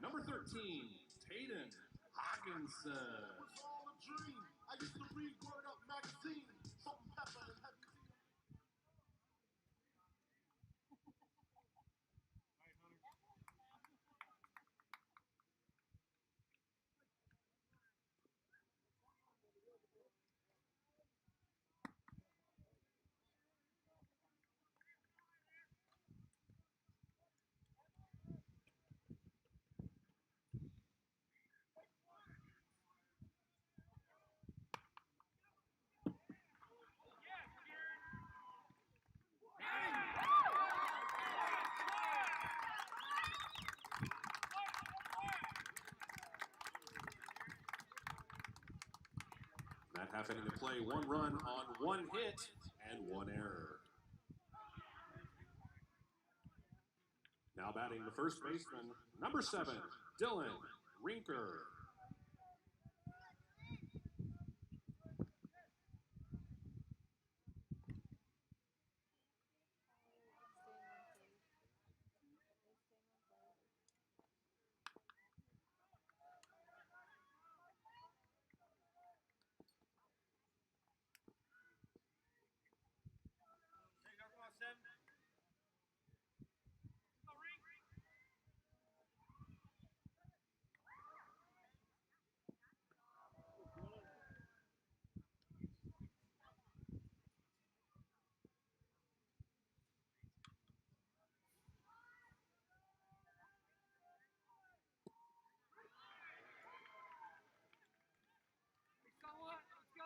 number 13, Tayden Hawkinson. It's all a dream. I used to read Word Up magazine, salt and pepper and heavy tea. That half inning to play, 1 run on 1 hit and 1 error. Now batting the first baseman, number 7, Dylan Rinker. Come on, Sam. Let's go.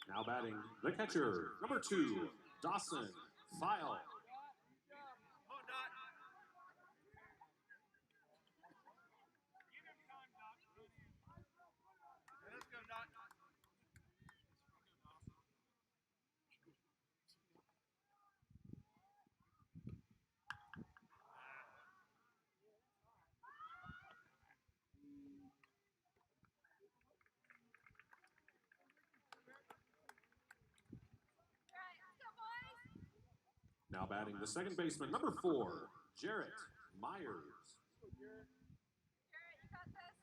Now batting the catcher, number 2, Dawson File. Let's go, Dot. Now batting the second baseman, number 4, Jarrett Myers. Jarrett, you got this.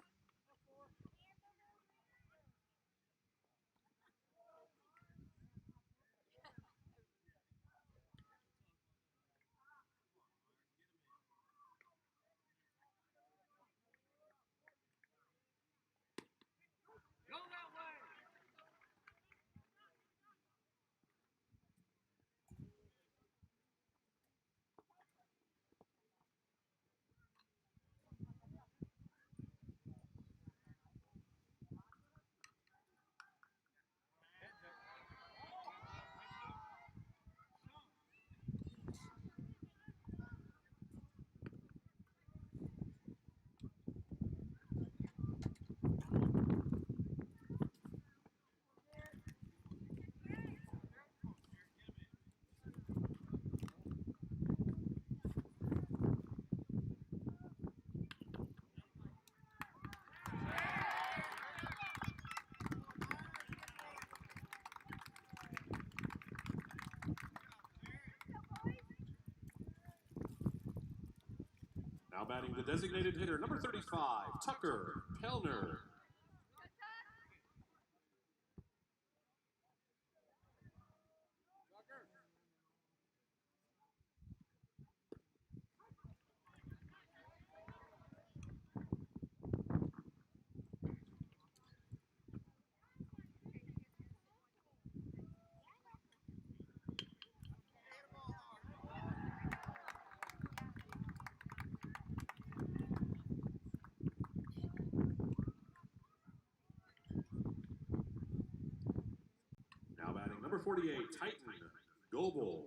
Go that way. Now batting the designated hitter, number 35, Tucker Pellner. Now batting number 48, Titan Goebel.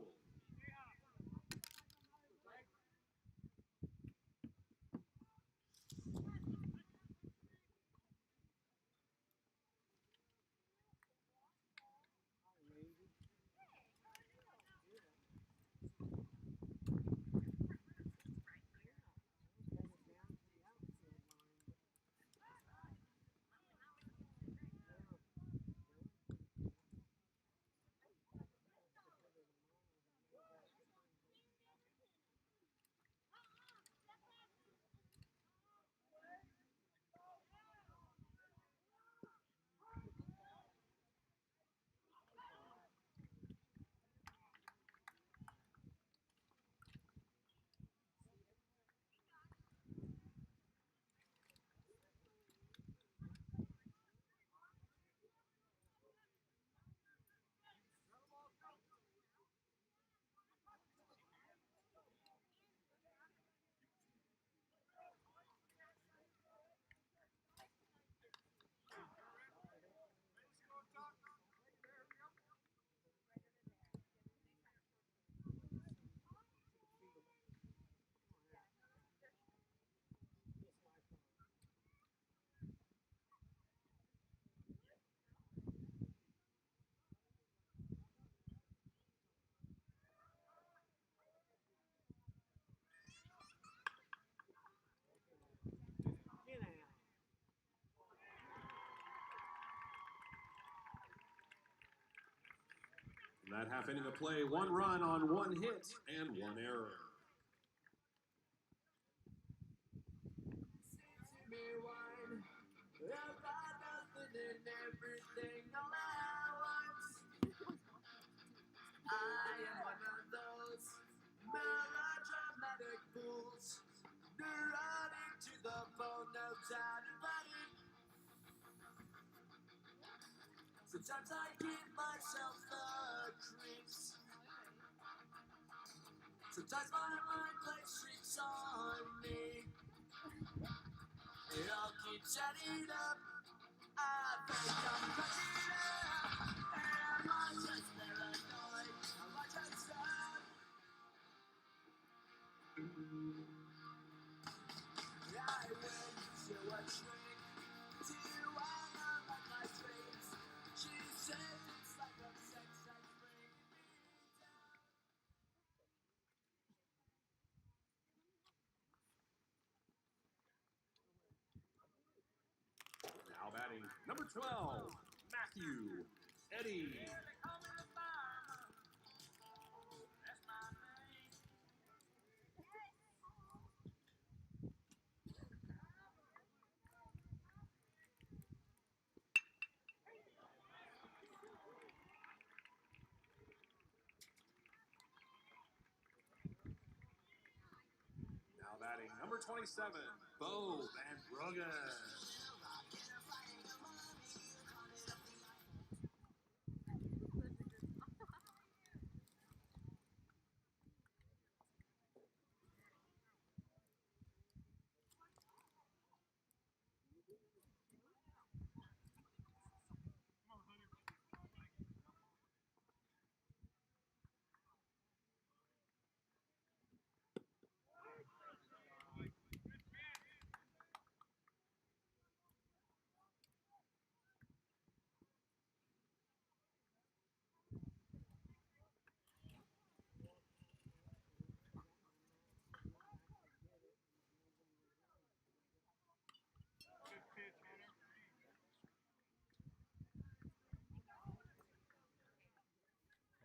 In that half inning of play, 1 run on 1 hit and 1 error. I am one of those melodramatic fools, neurotic to the bone, no doubt about it. Sometimes I give myself the creeps. Sometimes my mind plays tricks on me. It all keeps adding up. I think I'm cracking up. Am I just paranoid? Am I just stuck? I went to a shrink to analyze my dreams. She said it's like a sex that's bringing me down. Now batting number 12, Matthew Eddie. Now batting number 27, Bo Van Bruggen.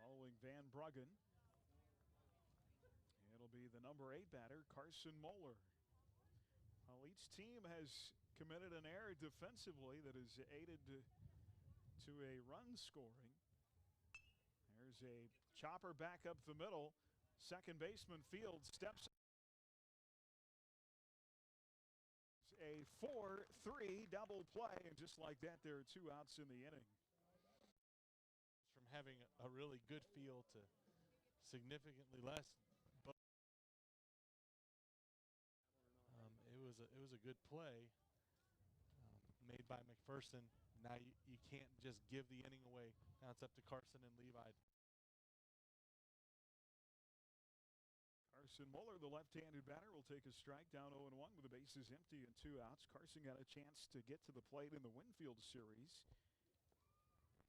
Following Van Bruggen, it'll be the number 8 batter, Carson Moeller. Well, each team has committed an error defensively that has aided to a run scoring. There's a chopper back up the middle. Second baseman Field steps. A 4-3 double play, and just like that, there are 2 outs in the inning. From having a really good feel to significantly less. But it was a good play made by McPherson. Now you can't just give the inning away. Now it's up to Carson and Levi. Carson Moeller, the left-handed batter, will take a strike down 0-1 with the bases empty and 2 outs. Carson got a chance to get to the plate in the Winfield series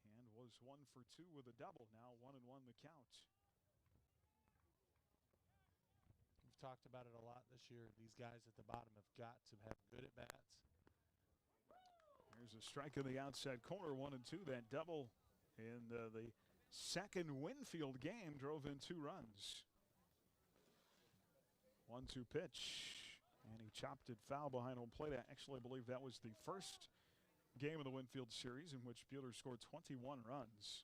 and was 1 for 2 with a double. Now 1-1 the count. We've talked about it a lot this year. These guys at the bottom have got to have good at-bats. There's a strike in the outside corner, 1-2. That double in the second Winfield game drove in 2 runs. 1-2 pitch, and he chopped it foul behind home plate. I actually believe that was the first game of the Winfield series in which Buhler scored 21 runs.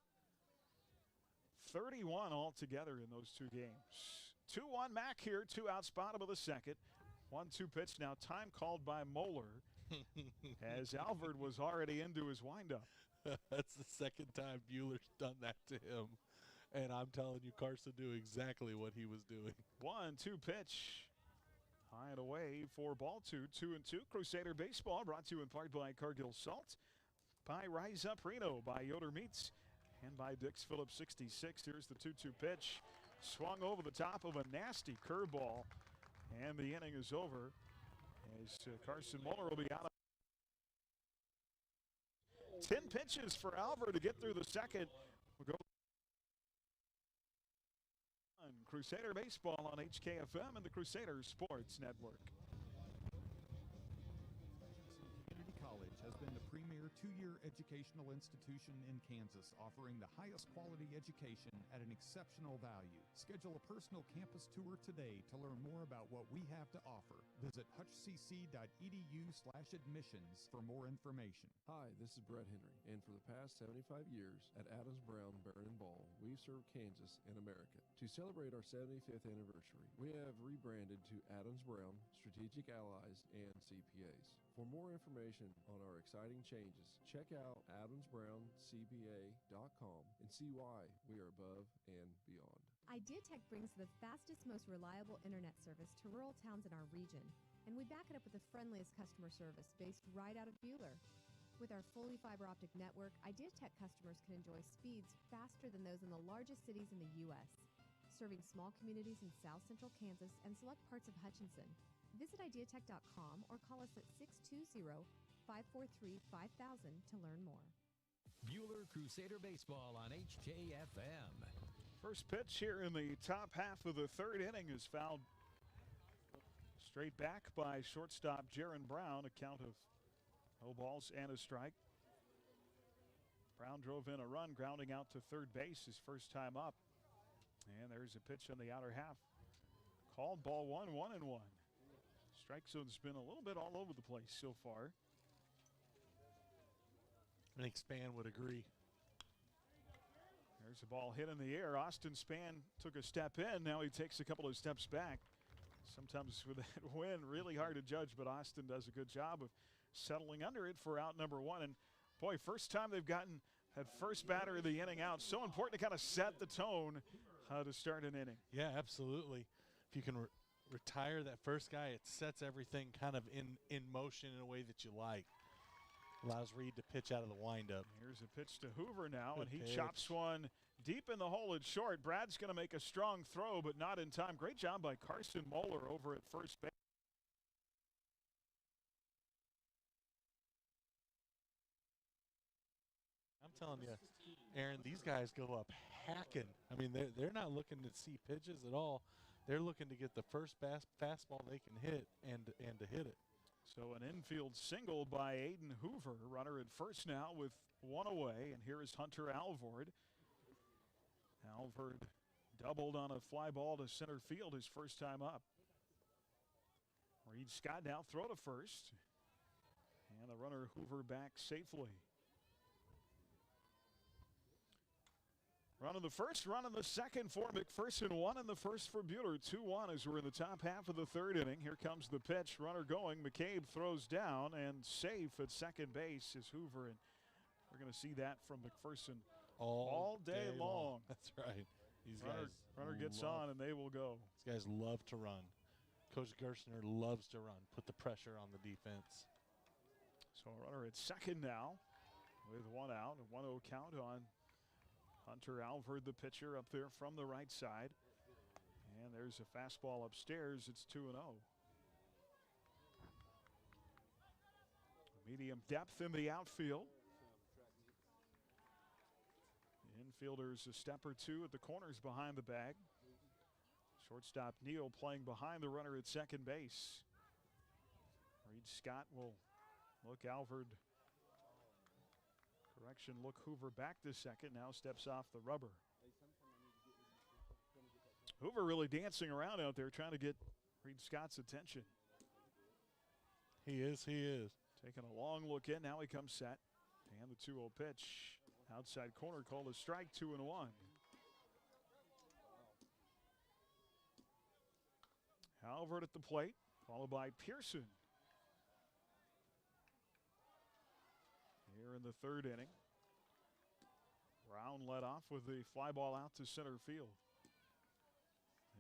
31 altogether in those 2 games. 2-1 Mac here, 2 outs, bottom of the second. 1-2 pitch now, time called by Moeller as Alvord was already into his windup. That's the second time Buehler's done that to him. And I'm telling you, Carson knew exactly what he was doing. 1-2 pitch. High and away for ball 2. 2-2. Crusader Baseball brought to you in part by Cargill Salt, by Rise Up Reno, by Yoder Meats, and by Dix Phillips 66. Here's the 2-2 pitch. Swung over the top of a nasty curveball, and the inning is over as Carson Moeller will be out of 10 pitches for Alvord to get through the second. We'll go on Crusader Baseball on HKFM and the Crusader Sports Network. Community College has been the premier premier two-year educational institution in Kansas, offering the highest quality education at an exceptional value. Schedule a personal campus tour today to learn more about what we have to offer. Visit hutchcc.edu/admissions for more information. Hi, this is Brett Henry, and for the past 75 years at Adams Brown Barron and Ball, we've served Kansas and America. To celebrate our 75th anniversary, we have rebranded to Adams Brown, Strategic Allies, and CPAs. For more information on our exciting changes, check out adamsbrowncpa.com and see why we are above and beyond. IdeaTech brings the fastest, most reliable internet service to rural towns in our region, and we back it up with the friendliest customer service based right out of Buhler. With our fully fiber optic network, IdeaTech customers can enjoy speeds faster than those in the largest cities in the U.S., serving small communities in south central Kansas and select parts of Hutchinson. Visit ideatech.com or call us at 620-543-5000 to learn more. Buhler Crusader Baseball on HKFM. First pitch here in the top half of the third inning is fouled straight back by shortstop Jaron Brown. A count of no balls and a strike. Brown drove in a run, grounding out to third base his first time up. And there's a pitch in the outer half. Called ball 1-1-1. Strike zone's been a little bit all over the place so far. I think Span would agree. There's a ball hit in the air. Austin Span took a step in. Now he takes a couple of steps back. Sometimes with that wind, really hard to judge, but Austin does a good job of settling under it for out number one. And boy, first time they've gotten that first batter of the inning out. So important to kind of set the tone to start an inning. Yeah, absolutely. If you can retire that first guy, it sets everything kind of in motion in a way that you like. Allows Reed to pitch out of the windup. Here's a pitch to Hoover now, Good and he pitch. chops one deep in the hole at short. Brad's going to make a strong throw, but not in time. Great job by Carson Moeller over at first base. I'm telling you, Aaron, these guys go up hacking. I mean, they're not looking to see pitches at all. They're looking to get the first fastball they can hit and to hit it. So an infield single by Aiden Hoover. Runner at first now with one away, and here is Hunter Alvord. Alvord doubled on a fly ball to center field his first time up. Reed Scott now throw to first. And the runner Hoover back safely. Run in the first, run in the second for McPherson, one in the first for Buhler. 2-1 as we're in the top half of the third inning. Here comes the pitch, runner going. McCabe throws down and safe at second base is Hoover. And we're going to see that from McPherson all day long. That's right. These runner gets on and they will go. These guys love to run. Coach Gerstner loves to run, put the pressure on the defense. So a runner at second now with one out, a 1-0 count on Hunter Alvord, the pitcher, up there from the right side. And there's a fastball upstairs. It's 2-0. Medium depth in the outfield. The infielders a step or two at the corners behind the bag. Shortstop Neal playing behind the runner at second base. Reed Scott will look Alvord. Correction, look Hoover back to second, now steps off the rubber. Hoover really dancing around out there trying to get Reed Scott's attention. He is. Taking a long look in, now he comes set. And the 2-0 pitch. Outside corner called a strike, 2-1. Alvord at the plate, followed by Pearson. Here in the third inning. Brown led off with the fly ball out to center field.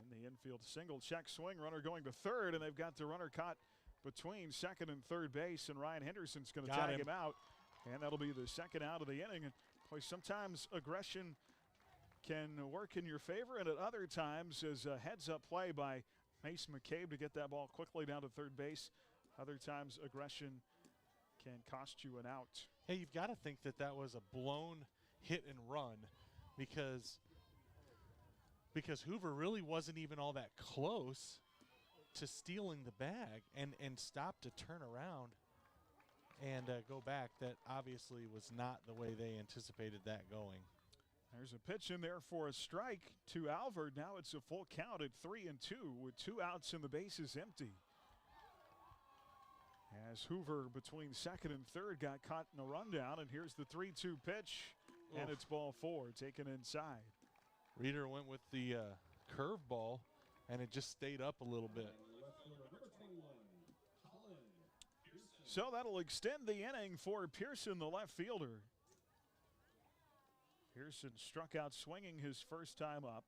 In the infield single, check swing, runner going to third, and they've got the runner caught between second and third base, and Ryan Henderson's going to tag him out, and that'll be the second out of the inning. And boy, sometimes aggression can work in your favor, and at other times, as a heads-up play by Mace McCabe to get that ball quickly down to third base, other times aggression can cost you an out. Hey, you've got to think that was a blown hit and run because Hoover really wasn't even all that close to stealing the bag and stopped to turn around. and go back. That obviously was not the way they anticipated that going. There's a pitch in there for a strike to Alvord. Now it's a full count at 3-2 with 2 outs and the bases empty. As Hoover between second and third got caught in a rundown, and here's the 3-2 pitch, and it's ball 4 taken inside. Reeder went with the curveball, and it just stayed up a little bit. So that'll extend the inning for Pearson, the left fielder. Pearson struck out swinging his first time up.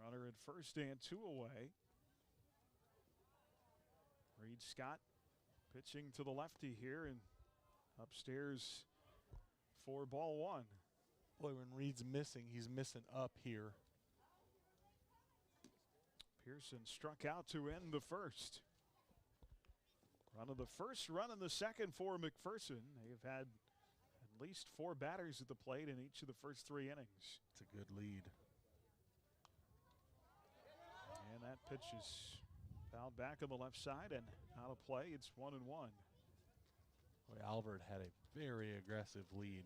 Runner at first and 2 away. Reed Scott pitching to the lefty here, and upstairs for ball 1. Boy, when Reed's missing, he's missing up here. Pearson struck out to end the first. Run of the first, run in the second for McPherson. They've had at least 4 batters at the plate in each of the first 3 innings. It's a good lead. And that pitch is fouled back on the left side and out of play. It's 1-1. Boy, Alvord had a very aggressive lead.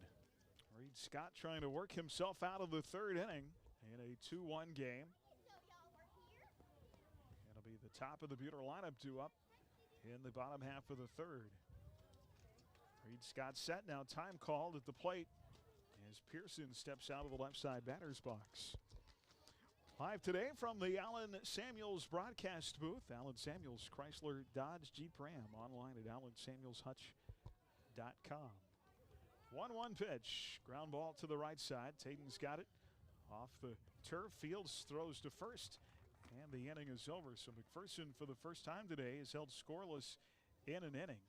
Reed Scott trying to work himself out of the 3rd inning in a 2-1 game. It'll be the top of the Buhler lineup due up in the bottom half of the 3rd. Reed Scott set, now time called at the plate as Pearson steps out of the left side batter's box. Live today from the Allen Samuels broadcast booth. Allen Samuels, Chrysler, Dodge, Jeep, Ram. Online at AllenSamuelsHutch.com. 1-1 pitch. Ground ball to the right side. Tatum's got it off the turf. Fields throws to first. And the inning is over. So McPherson, for the first time today, is held scoreless in an inning.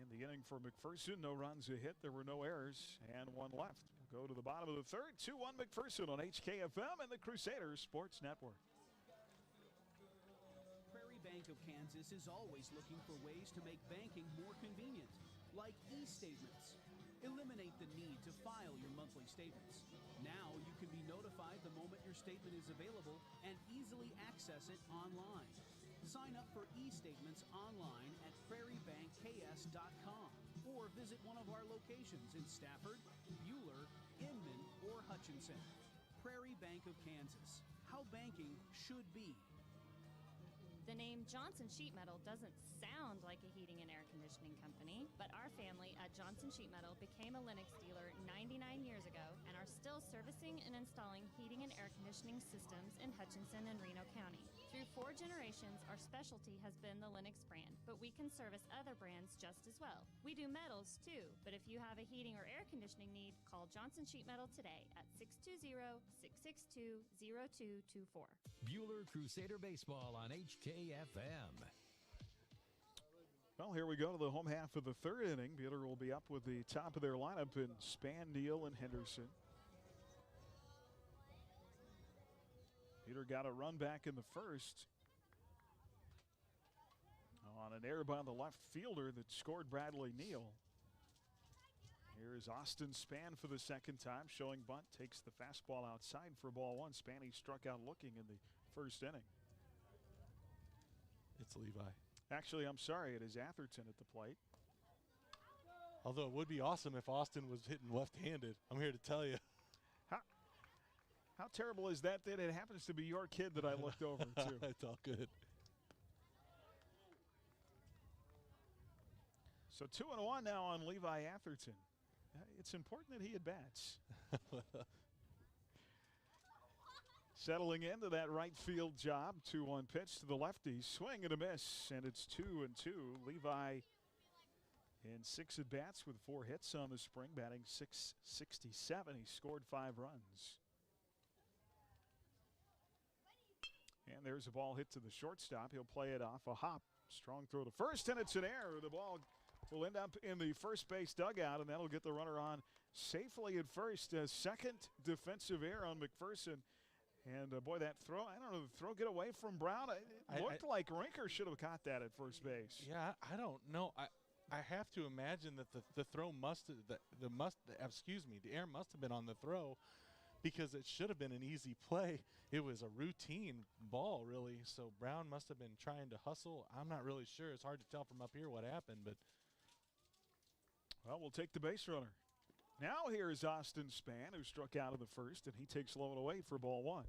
And the inning for McPherson, no runs, a hit. There were no errors, and 1 left. We'll go to the bottom of the 3rd. 2-1 McPherson on HKFM and the Crusaders Sports Network. Prairie Bank of Kansas is always looking for ways to make banking more convenient, like e-statements. Eliminate the need to file your monthly statements. Now you can be notified the moment your statement is available and easily access it online. Sign up for e-statements online at prairiebankks.com or visit one of our locations in Stafford, Buhler, Inman, or Hutchinson. Prairie Bank of Kansas. How banking should be. The name Johnson Sheet Metal doesn't sound like a heating and air conditioning company, but our family at Johnson Sheet Metal became a Lennox dealer 99 years ago and are still servicing and installing heating and air conditioning systems in Hutchinson and Reno County. Through 4 generations, our specialty has been the Lennox brand, but we can service other brands just as well. We do metals too, but if you have a heating or air conditioning need, call Johnson Sheet Metal today at 620-662-0224. Buhler Crusader Baseball on HKFM. Well, here we go to the home half of the 3rd inning. Buhler will be up with the top of their lineup in Spandeel and Henderson. Buhler got a run back in the first on an error by the left fielder that scored Bradley Neal. Here is Austin Spann for the 2nd time, showing bunt, takes the fastball outside for ball 1. Spanny struck out looking in the 1st inning. It's Levi. Actually, I'm sorry, it is Atherton at the plate. Although it would be awesome if Austin was hitting left-handed. I'm here to tell you. How terrible is that it happens to be your kid that I looked over to? It's all good. So 2-1 now on Levi Atherton. It's important that he at bats. Settling into that right field job. 2-1 pitch to the lefty. Swing and a miss, and it's 2-2. Levi in 6 at bats with 4 hits on the spring, batting .667. He scored 5 runs. And there's a ball hit to the shortstop. He'll play it off a hop. Strong throw to first, and it's an error. The ball will end up in the first base dugout, and that'll get the runner on safely at first. A 2nd defensive error on McPherson. And, boy, that throw, I don't know, the throw get away from Brown. It looked like Rinker should have caught that at first base. Yeah, I don't know. I have to imagine that the throw the air must have been on the throw, because it should have been an easy play. It was a routine ball, really. So Brown must have been trying to hustle. I'm not really sure. It's hard to tell from up here what happened, but. Well, we'll take the base runner. Now here is Austin Spann, who struck out in the first, and he takes low and away for ball one.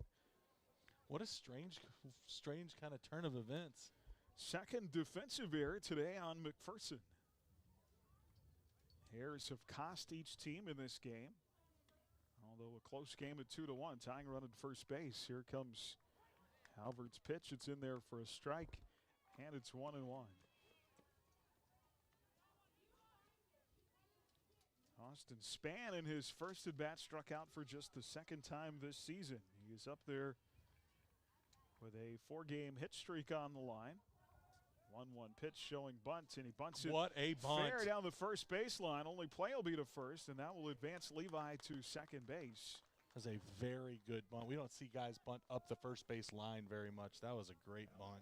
What a strange kind of turn of events. Second defensive error today on McPherson. Errors have cost each team in this game. Although a close game at 2-1, tying run at first base. Here comes Albert's pitch. It's in there for a strike, and it's 1-1. Austin Spann in his first at bat struck out for just the second time this season. He is up there with a 4-game hit streak on the line. 1-1 pitch showing bunt, and he bunts it. What a bunt. Fair down the first baseline. Only play will be to first, and that will advance Levi to second base. That was a very good bunt. We don't see guys bunt up the first base line very much. That was a great bunt.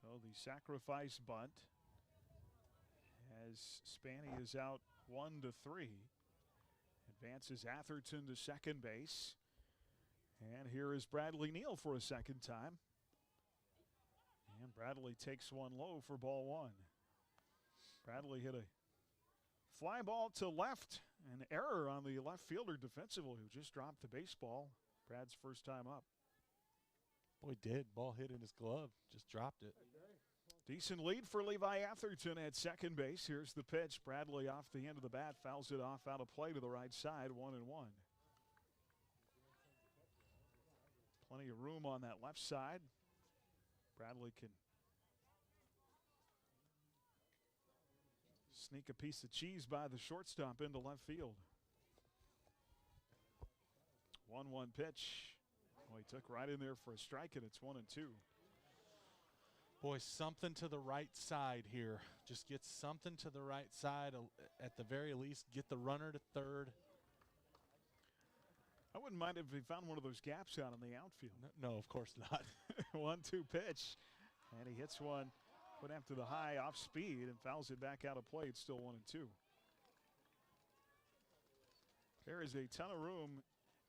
So the sacrifice bunt as Spanny is out 1-3. Advances Atherton to second base. And here is Bradley Neal for a second time. And Bradley takes one low for ball one. Bradley hit a fly ball to left. An error on the left fielder defensively who just dropped the baseball. Brad's first time up. Boy, did. Ball hit in his glove. Just dropped it. Decent lead for Levi Atherton at second base. Here's the pitch. Bradley off the end of the bat. Fouls it off out of play to the right side. 1-1. Plenty of room on that left side. Bradley can sneak a piece of cheese by the shortstop into left field. 1-1 pitch. Oh, he took right in there for a strike, and it's 1-2. Boy, something to the right side here. Just get something to the right side. At the very least, get the runner to third. I wouldn't mind if he found one of those gaps out in the outfield. No, of course not. 1-2 pitch. And he hits one, went after the high off speed and fouls it back out of play. It's still 1-2. There is a ton of room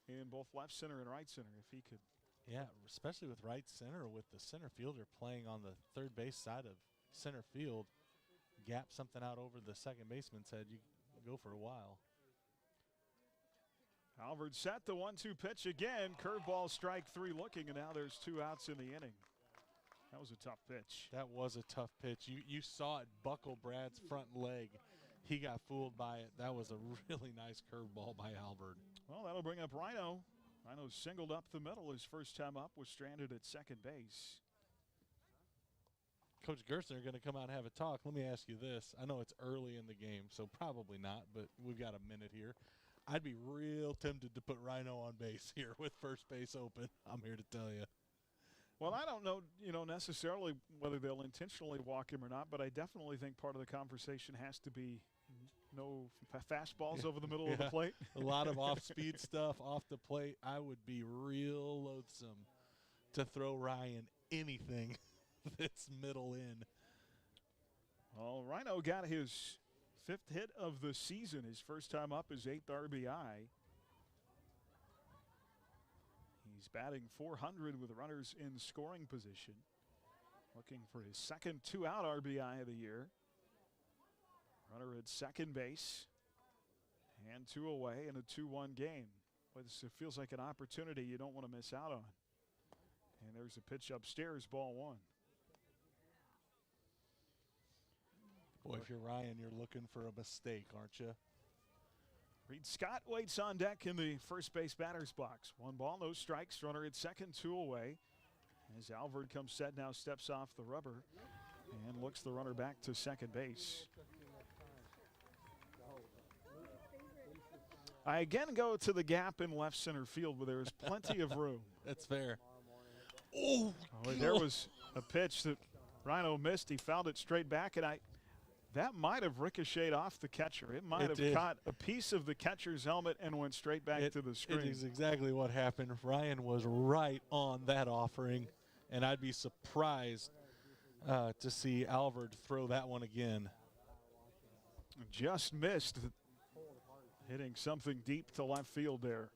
in both left center and right center if he could. Yeah, especially with right center, with the center fielder playing on the third base side of center field. Gap something out over the second baseman's head, you go for a while. Alvord set the 1-2 pitch again. Curveball, strike three looking, and now there's 2 outs in the inning. That was a tough pitch. That was a tough pitch. You saw it buckle Brad's front leg. He got fooled by it. That was a really nice curveball by Alvord. Well, that'll bring up Rhino. Rhino singled up the middle his first time up, was stranded at second base. Coach Gerstner are going to come out and have a talk. Let me ask you this. I know it's early in the game, so probably not, but we've got a minute here. I'd be real tempted to put Rhino on base here with first base open. I'm here to tell you. Well, I don't know, necessarily whether they'll intentionally walk him or not, but I definitely think part of the conversation has to be no fastballs over the middle of the plate. A lot of off-speed stuff off the plate. I would be real loathsome to throw Ryan anything that's middle in. Well, Rhino got his 5th hit of the season. His first time up, his 8th RBI. He's batting .400 with runners in scoring position. Looking for his second 2-out RBI of the year. Runner at second base. And 2 away in a 2-1 game. But this feels like an opportunity you don't want to miss out on. And there's a pitch upstairs, ball 1. Boy, if you're Ryan, you're looking for a mistake, aren't you? Reed Scott waits on deck in the first base batter's box. 1 ball, no strikes. Runner at second, 2 away. As Alvord comes set now, steps off the rubber and looks the runner back to second base. I again go to the gap in left center field where there is plenty of room. That's fair. Oh, there was a pitch that Rhino missed. He fouled it straight back, and that might have ricocheted off the catcher. It might have caught a piece of the catcher's helmet and went straight back to the screen. It is exactly what happened. Ryan was right on that offering, and I'd be surprised to see Alvord throw that one again. Just missed, hitting something deep to left field there.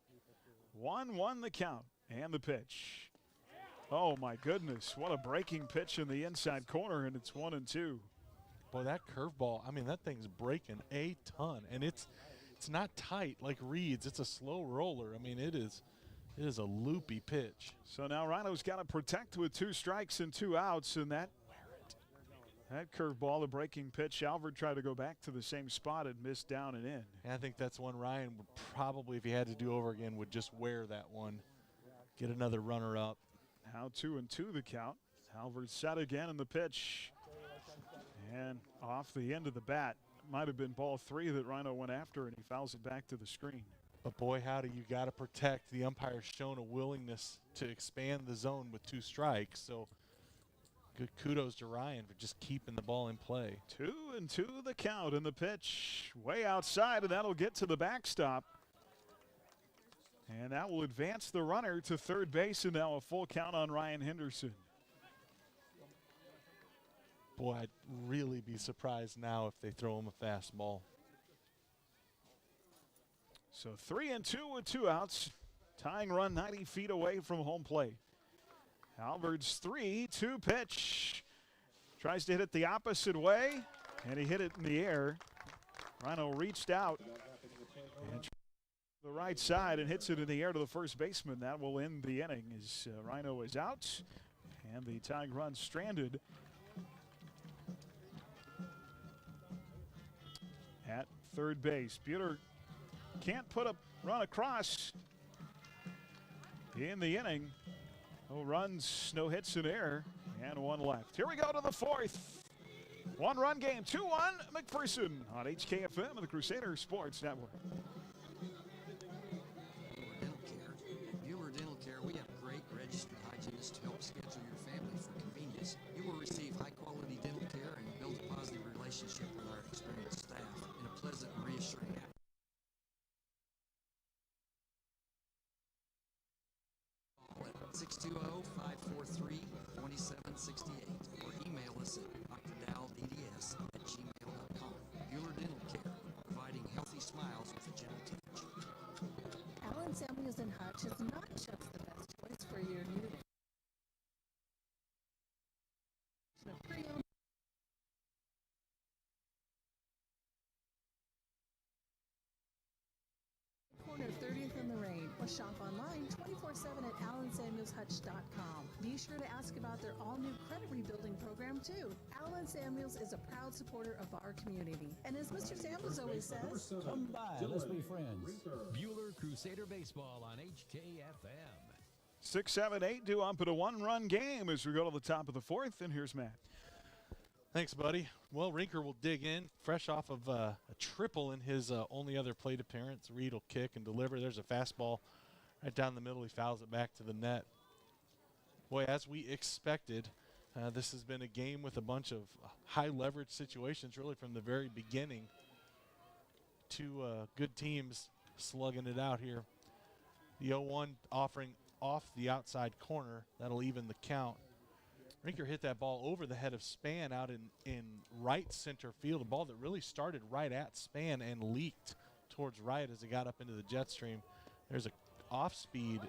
1-1 the count and the pitch. Oh my goodness, what a breaking pitch in the inside corner, and it's 1-2. Boy, that curveball, I mean, that thing's breaking a ton, and it's not tight like Reed's. It's a slow roller. I mean, it is a loopy pitch. So now Rhino's got to protect with 2 strikes and 2 outs, and that curveball, the breaking pitch, Alvord tried to go back to the same spot and missed down and in. And I think that's one Ryan would probably, if he had to do over again, would just wear that one, get another runner up. Now 2-2 the count. Alvord set again in the pitch. And off the end of the bat. Might have been ball 3 that Rhino went after, and he fouls it back to the screen. But boy, howdy, you got to protect. The umpire's shown a willingness to expand the zone with 2 strikes. So good kudos to Ryan for just keeping the ball in play. 2-2 the count, and the pitch way outside, and that'll get to the backstop. And that will advance the runner to third base, and now a full count on Ryan Henderson. Boy, I'd really be surprised now if they throw him a fastball. So 3-2 with 2 outs. Tying run 90 feet away from home plate. Alvord's 3-2 pitch. Tries to hit it the opposite way, and he hit it in the air. Rhino reached out and the right side and hits it in the air to the first baseman. That will end the inning as Rhino is out and the tying run stranded at third base. Buhler can't put a run across in the inning. No runs, no hits in air, and 1 left. Here we go to the 4th. 1-run game, 2-1 McPherson on HKFM and the Crusader Sports Network. Dental care. At Buhler Dental Care, we have great registered hygienists to help schedule your family for convenience. You will receive high-quality dental care and build a positive relationship with our experienced staff in a pleasant and reassuring atmosphere. 620-543-2768 or email us at drdowdds@gmail.com. Buhler Dental Care, providing healthy smiles with a gentle touch. Allen Samuels and Hutch is not just the best choice for your new pre-owned. Corner 30th in Lorraine, or shop online 24/7 at allensamuelshutch.com. Be sure to ask about their all-new credit rebuilding program too. Allen Samuels is a proud supporter of our community, and as Mr. Samuels always says, come by, let's be friends. Buhler Crusader Baseball on HKFM. 6, 7, 8 due up at a 1-run game as we go to the top of the 4th, and here's Matt. Thanks, buddy. Well, Rinker will dig in, fresh off of a triple in his only other plate appearance. Reed will kick and deliver. There's a fastball right down the middle. He fouls it back to the net. Boy, as we expected, this has been a game with a bunch of high-leverage situations really from the very beginning. 2 good teams slugging it out here. The 0-1 offering off the outside corner. That'll even the count. Rinker hit that ball over the head of Span out in right center field, a ball that really started right at Span and leaked towards right as it got up into the jet stream. There's a off speed,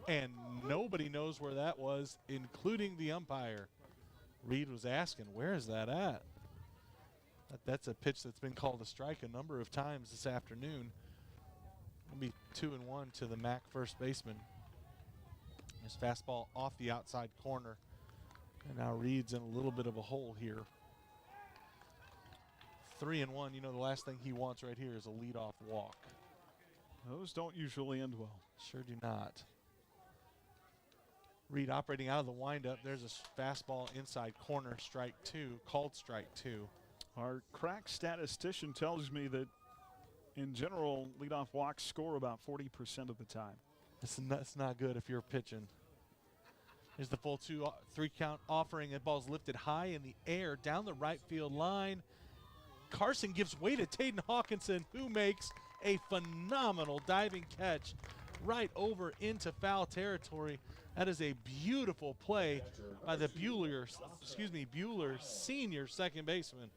and nobody knows where that was, including the umpire. Reed was asking, where is that at? That's a pitch that's been called a strike a number of times this afternoon. It'll be 2-1 to the MAC first baseman. His fastball off the outside corner. And now Reed's in a little bit of a hole here. 3-1, you know, the last thing he wants right here is a leadoff walk. Those don't usually end well. Sure do not. Reed operating out of the windup. There's a fastball inside corner, strike 2, called strike 2. Our crack statistician tells me that in general, leadoff walks score about 40% of the time. That's not good if you're pitching. Here's the full 2-3 count offering. That ball's lifted high in the air down the right field line. Carson gives way to Taden Hawkinson, who makes a phenomenal diving catch right over into foul territory. That is a beautiful play by the Buhler senior second baseman.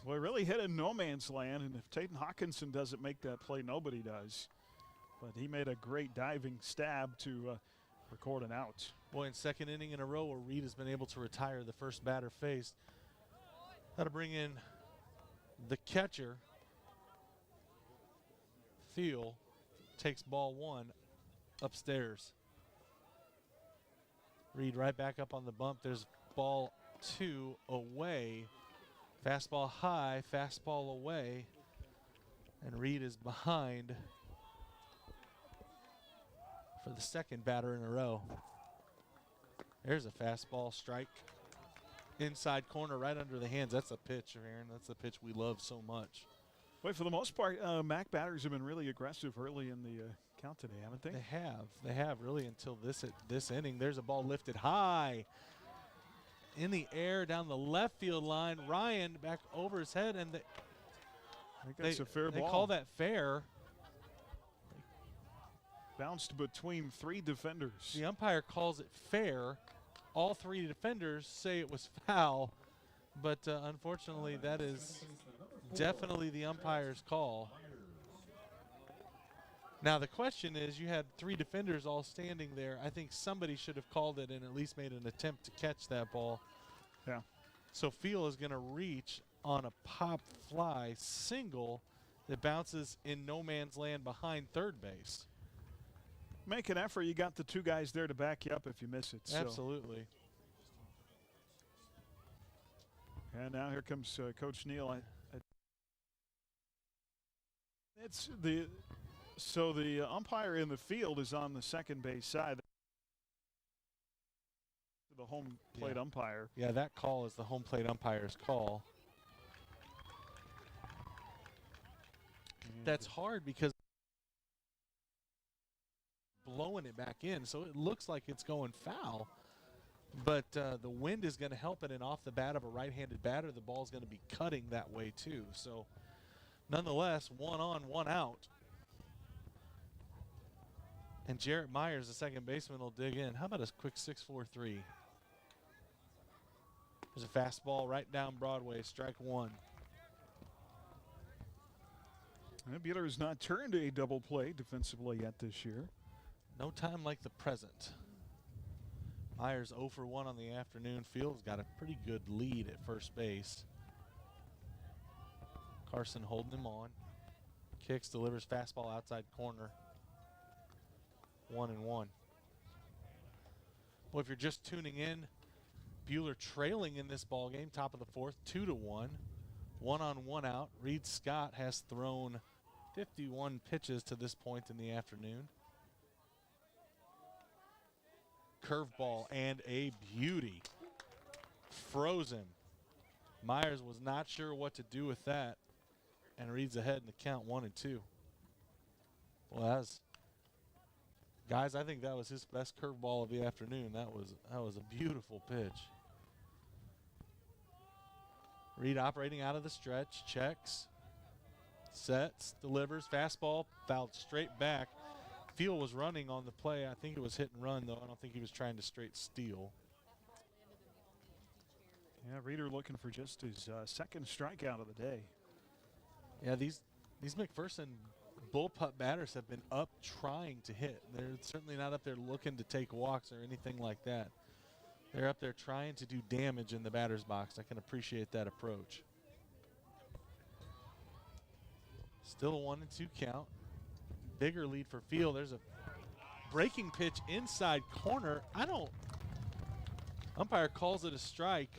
Well, he really hit in no man's land, and if Tatum Hawkinson doesn't make that play, nobody does. But he made a great diving stab to record an out. Boy, in second inning in a row where Reed has been able to retire the first batter faced. Got to bring in the catcher. Thiel takes ball one upstairs. Reed right back up on the bump. There's ball two away. Fastball high, fastball away. And Reed is behind for the second batter in a row. There's a fastball strike. Inside corner right under the hands. That's a pitch, Aaron. That's the pitch we love so much. Wait, for the most part, MAC batters have been really aggressive early in the count today, haven't they? They have. They have really until this inning. There's a ball lifted high in the air down the left field line. Ryan back over his head, and I think that's a fair ball. They call that fair. Bounced between three defenders. The umpire calls it fair. All three defenders say it was foul, but unfortunately that is definitely the umpire's call. Now the question is, you had three defenders all standing there. I think somebody should have called it and at least made an attempt to catch that ball. Yeah. So Field is going to reach on a pop fly single that bounces in no man's land behind third base. Make an effort. You got the two guys there to back you up if you miss it. Absolutely. And now here comes Coach Neal. It's the umpire in the field is on the second base side. The home plate umpire. Yeah, that call is the home plate umpire's call. That's hard because blowing it back in, so it looks like it's going foul. But the wind is going to help it, and off the bat of a right-handed batter, the ball's going to be cutting that way too. So nonetheless, 1 on, 1 out. And Jarrett Myers, the second baseman, will dig in. How about a quick 6-4-3? There's a fastball right down Broadway, strike one. Buhler has not turned a double play defensively yet this year. No time like the present. Myers 0 for 1 on the afternoon. Field's got a pretty good lead at first base. Carson holding him on. Kicks, delivers fastball outside corner. 1-1. Well, if you're just tuning in, Buhler trailing in this ball game, top of the fourth, 2-1. 1 on, 1 out. Reed Scott has thrown 51 pitches to this point in the afternoon. Curveball and a beauty. Froze him. Myers was not sure what to do with that, and Reed's ahead in the count, 1-2. Well, guys, I think that was his best curveball of the afternoon. That was a beautiful pitch. Reed operating out of the stretch, checks, sets, delivers, fastball, fouled straight back. Field was running on the play. I think it was hit and run, though. I don't think he was trying to straight steal. Yeah, Reeder looking for just his second strikeout of the day. Yeah, these McPherson bullpup batters have been up trying to hit. They're certainly not up there looking to take walks or anything like that. They're up there trying to do damage in the batter's box. I can appreciate that approach. Still a 1-2 count. Bigger lead for Field. There's a breaking pitch inside corner. Umpire calls it a strike.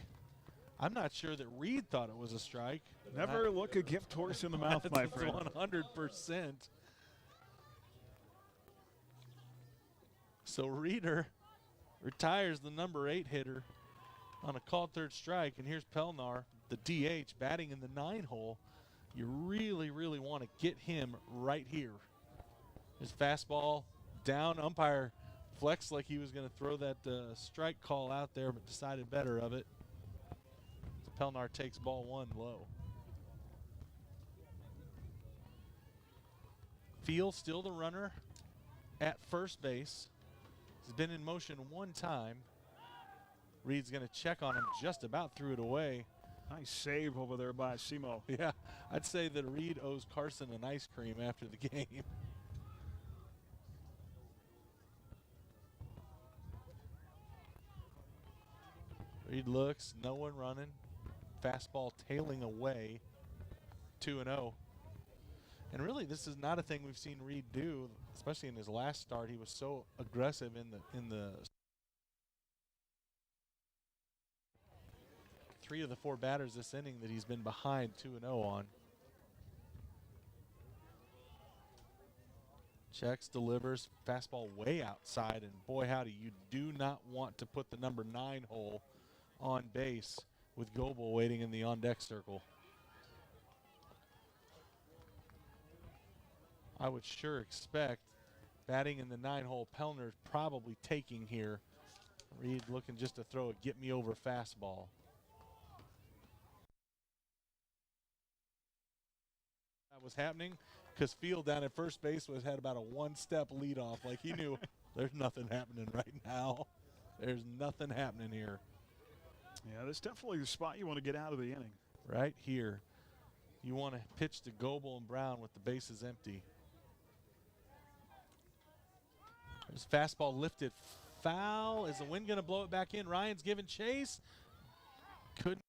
I'm not sure that Reed thought it was a strike. Never look a gift horse in the mouth, my friend. 100%. So Reeder retires the number 8 hitter on a called third strike. And here's Pelnar, the DH, batting in the 9 hole. You really, really want to get him right here. His fastball down. Umpire flexed like he was going to throw that strike call out there, but decided better of it. So Pelnar takes ball 1 low. Field still the runner at first base. He's been in motion one time. Reed's going to check on him, just about threw it away. Nice save over there by Simo. Yeah, I'd say that Reed owes Carson an ice cream after the game. Reed looks, no one running. Fastball tailing away, 2-0. And really, this is not a thing we've seen Reed do, especially in his last start. He was so aggressive in the 3 of the 4 batters this inning that he's been behind 2-0 on. Checks, delivers, fastball way outside, and boy howdy, you do not want to put the number 9 hole on base with Goebel waiting in the on-deck circle. I would sure expect batting in the 9-hole Pellner's probably taking here. Reed looking just to throw a get-me-over fastball. That was happening because Field down at first base had about a one-step lead off. Like he knew there's nothing happening right now. There's nothing happening here. Yeah, that's definitely the spot you want to get out of the inning. Right here. You want to pitch to Goebel and Brown with the bases empty. There's fastball lifted foul. Is the wind going to blow it back in? Ryan's giving chase. Couldn't.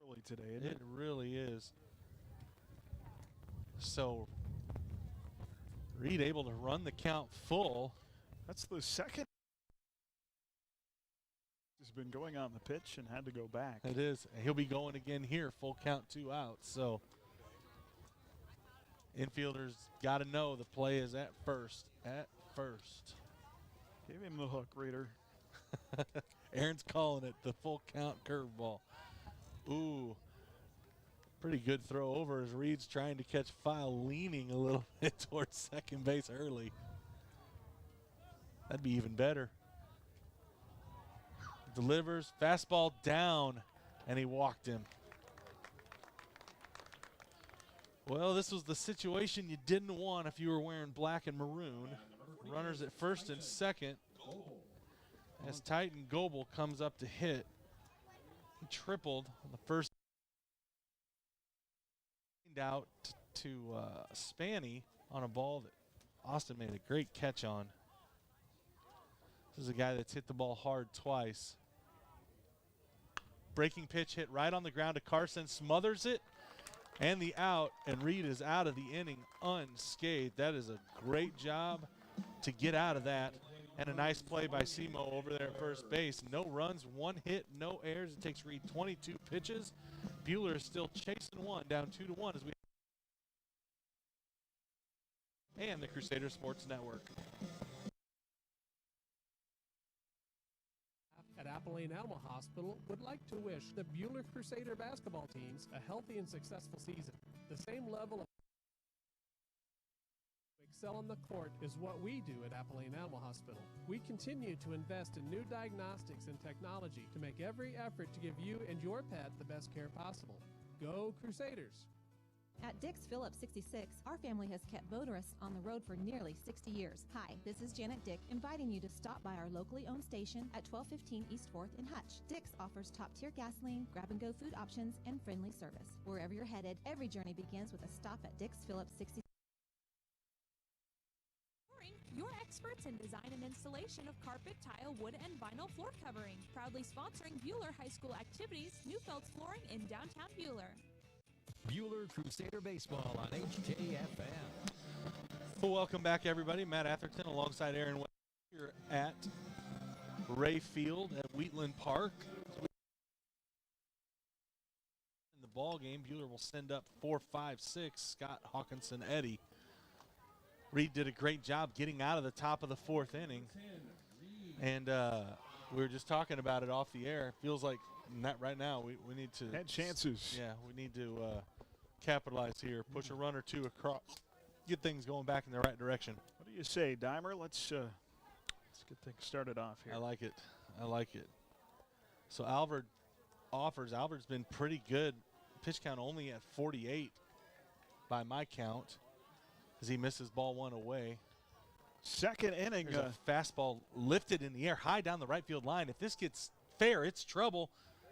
Early today, isn't it? It really is. So Reed able to run the count full. That's the second. He's been going on the pitch and had to go back. It is. He'll be going again here. Full count, 2 outs. So infielders got to know the play is at first. At first. Give him the hook, Reader. Aaron's calling it the full count curveball. Ooh. Pretty good throw over as Reed's trying to catch File, leaning a little bit towards second base early. That'd be even better. Delivers, fastball down, and he walked him. Well, this was the situation you didn't want if you were wearing black and maroon. Runners at first and second as Titan Goebel comes up to hit. He tripled on the first out to Spanny on a ball that Austin made a great catch on. This is a guy that's hit the ball hard twice. Breaking pitch hit right on the ground to Carson, smothers it, and the out, and Reed is out of the inning unscathed. That is a great job to get out of that, and a nice play by Simo over there at first base. No runs, 1 hit, no errors. It takes Reed 22 pitches. Buhler is still chasing one, down 2-1 as we and the Crusader Sports Network. At Appalachian Animal Hospital would like to wish the Buhler Crusader basketball teams a healthy and successful season. The same level of excel on the court is what we do at Appalachian Animal Hospital. We continue to invest in new diagnostics and technology to make every effort to give you and your pet the best care possible. Go Crusaders! At Dick's Phillips 66, our family has kept motorists on the road for nearly 60 years. Hi, this is Janet Dick, inviting you to stop by our locally owned station at 1215 East 4th in Hutch. Dick's offers top-tier gasoline, grab-and-go food options, and friendly service. Wherever you're headed, every journey begins with a stop at Dick's Phillips 66. Your experts in design and installation of carpet, tile, wood, and vinyl floor covering. Proudly sponsoring Buhler High School activities, Newfeld's Flooring in downtown Buhler. Buhler Crusader Baseball on HKFM. Well, welcome back, everybody. Matt Atherton alongside Aaron West here at Ray Field at Wheatland Park. In the ball game, Buhler will send up 4, 5, 6. Scott, Hawkinson, Eddie. Reed did a great job getting out of the top of the 4th inning. And we were just talking about it off the air. It feels like not right now. We need to had chances. Yeah, we need to capitalize here. Push a run or two across. Get things going back in the right direction. What do you say, Dimer? Let's get things started off here. I like it. I like it. So Albert offers. Albert's been pretty good. Pitch count only at 48 by my count as he misses ball 1 away. Second inning. There's a fastball lifted in the air high down the right field line. If this gets fair, it's trouble.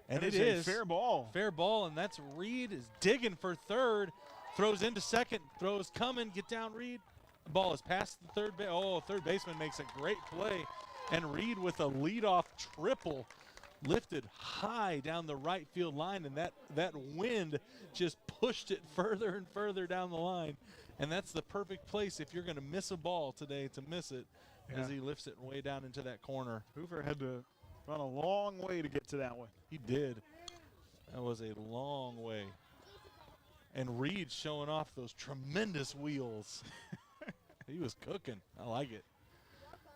And it is a fair ball. Fair ball, and that's Reed is digging for third. Throws into second. Throws coming. Get down, Reed. The ball is past the third base. Oh, third baseman makes a great play. And Reed with a leadoff triple lifted high down the right field line, and that wind just pushed it further and further down the line. And that's the perfect place if you're going to miss a ball today to miss it as he lifts it way down into that corner. Hoover had to run a long way to get to that one. He did. That was a long way. And Reed showing off those tremendous wheels. He was cooking. I like it.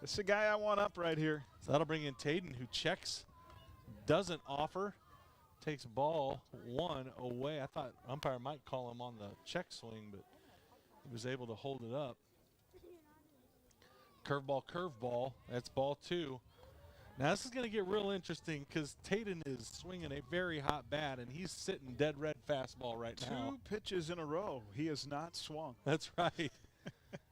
This is the guy I want up right here. So that'll bring in Taden, who checks, doesn't offer, takes ball one away. I thought umpire might call him on the check swing, but he was able to hold it up. Curveball. That's ball two. Now this is going to get real interesting because Taden is swinging a very hot bat, and he's sitting dead red fastball right now. 2 pitches in a row. He has not swung. That's right.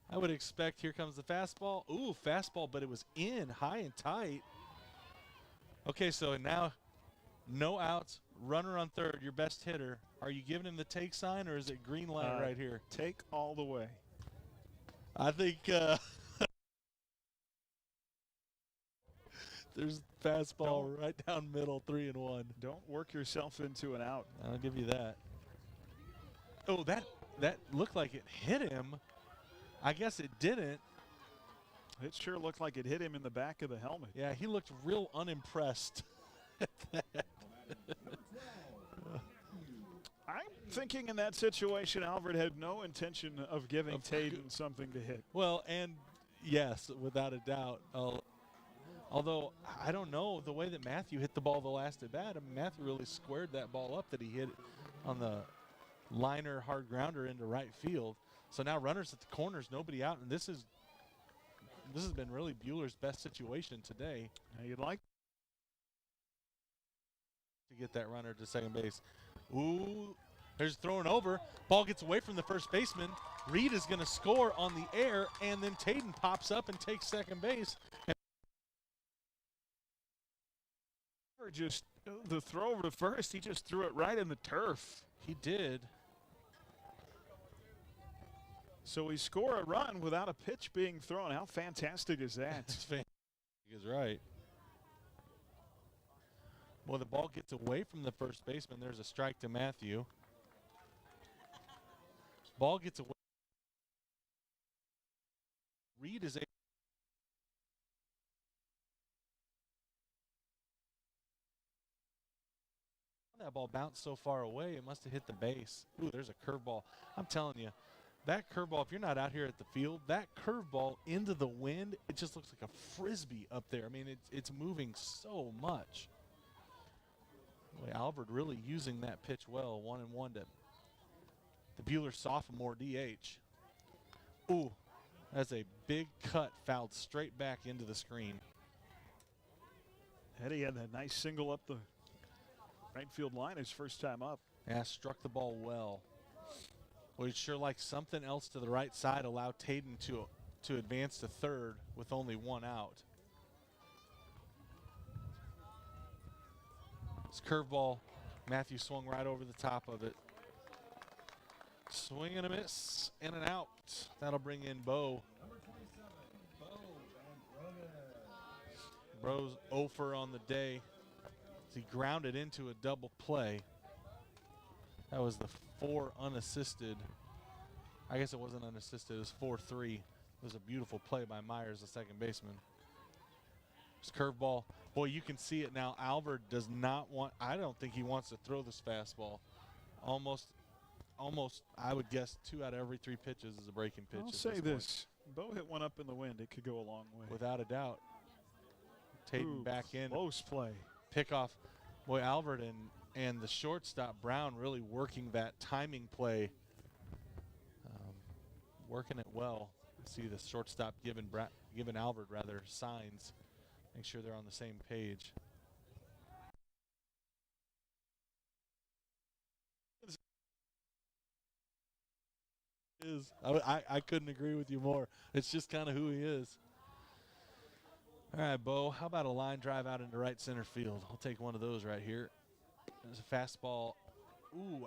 I would expect, here comes the fastball. Ooh, fastball, but it was in, high and tight. Okay, so now no outs, runner on third, your best hitter. Are you giving him the take sign, or is it green light right here? Take all the way. I think there's fastball right down middle, 3-1. Don't work yourself into an out. I'll give you that. Oh, that looked like it hit him. I guess it didn't. It sure looked like it hit him in the back of the helmet. Yeah, he looked real unimpressed at that. I'm thinking in that situation, Alfred had no intention of giving Taden something to hit. Well, and yes, without a doubt. Although, I don't know, the way that Matthew hit the ball the last at bat, I mean, Matthew really squared that ball up that he hit on the liner hard grounder into right field. So now runners at the corners, nobody out, and this has been really Buhler's best situation today. Now you'd like to get that runner to second base. Ooh, there's throwing over. Ball gets away from the first baseman. Reed is going to score on the air, and then Taden pops up and takes second base. Just the throw over to first, he just threw it right in the turf. He did. So we score a run without a pitch being thrown. How fantastic is that? That's fantastic. Is right. Well, the ball gets away from the first baseman. There's a strike to Matthew. Ball gets away. Reed is able. That ball bounced so far away, it must have hit the base. Ooh, there's a curveball. I'm telling you, that curveball, if you're not out here at the field, that curveball into the wind, it just looks like a frisbee up there. I mean, it's moving so much. Boy, Albert really using that pitch well, 1-1 to the Buhler sophomore DH. Ooh, that's a big cut fouled straight back into the screen. Eddie had that nice single up the right field line his first time up. Yeah, struck the ball well. We'd sure like something else to the right side, allow Taden to advance to third with only one out. This curveball, Matthew swung right over the top of it. Swing and a miss, and an out. That'll bring in Bo. Bro's 0 for on the day. He grounded into a double play. That was the 4 unassisted. I guess it wasn't unassisted. It was 4-3. It was a beautiful play by Myers, the second baseman. This curveball. Boy, you can see it now. Albert does not want, I don't think he wants to throw this fastball. Almost, I would guess 2 out of every 3 pitches is a breaking pitch. I'll say this. Bo hit one up in the wind. It could go a long way. Without a doubt. Taden back in. Close play. Pickoff. Boy, Albert and the shortstop Brown really working that timing play. Working it well. See the shortstop giving Albert signs. Make sure they're on the same page. is. I couldn't agree with you more. It's just kind of who he is. All right, Bo, how about a line drive out into right center field? I'll take one of those right here. There's a fastball,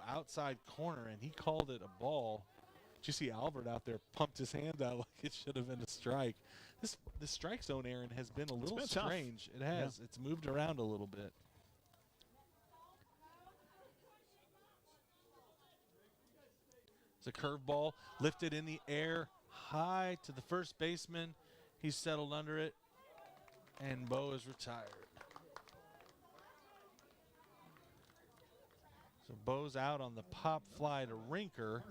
outside corner, and he called it a ball. Did you see Albert out there pumped his hand out like it should have been a strike? The strike zone, Aaron, has been a little strange. It has. Yeah. It's moved around a little bit. It's a curveball lifted in the air, high to the first baseman. He's settled under it, and Bo is retired. So Bo's out on the pop fly to Rinker.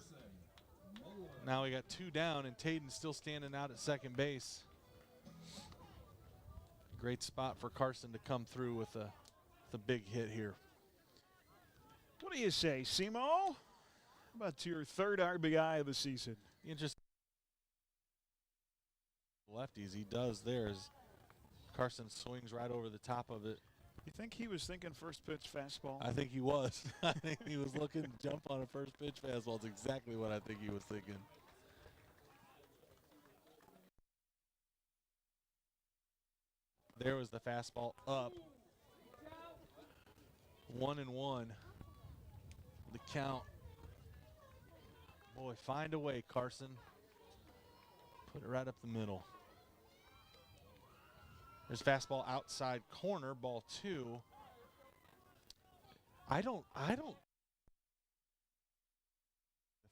Now we got 2 down, and Tayden's still standing out at second base. Great spot for Carson to come through with a big hit here. What do you say, Simo? How about your third RBI of the season? You just lefties, he does there as Carson swings right over the top of it. You think he was thinking first pitch fastball? I think he was. I think he was looking to jump on a first pitch fastball. It's exactly what I think he was thinking. There was the fastball up. 1-1. The count. Boy, find a way, Carson. Put it right up the middle. There's fastball outside corner, ball 2. I don't.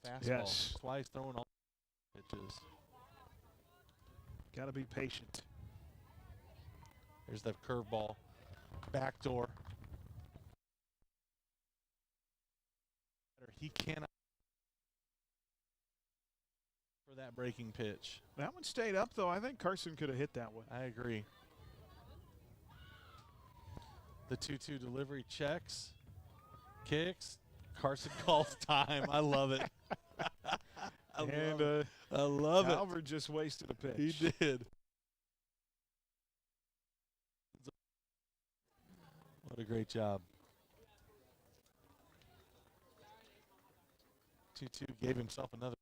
The fastball. Yes. That's why he's throwing all pitches. Got to be patient. There's the curveball. Backdoor. He cannot for that breaking pitch. That one stayed up, though. I think Carson could have hit that one. I agree. The 2-2 delivery checks, kicks. Carson calls time. I love it. I love it. Albert just wasted a pitch. He did. What a great job. 2-2 gave himself another.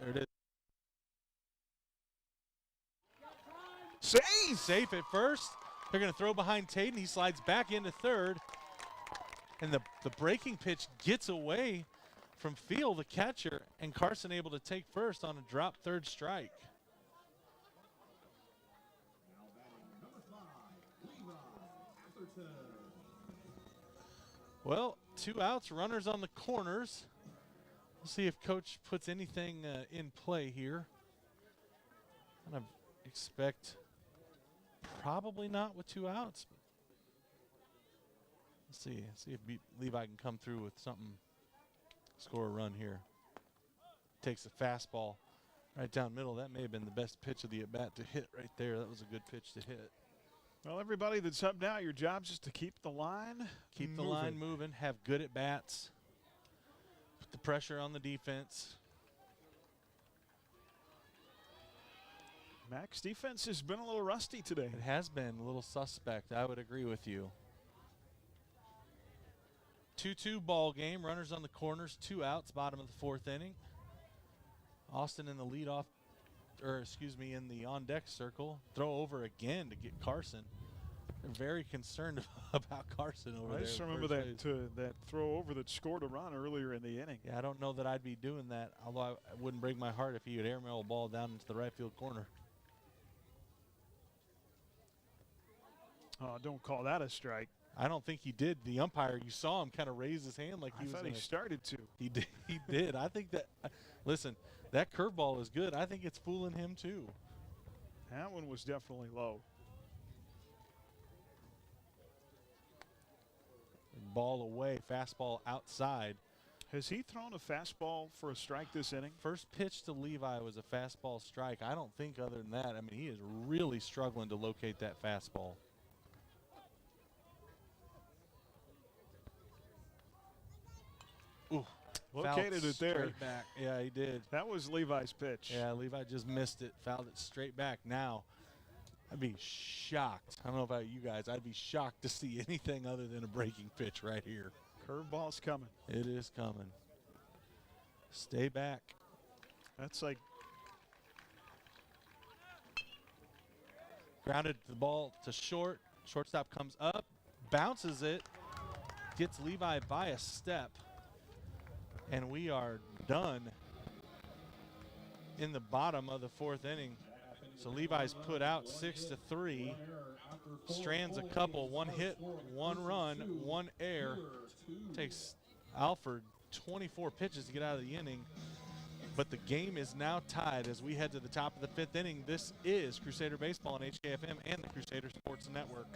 There it is. Safe! Safe at first. They're going to throw behind Tayden. He slides back into third. And the breaking pitch gets away from Field, the catcher, and Carson able to take first on a drop third strike. Well, 2 outs, runners on the corners. We'll see if Coach puts anything in play here. Kind of expect probably not with 2 outs. Let's see if Levi can come through with something, score a run here. Takes a fastball right down middle. That may have been the best pitch of the at-bat to hit right there. That was a good pitch to hit. Well, everybody that's up now, your job's just to keep the line Keep the line moving, have good at-bats, put the pressure on the defense. Mac's defense has been a little rusty today. It has been a little suspect. I would agree with you. 2-2 ball game. Runners on the corners, 2 outs, bottom of the 4th inning. Austin in the leadoff, in the on-deck circle. Throw over again to get Carson. They're very concerned about Carson over there. I just remember that throw over that scored a run earlier in the inning. Yeah, I don't know that I'd be doing that, although I wouldn't break my heart if he would airmail a ball down into the right field corner. Oh, don't call that a strike. I don't think he did. The umpire, you saw him kind of raise his hand like he was. I thought he started to. He did. He did. I think that. Listen, that curveball is good. I think it's fooling him too. That one was definitely low. Ball away, fastball outside. Has he thrown a fastball for a strike this inning? First pitch to Levi was a fastball strike. I don't think other than that. I mean, he is really struggling to locate that fastball. Ooh, located it there. Straight back. Yeah, he did. That was Levi's pitch. Yeah, Levi just missed it. Fouled it straight back. Now, I'd be shocked. I don't know about you guys. I'd be shocked to see anything other than a breaking pitch right here. Curveball's coming. It is coming. Stay back. That's like grounded the ball to short. Shortstop comes up, bounces it, gets Levi by a step, and we are done in the bottom of the 4th inning. So Levi's put out 6-3. Strands a couple, 1 hit, 1 run, 1 error. Takes Alford 24 pitches to get out of the inning. But the game is now tied as we head to the top of the 5th inning. This is Crusader Baseball on HKFM and the Crusader Sports Network.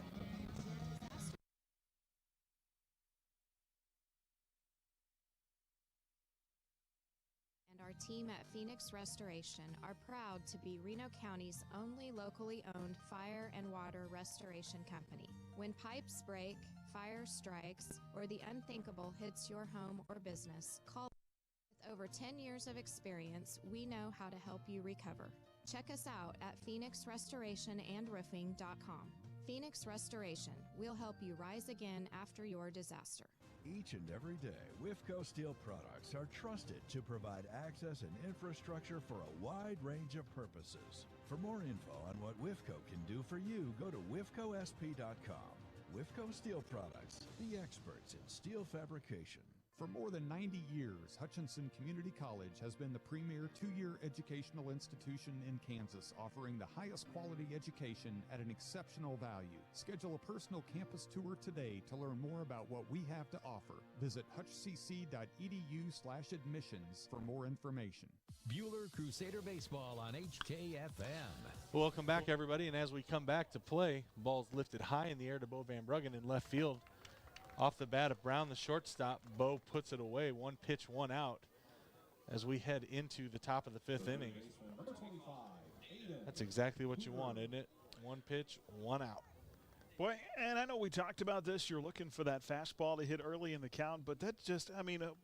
Our team at Phoenix Restoration are proud to be Reno County's only locally owned fire and water restoration company. When pipes break, fire strikes, or the unthinkable hits your home or business, call. With over 10 years of experience, we know how to help you recover. Check us out at phoenixrestorationandroofing.com. Phoenix Restoration, we'll help you rise again after your disaster. Each and every day, WIFCO Steel products are trusted to provide access and infrastructure for a wide range of purposes. For more info on what WIFCO can do for you, go to wifcosp.com. WIFCO Steel Products, the experts in steel fabrication. For more than 90 years, Hutchinson Community College has been the premier 2-year educational institution in Kansas, offering the highest quality education at an exceptional value. Schedule a personal campus tour today to learn more about what we have to offer. Visit hutchcc.edu/admissions for more information. Buhler Crusader Baseball on HKFM. Welcome back, everybody. And as we come back to play, ball's lifted high in the air to Bo Van Bruggen in left field. Off the bat of Brown, the shortstop, Bo puts it away. 1 pitch, 1 out as we head into the top of the 5th inning. That's exactly what you want, isn't it? 1 pitch, 1 out. Boy, and I know we talked about this. You're looking for that fastball to hit early in the count, but that just, I mean, it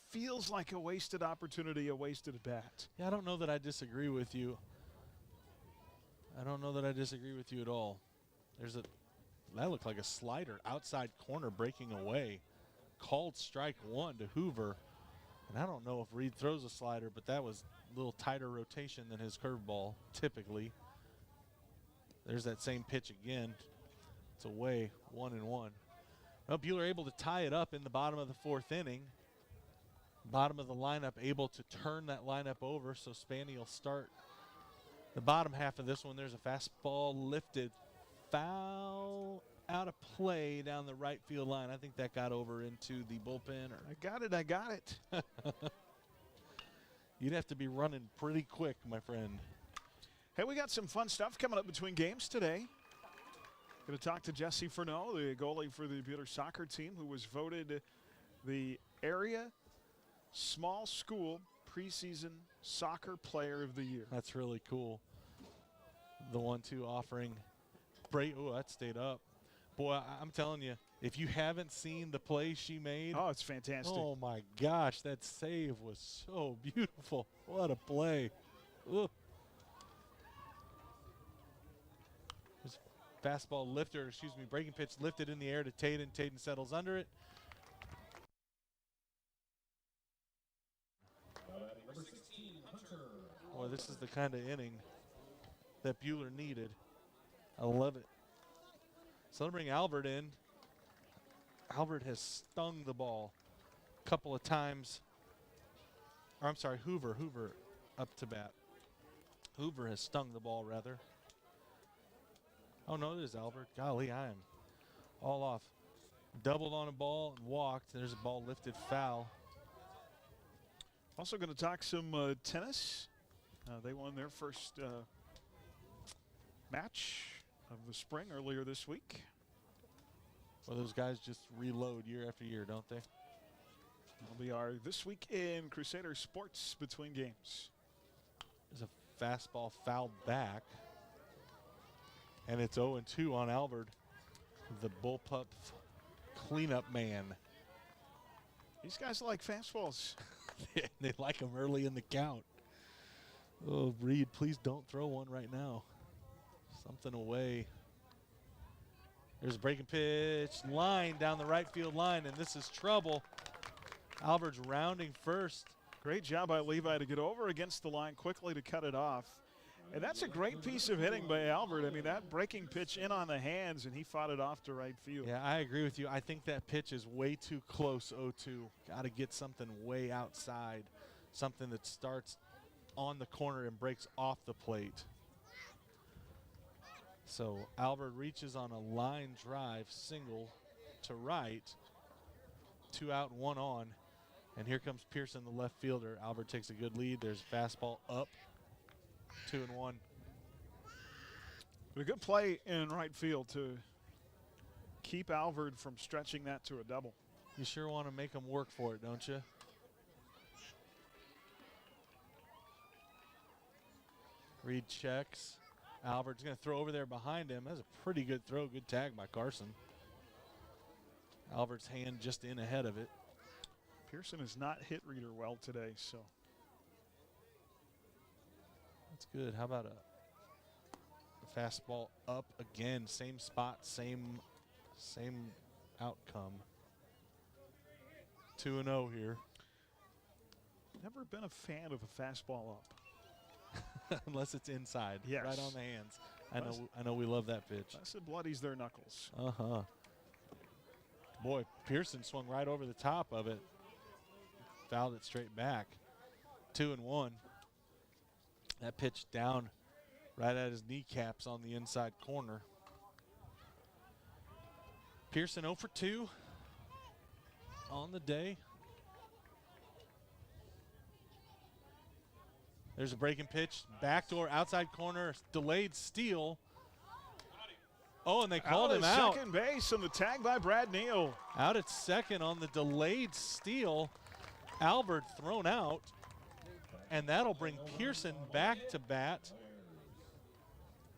feels like a wasted opportunity, a wasted at bat. Yeah, I don't know that I disagree with you. I don't know that I disagree with you at all. That looked like a slider outside corner breaking away. Called strike 1 to Hoover. And I don't know if Reed throws a slider, but that was a little tighter rotation than his curveball typically. There's that same pitch again. It's away, 1-1. Well, Buhler able to tie it up in the bottom of the 4th inning. Bottom of the lineup able to turn that lineup over, so Spanny will start the bottom half of this one. There's a fastball lifted. Foul out of play down the right field line. I think that got over into the bullpen. I got it. You'd have to be running pretty quick, my friend. Hey, we got some fun stuff coming up between games today. Going to talk to Jesse Furneaux, the goalie for the Buhler soccer team, who was voted the area small school preseason soccer player of the year. That's really cool. The 1-2 offering. Oh, that stayed up. Boy, I'm telling you, if you haven't seen the play she made. Oh, it's fantastic. Oh, my gosh, that save was so beautiful. What a play. Ugh. Fastball lifter, breaking pitch lifted in the air to Taden. Taden settles under it. Boy, this is the kind of inning that Buhler needed. I love it. So they'll bring Albert in. Albert has stung the ball a couple of times. Or I'm sorry, Hoover up to bat. Hoover has stung the ball, rather. Oh, no, it is Albert. Golly, I am all off. Doubled on a ball and walked. There's a ball lifted foul. Also going to talk some tennis. They won their first match of the spring earlier this week. Well, those guys just reload year after year, don't they? We are this week in Crusader Sports between games. There's a fastball fouled back. And it's 0-2 on Albert, the bullpup cleanup man. These guys like fastballs. They like them early in the count. Oh, Reed, please don't throw one right now. Something away. There's a breaking pitch line down the right field line, and this is trouble. Albert's rounding first. Great job by Levi to get over against the line quickly to cut it off. And that's a great piece of hitting by Albert. I mean, that breaking pitch in on the hands, and he fought it off to right field. Yeah, I agree with you. I think that pitch is way too close, 0-2. Got to get something way outside, something that starts on the corner and breaks off the plate. So Albert reaches on a line drive single to right, 2 out, 1 on. And here comes Pearson, the left fielder. Albert takes a good lead. There's a fastball up, 2-1. But a good play in right field to keep Albert from stretching that to a double. You sure want to make him work for it, don't you? Reed checks. Albert's going to throw over there behind him. That's a pretty good throw. Good tag by Carson. Albert's hand just in ahead of it. Pearson has not hit Reeder well today, so. That's good. How about a fastball up again? Same spot, same outcome. 2-0 here. Never been a fan of a fastball up. Unless it's inside, yes. right on the hands. I know we love that pitch. Unless it bloodies their knuckles. Uh-huh. Boy, Pearson swung right over the top of it. Fouled it straight back. 2-1. That pitch down right at his kneecaps on the inside corner. Pearson 0 for 2 on the day. There's a breaking pitch, backdoor, outside corner, delayed steal. Oh, and they called him out. Second base on the tag by Brad Neal. Out at second on the delayed steal. Albert thrown out, and that'll bring Pearson back to bat.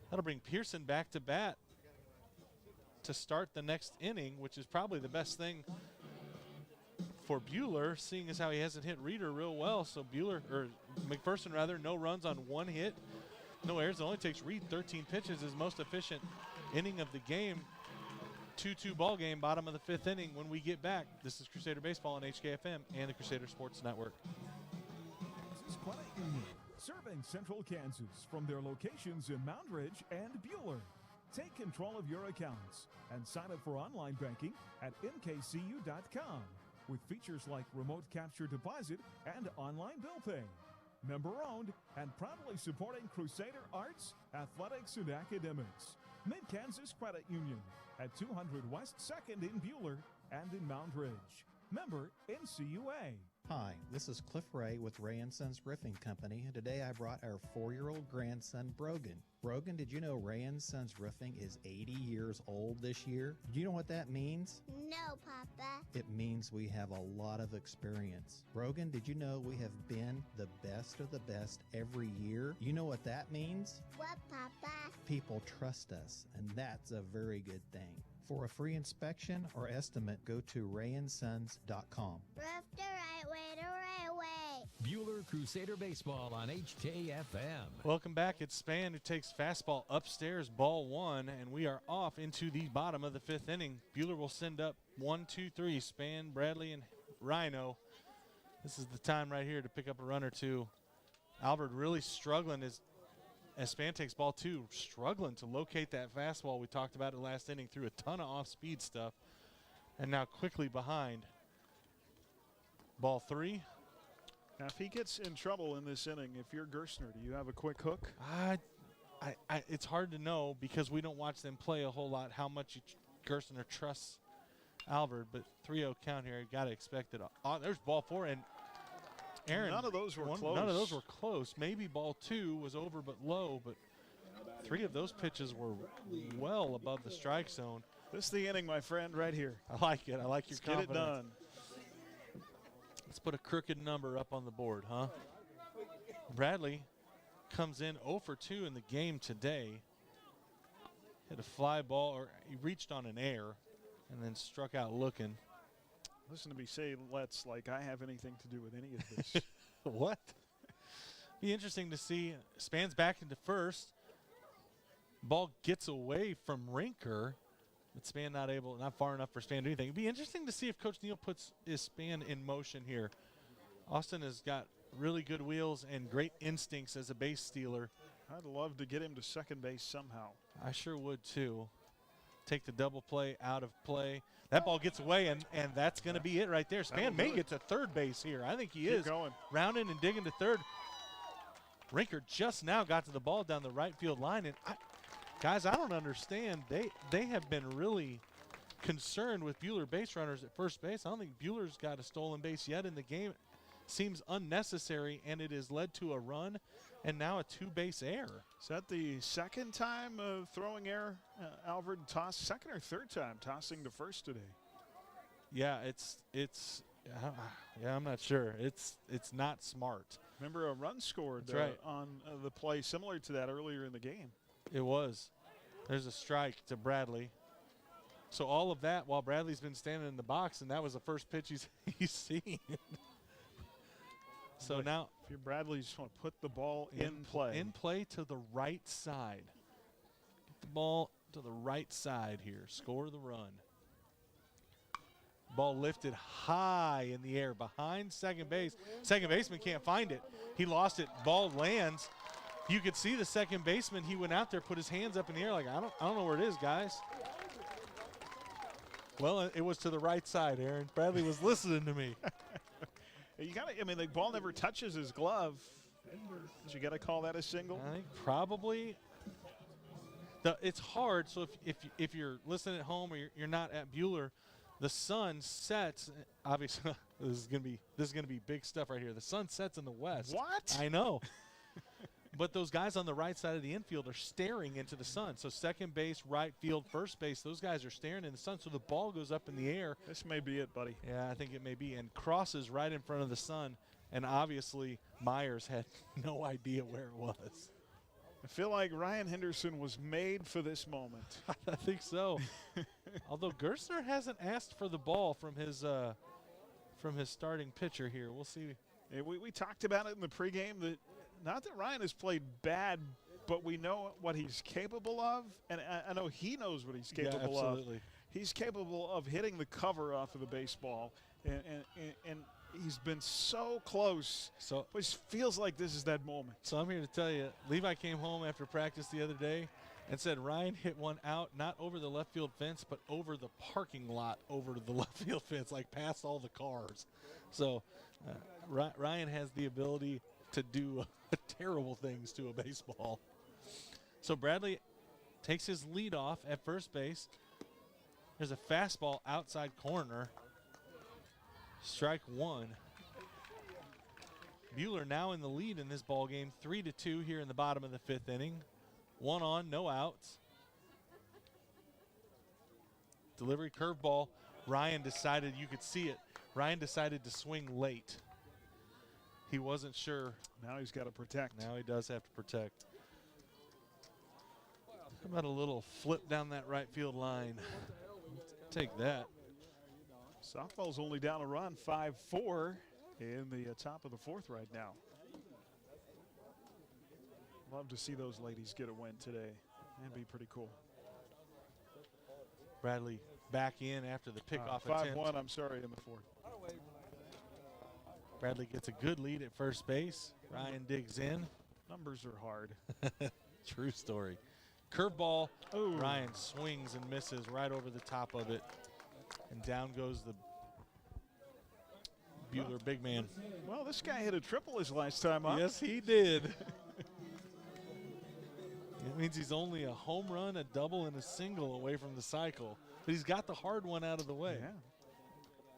That'll bring Pearson back to bat to start the next inning, which is probably the best thing for Buhler, seeing as how he hasn't hit Reeder real well. So McPherson rather, no runs on 1 hit, no errors. It only takes Reed 13 pitches, his most efficient inning of the game. 2-2 ball game, bottom of the 5th inning. When we get back, this is Crusader Baseball on HKFM and the Crusader Sports Network. This is Credit Union, serving Central Kansas from their locations in Moundridge and Buhler. Take control of your accounts and sign up for online banking at mkcu.com with features like remote capture deposit and online bill pay. Member owned and proudly supporting Crusader arts, athletics, and academics. Mid-Kansas Credit Union at 200 West 2nd in Buhler and in Moundridge. Member NCUA. Hi, this is Cliff Ray with Ray & Sons Roofing Company, and today I brought our 4-year-old grandson, Brogan. Brogan, did you know Ray & Sons Roofing is 80 years old this year? Do you know what that means? No, Papa. It means we have a lot of experience. Brogan, did you know we have been the best of the best every year? You know what that means? What, Papa? People trust us, and that's a very good thing. For a free inspection or estimate, go to rayandsons.com. Roof the right way, the right way. Buhler Crusader Baseball on HKFM. Welcome back. It's Spann who takes fastball upstairs, ball 1, and we are off into the bottom of the 5th inning. Buhler will send up 1, 2, 3. Spann, Bradley, and Rhino. This is the time right here to pick up a run or two. Albert really struggling as Spann takes ball 2, struggling to locate that fastball. We talked about it last inning, threw a ton of off-speed stuff, and now quickly behind. Ball 3. Now, if he gets in trouble in this inning, if you're Gerstner, do you have a quick hook? It's hard to know because we don't watch them play a whole lot how much Gerstner trusts Albert, but 3-0 count here. Got to expect it. There's ball 4, and Aaron, none of those were close. None of those were close. Maybe ball 2 was over but low, but 3 of those pitches were well above the strike zone. This is the inning, my friend, right here. I like it. I like your confidence. Get it done. Let's put a crooked number up on the board, huh? Bradley comes in 0 for 2 in the game today. Hit a fly ball, or he reached on an air and then struck out looking. Listen to me say let's like I have anything to do with any of this. What? Be interesting to see. Spann's back into first. Ball gets away from Rinker, but Spann not far enough for Spann to do anything. It'd be interesting to see if Coach Neal puts his Spann in motion here. Austin has got really good wheels and great instincts as a base stealer. I'd love to get him to second base somehow. I sure would too. Take the double play out of play. That ball gets away, and that's going to be it right there. Span may get to third base here. I think he is. Going. Rounding and digging to third. Rinker just now got to the ball down the right field line. And guys, I don't understand. They have been really concerned with Buhler base runners at first base. I don't think Buhler's got a stolen base yet in the game. Seems unnecessary, and it has led to a run and now a two-base error. Is that the second time of throwing error? Alfred tossed second or third time tossing to first today? Yeah, I'm not sure. It's not smart. Remember a run scored right. on the play similar to that earlier in the game. It was. There's a strike to Bradley. So all of that while Bradley's been standing in the box, and that was the first pitch he's seen. So but now, if you're Bradley, you just want to put the ball in play. In play to the right side. Get the ball to the right side here. Score the run. Ball lifted high in the air behind second base. Second baseman can't find it. He lost it. Ball lands. You could see the second baseman. He went out there, put his hands up in the air like, I don't know where it is, guys. Well, it was to the right side, Aaron. Bradley was listening to me. You got to, I mean, the ball never touches his glove. So you got to call that a single? I think probably. It's hard. So if you're listening at home or you're not at Buhler, the sun sets. Obviously, this is gonna be big stuff right here. The sun sets in the west. What? I know. But those guys on the right side of the infield are staring into the sun. So second base, right field, first base, those guys are staring in the sun. So the ball goes up in the air. This may be it, buddy. Yeah, I think it may be. And crosses right in front of the sun. And obviously, Myers had no idea where it was. I feel like Ryan Henderson was made for this moment. I think so. Although Gerstner hasn't asked for the ball from his starting pitcher here. We'll see. Yeah, we talked about it in the pregame that not that Ryan has played bad, but we know what he's capable of, and I know he knows what he's capable of. Absolutely. He's capable of hitting the cover off of the baseball, and he's been so close. So it feels like this is that moment. So I'm here to tell you, Levi came home after practice the other day and said Ryan hit one out, not over the left field fence, but over the parking lot over to the left field fence, like past all the cars. So Ryan has the ability to do terrible things to a baseball. So Bradley takes his lead off at first base. There's a fastball outside corner. Strike one. Buhler now in the lead in this ball game, 3-2 here in the bottom of the fifth inning. 1 on, no outs. Delivery curveball. Ryan decided, you could see it, Ryan decided to swing late. He wasn't sure. Now he's got to protect. Now he does have to protect. How about a little flip down that right field line? Take that. Softball's only down a run, 5-4 in the top of the fourth right now. Love to see those ladies get a win today. That'd be pretty cool. Bradley back in after the pickoff attempt. 5-1, I'm sorry, in the fourth. Bradley gets a good lead at first base. Ryan digs in. Numbers are hard. True story. Curveball. Ooh. Ryan swings and misses right over the top of it. And down goes the Buhler big man. Well, this guy hit a triple his last time up. Yes, he did. It means he's only a home run, a double, and a single away from the cycle. But he's got the hard one out of the way. Yeah.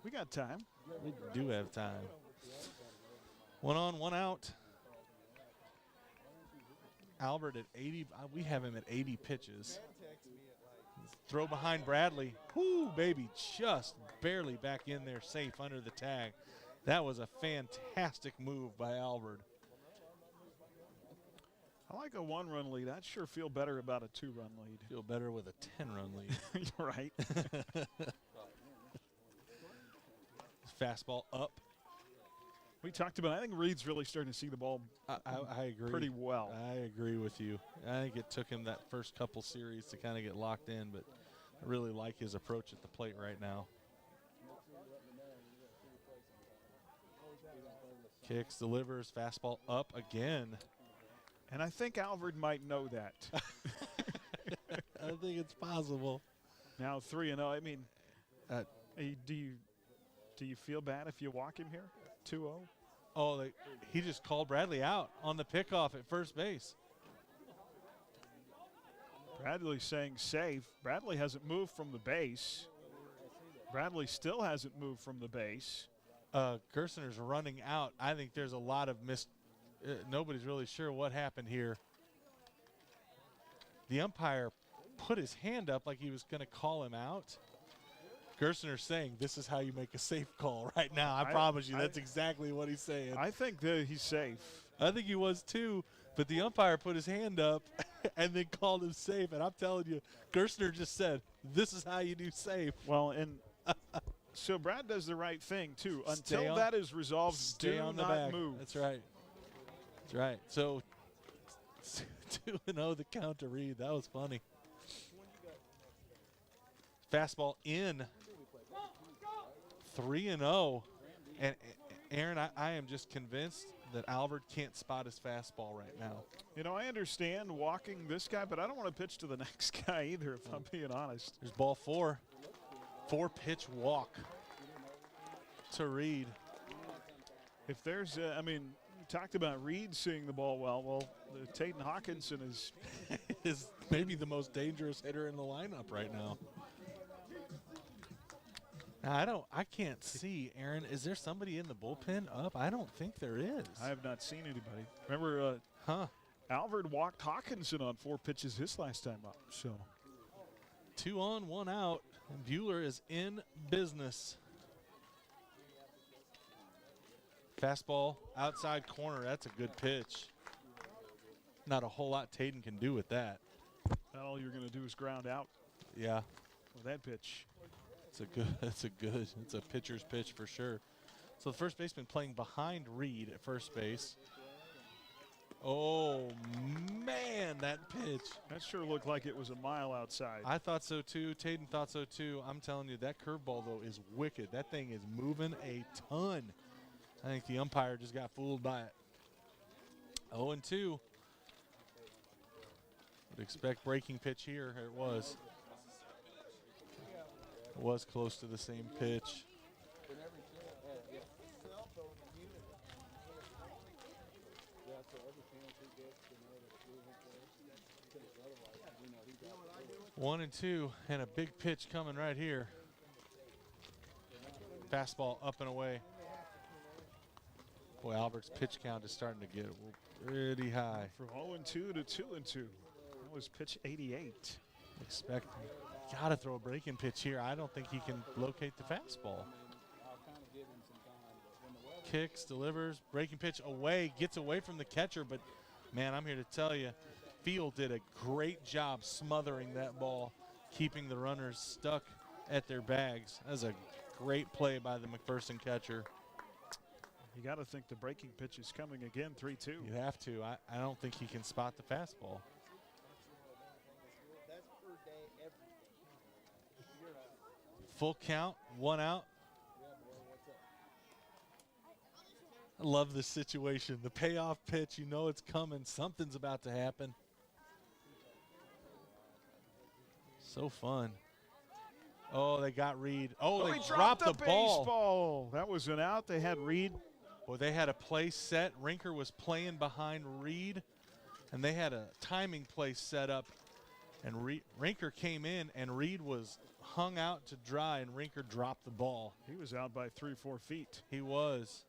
We got time. We do have time. 1 on, 1 out. Albert at 80. We have him at 80 pitches. Throw behind Bradley. Whoo, baby, just barely back in there safe under the tag. That was a fantastic move by Albert. I like a 1-run lead. I'd sure feel better about a 2-run lead. Feel better with a 10-run lead. You're right. Fastball up. We talked about, I think Reed's really starting to see the ball I agree. pretty well. I agree with you. I think it took him that first couple series to kind of get locked in, but I really like his approach at the plate right now. Kicks, delivers, fastball up again. And I think Alvord might know that. I think it's possible. Now 3-0. I mean, do you feel bad if you walk him here? 2-0? Oh, he just called Bradley out on the pickoff at first base. Bradley saying safe. Bradley hasn't moved from the base. Bradley still hasn't moved from the base. Gerstner's running out. I think there's a lot of nobody's really sure what happened here. The umpire put his hand up like he was going to call him out. Gerstner's saying, this is how you make a safe call right now. I promise you, that's exactly what he's saying. I think that he's safe. I think he was too, but the umpire put his hand up and then called him safe. And I'm telling you, Gerstner just said, this is how you do safe. Well, and so Brad does the right thing, too. Until that is resolved, stay do on the not bag. move. That's right. That's right. So 2-0 the count to Reed. That was funny. Fastball in. 3-0. And Aaron, I am just convinced that Alvord can't spot his fastball right now. You know, I understand walking this guy, but I don't want to pitch to the next guy either, if I'm being honest. There's ball 4. 4-pitch walk to Reed. If there's, I mean, you talked about Reed seeing the ball well. Well, Taden Hawkinson is maybe the most dangerous hitter in the lineup right now. Now, I can't see, Aaron. Is there somebody in the bullpen up? I don't think there is. I have not seen anybody. Remember, Alvord walked Hawkinson on 4 pitches his last time up. So 2 on, 1 out. And Buhler is in business. Fastball outside corner. That's a good pitch. Not a whole lot Taden can do with that. All you're going to do is ground out. Yeah. With that pitch. It's a pitcher's pitch for sure. So the first baseman playing behind Reed at first base. Oh, man, that pitch. That sure looked like it was a mile outside. I thought so, too. Taden thought so, too. I'm telling you, that curveball, though, is wicked. That thing is moving a ton. I think the umpire just got fooled by it. 0-2. Would expect breaking pitch here. It was. It was close to the same pitch. One and 2, and a big pitch coming right here. Fastball up and away. Boy, Albert's pitch count is starting to get pretty high. From 0-2 to 2-2. That was pitch 88. Gotta throw a breaking pitch here. I don't think he can locate the fastball. Kicks, delivers, breaking pitch away, gets away from the catcher, but man, I'm here to tell you, Field did a great job smothering that ball, keeping the runners stuck at their bags. That was a great play by the McPherson catcher. You got to think the breaking pitch is coming again, 3-2. You have to. I don't think he can spot the fastball. Full count, 1 out. I love this situation. The payoff pitch, you know it's coming. Something's about to happen. So fun. Oh, they got Reed. Oh, they dropped the ball. Baseball. That was an out. They had Reed. Well, they had a play set. Rinker was playing behind Reed, and they had a timing play set up. And Rinker came in, and Reed was hung out to dry, and Rinker dropped the ball. He was out by 3-4 feet. He was.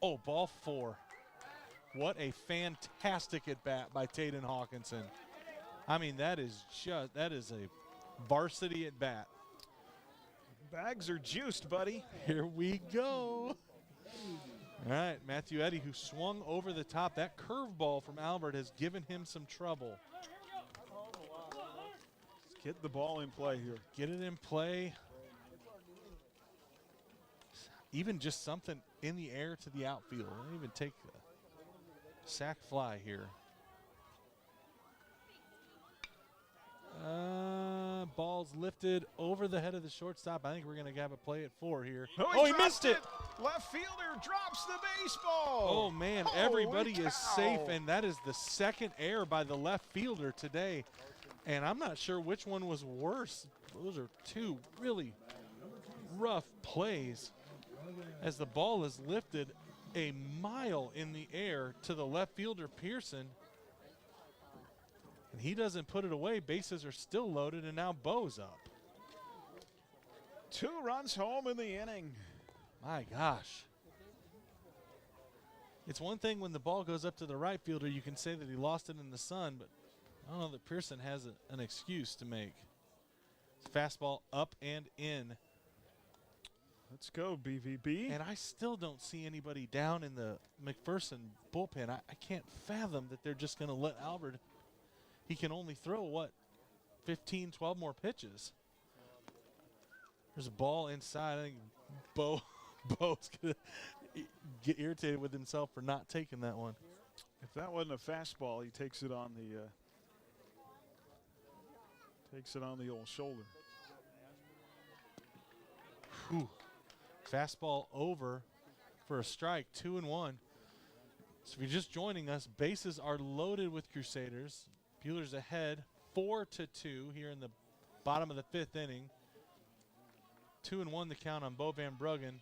Oh, ball 4. What a fantastic at-bat by Taden Hawkinson. I mean, that is a varsity at-bat. Bags are juiced, buddy. Here we go. All right, Matthew Eddy, who swung over the top. That curveball from Albert has given him some trouble. Let's get the ball in play here. Get it in play. Even just something in the air to the outfield. Don't even take a sac fly here. Ball's lifted over the head of the shortstop. I think we're going to have a play at 4 here. Oh, he missed it. Left fielder drops the baseball. Oh, man, everybody is safe, and that is the second error by the left fielder today. And I'm not sure which one was worse. Those are two really rough plays as the ball is lifted a mile in the air to the left fielder, Pearson. And he doesn't put it away. Bases are still loaded, and now Bo's up. 2 runs home in the inning. My gosh. It's one thing when the ball goes up to the right fielder, you can say that he lost it in the sun, but I don't know that Pearson has an excuse to make. Fastball up and in. Let's go, BVB. And I still don't see anybody down in the McPherson bullpen. I can't fathom that they're just going to let Albert. He can only throw, what, 15, 12 more pitches. There's a ball inside. I think Bo's going to get irritated with himself for not taking that one. If that wasn't a fastball, he takes it on the old shoulder. Whew. Fastball over for a strike, 2-1. So if you're just joining us, bases are loaded with Crusaders. Buhler's ahead 4-2 here in the bottom of the 5th inning. 2-1 the count on Bo Van Bruggen.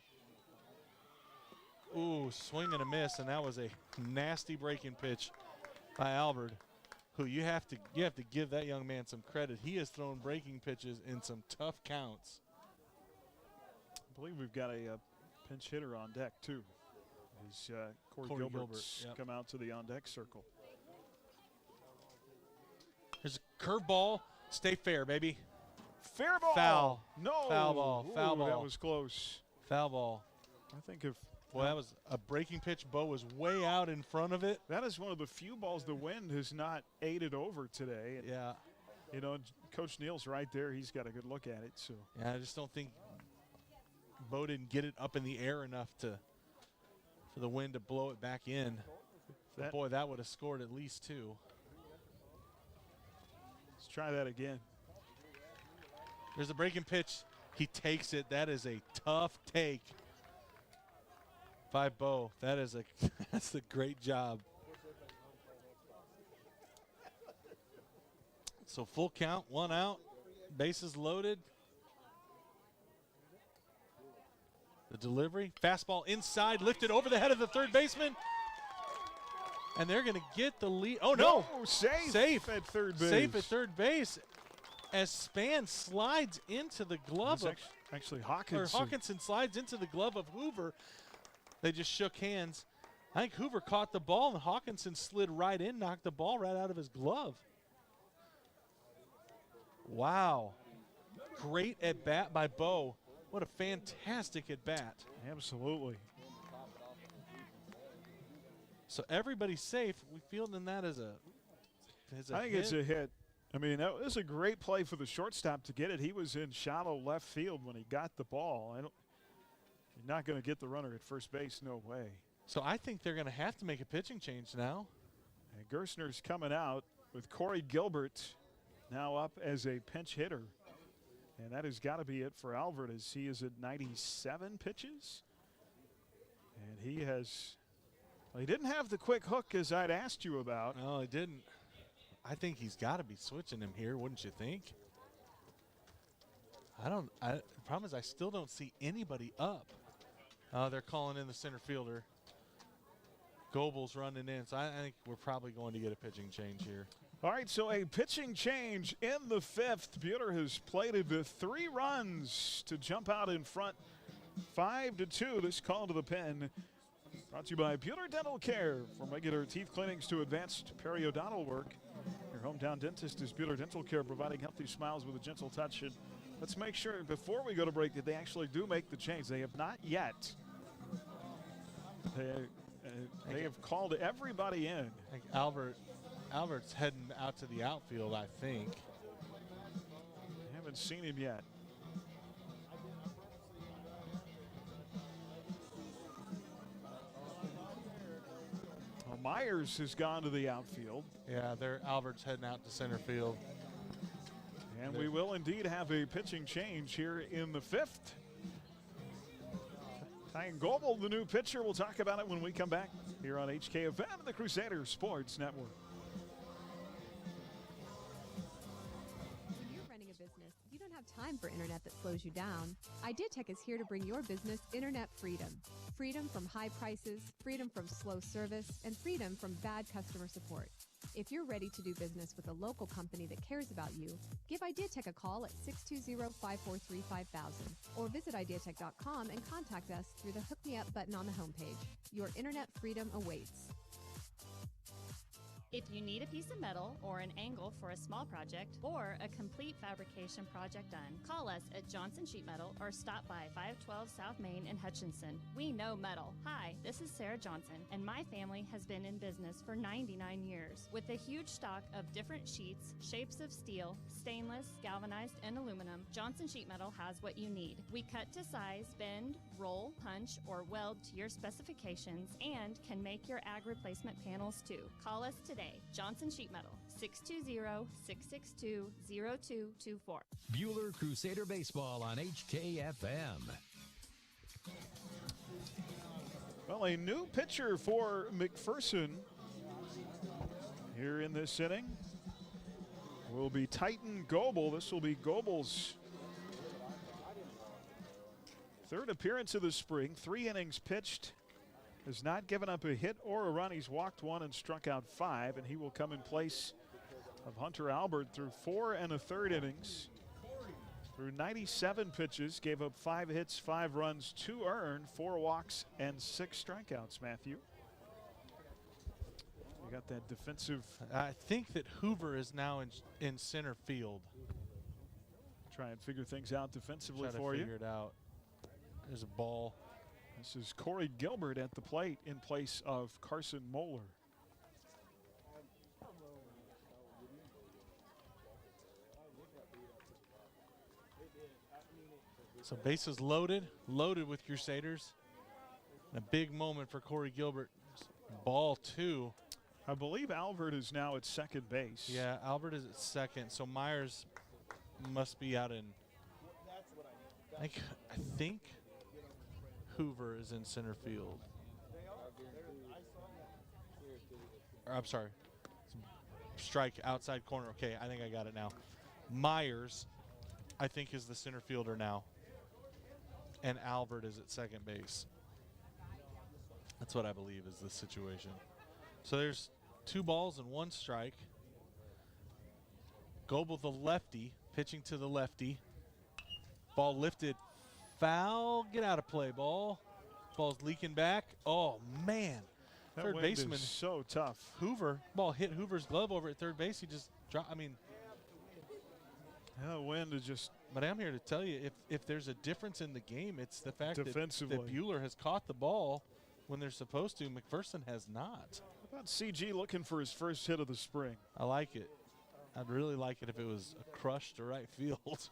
Ooh, swing and a miss, and that was a nasty breaking pitch by Albert, who you have to give that young man some credit. He has thrown breaking pitches in some tough counts. I believe we've got a pinch hitter on deck too. He's Corey Gilbert's yep. come out to the on deck circle. There's a curveball. Stay fair, baby. Fair ball. Foul. No. Foul ball. Ooh, Foul ball. That was close. Foul ball. I think if. Boy, that was a breaking pitch. Bo was way out in front of it. That is one of the few balls the wind has not aided over today. And, yeah. You know, Coach Neal's right there. He's got a good look at it. So. Yeah, I just don't think Bo didn't get it up in the air enough for the wind to blow it back in. But boy, that would have scored at least 2. Let's try that again. There's a breaking pitch. He takes it. That is a tough take by Bo. That's a great job. So full count, 1 out, bases loaded. The delivery, fastball inside, lifted over the head of the third baseman. And they're going to get the lead. Oh, no. Safe at third base. Safe at third base as Span slides into the glove of actually Hawkinson. Hawkinson slides into the glove of Hoover. They just shook hands. I think Hoover caught the ball, and Hawkinson slid right in, knocked the ball right out of his glove. Wow. Great at bat by Bo. What a fantastic at bat. Absolutely. So everybody's safe. We fielding that as a I think hit. it's a hit. I mean, that was a great play for the shortstop to get it. He was in shallow left field when he got the ball. You're not going to get the runner at first base, no way. So I think they're going to have to make a pitching change now. And Gerstner's coming out with Corey Gilbert now up as a pinch hitter. And that has got to be it for Albert, as he is at 97 pitches. And he didn't have the quick hook as I'd asked you about. No, he didn't. I think he's got to be switching him here, wouldn't you think? The problem is I still don't see anybody up. They're calling in the center fielder. Goebel's running in, so I think we're probably going to get a pitching change here. All right, so a pitching change in the 5th. Buhler has plated the 3 runs to jump out in front. 5-2, this call to the pen. Brought to you by Buhler Dental Care. From regular teeth cleanings to advanced periodontal work, your hometown dentist is Buhler Dental Care, providing healthy smiles with a gentle touch. And let's make sure before we go to break that they actually do make the change. They have not yet. They have called everybody in. I think Albert's heading out to the outfield, I think. Haven't seen him yet. Well, Myers has gone to the outfield. Yeah, Albert's heading out to center field. And we will indeed have a pitching change here in the 5th. Ty Goebel, the new pitcher. We'll talk about it when we come back here on HKFM and the Crusader Sports Network. When you're running a business, you don't have time for internet that slows you down. IdeaTech is here to bring your business internet freedom. Freedom from high prices, freedom from slow service, and freedom from bad customer support. If you're ready to do business with a local company that cares about you, give IdeaTech a call at 620-543-5000 or visit ideatech.com and contact us through the Hook Me Up button on the homepage. Your internet freedom awaits. If you need a piece of metal or an angle for a small project or a complete fabrication project done, call us at Johnson Sheet Metal or stop by 512 South Main in Hutchinson. We know metal. Hi, this is Sarah Johnson, and my family has been in business for 99 years. With a huge stock of different sheets, shapes of steel, stainless, galvanized, and aluminum, Johnson Sheet Metal has what you need. We cut to size, bend, roll, punch, or weld to your specifications and can make your ag replacement panels too. Call us today. Johnson Sheet Metal, 620-662-0224. Buhler Crusader Baseball on HKFM. Well, a new pitcher for McPherson here in this inning will be Titan Goebel. This will be Goebel's third appearance of the spring. 3 innings pitched. Has not given up a hit or a run. He's walked 1 and struck out 5, and he will come in place of Hunter Albert through 4 1/3 innings. Through 97 pitches, gave up 5 hits, 5 runs, 2 earned, 4 walks, and 6 strikeouts, Matthew. You got that defensive. I think that Hoover is now in center field. Try and figure things out defensively Try for to you. figure it out. There's a ball. This is Corey Gilbert at the plate in place of Carson Moeller. So bases loaded with Crusaders. And a big moment for Corey Gilbert. Ball 2. I believe Albert is now at second base. Yeah, Albert is at second. So Myers must be out in. I think Hoover is in center field. Or, I'm sorry. Strike outside corner. Okay, I think I got it now. Myers, I think, is the center fielder now. And Albert is at second base. That's what I believe is the situation. So there's 2 balls and 1 strike. Goebel, the lefty, pitching to the lefty. Ball lifted. Foul. Get out of play, ball. Ball's leaking back. Oh, man. That third wind baseman. is so tough. Hoover. Ball hit Hoover's glove over at third base. He just dropped. I mean. The wind is just. But I'm here to tell you, if there's a difference in the game, it's the fact that Defensively. Buhler has caught the ball when they're supposed to. McPherson has not. How about CG looking for his first hit of the spring? I like it. I'd really like it if it was a crush to right field.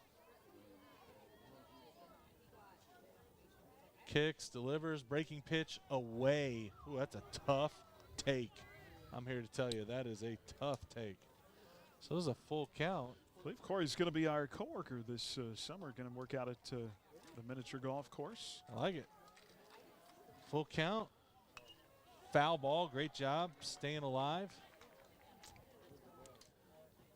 Kicks, delivers, breaking pitch, away. Ooh, that's a tough take. I'm here to tell you that is a tough take. So this is a full count. I believe Corey's going to be our coworker this summer. Going to work out at the miniature golf course. I like it. Full count. Foul ball. Great job staying alive.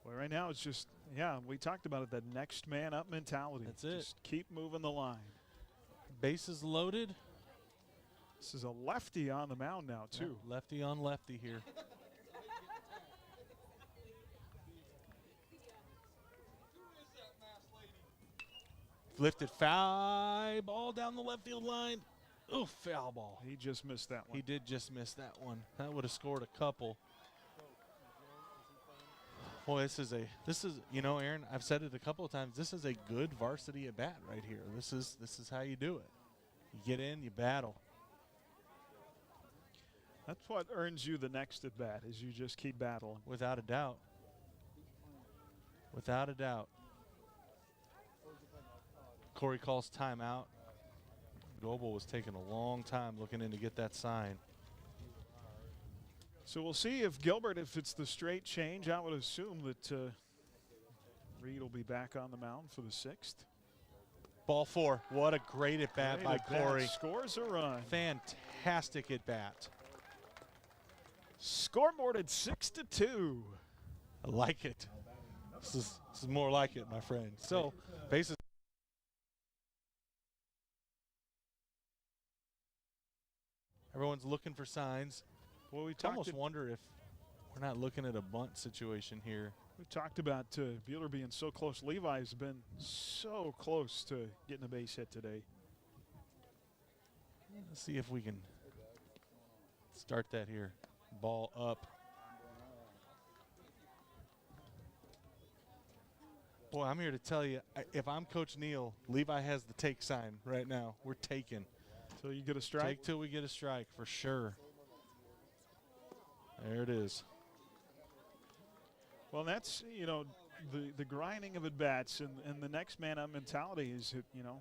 Well, right now it's just, yeah, we talked about it, that next man up mentality. That's it. Just keep moving the line. Bases loaded. This is a lefty on the mound now, too. Yeah, lefty on lefty here. Lifted foul ball down the left field line. Oh, foul ball. He just missed that one. He did just miss that one. That would have scored a couple. Boy, this is, you know, Aaron, I've said it a couple of times. This is a good varsity at bat right here. This is how you do it. You get in, you battle. That's what earns you the next at bat, is you just keep battling. Without a doubt. Without a doubt. Corey calls timeout. Goebel was taking a long time looking in to get that sign. So we'll see if Gilbert, if it's the straight change, I would assume that Reed will be back on the mound for the 6th. Ball 4. What a great at bat by Corey. Scores a run. Fantastic at bat. Scoreboarded 6-2. I like it. This is more like it, my friend. So, bases. Everyone's looking for signs. Well, we almost wonder if we're not looking at a bunt situation here. We talked about Buhler being so close. Levi's been so close to getting a base hit today. Let's see if we can start that here. Ball up. Boy, I'm here to tell you, if I'm Coach Neal, Levi has the take sign right now. We're taking. Till you get a strike? Take till we get a strike, for sure. There it is. Well, that's, you know, the grinding of at-bats and the next man up mentality is, you know,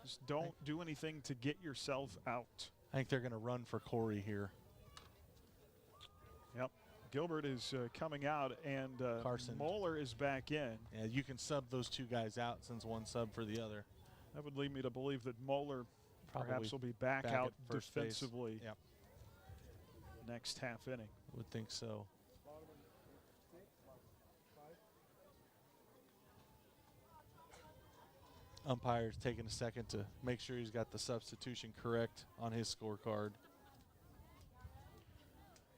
just don't do anything to get yourself out. I think they're going to run for Corey here. Yep. Gilbert is coming out, and Carson. Moeller is back in. Yeah, you can sub those two guys out since one sub for the other. That would lead me to believe that Moeller Probably perhaps will be back out at first defensively base. Yep. next half inning. Would think so. Umpire's taking a second to make sure he's got the substitution correct on his scorecard.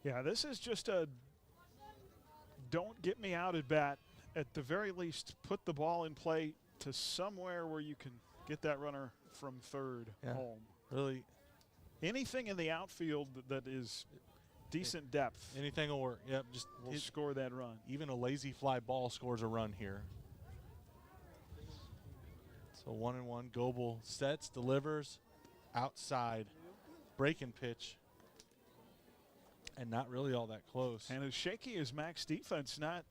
Yeah, this is just a don't get me out at bat. At the very least, put the ball in play to somewhere where you can get that runner from third home. Really, anything in the outfield that is decent depth. Anything will work. Yep, just will score that run. Even a lazy fly ball scores a run here. So 1-1. Goebel sets, delivers, outside, breaking pitch, and not really all that close. And as shaky as Mac's defense, not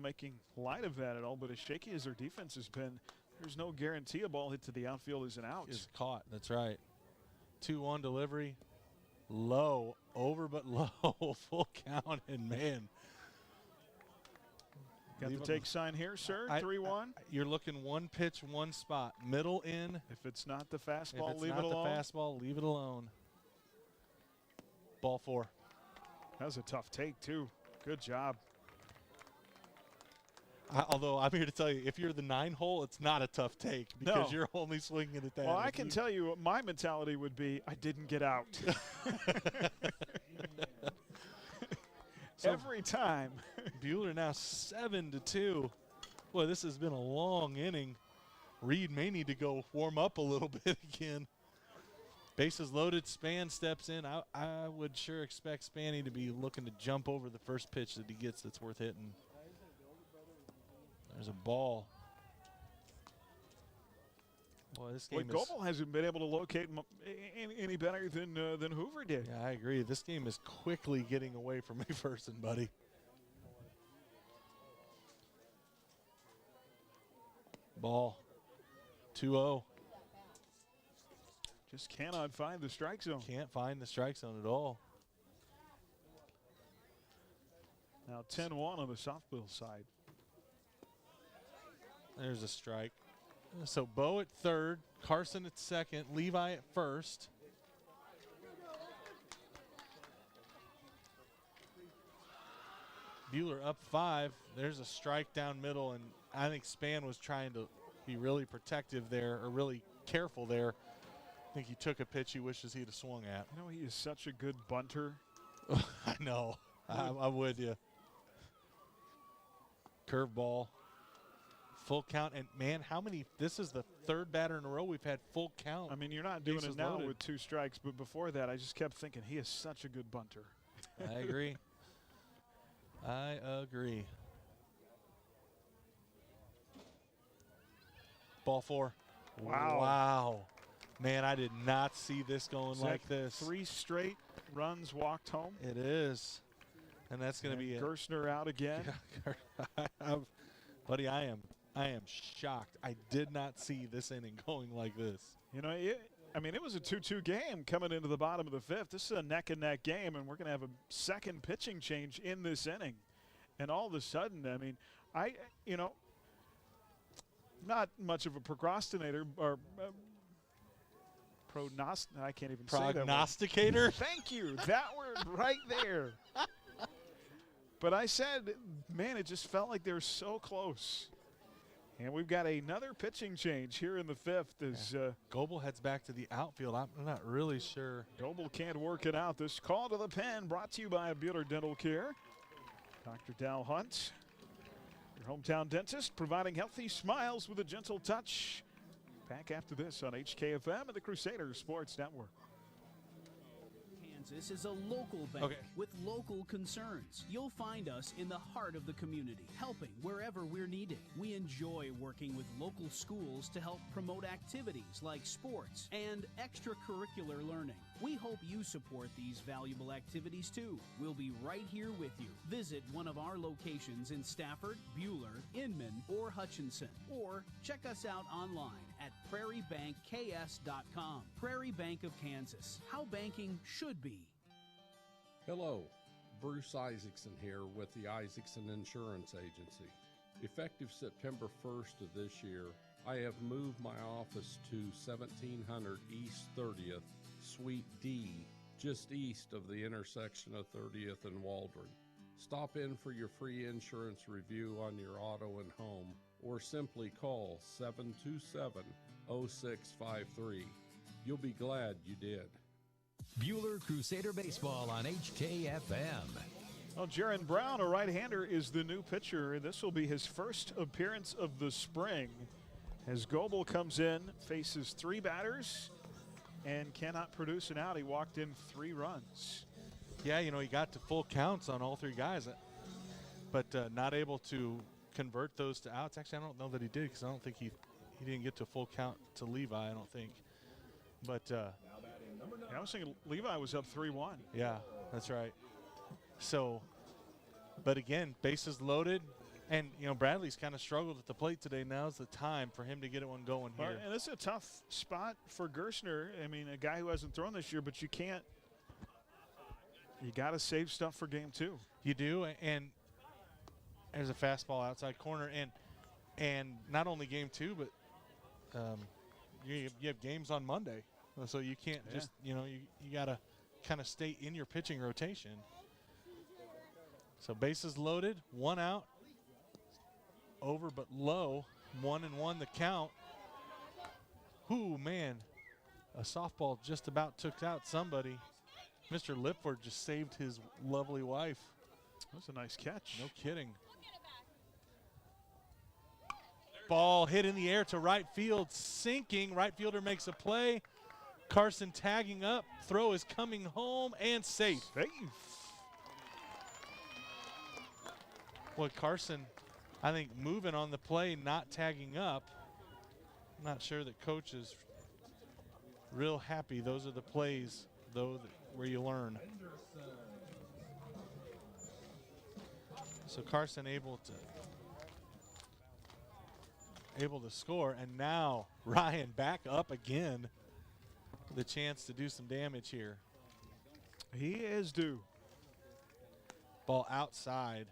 making light of that at all, but as shaky as their defense has been, there's no guarantee a ball hit to the outfield is an out. Is caught. That's right. 2-1 delivery, low, over but low, full count, and man. Got the take sign here, sir. 3-1. You're looking one pitch, one spot, middle in. If it's not the fastball, if leave it's it not alone. the fastball, leave it alone. Ball 4. That was a tough take too. Good job. Although I'm here to tell you, if you're the 9-hole, it's not a tough take because you're only swinging at that. Well, I can tell you what my mentality would be. I didn't get out. So every time. Buhler now 7-2. Boy, this has been a long inning. Reed may need to go warm up a little bit again. Bases loaded. Span steps in. I would sure expect Spanny to be looking to jump over the first pitch that he gets that's worth hitting. There's a ball. Boy, this game Goebel hasn't been able to locate any better than Hoover did. Yeah, I agree. This game is quickly getting away from McPherson, buddy. Ball. 2-0. Just cannot find the strike zone. Can't find the strike zone at all. Now 10-1 on the softball side. There's a strike. So Bo at third, Carson at second, Levi at first. Buhler up 5. There's a strike down middle, and I think Span was trying to be really protective there, or really careful there. I think he took a pitch he wishes he'd have swung at. You know, he is such a good bunter. I know. I'm with you. Curveball. Full count, and man, how many? This is the third batter in a row we've had full count. I mean, you're not doing Bases it now loaded. with 2 strikes, but before that, I just kept thinking he is such a good bunter. I agree. I agree. Ball 4. Wow. Wow. Man, I did not see this going Is like that this. 3 straight runs walked home. It is. And that's going to be it. Gerstner out again. Buddy, I am shocked. I did not see this inning going like this. You know, it was a 2-2 game coming into the bottom of the 5th. This is a neck-and-neck game, and we're going to have a second pitching change in this inning. And all of a sudden, I mean, not much of a procrastinator or I can't even say that word. Prognosticator? Thank you. That word right there. But I said, man, it just felt like they were so close. And we've got another pitching change here in the fifth. As Goebel heads back to the outfield. I'm not really sure. Goebel can't work it out. This call to the pen brought to you by Buhler Dental Care. Dr. Dal Hunt, your hometown dentist, providing healthy smiles with a gentle touch. Back after this on HKFM and the Crusader Sports Network. Kansas is a local bank with local concerns. You'll find us in the heart of the community, helping wherever we're needed. We enjoy working with local schools to help promote activities like sports and extracurricular learning. We hope you support these valuable activities too. We'll be right here with you. Visit one of our locations in Stafford, Buhler, Inman, or Hutchinson, or check us out online at prairiebankks.com. Prairie Bank of Kansas, how banking should be. Hello, Bruce Isaacson here with the Isaacson Insurance Agency. Effective September 1st of this year, I have moved my office to 1700 East 30th, Suite D, just east of the intersection of 30th and Waldron. Stop in for your free insurance review on your auto and home, or simply call 727-0653. You'll be glad you did. Buhler Crusader Baseball on HKFM. Well, Jaron Brown, a right-hander, is the new pitcher, and this will be his first appearance of the spring. As Goebel comes in, faces 3 batters, and cannot produce an out. He walked in 3 runs. Yeah, he got to full counts on all 3 guys, but not able to convert those to outs. Actually, I don't know that he did, because I don't think he didn't get to full count to Levi, I don't think. But I was thinking Levi was up 3-1. Yeah, that's right. So, but again, bases loaded. And, Bradley's kind of struggled at the plate today. Now's the time for him to get one going here. And it's a tough spot for Gerstner. I mean, a guy who hasn't thrown this year, but you got to save stuff for game 2. You do, and there's a fastball outside corner. And not only game 2, but you have games on Monday. So you can't just, you got to kind of stay in your pitching rotation. So bases loaded, 1 out. Over but low, 1-1 the count. Ooh, man, a softball just about took out somebody. Mr. Lipford just saved his lovely wife. That was a nice catch. No kidding. Ball hit in the air to right field, sinking. Right fielder makes a play. Carson tagging up. Throw is coming home and safe. Boy, Carson, I think, moving on the play, not tagging up. I'm not sure that coach is real happy. Those are the plays, though, where you learn. So Carson able to score, and now Ryan back up again with a chance to do some damage here. He is due. Ball outside.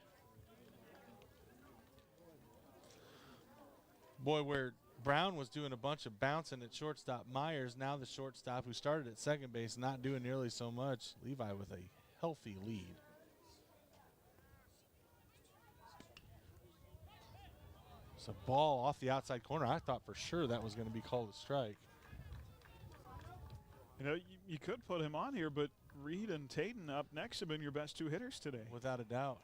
Boy, where Brown was doing a bunch of bouncing at shortstop, Myers, now the shortstop who started at second base, not doing nearly so much. Levi with a healthy lead. It's a ball off the outside corner. I thought for sure that was going to be called a strike. You could put him on here, but Reed and Taden up next have been your best 2 hitters today. Without a doubt.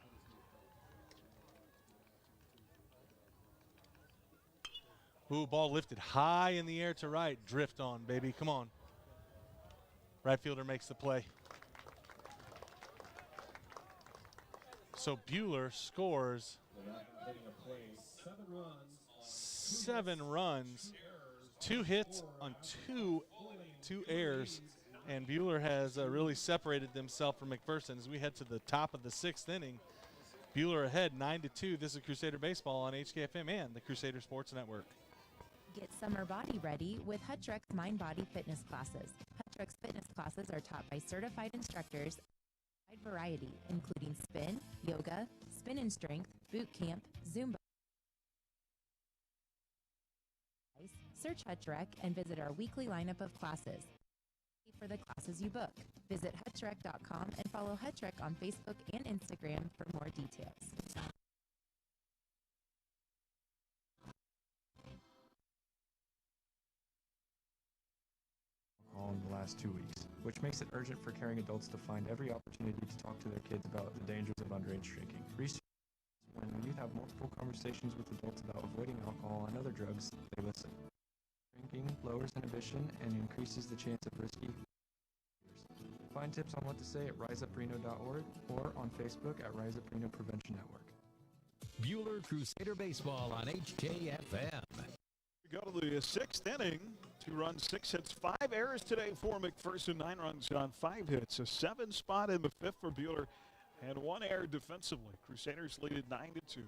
Ooh, ball lifted high in the air to right. Drift on, baby. Come on. Right fielder makes the play. So Buhler scores 7 runs, 2 hits on two errors, and Buhler has really separated themselves from McPherson as we head to the top of the 6th inning. Buhler ahead 9-2. This is Crusader Baseball on HKFM and the Crusader Sports Network. Get summer body ready with Hutrex Mind Body Fitness classes. Hutrex fitness classes are taught by certified instructors, wide variety, including spin, yoga, spin and strength, boot camp, Zumba. Search Hutchrec and visit our weekly lineup of classes. For the classes you book, visit hutchrec.com and follow Hutchrec on Facebook and Instagram for more details. In the last 2 weeks, which makes it urgent for caring adults to find every opportunity to talk to their kids about the dangers of underage drinking. Research when youth have multiple conversations with adults about avoiding alcohol and other drugs, they listen. Drinking lowers inhibition and increases the chance of risky. Find tips on what to say at riseupreno.org or on Facebook at Rise Up Reno Prevention Network. Buhler Crusader Baseball on HKFM. We go to the sixth inning. 2 runs, 6 hits, 5 errors today for McPherson. 9 runs on 5 hits. A 7 spot in the 5th for Buhler and 1 error defensively. Crusaders lead it 9-2.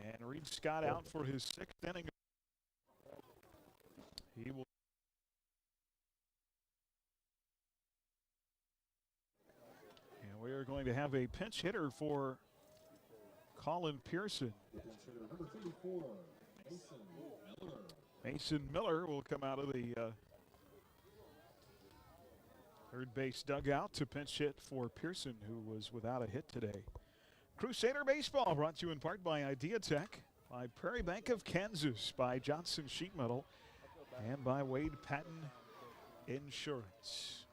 And Reed Scott out for his 6th inning. He will. And we are going to have a pinch hitter for Colin Pearson. Number 34. Mason Miller will come out of the third base dugout to pinch hit for Pearson, who was without a hit today. Crusader Baseball brought to you in part by Idea Tech, by Prairie Bank of Kansas, by Johnson Sheet Metal, and by Wade Patton Insurance.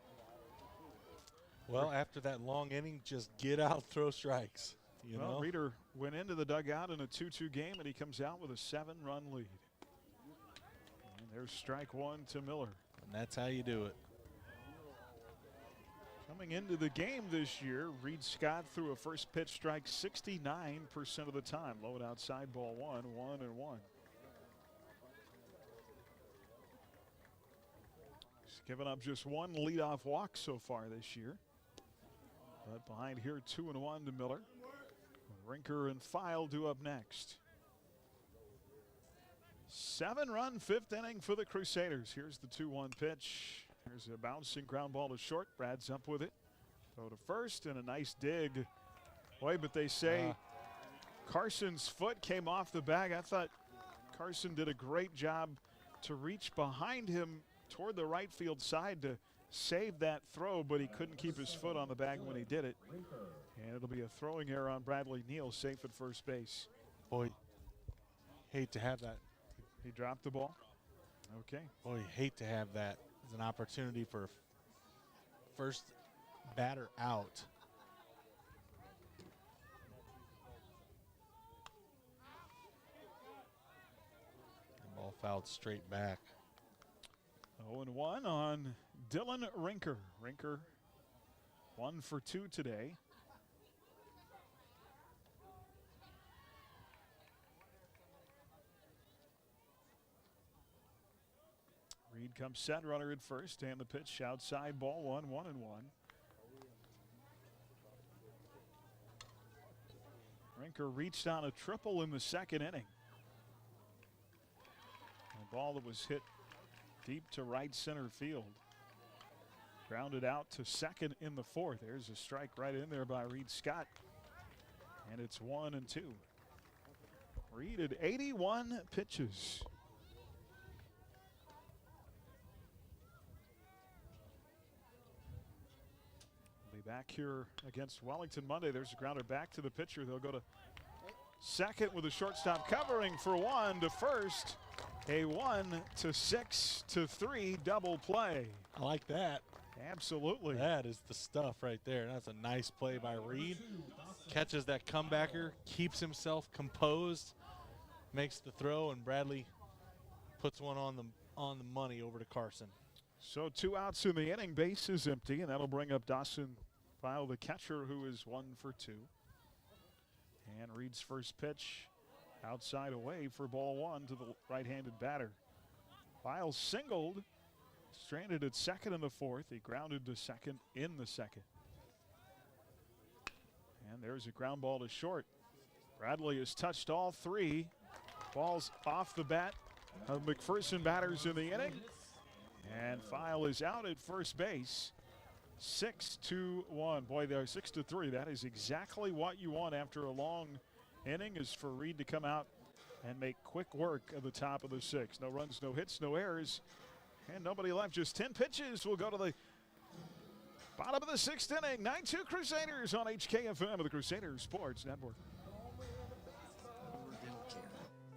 Well, after that long inning, just get out, throw strikes. You know? Reeder went into the dugout in a 2-2 game, and he comes out with a 7-run lead. And there's strike 1 to Miller. And that's how you do it. Coming into the game this year, Reed Scott threw a first pitch strike 69% of the time. Low and outside ball 1, 1-1. He's given up just 1 leadoff walk so far this year. But behind here, 2-1 to Miller. Rinker and File due up next. 7-run 5th inning for the Crusaders. Here's the 2-1 pitch. There's a bouncing ground ball to short. Brad's up with it. Throw to first and a nice dig. Boy, but they say Carson's foot came off the bag. I thought Carson did a great job to reach behind him toward the right field side to save that throw, but he couldn't keep his foot on the bag when he did it. And it'll be a throwing error on Bradley Neal, safe at first base. Boy, hate to have that. He dropped the ball? Okay. Boy, hate to have that as an opportunity for first batter out. The ball fouled straight back. 0-1 on Dylan Rinker. Rinker 1 for 2 today. Reed comes set, runner at first, and the pitch outside ball 1, 1-1. Rinker reached on a triple in the 2nd inning. A ball that was hit deep to right center field. Grounded out to 2nd in the 4th. There's a strike right in there by Reed Scott. And it's 1-2. Reed at 81 pitches. Back here against Wellington Monday. There's a grounder back to the pitcher. They'll go to 2nd with the shortstop covering for 1 to first. A 1-6-3 double play. I like that. Absolutely. That is the stuff right there. That's a nice play by Reed. Catches that comebacker, keeps himself composed, makes the throw, and Bradley puts one on the money over to Carson. So 2 outs in the inning, base is empty, and that'll bring up Dawson File, the catcher, who is 1 for 2. And Reed's first pitch outside away for ball 1 to the right-handed batter. File singled, stranded at 2nd in the 4th. He grounded to 2nd in the 2nd. And there's a ground ball to short. Bradley has touched all 3 balls off the bat of McPherson batters in the inning. And File is out at first base. 6-1. Boy, they're 6-3. That is exactly what you want after a long inning, is for Reed to come out and make quick work of the top of the 6th. No runs, no hits, no errors, and nobody left. Just 10 pitches. We'll go to the bottom of the 6th inning. 9-2 Crusaders on HKFM of the Crusaders Sports Network. Buhler Dental Care.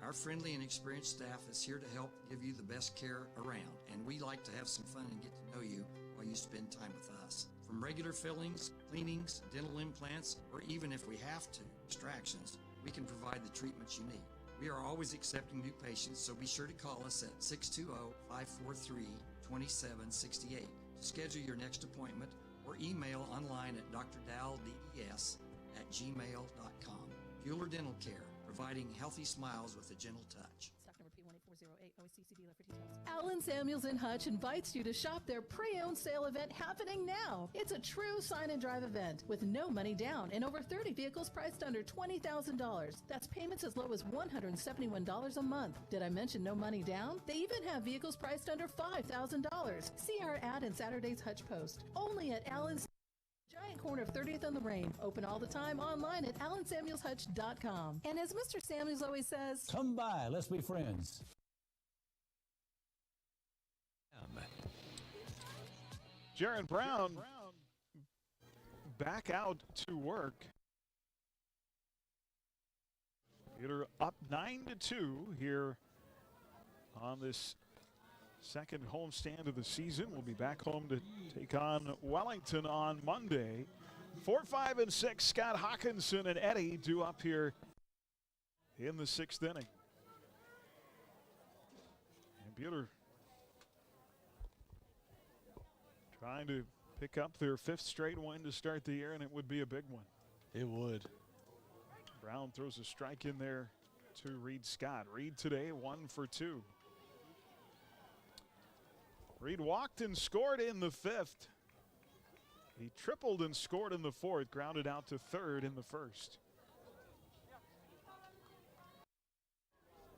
Our friendly and experienced staff is here to help give you the best care around, and we like to have some fun and get to know you while you spend time with us. From regular fillings, cleanings, dental implants, or even if we have to, extractions, we can provide the treatments you need. We are always accepting new patients, so be sure to call us at 620-543-2768 to schedule your next appointment, or email online at drdalds@gmail.com. Buhler Dental Care, providing healthy smiles with a gentle touch. Stock number P18408, OECC dealer for details. Allen Samuels in Hutch invites you to shop their pre-owned sale event happening now. It's a true sign and drive event with no money down and over 30 vehicles priced under $20,000. That's payments as low as $171 a month. Did I mention no money down? They even have vehicles priced under $5,000. See our ad in Saturday's Hutch Post. Only at Allen's Giant corner of 30th on the Lorraine. Open all the time online at allensamuelshutch.com. And as Mr. Samuels always says, come by, let's be friends. Jaron Brown back out to work. Buhler up 9-2 here on this second homestand of the season. We'll be back home to take on Wellington on Monday. 4, 5, and 6. Scott Hawkinson and Eddie due up here in the 6th inning. And Buhler trying to pick up their 5th straight win to start the year, and it would be a big one. It would. Brown throws a strike in there to Reed Scott. Reed today 1 for 2. Reed walked and scored in the 5th. He tripled and scored in the 4th, grounded out to 3rd in the 1st.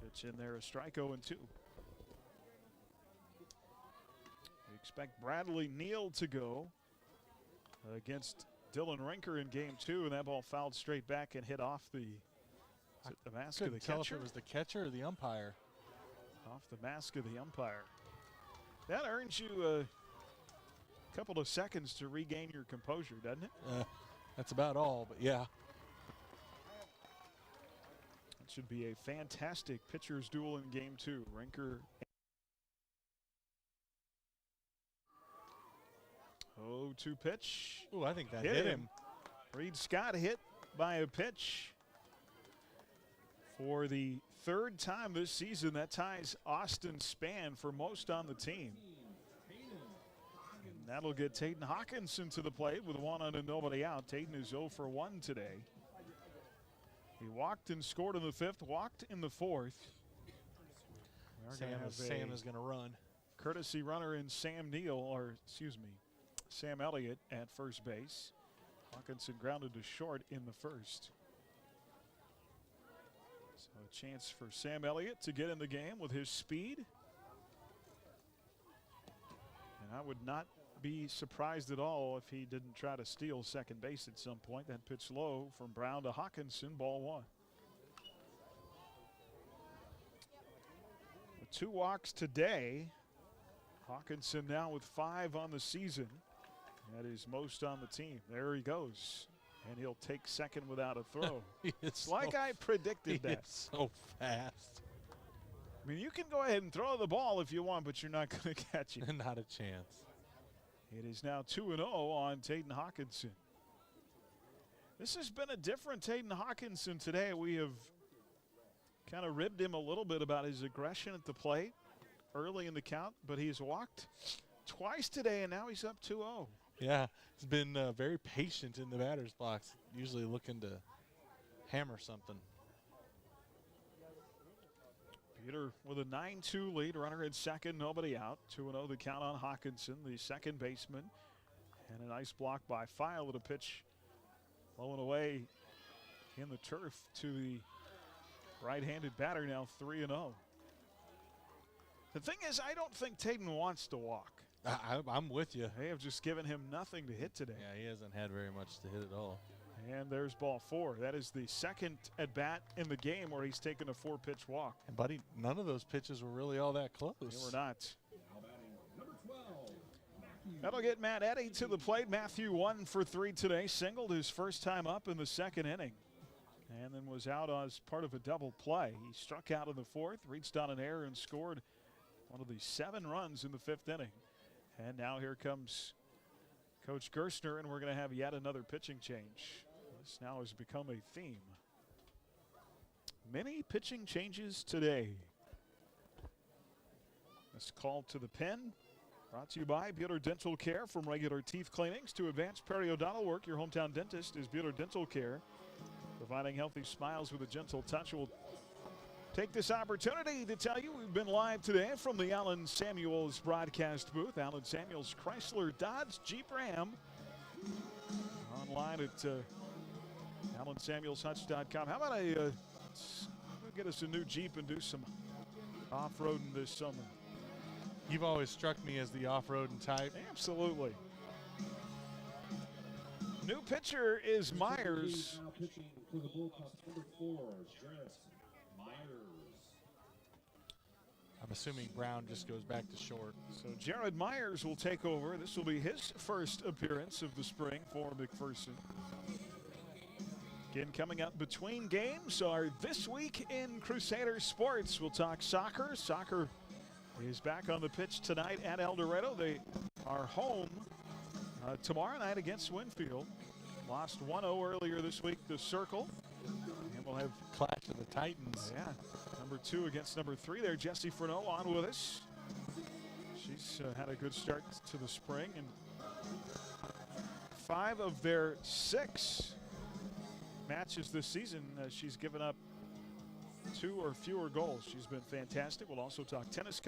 Pitch in there, a strike 0-2. We expect Bradley Neal to go against Dylan Rinker in game 2, and that ball fouled straight back and hit off the mask of the catcher. Tell if it was the catcher or the umpire. Off the mask of the umpire. That earns you a couple of seconds to regain your composure, doesn't it? That's about all, but yeah. It should be a fantastic pitcher's duel in game 2. Rinker. 0-2 pitch. Ooh, I think that hit him. Reed Scott hit by a pitch for the 3rd time this season. That ties Austin Spann for most on the team. And that'll get Taden Hawkinson to the plate with 1 on and nobody out. Taden is 0 for 1 today. He walked and scored in the 5th, walked in the 4th. Sam is going to run. Courtesy runner in Sam Elliott at first base. Hawkinson grounded to short in the 1st. So a chance for Sam Elliott to get in the game with his speed. And I would not be surprised at all if he didn't try to steal second base at some point. That pitch low from Brown to Hawkinson, ball 1. With 2 walks today, Hawkinson now with 5 on the season. That is most on the team. There he goes. And he'll take second without a throw. It's like I predicted that. It's so fast. I mean, you can go ahead and throw the ball if you want, but you're not going to catch it. Not a chance. It is now 2-0 on Taden Hawkinson. This has been a different Taden Hawkinson today. We have kind of ribbed him a little bit about his aggression at the plate early in the count, but he's walked twice today, and now he's up 2-0. Yeah, he's been very patient in the batter's box, usually looking to hammer something. Buhler with a 9-2 lead, runner at second, nobody out. 2-0 the count on Hawkinson, the second baseman. And a nice block by File at a pitch blowing away in the turf to the right-handed batter, now 3-0. The thing is, I don't think Taden wants to walk. I'm with you. They have just given him nothing to hit today. Yeah, he hasn't had very much to hit at all. And there's ball 4. That is the second at bat in the game where he's taken a 4-pitch walk. And buddy, none of those pitches were really all that close. They were not. That'll get Matt Eddy to the plate. Matthew 1 for 3 today. Singled his first time up in the second inning. And then was out as part of a double play. He struck out in the 4th, reached on an error, and scored one of the 7 runs in the 5th inning. And now here comes Coach Gerstner, and we're going to have yet another pitching change. This now has become a theme. Many pitching changes today. This call to the pen, brought to you by Buhler Dental Care. From regular teeth cleanings to advanced periodontal work, your hometown dentist is Buhler Dental Care, providing healthy smiles with a gentle touch. We'll take this opportunity to tell you we've been live today from the Allen Samuels broadcast booth. Allen Samuels Chrysler Dodge Jeep Ram. Online at AllenSamuelsHutch.com. How about we'll get us a new Jeep and do some off-roading this summer. You've always struck me as the off-roading type. Absolutely. New pitcher is Myers. Now pitching for the Bullpups, number 4, Jarrett Myers. I'm assuming Brown just goes back to short. So Jared Myers will take over. This will be his first appearance of the spring for McPherson. Again, coming up between games are This Week in Crusader Sports. We'll talk soccer. Soccer is back on the pitch tonight at El Dorado. They are home tomorrow night against Winfield. Lost 1-0 earlier this week to Circle. And we'll have Clash of the Titans. Yeah, number 2 against number 3 there. Jessie Furneaux on with us. She's had a good start to the spring. And 5 of their 6 matches this season, she's given up 2 or fewer goals. She's been fantastic. We'll also talk tennis.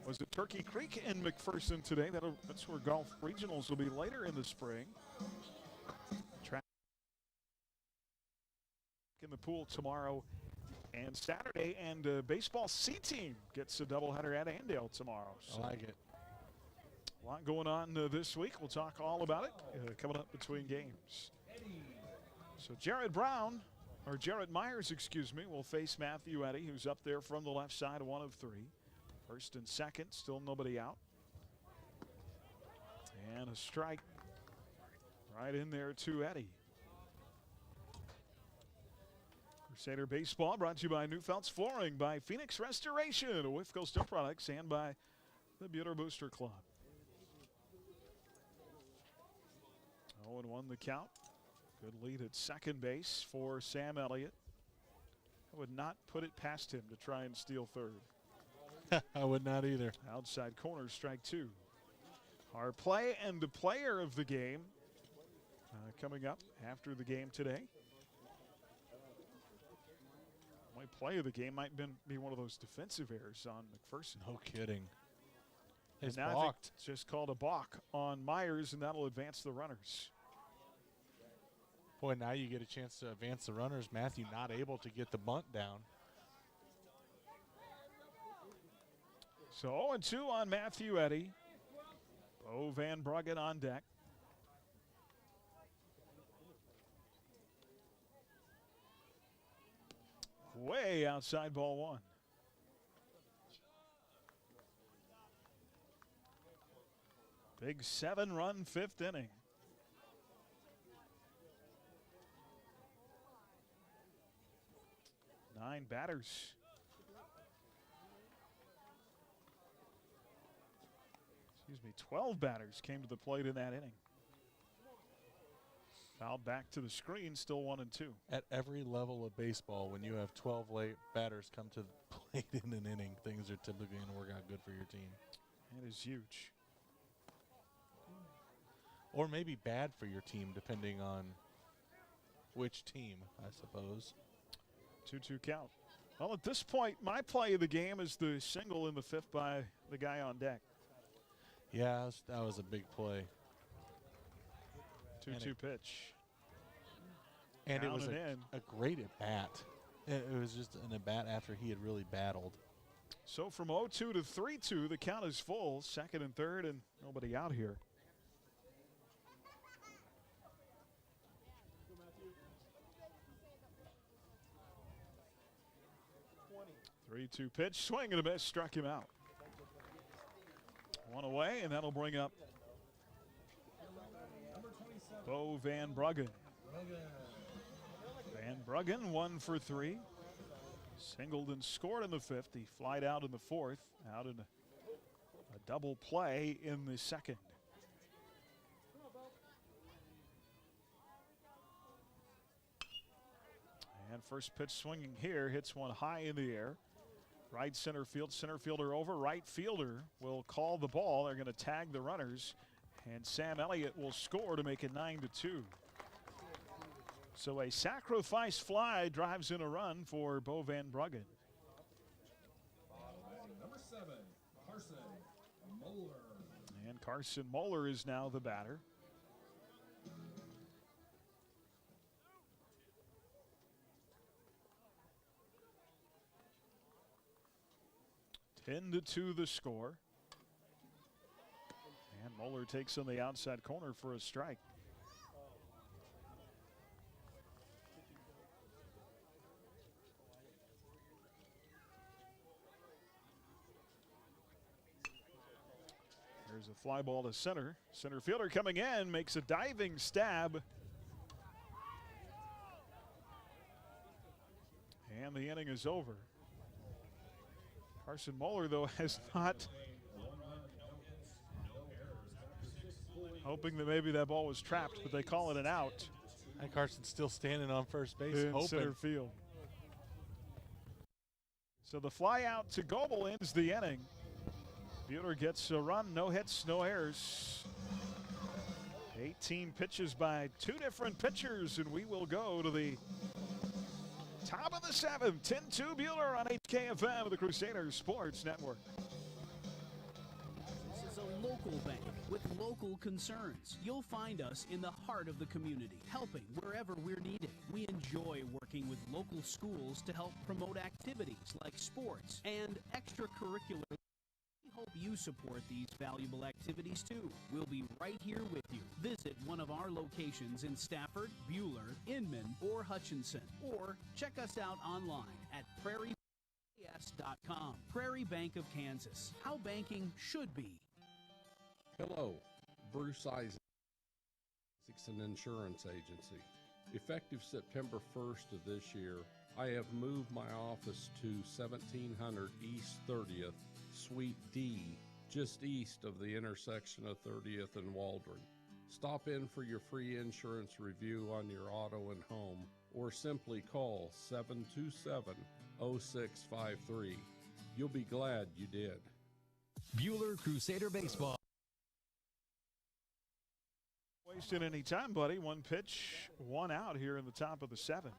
Was it Turkey Creek in McPherson today? That's where golf regionals will be later in the spring. Track in the pool tomorrow and Saturday, and baseball C team gets a doubleheader at Andale tomorrow. So I like it. A lot going on this week. We'll talk all about it coming up between games. So Jared Myers, will face Matthew Eddy, who's up there from the left side, 1 of 3. First and second, still nobody out. And a strike right in there to Eddy. Crusader Baseball brought to you by Newfelt's Flooring, by Phoenix Restoration, Wifco Steel Products, and by the Buhler Booster Club. 0-1 the count. Good lead at second base for Sam Elliott. I would not put it past him to try and steal third. I would not either. Outside corner, strike 2. Our play and the player of the game coming up after the game today. My play of the game might be one of those defensive errors on McPherson. No kidding. It's now balked. It's just called a balk on Myers, and that'll advance the runners. Boy, now you get a chance to advance the runners. Matthew not able to get the bunt down. So 0-2 on Matthew Eddy. Bo Van Bruggen on deck. Way outside ball 1. Big 7-run 5th inning. Nine batters. 12 batters came to the plate in that inning. Fouled back to the screen, still 1-2. At every level of baseball, when you have 12 late batters come to the plate in an inning, things are typically going to work out good for your team. That is huge. Or maybe bad for your team, depending on which team, I suppose. 2-2 count. Well, at this point, my play of the game is the single in the 5th by the guy on deck. Yeah, that was a big play. 2-2 pitch. And Down it was and a great at-bat. It was just an at-bat after he had really battled. So from 0-2 to 3-2, the count is full. 2nd and 3rd, and nobody out here. 3-2 pitch, swing and a miss, struck him out. One away, and that'll bring up Bo Van Bruggen. Van Bruggen 1 for 3. Singled and scored in the 5th. He flied out in the 4th, out in a double play in the 2nd. And first pitch swinging here, hits one high in the air. Right center field, center fielder over, right fielder will call the ball. They're going to tag the runners, and Sam Elliott will score to make it 9-2. So a sacrifice fly drives in a run for Bo Van Bruggen. Number 7, Carson Moeller. And Carson Moeller is now the batter. (10-2) the score. And Moeller takes on the outside corner for a strike. There's a fly ball to center. Center fielder coming in, makes a diving stab. And the inning is over. Carson Moeller, though, has not, hoping that maybe that ball was trapped, but they call it an out. And Carson's still standing on first base, In hoping. center field. So the fly out to Goebel ends the inning. Buhler gets a run, no hits, no errors. 18 pitches by 2 different pitchers, and we will go to the top of the 7th. 10-2 Buhler on HKFM of the Crusaders Sports Network. This is a local bank with local concerns. You'll find us in the heart of the community, helping wherever we're needed. We enjoy working with local schools to help promote activities like sports and extracurricular. We hope you support these valuable activities too. We'll be right here with you. Visit one of our locations in Stafford, Buhler, Inman, or Hutchinson, or check us out online at prairiebs.com. Prairie Bank of Kansas. How banking should be. Hello, Bruce Isaacson Insurance Agency. Effective September 1st of this year, I have moved my office to 1700 East 30th, Suite D, just east of the intersection of 30th and Waldron. Stop in for your free insurance review on your auto and home, or simply call 727-0653. You'll be glad you did. Buhler Crusader Baseball. Wasting any time, buddy. One pitch, one out here in the top of the 7th.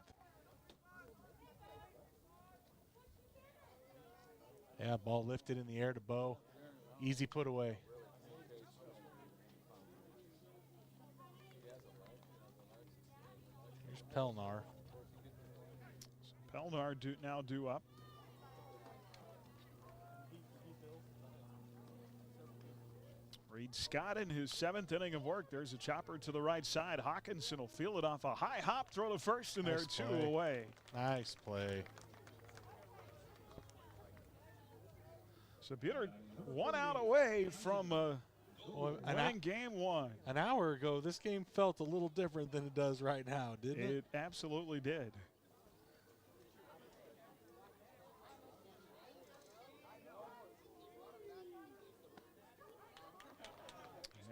Yeah, ball lifted in the air to Bo. Easy put away. Here's Pelnar. So Pelnar now due up. Reed Scott in his 7th inning of work. There's a chopper to the right side. Hawkinson will field it off a high hop, throw to first, and Nice there, 2 play. away. Nice play. So Buhler 1 out away from winning game 1. An hour ago, this game felt a little different than it does right now, didn't it? It absolutely did.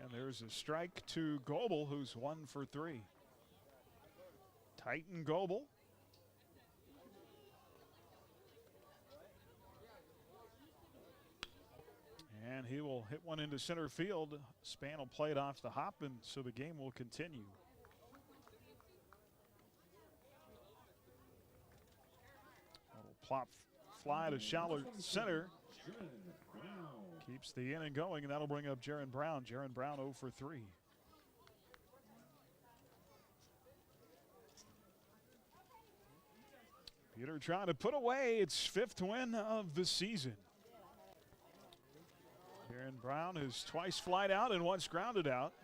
And there's a strike to Goebel, who's 1 for 3. Titan Goebel. And he will hit one into center field. Span will play it off the hop, and so the game will continue. Little plop fly to shallow center. Keeps the inning going, and that'll bring up Jaron Brown. Jaron Brown 0 for 3. Buhler trying to put away its 5th win of the season. Jaron Brown has twice flied out and once grounded out.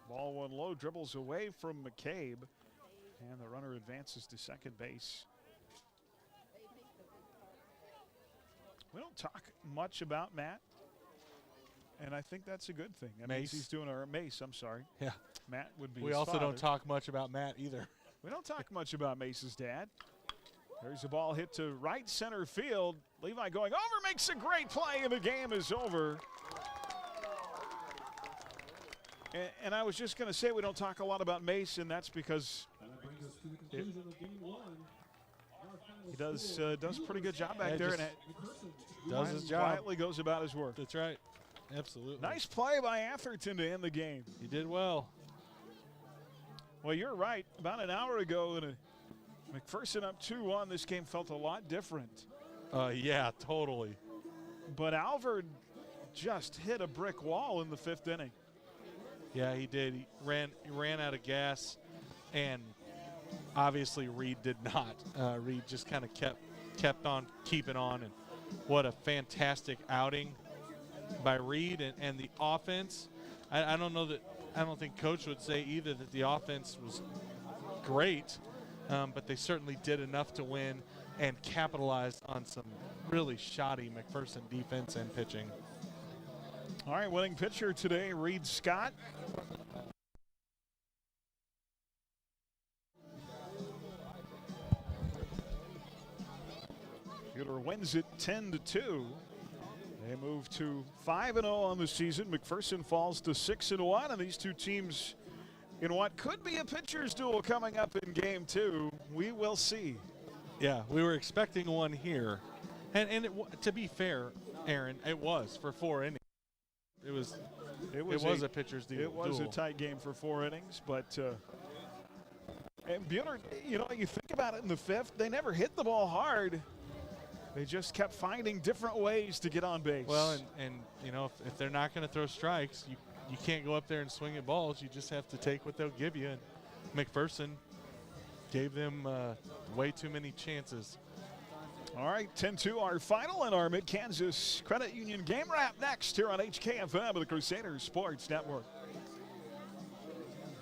Ball one low, dribbles away from McCabe, and the runner advances to second base. We don't talk much about Matt, and I think that's a good thing. That means Mace. he's doing our Mace. I'm sorry. Yeah. Matt would be We his also father. don't talk much about Matt either. We don't talk much about Mace's dad. There's a ball hit to right center field. Levi going over, makes a great play, and the game is over. And I was just going to say we don't talk a lot about Mace, and that's because he does a pretty good job back there. And does his job. Quietly goes about his work. That's right. Absolutely. Nice play by Atherton to end the game. He did well. Well, you're right. About an hour ago, and McPherson up 2-1, this game felt a lot different. Yeah, totally. But Alvord just hit a brick wall in the 5th inning. Yeah, he did. He ran out of gas, and obviously Reed did not. Reed just kind of kept on keeping on, and what a fantastic outing by Reed and the offense. I don't think Coach would say either that the offense was great, but they certainly did enough to win and capitalized on some really shoddy McPherson defense and pitching. All right, winning pitcher today, Reed Scott. Buhler wins it 10-2. They move to 5-0 on the season. McPherson falls to 6-1, and these two teams in what could be a pitcher's duel coming up in Game 2. We will see. Yeah, we were expecting one here, and to be fair, Aaron, it was for 4 innings. It was a pitcher's duel. It was a tight game for 4 innings, but and Buhler, you think about it in the 5th, they never hit the ball hard. They just kept finding different ways to get on base. Well, and if they're not going to throw strikes, you can't go up there and swing at balls. You just have to take what they'll give you. And McPherson gave them way too many chances. All right, 10-2 our final, and our Mid-Kansas Credit Union game wrap next here on HKFM of the Crusader Sports Network.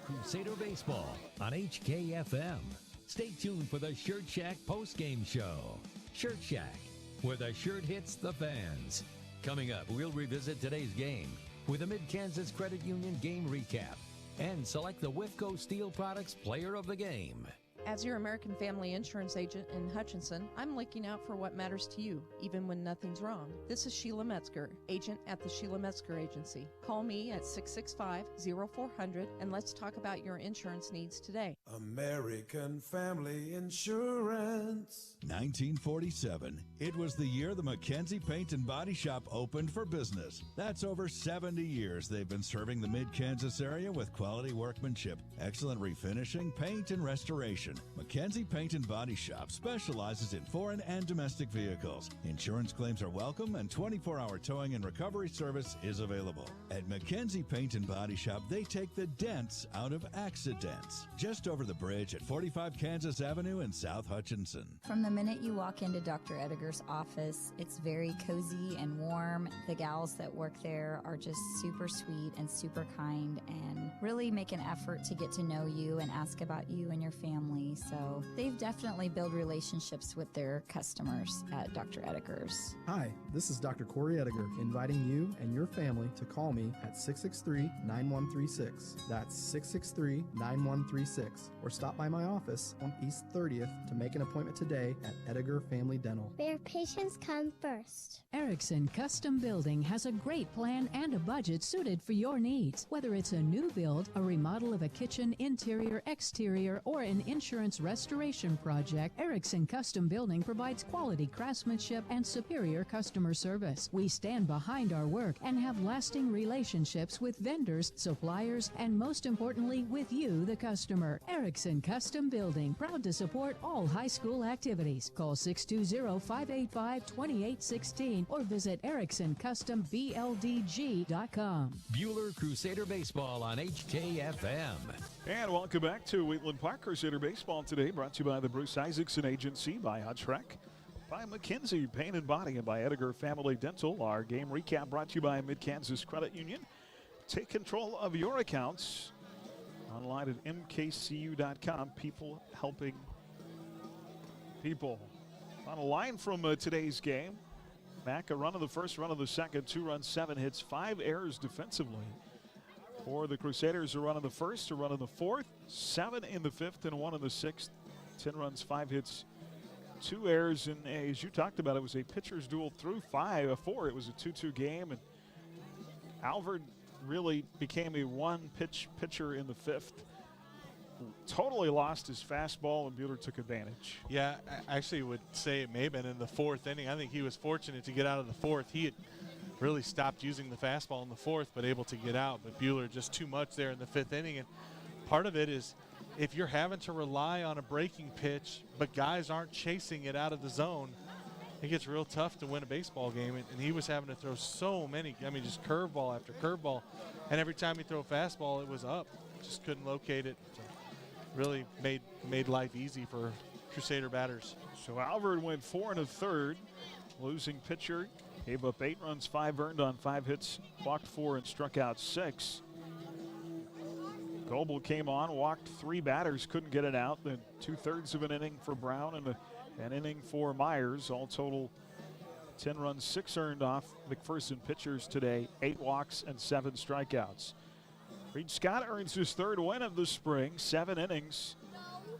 Crusader Baseball on HKFM. Stay tuned for the Shirt Shack postgame show. Shirt Shack, where the shirt hits the fans. Coming up, we'll revisit today's game with a Mid-Kansas Credit Union game recap and select the Wifco Steel Products Player of the Game. As your American Family Insurance agent in Hutchinson, I'm looking out for what matters to you, even when nothing's wrong. This is Sheila Metzger, agent at the Sheila Metzger Agency. Call me at 665-0400 and let's talk about your insurance needs today. American Family Insurance. 1947. It was the year the Mackenzie Paint and Body Shop opened for business. That's over 70 years they've been serving the Mid-Kansas area with quality workmanship, excellent refinishing, paint, and restoration. Mackenzie Paint and Body Shop specializes in foreign and domestic vehicles. Insurance claims are welcome and 24-hour towing and recovery service is available. At Mackenzie Paint and Body Shop, they take the dents out of accidents. Just over the bridge at 45 Kansas Avenue in South Hutchinson. From the minute you walk into Dr. Ediger's office, it's very cozy and warm. The gals that work there are just super sweet and super kind and really make an effort to get to know you and ask about you and your family. So they've definitely built relationships with their customers at Dr. Ediger's. Hi, this is Dr. Corey Ediger, inviting you and your family to call me at 663-9136. That's 663-9136. Or stop by my office on East 30th to make an appointment today at Ediger Family Dental. Where patients come first. Erickson Custom Building has a great plan and a budget suited for your needs. Whether it's a new build, a remodel of a kitchen, interior, exterior, or an insurance restoration project, Erickson Custom Building provides quality craftsmanship and superior customer service. We stand behind our work and have lasting relationships with vendors, suppliers, and most importantly, with you, the customer. Erickson Custom Building, proud to support all high school activities. Call 620-585-2816 or visit EricksonCustomBLDG.com. Buhler Crusader Baseball on HKFM. And welcome back to Wheatland Park. Crusader Baseball today brought to you by the Bruce Isaacson Agency, by Hutchrek, by McKenzie Paint and Body, and by Ediger Family Dental. Our game recap brought to you by Mid-Kansas Credit Union. Take control of your accounts online at mkcu.com. People helping people. On a line from today's game, Mack, a run of the first, run of the second, 2 runs, 7 hits, 5 errors defensively. For the Crusaders, a run of the first, a run of the fourth, 7 in the fifth, and 1 in the sixth. 10 runs, 5 hits, 2 errors, and as you talked about, it was a pitcher's duel through 4. It was a 2-2 game, and Alvord really became a one-pitch pitcher in the fifth. Totally lost his fastball, and Buhler took advantage. Yeah, I actually would say it may have been in the fourth inning. I think he was fortunate to get out of the fourth. He had really stopped using the fastball in the fourth, but able to get out. But Buhler just too much there in the fifth inning. And part of it is if you're having to rely on a breaking pitch, but guys aren't chasing it out of the zone, it gets real tough to win a baseball game. And he was having to throw so many, just curveball after curveball. And every time he threw a fastball, it was up. Just couldn't locate it. So really made life easy for Crusader batters. So Alvord went 4 1/3. Losing pitcher gave up 8 runs, 5 earned on 5 hits, walked 4 and struck out 6. Goebel came on, walked 3 batters, couldn't get it out. Then 2/3 of an inning for Brown and an inning for Myers. All total 10 runs, 6 earned off McPherson pitchers today, 8 walks and 7 strikeouts. Reed Scott earns his 3rd win of the spring, 7 innings,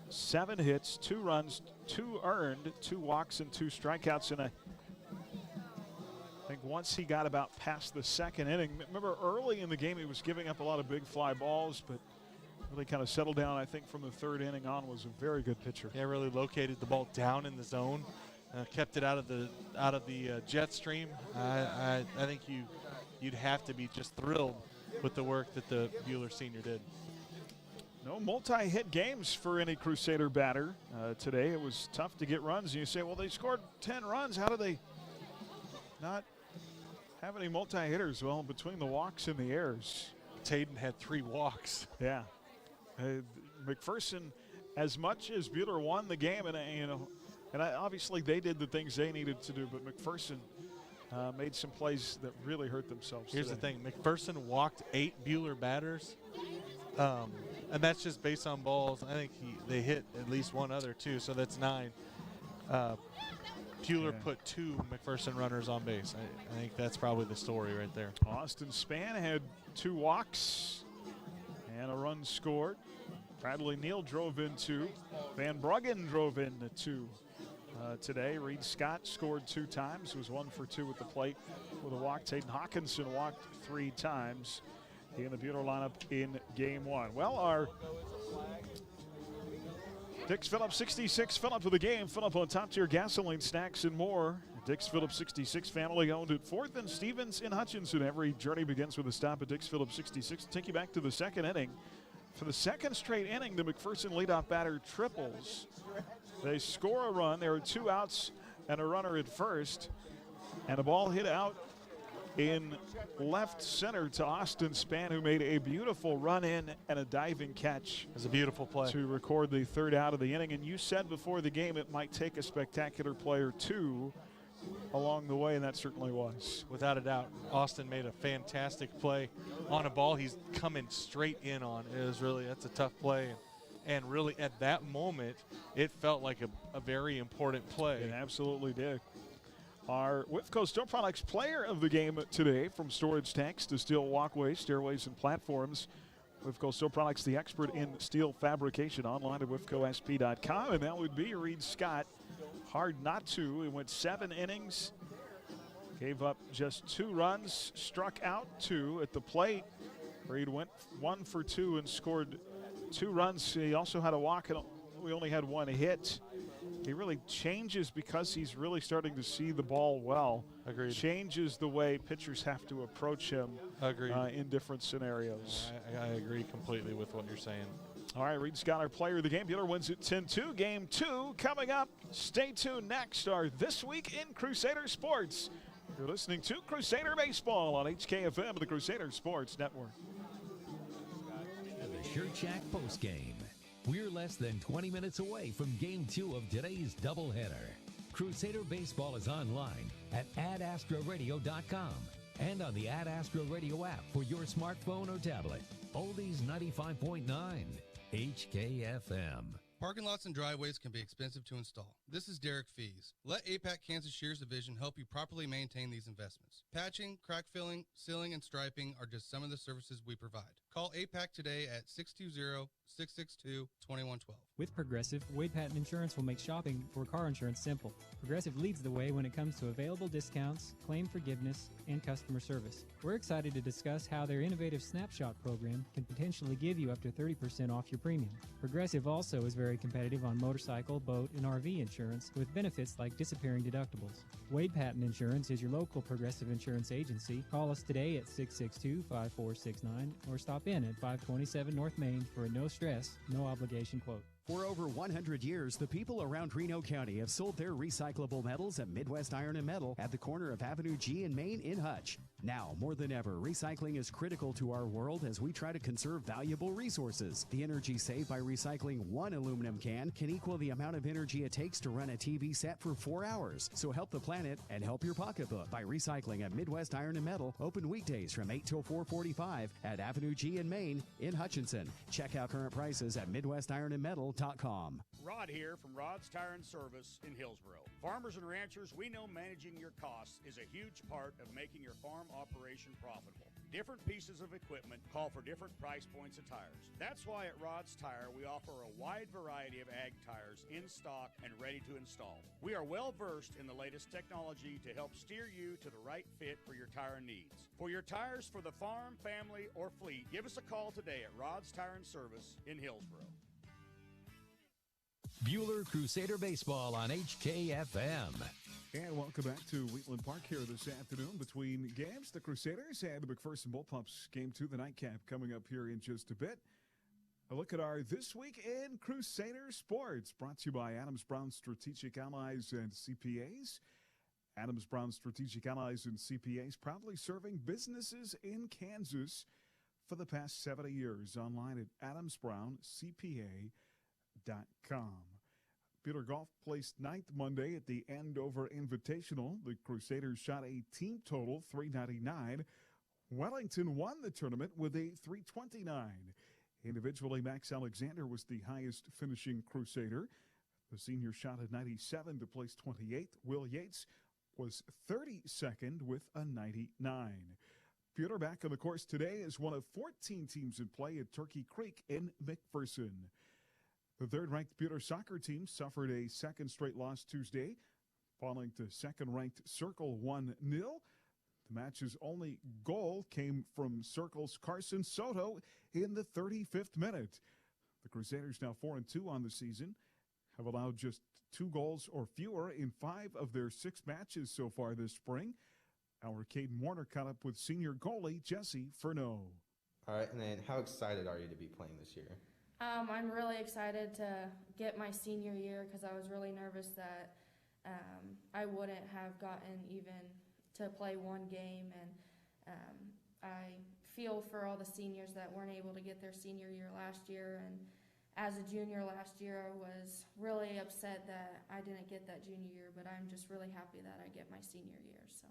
7 hits, 2 runs, 2 earned, 2 walks and 2 strikeouts. And I think once he got about past the 2nd inning, remember early in the game he was giving up a lot of big fly balls, but really kind of settled down. I think from the 3rd inning on was a very good pitcher. Yeah, really located the ball down in the zone, kept it out of the jet stream. I think you'd have to be just thrilled with the work that the Buhler senior did. No multi-hit games for any Crusader batter today. It was tough to get runs. And you say, well, they scored 10 runs. How do they not have any multi-hitters? Well, between the walks and the errors. Taden had 3 walks. Yeah. McPherson, as much as Buhler won the game, and obviously they did the things they needed to do, but McPherson made some plays that really hurt themselves. Here's today. the thing, McPherson walked 8 Buhler batters, and that's just based on balls. I think they hit at least one other too, so that's 9. Buhler put 2 McPherson runners on base. I think that's probably the story right there. Austin Spann had 2 walks and a run scored. Bradley Neal drove in 2. Van Bruggen drove in 2. Today, Reed Scott scored 2 times, was 1 for 2 at the plate with a walk. Taden Hawkinson walked 3 times. He in the Buhler lineup in game 1. Well, our Dick's Phillips 66 fill-up of the game. Fill-up on top-tier gasoline, snacks, and more. Dick's Phillips 66, family-owned at 4th and Stevens in Hutchinson. Every journey begins with a stop at Dick's Phillips 66. Take you back to the 2nd inning. For the 2nd straight inning, the McPherson leadoff batter triples. They score a run. There are 2 outs and a runner at first. And a ball hit out in left center to Austin Spann, who made a beautiful run in and a diving catch. It was a beautiful play to record the 3rd out of the inning. And you said before the game it might take a spectacular play or 2 along the way, and that certainly was. Without a doubt, Austin made a fantastic play on a ball he's coming straight in on. That's a tough play. And really, at that moment, it felt like a very important play. It absolutely did. Our Whiffco Steel Products player of the game today, from storage tanks to steel walkways, stairways, and platforms. Whiffco Steel Products, the expert in steel fabrication, online at whiffcosp.com. And that would be Reed Scott. Hard not to. He went 7 innings, gave up just 2 runs, struck out 2 at the plate. Reed went 1 for 2 and scored 2 runs. He also had a walk, and we only had 1 hit. He really changes, because he's really starting to see the ball well. Agreed. Changes the way pitchers have to approach him. Agreed. In different scenarios. I agree completely with what you're saying. All right, Reed Scott, our player of the game. Buhler wins it 10-2. Game 2 coming up. Stay tuned next. Our This Week in Crusader Sports. You're listening to Crusader Baseball on HKFM, the Crusader Sports Network. The Shirt Shack postgame. We're less than 20 minutes away from Game 2 of today's doubleheader. Crusader Baseball is online at adastroradio.com and on the Ad Astro Radio app for your smartphone or tablet. Oldies 95.9 HKFM. Parking lots and driveways can be expensive to install. This is Derek Fees. Let APAC Kansas Shears Division help you properly maintain these investments. Patching, crack filling, sealing, and striping are just some of the services we provide. Call APAC today at 620-662-2112. With Progressive, Wade Patton Insurance will make shopping for car insurance simple. Progressive leads the way when it comes to available discounts, claim forgiveness, and customer service. We're excited to discuss how their innovative Snapshot program can potentially give you up to 30% off your premium. Progressive also is very competitive on motorcycle, boat, and RV insurance with benefits like disappearing deductibles. Wade Patton Insurance is your local Progressive insurance agency. Call us today at 662-5469 or stop in at 527 North Main for a no-stress, no-obligation quote. For over 100 years, the people around Reno County have sold their recyclable metals at Midwest Iron and Metal at the corner of Avenue G and Main in Hutch. Now, more than ever, recycling is critical to our world as we try to conserve valuable resources. The energy saved by recycling one aluminum can can equal the amount of energy it takes to run a TV set for 4 hours. So help the planet and help your pocketbook by recycling at Midwest Iron and Metal, open weekdays from 8 till 4:45 at Avenue G and Main in Hutchinson. Check out current prices at MidwestIronandMetal.com. Rod here from Rod's Tire and Service in Hillsboro. Farmers and ranchers, we know managing your costs is a huge part of making your farm operation profitable. Different pieces of equipment call for different price points of tires. That's why at Rod's Tire we offer a wide variety of ag tires in stock and ready to install. We are well versed in the latest technology to help steer you to the right fit for your tire needs. For your tires for the farm, family, or fleet, give us a call today at Rod's Tire and Service in Hillsboro. Buhler Crusader Baseball on HKFM. And welcome back to Wheatland Park here this afternoon. Between games, the Crusaders and the McPherson Bullpups. Game 2, the nightcap, coming up here in just a bit. A look at our This Week in Crusader Sports, brought to you by Adams Brown Strategic Allies and CPAs. Adams Brown Strategic Allies and CPAs, proudly serving businesses in Kansas for the past 70 years. Online at adamsbrownCPA.com. Buhler Golf placed 9th Monday at the Andover Invitational. The Crusaders shot a team total 399. Wellington won the tournament with a 329. Individually, Max Alexander was the highest finishing Crusader. The senior shot a 97 to place 28th. Will Yates was 32nd with a 99. Buhler back on the course today is one of 14 teams in play at Turkey Creek in McPherson. The third-ranked Buhler soccer team suffered a second straight loss Tuesday, falling to second-ranked Circle 1-0. The match's only goal came from Circle's Carson Soto in the 35th minute. The Crusaders, now 4-2 on the season, have allowed just 2 goals or fewer in 5 of their 6 matches so far this spring. Our Caden Warner caught up with senior goalie Jesse Furneaux. All right, and then how excited are you to be playing this year? I'm really excited to get my senior year because I was really nervous that I wouldn't have gotten even to play one game, and I feel for all the seniors that weren't able to get their senior year last year, and as a junior last year I was really upset that I didn't get that junior year, but I'm just really happy that I get my senior year. So.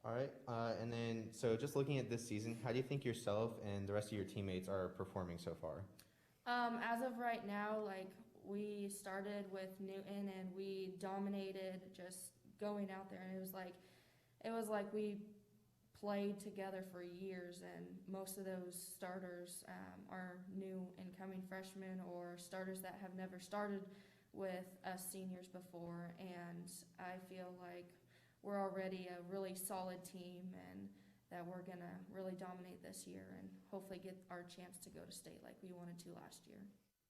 All right, and then so just looking at this season, how do you think yourself and the rest of your teammates are performing so far? As of right now, like, we started with Newton and we dominated just going out there, and it was like we played together for years, and most of those starters are new incoming freshmen or starters that have never started with us seniors before, and I feel like we're already a really solid team and that we're going to really dominate this year and hopefully get our chance to go to state like we wanted to last year.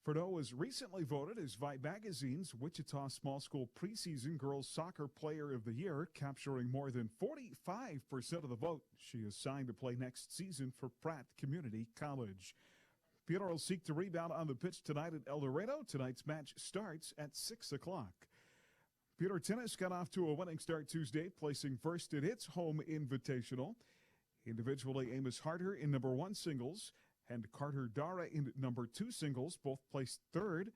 Furneaux was recently voted as Vibe Magazine's Wichita Small School Preseason Girls Soccer Player of the Year, capturing more than 45% of the vote. She is signed to play next season for Pratt Community College. Buhler will seek to rebound on the pitch tonight at El Dorado. Tonight's match starts at 6 o'clock. Buhler Tennis got off to a winning start Tuesday, placing first at its home invitational. Individually, Amos Harder in number 1 singles and Carter Dara in number 2 singles both placed third.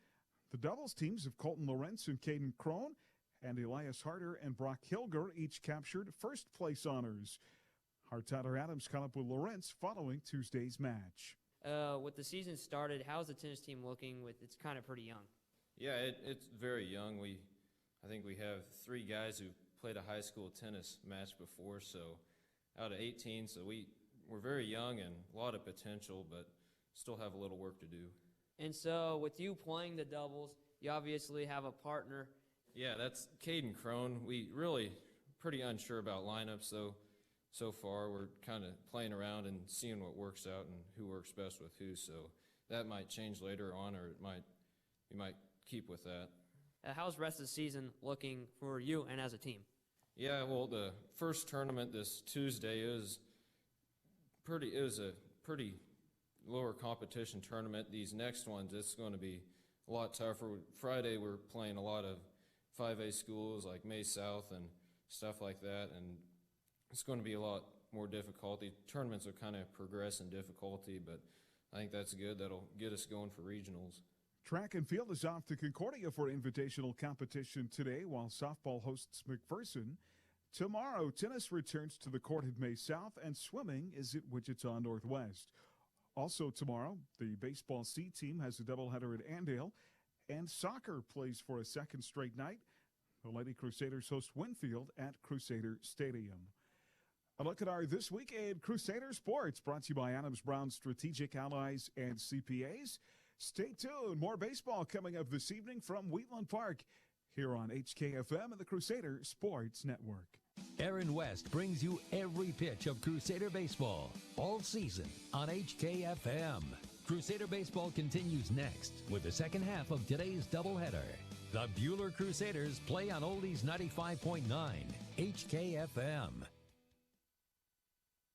The doubles teams of Colton Lawrence and Caden Crone and Elias Harder and Brock Hilger each captured first place honors. Our Tyler Adams caught up with Lawrence following Tuesday's match. With the season started, how's the tennis team looking? It's kind of pretty young. Yeah, it's very young. I think we have 3 guys who played a high school tennis match before, so out of 18, so we're very young and a lot of potential, but still have a little work to do. And so with you playing the doubles, you obviously have a partner. Yeah, that's Caden Crone. We really pretty unsure about lineups, though. So far, we're kind of playing around and seeing what works out and who works best with who, so that might change later on, or we might keep with that. How's the rest of the season looking for you and as a team? Yeah, well, the first tournament this Tuesday was a pretty lower competition tournament. These next ones, it's going to be a lot tougher. Friday, we're playing a lot of 5A schools like May South and stuff like that, and it's going to be a lot more difficulty. Tournaments will kind of progress in difficulty, but I think that's good. That'll get us going for regionals. Track and field is off to Concordia for invitational competition today, while softball hosts McPherson. Tomorrow, tennis returns to the court at May South, and swimming is at Wichita Northwest. Also tomorrow, the baseball C team has a doubleheader at Andale, and soccer plays for a second straight night. The Lady Crusaders host Winfield at Crusader Stadium. A look at our This Week in Crusader Sports, brought to you by Adams Brown Strategic Allies and CPAs. Stay tuned. More baseball coming up this evening from Wheatland Park here on HKFM and the Crusader Sports Network. Aaron West brings you every pitch of Crusader baseball all season on HKFM. Crusader baseball continues next with the second half of today's doubleheader. The Buhler Crusaders play on Oldies 95.9 HKFM.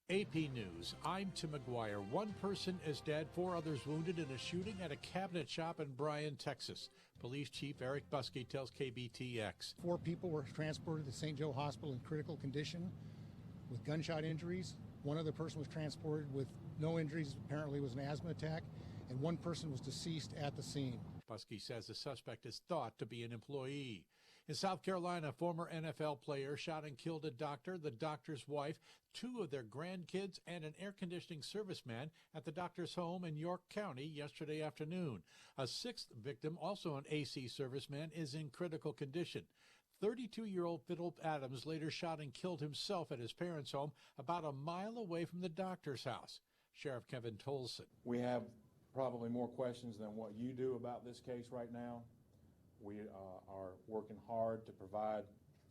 AP News, I'm Tim McGuire. One person is dead, 4 others wounded in a shooting at a cabinet shop in Bryan, Texas. Police Chief Eric Buskey tells KBTX. 4 people were transported to St. Joe Hospital in critical condition with gunshot injuries. 1 other person was transported with no injuries, apparently it was an asthma attack, and 1 person was deceased at the scene. Buskey says the suspect is thought to be an employee. In South Carolina, a former NFL player shot and killed a doctor, the doctor's wife, 2 of their grandkids, and an air conditioning serviceman at the doctor's home in York County yesterday afternoon. A 6th victim, also an AC serviceman, is in critical condition. 32-year-old Fiddle Adams later shot and killed himself at his parents' home about a mile away from the doctor's house. Sheriff Kevin Tolson. We have probably more questions than what you do about this case right now. We are working hard to provide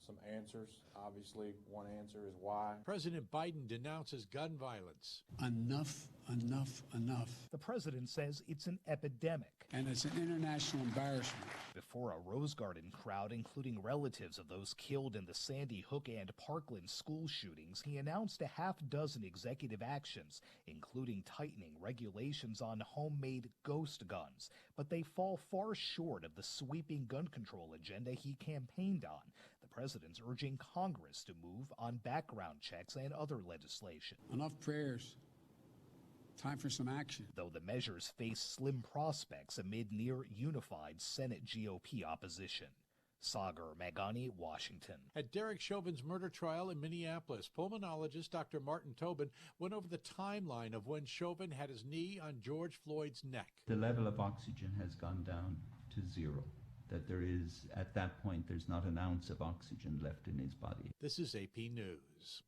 some answers. Obviously, one answer is why. President Biden denounces gun violence. Enough, enough, enough. The president says it's an epidemic. And it's an international embarrassment. Before a Rose Garden crowd, including relatives of those killed in the Sandy Hook and Parkland school shootings, he announced a half-dozen executive actions, including tightening regulations on homemade ghost guns. But they fall far short of the sweeping gun control agenda he campaigned on. The president's urging Congress to move on background checks and other legislation. Enough prayers. Time for some action. Though the measures face slim prospects amid near unified Senate GOP opposition. Sagar Magani, Washington. At Derek Chauvin's murder trial in Minneapolis, pulmonologist Dr. Martin Tobin went over the timeline of when Chauvin had his knee on George Floyd's neck. The level of oxygen has gone down to 0. That there is, at that point, there's not an ounce of oxygen left in his body. This is AP News.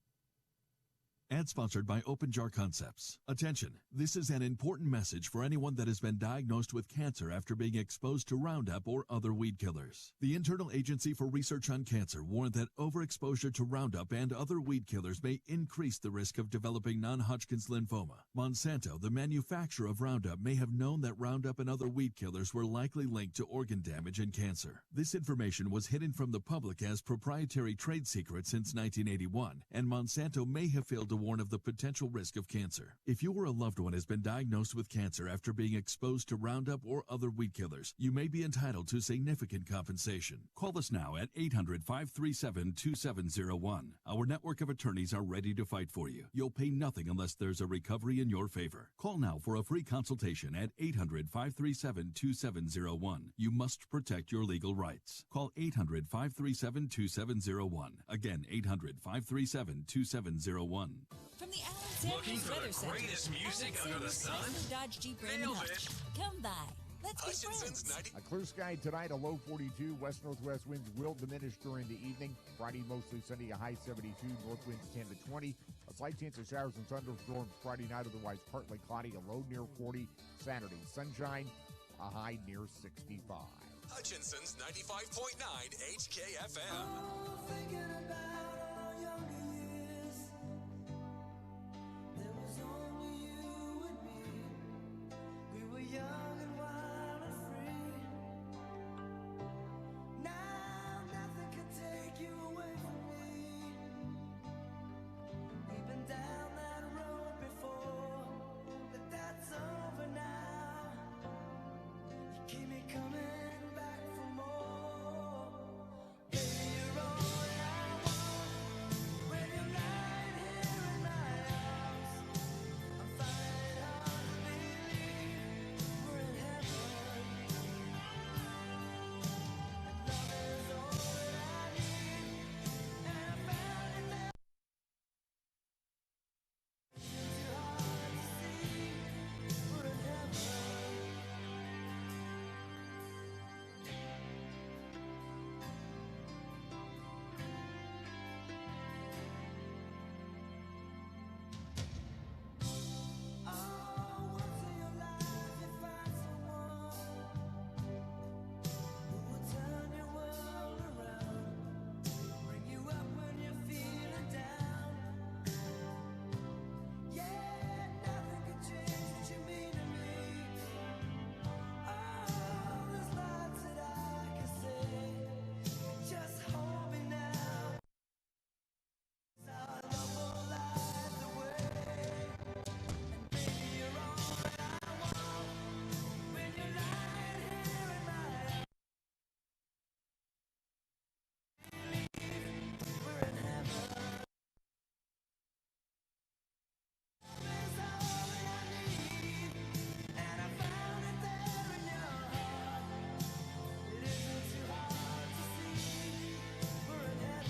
Ad sponsored by Open Jar Concepts. Attention, this is an important message for anyone that has been diagnosed with cancer after being exposed to Roundup or other weed killers. The Internal Agency for Research on Cancer warned that overexposure to Roundup and other weed killers may increase the risk of developing non-Hodgkin's lymphoma. Monsanto, the manufacturer of Roundup, may have known that Roundup and other weed killers were likely linked to organ damage and cancer. This information was hidden from the public as proprietary trade secret since 1981, and Monsanto may have failed to warn of the potential risk of cancer. If you or a loved one has been diagnosed with cancer after being exposed to Roundup or other weed killers, you may be entitled to significant compensation. Call us now at 800-537-2701. Our network of attorneys are ready to fight for you. You'll pay nothing unless there's a recovery in your favor. Call now for a free consultation at 800-537-2701. You must protect your legal rights. Call 800-537-2701. Again, 800-537-2701. From the Allen Looking Sanders for the Weather Center. greatest music Allen under the Sanders sun? Chrysler Dodge Jeep Ram Nailed Hutch. it. Come by. Let's be Hutchinson's friends. 90. A clear sky tonight, a low 42. West-northwest winds will diminish during the evening. Friday, mostly sunny, a high 72. North winds 10 to 20. A slight chance of showers and thunderstorms Friday night, otherwise partly cloudy, a low near 40. Saturday, sunshine, a high near 65. Hutchinson's 95.9 HKFM. Young and wild and free. Now nothing can take you away from me. We've been down that road before, but that's over now. You keep me coming back for more. Baby, you're all I want. When you're lying here in my arms, I'm finding it hard to believe. We're in heaven, and love is all that I need, and I found it there. It's too hard to see. We're in heaven. Oh, once in your life you find someone who will turn your world around, bring you up when you're feeling down. Yeah, nothing can change what you mean to me. Oh, there's lots that I can say. Just hold me now. Our love will light the way. Baby, you're all that I want. When you're lying here in my arms, we're in heaven. Is all that I need, and I found it there in your heart. It isn't too hard to see. We're in heaven.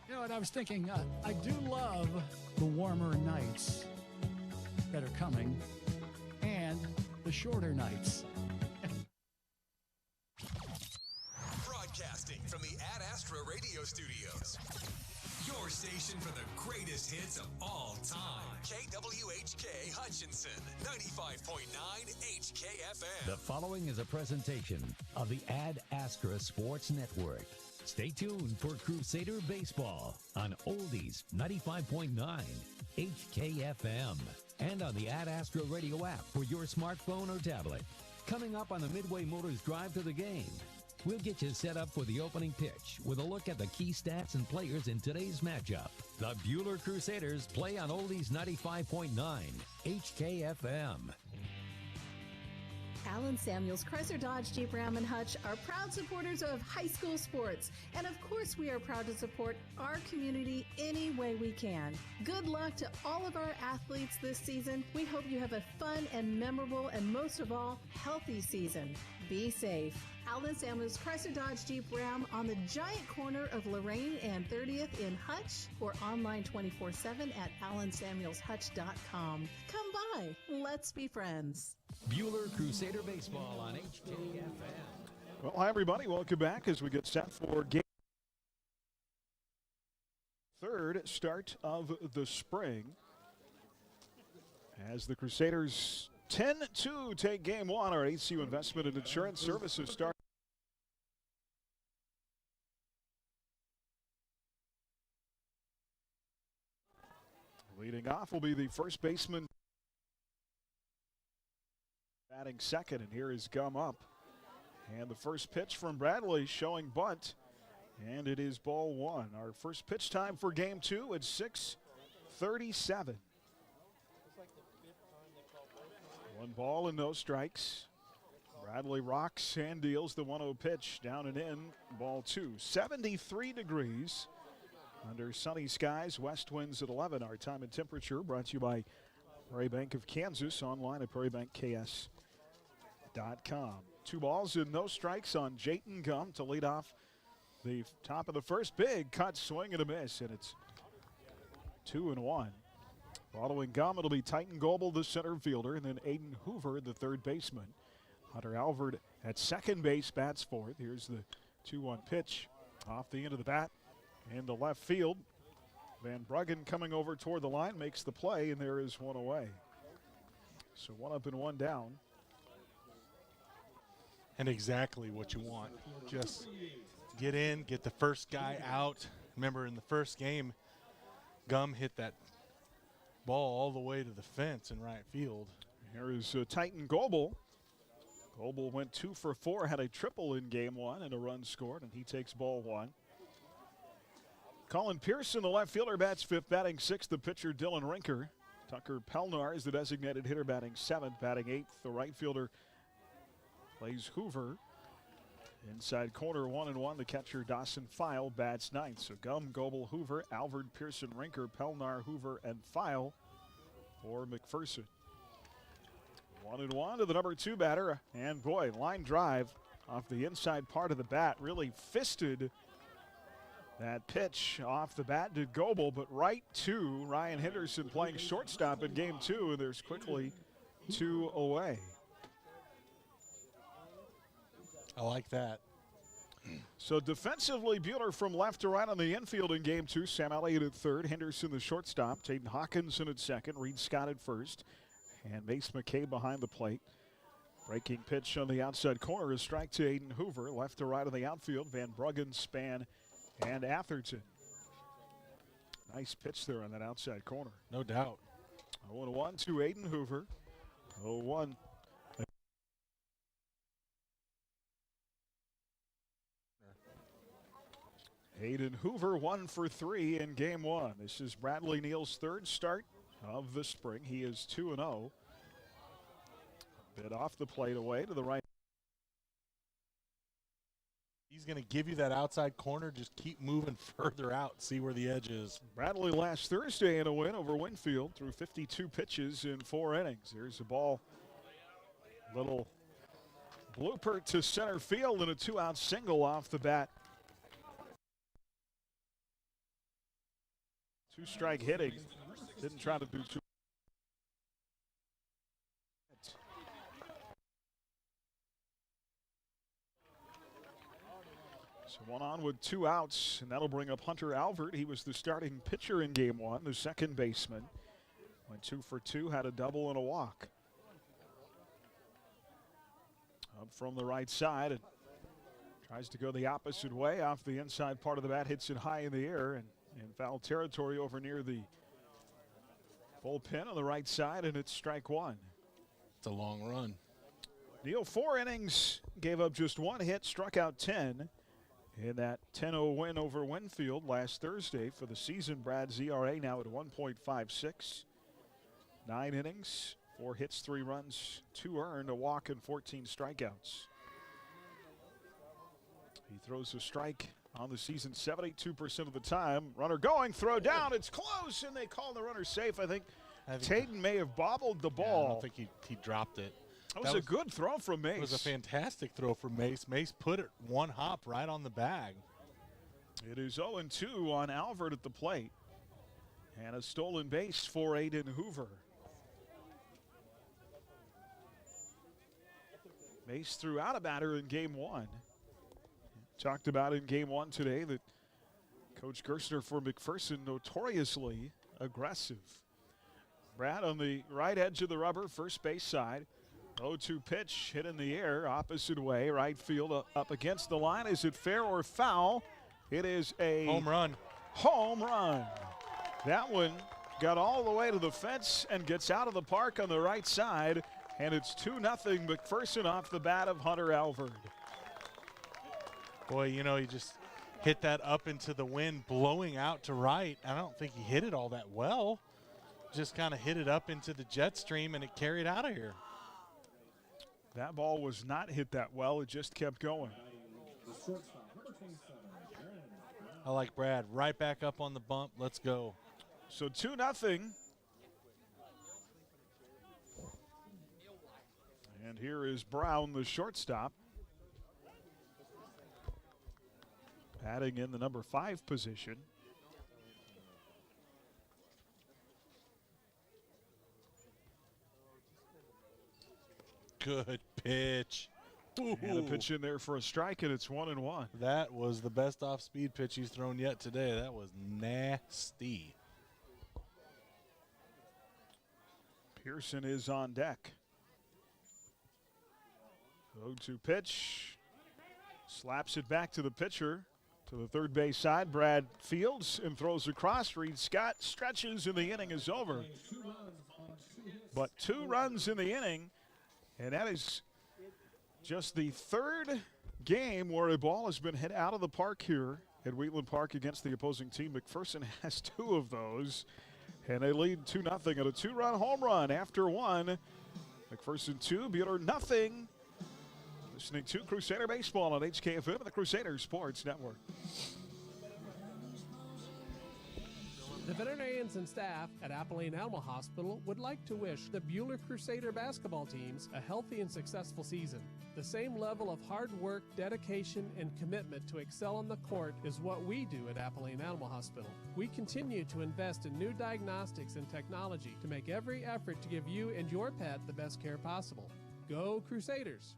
You know what I was thinking? I do love the warmer nights that are coming and the shorter nights. Broadcasting from the Ad Astra Radio Studios. Your station for the greatest hits of all time. KWHK Hutchinson, 95.9 HKFM. The following is a presentation of the Ad Astra Sports Network. Stay tuned for Crusader Baseball on Oldies 95.9 HKFM and on the Ad Astra Radio app for your smartphone or tablet. Coming up on the Midway Motors Drive to the Game, we'll get you set up for the opening pitch with a look at the key stats and players in today's matchup. The Buhler Crusaders play on Oldies 95.9 HKFM. Allen Samuels Chrysler Dodge Jeep Ram and Hutch are proud supporters of high school sports. And of course, we are proud to support our community any way we can. Good luck to all of our athletes this season. We hope you have a fun and memorable and most of all, healthy season. Be safe. Allen Samuels Chrysler Dodge Jeep Ram on the giant corner of Lorraine and 30th in Hutch, or online 24/7 at allensamuelshutch.com. Come by. Let's be friends. Buhler Crusader Baseball on HKFM. Well, hi, everybody. Welcome back as we get set for game third start of the spring. As the Crusaders 10-2 take game one, our HCU Investment and Insurance Services start. Leading off will be the first baseman, batting second, and here is Gum up. And the first pitch from Bradley showing bunt, and it is ball one. Our first pitch time for game two at 6:37. 1 ball and no strikes. Bradley rocks and deals the 1-0 pitch down and in, ball two. 73 degrees under sunny skies, west winds at 11. Our time and temperature brought to you by Prairie Bank of Kansas, online at prairiebankks.com. 2 balls and no strikes on Jayton Gum to lead off the top of the first. Big cut, swing and a miss, and it's 2-1. Following Gum, it'll be Titan Goebel, the center fielder, and then Aiden Hoover, the third baseman. Hunter Alvord at second base, bats fourth. Here's the 2-1 pitch off the end of the bat in the left field. Van Bruggen coming over toward the line, makes the play, and there is one away. So 1 up and 1 down. And exactly what you want. Just get in, get the first guy out. Remember, in the first game, Gum hit that ball all the way to the fence in right field. Here is Titan Goebel. Goebel went 2 for 4, had a triple in game one and a run scored, and he takes ball one. Colin Pearson, the left fielder, bats fifth, batting sixth. The pitcher, Dylan Rinker. Tucker Pelnar is the designated hitter, batting seventh, batting eighth. The right fielder plays Hoover. Inside corner, 1-1. The catcher, Dawson File, bats ninth. So Gum, Goebel, Hoover, Alvord, Pearson, Rinker, Pelnar, Hoover, and File for McPherson. 1-1 to the number 2 batter. And boy, line drive off the inside part of the bat. Really fisted that pitch off the bat, did Goebel, but right to Ryan Henderson playing shortstop in game two, and there's quickly 2 away. I like that. So defensively, Buhler from left to right on the infield in game two. Sam Elliott at third, Henderson the shortstop, Taden Hawkinson at second, Reed Scott at first, and Mace McKay behind the plate. Breaking pitch on the outside corner is strike to Aiden Hoover. Left to right on the outfield, Van Bruggen, Span, and Atherton. Nice pitch there on that outside corner. No doubt. 0-1 to Aiden Hoover. 0-1. Aiden Hoover 1 for 3 in game one. This is Bradley Neal's third start of the spring. He is 2-0. Bit off the plate away to the right. He's going to give you that outside corner. Just keep moving further out. See where the edge is. Bradley last Thursday in a win over Winfield through 52 pitches in 4 innings. Here's the ball. Little blooper to center field and a 2-out single off the bat. 2-strike hitting. Didn't try to do too. So 1 on with 2 outs, and that'll bring up Hunter Alvord. He was the starting pitcher in game one, the second baseman. Went 2 for 2, had a double and a walk. Up from the right side and tries to go the opposite way off the inside part of the bat, hits it high in the air and in foul territory over near the bullpen on the right side, and it's strike one. It's a long run. Neal, 4 innings, gave up just 1 hit, struck out 10 in that 10-0 win over Winfield last Thursday for the season. Brad's ERA now at 1.56. 9 innings, 4 hits, 3 runs, 2 earned, a walk, and 14 strikeouts. He throws a strike on the season 72% of the time. Runner going, throw down, it's close, and they call the runner safe. I think Taden may have bobbled the ball. Yeah, I don't think he dropped it. That was a good throw from Mace. It was a fantastic throw from Mace. Mace put it one hop right on the bag. It is 0-2 on Alvord at the plate. And a stolen base for Aiden Hoover. Mace threw out a batter in game 1. Talked about in game 1 today that Coach Gerstner for McPherson notoriously aggressive. Brad on the right edge of the rubber, first base side. 0-2 pitch hit in the air, opposite way, right field up against the line. Is it fair or foul? It is a home run. Home run. That one got all the way to the fence and gets out of the park on the right side. And it's 2-0 McPherson off the bat of Hunter Alvord. Boy, you know, he just hit that up into the wind, blowing out to right. I don't think he hit it all that well. Just kind of hit it up into the jet stream, and it carried out of here. That ball was not hit that well. It just kept going. I like Brad. Right back up on the bump. Let's go. So 2-0. And here is Brown, the shortstop. Adding in the number 5 position. Good pitch. And a pitch in there for a strike, and it's 1-1. That was the best off-speed pitch he's thrown yet today. That was nasty. Pearson is on deck. 0-2 pitch. Slaps it back to the pitcher. To the third base side, Brad fields and throws across. Reed Scott stretches, and the inning is over. But 2 runs in the inning, and that is just the 3rd game where a ball has been hit out of the park here at Wheatland Park against the opposing team. McPherson has 2 of those, and they lead 2-0 at a 2-run home run after 1. McPherson 2, Buhler nothing. Listening to Crusader Baseball on HKFM and the Crusader Sports Network. The veterinarians and staff at Abilene Animal Hospital would like to wish the Buhler Crusader basketball teams a healthy and successful season. The same level of hard work, dedication, and commitment to excel on the court is what we do at Abilene Animal Hospital. We continue to invest in new diagnostics and technology to make every effort to give you and your pet the best care possible. Go Crusaders!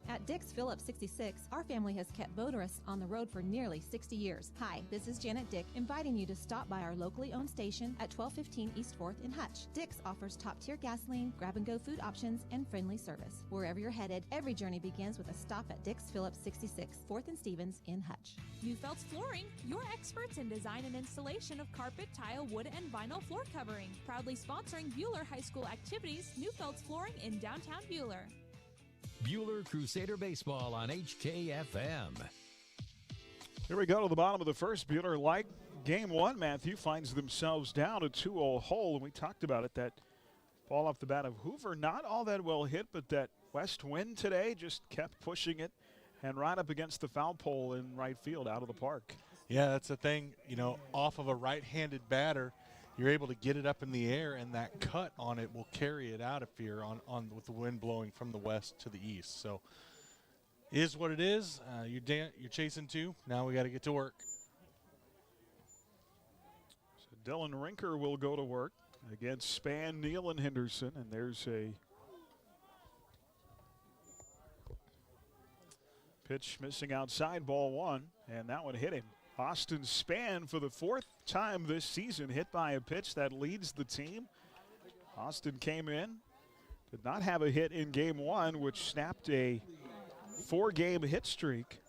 At Dick's Phillips 66, our family has kept motorists on the road for nearly 60 years. Hi, this is Janet Dick, inviting you to stop by our locally owned station at 1215 East 4th in Hutch. Dick's offers top-tier gasoline, grab-and-go food options, and friendly service. Wherever you're headed, every journey begins with a stop at Dick's Phillips 66, 4th and Stevens in Hutch. Neufeld's Flooring, your experts in design and installation of carpet, tile, wood, and vinyl floor covering. Proudly sponsoring Buhler High School activities, Neufeld's Flooring in downtown Buhler. Buhler Crusader Baseball on HKFM. Here we go to the bottom of the first. Buhler, like game 1, Matthew, finds themselves down a 2-0 hole, and we talked about it. That ball off the bat of Hoover, not all that well hit, but that west wind today just kept pushing it and right up against the foul pole in right field, out of the park. Yeah, that's the thing. You know, off of a right-handed batter, you're able to get it up in the air, and that cut on it will carry it out if you're on with the wind blowing from the west to the east. So, is what it is. You're chasing 2. Now we got to get to work. So Dylan Rinker will go to work against Span, Neal, and Henderson, and there's a pitch missing outside, ball 1, and that one hit him. Austin Span, for the 4th time this season, hit by a pitch that leads the team. Austin came in, did not have a hit in game 1, which snapped a 4-game hit streak.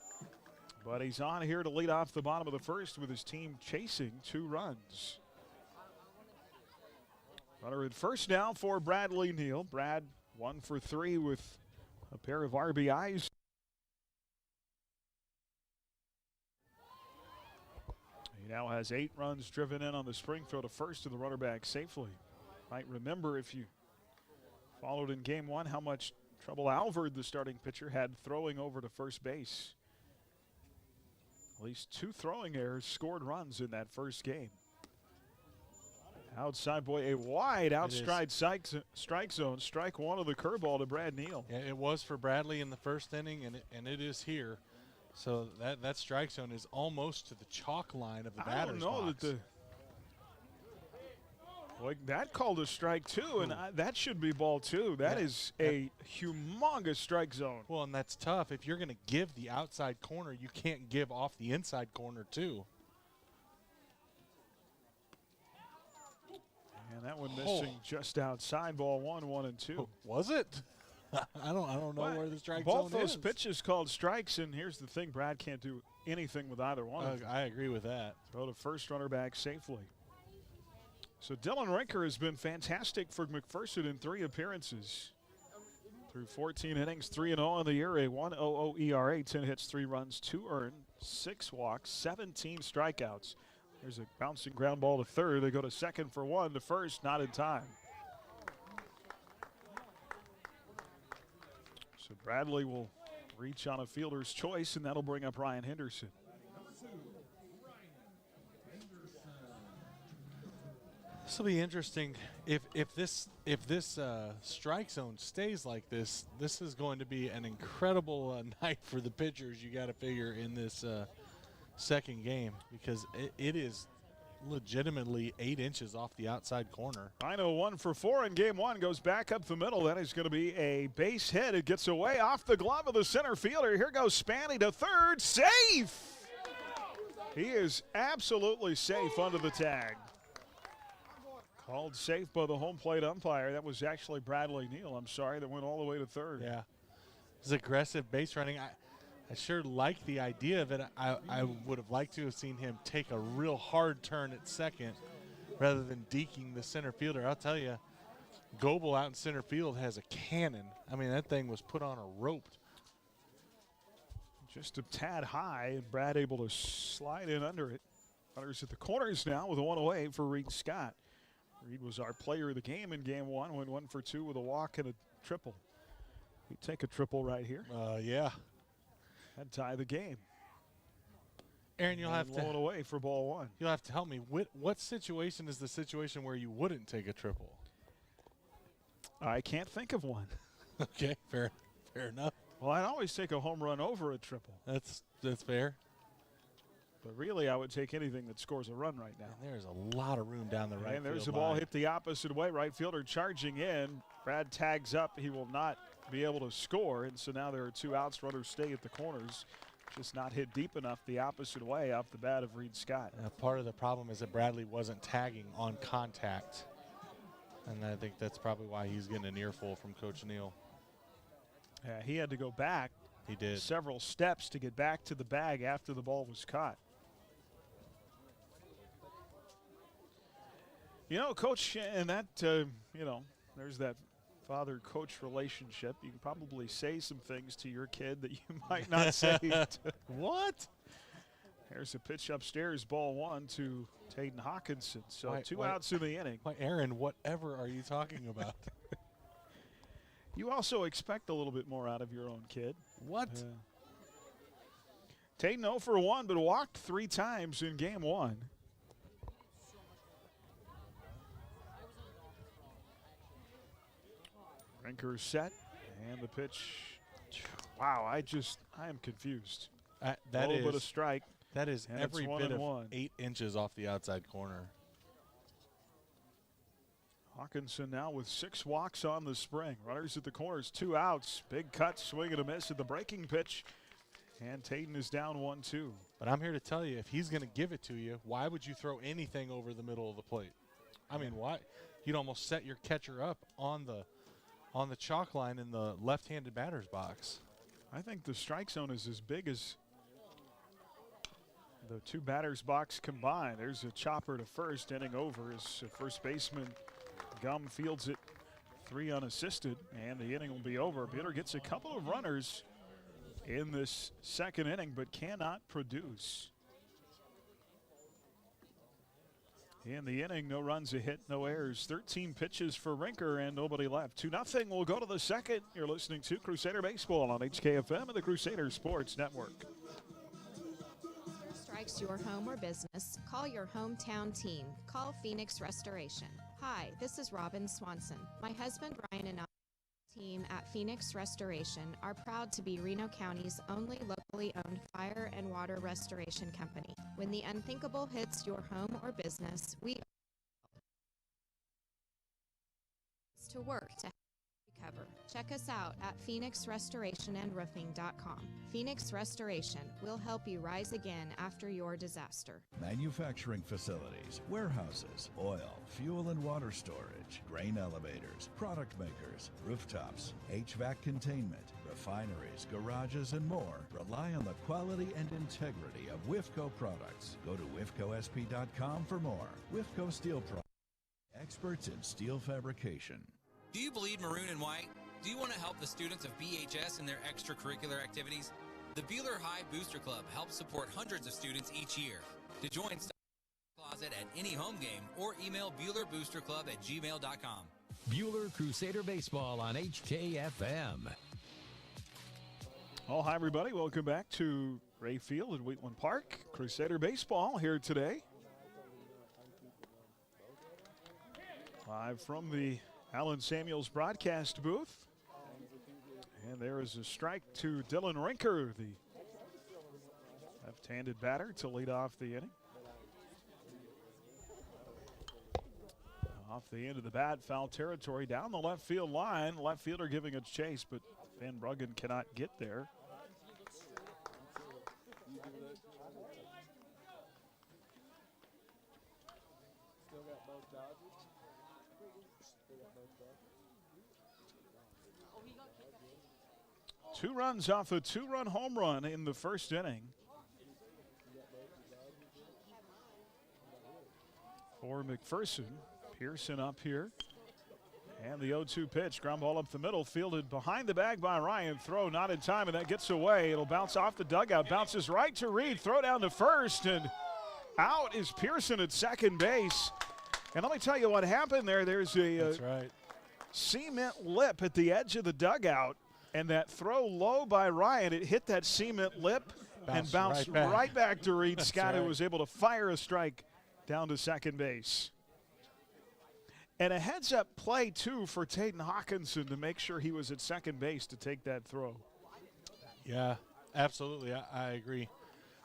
But he's on here to lead off the bottom of the first with his team chasing 2 runs. Runner at first now for Bradley Neal. Brad 1 for 3 with a pair of RBIs. He now has 8 runs driven in on the Springfield to first, and the runner back safely. Might remember if you Followed in game one how much trouble Alvord, the starting pitcher, had throwing over to first base. At least 2 throwing errors scored runs in that first game. Outside boy, a wide outside strike zone. Strike one of the curveball to Brad Neal. Yeah, it was for Bradley in the first inning, and it is here. So that strike zone is almost to the chalk line of the batter's box. Boy, that called a strike too, and that should be ball 2. That is a humongous strike zone. Well, and that's tough. If you're going to give the outside corner, you can't give off the inside corner too. And that one missing just outside, ball 1, 1 and 2. Was it? I don't know where the strike zone is. Both those pitches called strikes, and here's the thing, Brad can't do anything with either one. I agree with that. Throw the first runner back safely. So Dylan Rinker has been fantastic for McPherson in 3 appearances. Through 14 innings, 3-0 on the year, a 1.00 ERA, 10 hits, 3 runs, 2 earned, 6 walks, 17 strikeouts. There's a bouncing ground ball to third. They go to second for 1. To first, not in time. So Bradley will reach on a fielder's choice, and that'll bring up Ryan Henderson. This will be interesting. If this strike zone stays like this, this is going to be an incredible night for the pitchers. You got to figure in this second game, because it is legitimately 8 inches off the outside corner. Rhino 1 for 4 in game 1, goes back up the middle. That is going to be a base hit. It gets away off the glove of the center fielder. Here goes Spanny to third. Safe! He is absolutely safe under the tag. Called safe by the home plate umpire. That was actually Bradley Neal, I'm sorry, that went all the way to third. Yeah. It's aggressive base running. I sure like the idea of it. I would have liked to have seen him take a real hard turn at second rather than deking the center fielder. I'll tell you, Goebel out in center field has a cannon. I mean, that thing was put on a rope. Just a tad high, and Brad able to slide in under it. Runners at the corners now with a 1 away for Reed Scott. Reed was our player of the game in game 1, went 1 for 2 with a walk and a triple. We take a triple right here. Yeah. And tie the game. Aaron, you'll have to blow it away for ball 1. You'll have to help me. What situation is the situation where you wouldn't take a triple? I can't think of one. Okay, fair enough. Well, I'd always take a home run over a triple. That's fair. But really, I would take anything that scores a run right now. And there's a lot of room down the right field. And there's the ball hit the opposite way. Right fielder charging in. Brad tags up. He will not be able to score. And so now there are 2 outs. Runners stay at the corners. Just not hit deep enough the opposite way off the bat of Reed Scott. Part of the problem is that Bradley wasn't tagging on contact. And I think that's probably why he's getting an earful from Coach Neal. Yeah, he had to go back. He did. Several steps to get back to the bag after the ball was caught. You know, Coach, and that, there's that father-coach relationship. You can probably say some things to your kid that you might not say. What? There's a pitch upstairs, ball 1 to Taden Hawkinson. So 2 outs in the inning. Aaron, whatever are you talking about? You also expect a little bit more out of your own kid. What? Taden 0 for 1, but walked 3 times in game 1. Rinker set, and the pitch. Wow, I am confused. That a little is bit of strike. That is and every bit of 1-1. 8 inches off the outside corner. Hawkinson now with 6 walks on the spring. Runners at the corners, 2 outs. Big cut, swing and a miss at the breaking pitch. And Taden is down 1-2. But I'm here to tell you, if he's going to give it to you, why would you throw anything over the middle of the plate? I mean, why? You'd almost set your catcher up on the chalk line in the left-handed batter's box. I think the strike zone is as big as the 2 batters box combined. There's a chopper to first, inning over as first baseman Gum fields it 3 unassisted, and the inning will be over. Buhler gets a couple of runners in this second inning, but cannot produce. in the inning. No runs, a hit, no errors. 13 pitches for Rinker and nobody left. 2-0. We'll go to the second. You're listening to Crusader Baseball on HKFM and the Crusader Sports Network. Strikes your home or business, call your hometown team. Call Phoenix Restoration. Hi, this is Robin Swanson. My husband Ryan and I, team at Phoenix Restoration, are proud to be Reno County's only locally owned fire and water restoration company. When the unthinkable hits your home or business, we to work to recover. Check us out at phoenixrestorationandroofing.com. Phoenix Restoration will help you rise again after your disaster. Manufacturing facilities, warehouses, oil, fuel and water storage, grain elevators, product makers, rooftops, HVAC containment, refineries, garages, and more rely on the quality and integrity of WIFCO products. Go to WIFCOSP.com for more. WIFCO Steel Products, experts in steel fabrication. Do you bleed maroon and white? Do you want to help the students of BHS in their extracurricular activities? The Buhler High Booster Club helps support hundreds of students each year. To join, stop by the closet at any home game or email BuhlerBoosterClub@gmail.com. Buhler Crusader Baseball on HKFM. Oh, hi, everybody. Welcome back to Ray Field at Wheatland Park. Crusader Baseball here today. Live from the Allen Samuels broadcast booth. And there is a strike to Dylan Rinker, the left-handed batter, to lead off the inning. Off the end of the bat, foul territory down the left field line. Left fielder giving a chase, but Van Bruggen cannot get there. Two runs off a two-run home run in the first inning for McPherson. Pearson up here. And the 0-2 pitch, ground ball up the middle, fielded behind the bag by Ryan. Throw not in time, and that gets away. It'll bounce off the dugout, bounces right to Reed, throw down to first, and out is Pearson at second base. And let me tell you what happened there. There's a cement lip at the edge of the dugout. And that throw low by Ryan, it hit that cement lip and bounced right back to Reed Scott, who was able to fire a strike down to second base. And a heads-up play, too, for Taden Hawkinson to make sure he was at second base to take that throw. Yeah, absolutely. I agree.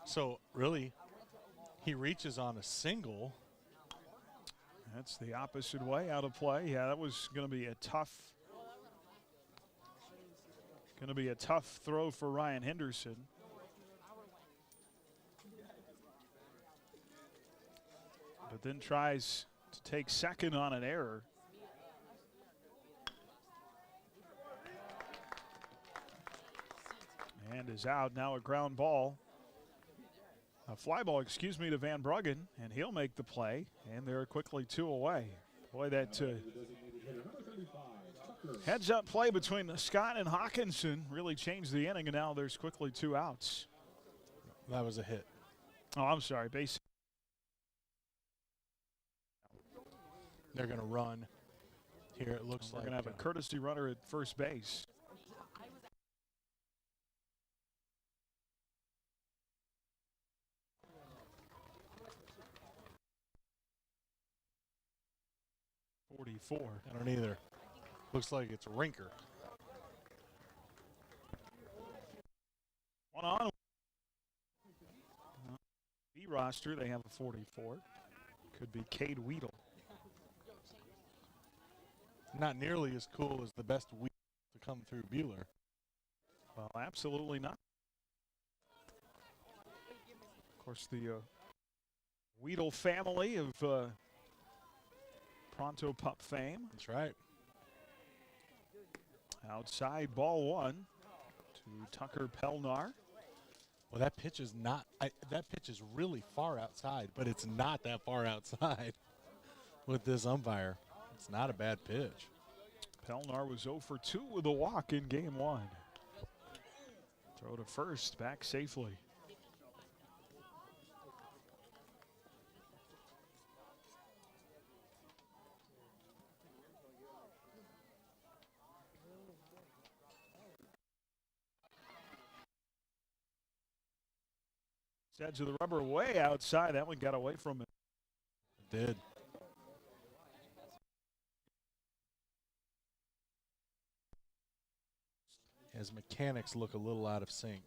So, really, he reaches on a single. That's the opposite way out of play. Yeah, that was going to be a tough throw for Ryan Henderson. But then tries to take second on an error. And is out. Now a ground ball. A fly ball, excuse me, to Van Bruggen. And he'll make the play. And they're quickly two away. Boy, that heads-up play between Scott and Hawkinson really changed the inning, and now there's quickly two outs. That was a hit. Oh, I'm sorry. Base. They're going to run here, it looks like. We're going to have a courtesy runner at first base. .44. I don't either. Looks like it's Rinker. One on. B roster, they have a 44. Could be Cade Weedle. Not nearly as cool as the best Weedle to come through Buhler. Well, absolutely not. Of course, the Weedle family of Pronto Pup fame. That's right. Outside ball one to Tucker Pelnar. Well, that pitch is not. That pitch is really far outside, but it's not that far outside with this umpire. It's not a bad pitch. Pelnar was 0 for 2 with a walk in game one. Throw to first, back safely. Edge of the rubber way outside. That one got away from it. It did. His mechanics look a little out of sync.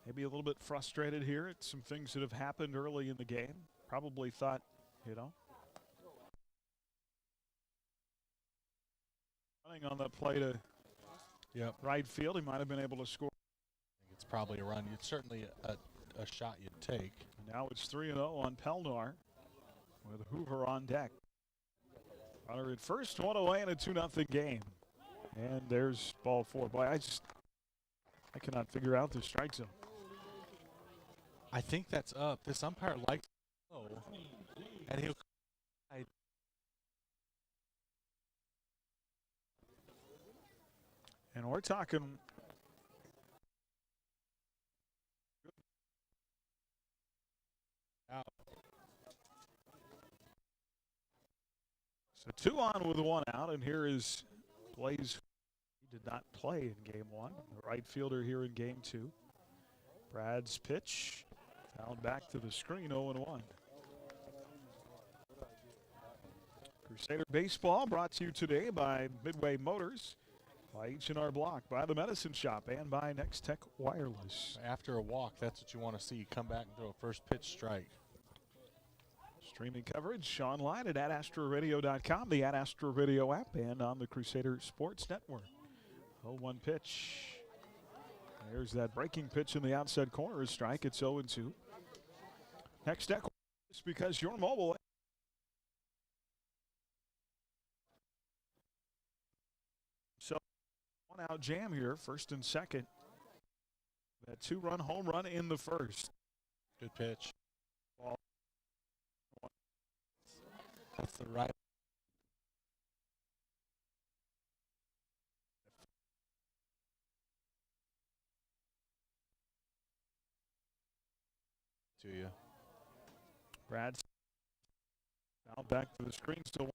Maybe a little bit frustrated here at some things that have happened early in the game. Probably thought, running on that play to right field, he might have been able to score. I think it's probably a run. It's certainly a shot you'd take. And now it's 3-0 on Pelnar with Hoover on deck. Runner at first, one away in a 2-0 game. And there's ball 4. Boy, I cannot figure out the strike zone. I think that's up. This umpire likes to go, and he'll. And we're talking. Out. So 2 on with 1 out, and here is Blaze. He did not play in game 1. The right fielder here in game 2. Brad's pitch. Fouled back to the screen, 0-1. Crusader Baseball brought to you today by Midway Motors, by H&R Block, by the Medicine Shop, and by Next Tech Wireless. After a walk, that's what you want to see. You come back and throw a first pitch strike. Streaming coverage online at AstroRadio.com, the Astro Radio app, and on the Crusader Sports Network. 0-1 pitch. There's that breaking pitch in the outside corner. A strike. It's 0-2. Next Tech Wireless, because you're mobile. So 1-out jam here, first and second. That 2-run home run in the first. Good pitch. Ball. That's the right. To you. Brad now back to the screen. So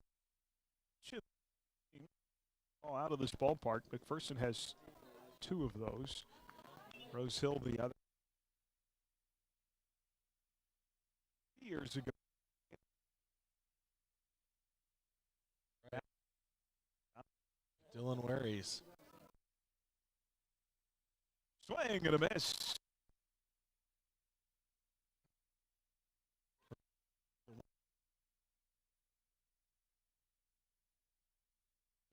out of this ballpark. McPherson has 2 of those. Rose Hill the other. Years ago. Dylan Waries. Swing and a miss.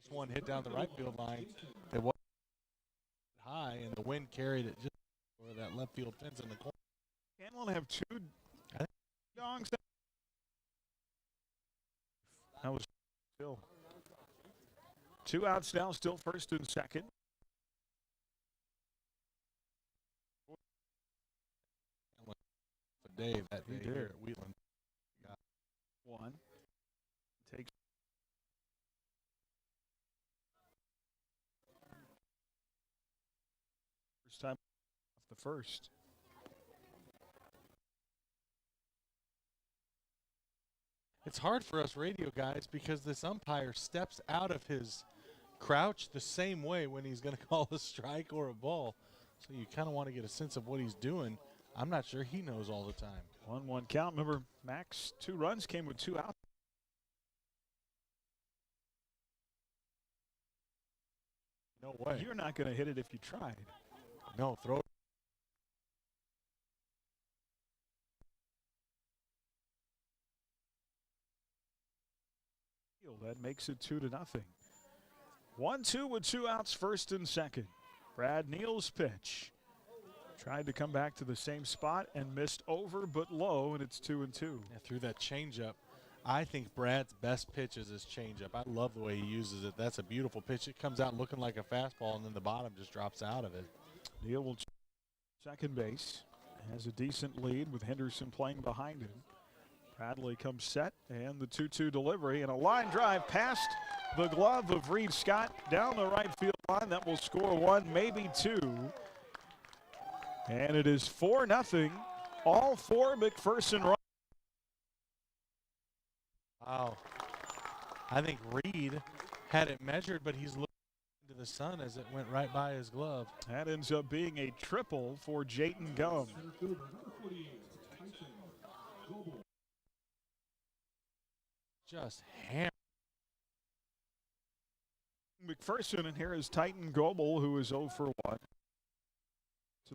One hit down the right field line. It was high, and the wind carried it just over that left field fence in the corner. And we'll have 2 dogs. That was still 2 outs now, still first and second. A day that day here at Wheatland. Got 1. Takes. First time off the first. It's hard for us radio guys because this umpire steps out of his crouch the same way when he's going to call a strike or a ball. So you kind of want to get a sense of what he's doing. I'm not sure he knows all the time. 1-1 count. Remember, Max 2 runs came with 2 outs. No way. You're not going to hit it if you tried. No, throw it. That makes it 2-0. 1-2 with 2 outs, first and second. Brad Neal's pitch. Tried to come back to the same spot and missed over but low, and it's 2-2. Yeah, through that changeup. I think Brad's best pitch is his changeup. I love the way he uses it. That's a beautiful pitch. It comes out looking like a fastball, and then the bottom just drops out of it. Neal will check second base. Has a decent lead with Henderson playing behind him. Bradley comes set, and the 2-2 delivery, and a line drive past the glove of Reed Scott down the right field line. That will score 1, maybe 2. And it is 4-0. All 4 McPherson runs. Wow. I think Reed had it measured, but he's looking into to the sun as it went right by his glove. That ends up being a triple for Jayton Gum. Just hammer. McPherson, and here is Titan Goebel, who is 0 for 1 to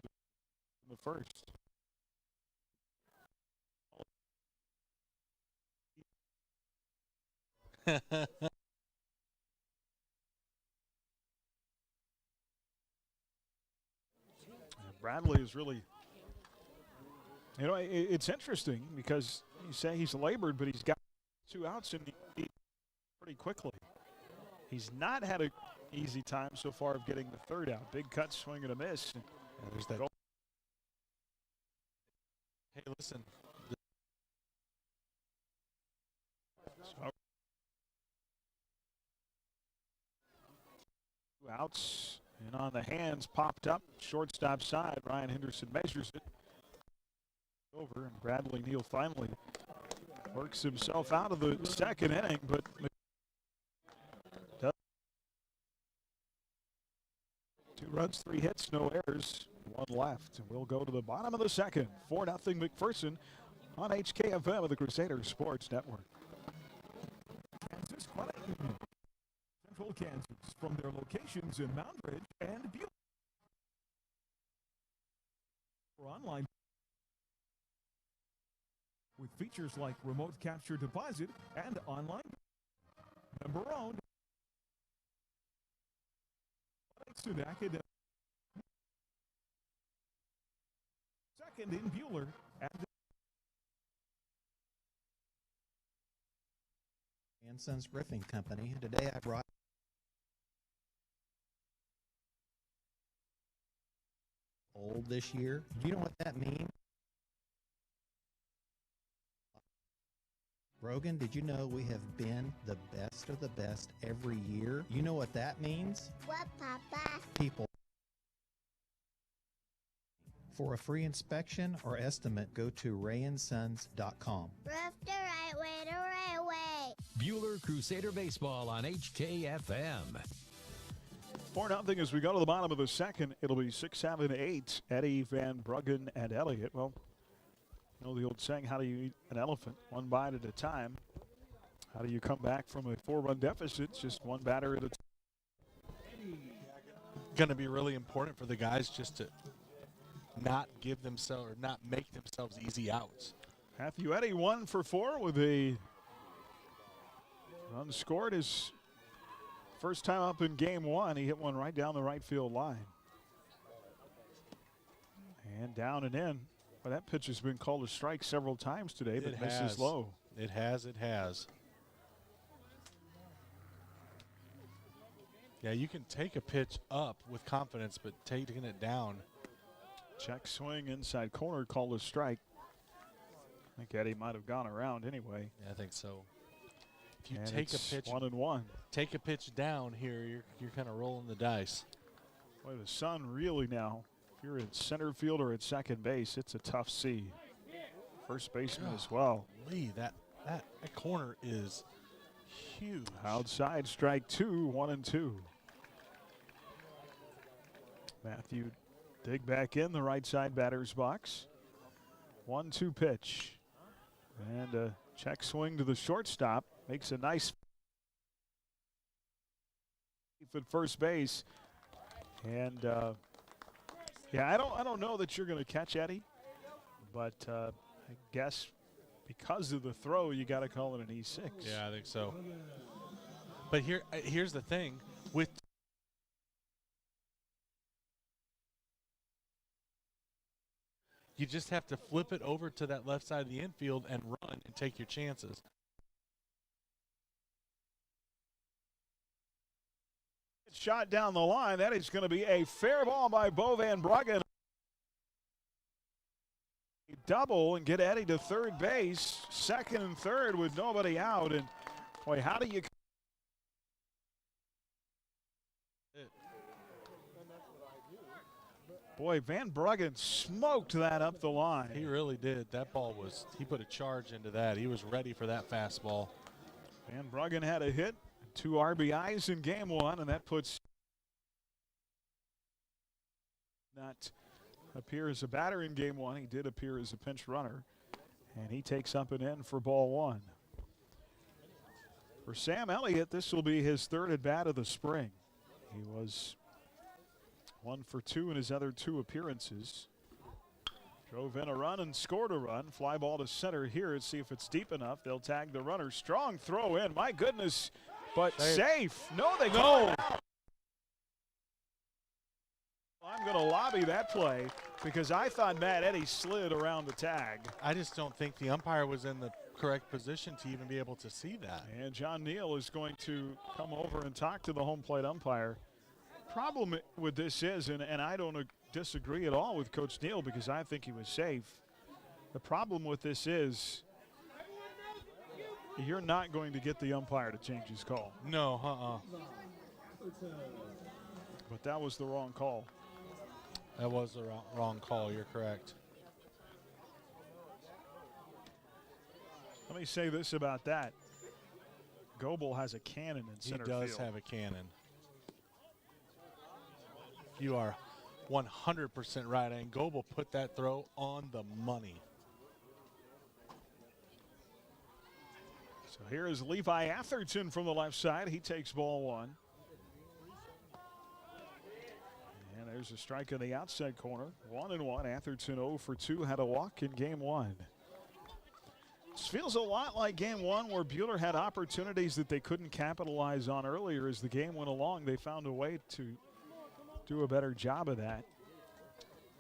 the first. Bradley is really, you know, it's interesting because you say he's labored, but he's got 2 outs and pretty quickly. He's not had an easy time so far of getting the 3rd out. Big cut, swing and a miss. And there's that. Hey, listen. So, 2 outs. And on the hands, popped up, shortstop side. Ryan Henderson measures it over, and Bradley Neal finally works himself out of the 2nd inning, but 2 runs, 3 hits, no errors, 1 left. And we'll go to the bottom of the 2nd. 4-0 McPherson on HKFM of the Crusader Sports Network. Central Kansas from their locations in Moundridge and Buhler. For online with features like remote capture deposit and online member owned. Academic. 2nd in Buhler and Sons Roofing Company. Today I brought old this year. Do you know what that means? Brogan, did you know we have been the best of the best every year? You know what that means? What, Papa? People. For a free inspection or estimate, go to rayandsons.com. Roof the right way, the right way. Buhler Crusader Baseball on HKFM. 4-0 as we go to the bottom of the 2nd. It'll be 6, 7, 8. Eddie, Van Bruggen, and Elliott. Well, you know the old saying, how do you eat an elephant? 1 bite at a time. How do you come back from a 4-run deficit? Just 1 batter at a time. Going to be really important for the guys just to not give themselves or not make themselves easy outs. Matthew Eddy 1 for 4 with a run scored his first time up in game 1. He hit one right down the right field line. And down and in. Well, that pitch has been called a strike several times today, but misses low. It has. Yeah, you can take a pitch up with confidence, but taking it down. Check swing inside corner, called a strike. I think Eddie might have gone around anyway. Yeah, I think so. If you and take a pitch 1-1. Take a pitch down here, you're kind of rolling the dice. Boy, the sun really now. If you're in center field or at second base, it's a tough see. First baseman as well. Lee, that corner is huge. Outside, strike 2, 1-2. Matthew dig back in the right side batter's box. 1-2 pitch. And a check swing to the shortstop. Makes a nice at first base. And yeah, I don't know that you're going to catch Eddie, but I guess because of the throw, you got to call it an E6. Yeah, I think so. But here's the thing with you just have to flip it over to that left side of the infield and run and take your chances. Shot down the line. That is going to be a fair ball by Bo Van Bruggen. Double and get Eddie to third base. Second and third with nobody out. And boy, how do you? Boy, Van Bruggen smoked that up the line. He really did. That ball was, he put a charge into that. He was ready for that fastball. Van Bruggen had a hit, 2 RBIs in game 1, and that puts not appear as a batter in game one. He did appear as a pinch runner. And he takes up and in for ball one. For Sam Elliott, this will be his third at bat of the spring. He was 1 for 2 in his other 2 appearances. Drove in a run and scored a run. Fly ball to center here. Let's see if it's deep enough. They'll tag the runner. Strong throw in. My goodness. But safe. No, they go. I'm going to lobby that play because I thought Matt Eddy slid around the tag. I just don't think the umpire was in the correct position to even be able to see that. And John Neal is going to come over and talk to the home plate umpire. Problem with this is, and I don't disagree at all with Coach Neal because I think he was safe. The problem with this is you're not going to get the umpire to change his call. No, But that was the wrong call. That was the wrong call. You're correct. Let me say this about that. Goebel has a cannon in center field. He does have a cannon. You are 100% right, and Goebel put that throw on the money. So here is Levi Atherton from the left side. He takes ball one. And there's a strike in the outside corner. 1-1. Atherton 0 for 2. Had a walk in game one. This feels a lot like game one where Buhler had opportunities that they couldn't capitalize on earlier. As the game went along, they found a way to do a better job of that.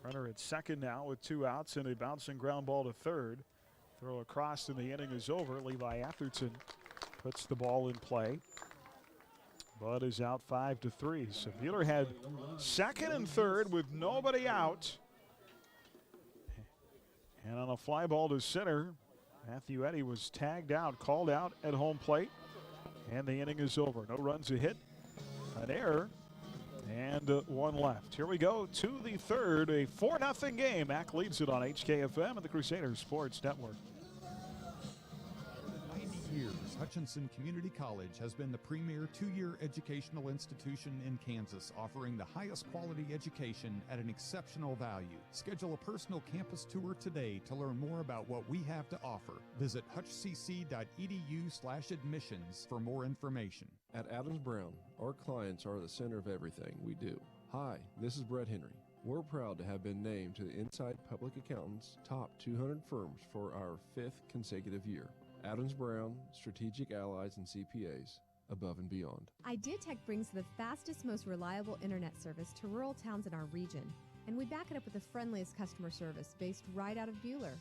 Runner at second now with 2 outs and a bouncing ground ball to third. Throw across and the inning is over. Levi Atherton puts the ball in play. Bud is out 5-3. So Buhler had second and third with nobody out. And on a fly ball to center, Matthew Eddy was tagged out, called out at home plate. And the inning is over. No runs, a hit, an error, and 1 left. Here we go to the third, a 4-0 game. Mac leads it on HKFM and the Crusaders Sports Network. 90 years, Hutchinson Community College has been the premier 2-year educational institution in Kansas, offering the highest quality education at an exceptional value. Schedule a personal campus tour today to learn more about what we have to offer. Visit hutchcc.edu/admissions for more information. At Adams Brown, our clients are the center of everything we do. Hi, this is Brett Henry. We're proud to have been named to the Inside Public Accountants Top 200 Firms for our 5th consecutive year. Adams Brown, Strategic Allies and CPAs, above and beyond. IdeaTech brings the fastest, most reliable internet service to rural towns in our region, and we back it up with the friendliest customer service based right out of Buhler.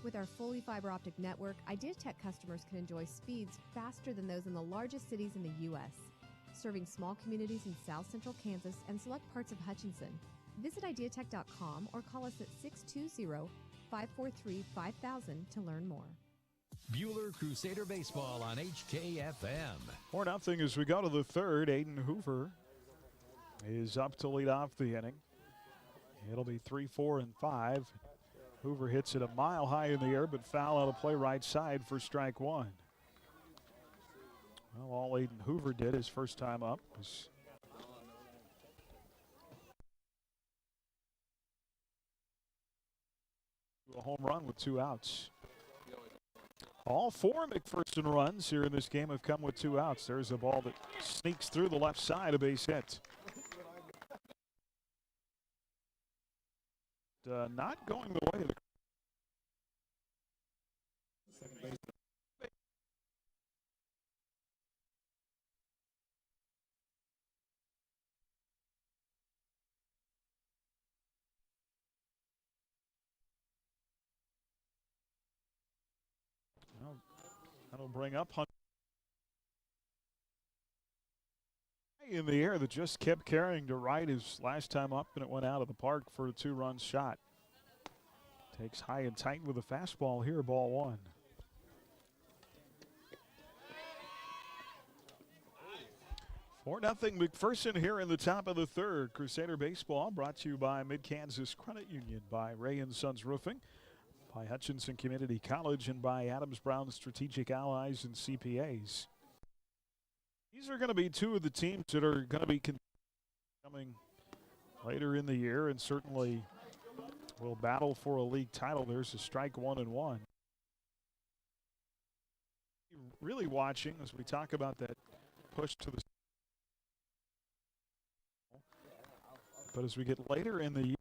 With our fully fiber optic network, IdeaTech customers can enjoy speeds faster than those in the largest cities in the U.S., serving small communities in south central Kansas and select parts of Hutchinson. Visit ideatech.com or call us at 620-543-5000 to learn more. Buhler Crusader Baseball on HKFM. 4-0 as we go to the third. Aiden Hoover is up to lead off the inning. It'll be 3, 4, and 5. Hoover hits it a mile high in the air, but foul out of play right side for strike one. Well, all Aiden Hoover did his first time up was a home run with 2 outs. All 4 McPherson runs here in this game have come with 2 outs. There's a ball that sneaks through the left side, a base hit. Not going the way of the that'll bring up Hunt in the air that just kept carrying to right his last time up, and it went out of the park for a 2-run shot. Takes high and tight with a fastball here, ball one. For nothing McPherson here in the top of the third. Crusader Baseball brought to you by Mid-Kansas Credit Union, by Ray & Sons Roofing, by Hutchinson Community College, and by Adams Brown Strategic Allies and CPAs. These are going to be 2 of the teams that are going to be coming later in the year and certainly will battle for a league title. There's a strike 1-1. Really watching as we talk about that push to the. But as we get later in the year,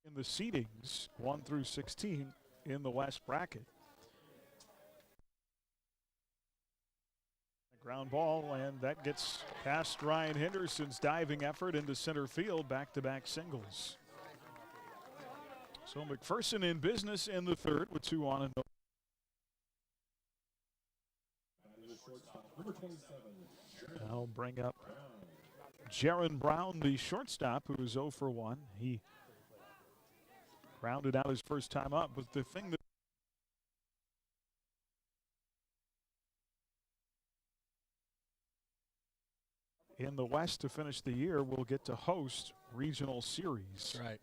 in the seedings, 1 through 16 in the West bracket. Ground ball, and that gets past Ryan Henderson's diving effort into center field, back-to-back singles. So McPherson in business in the third with 2 on and no. I'll bring up Jaron Brown, the shortstop, who is 0 for 1. He rounded out his first time up, but the thing that in the West to finish the year will get to host regional series. That's right.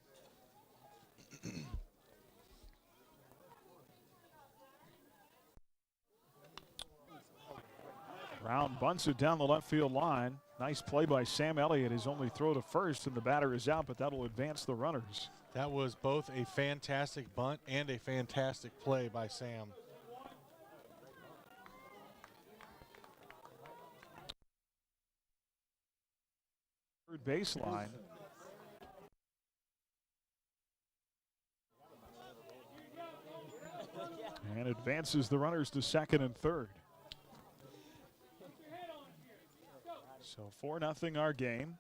Brown bunts it down the left field line. Nice play by Sam Elliott. His only throw to first, and the batter is out, but that'll advance the runners. That was both a fantastic bunt and a fantastic play by Sam. Third baseline. And advances the runners to second and third. So 4-0 our game.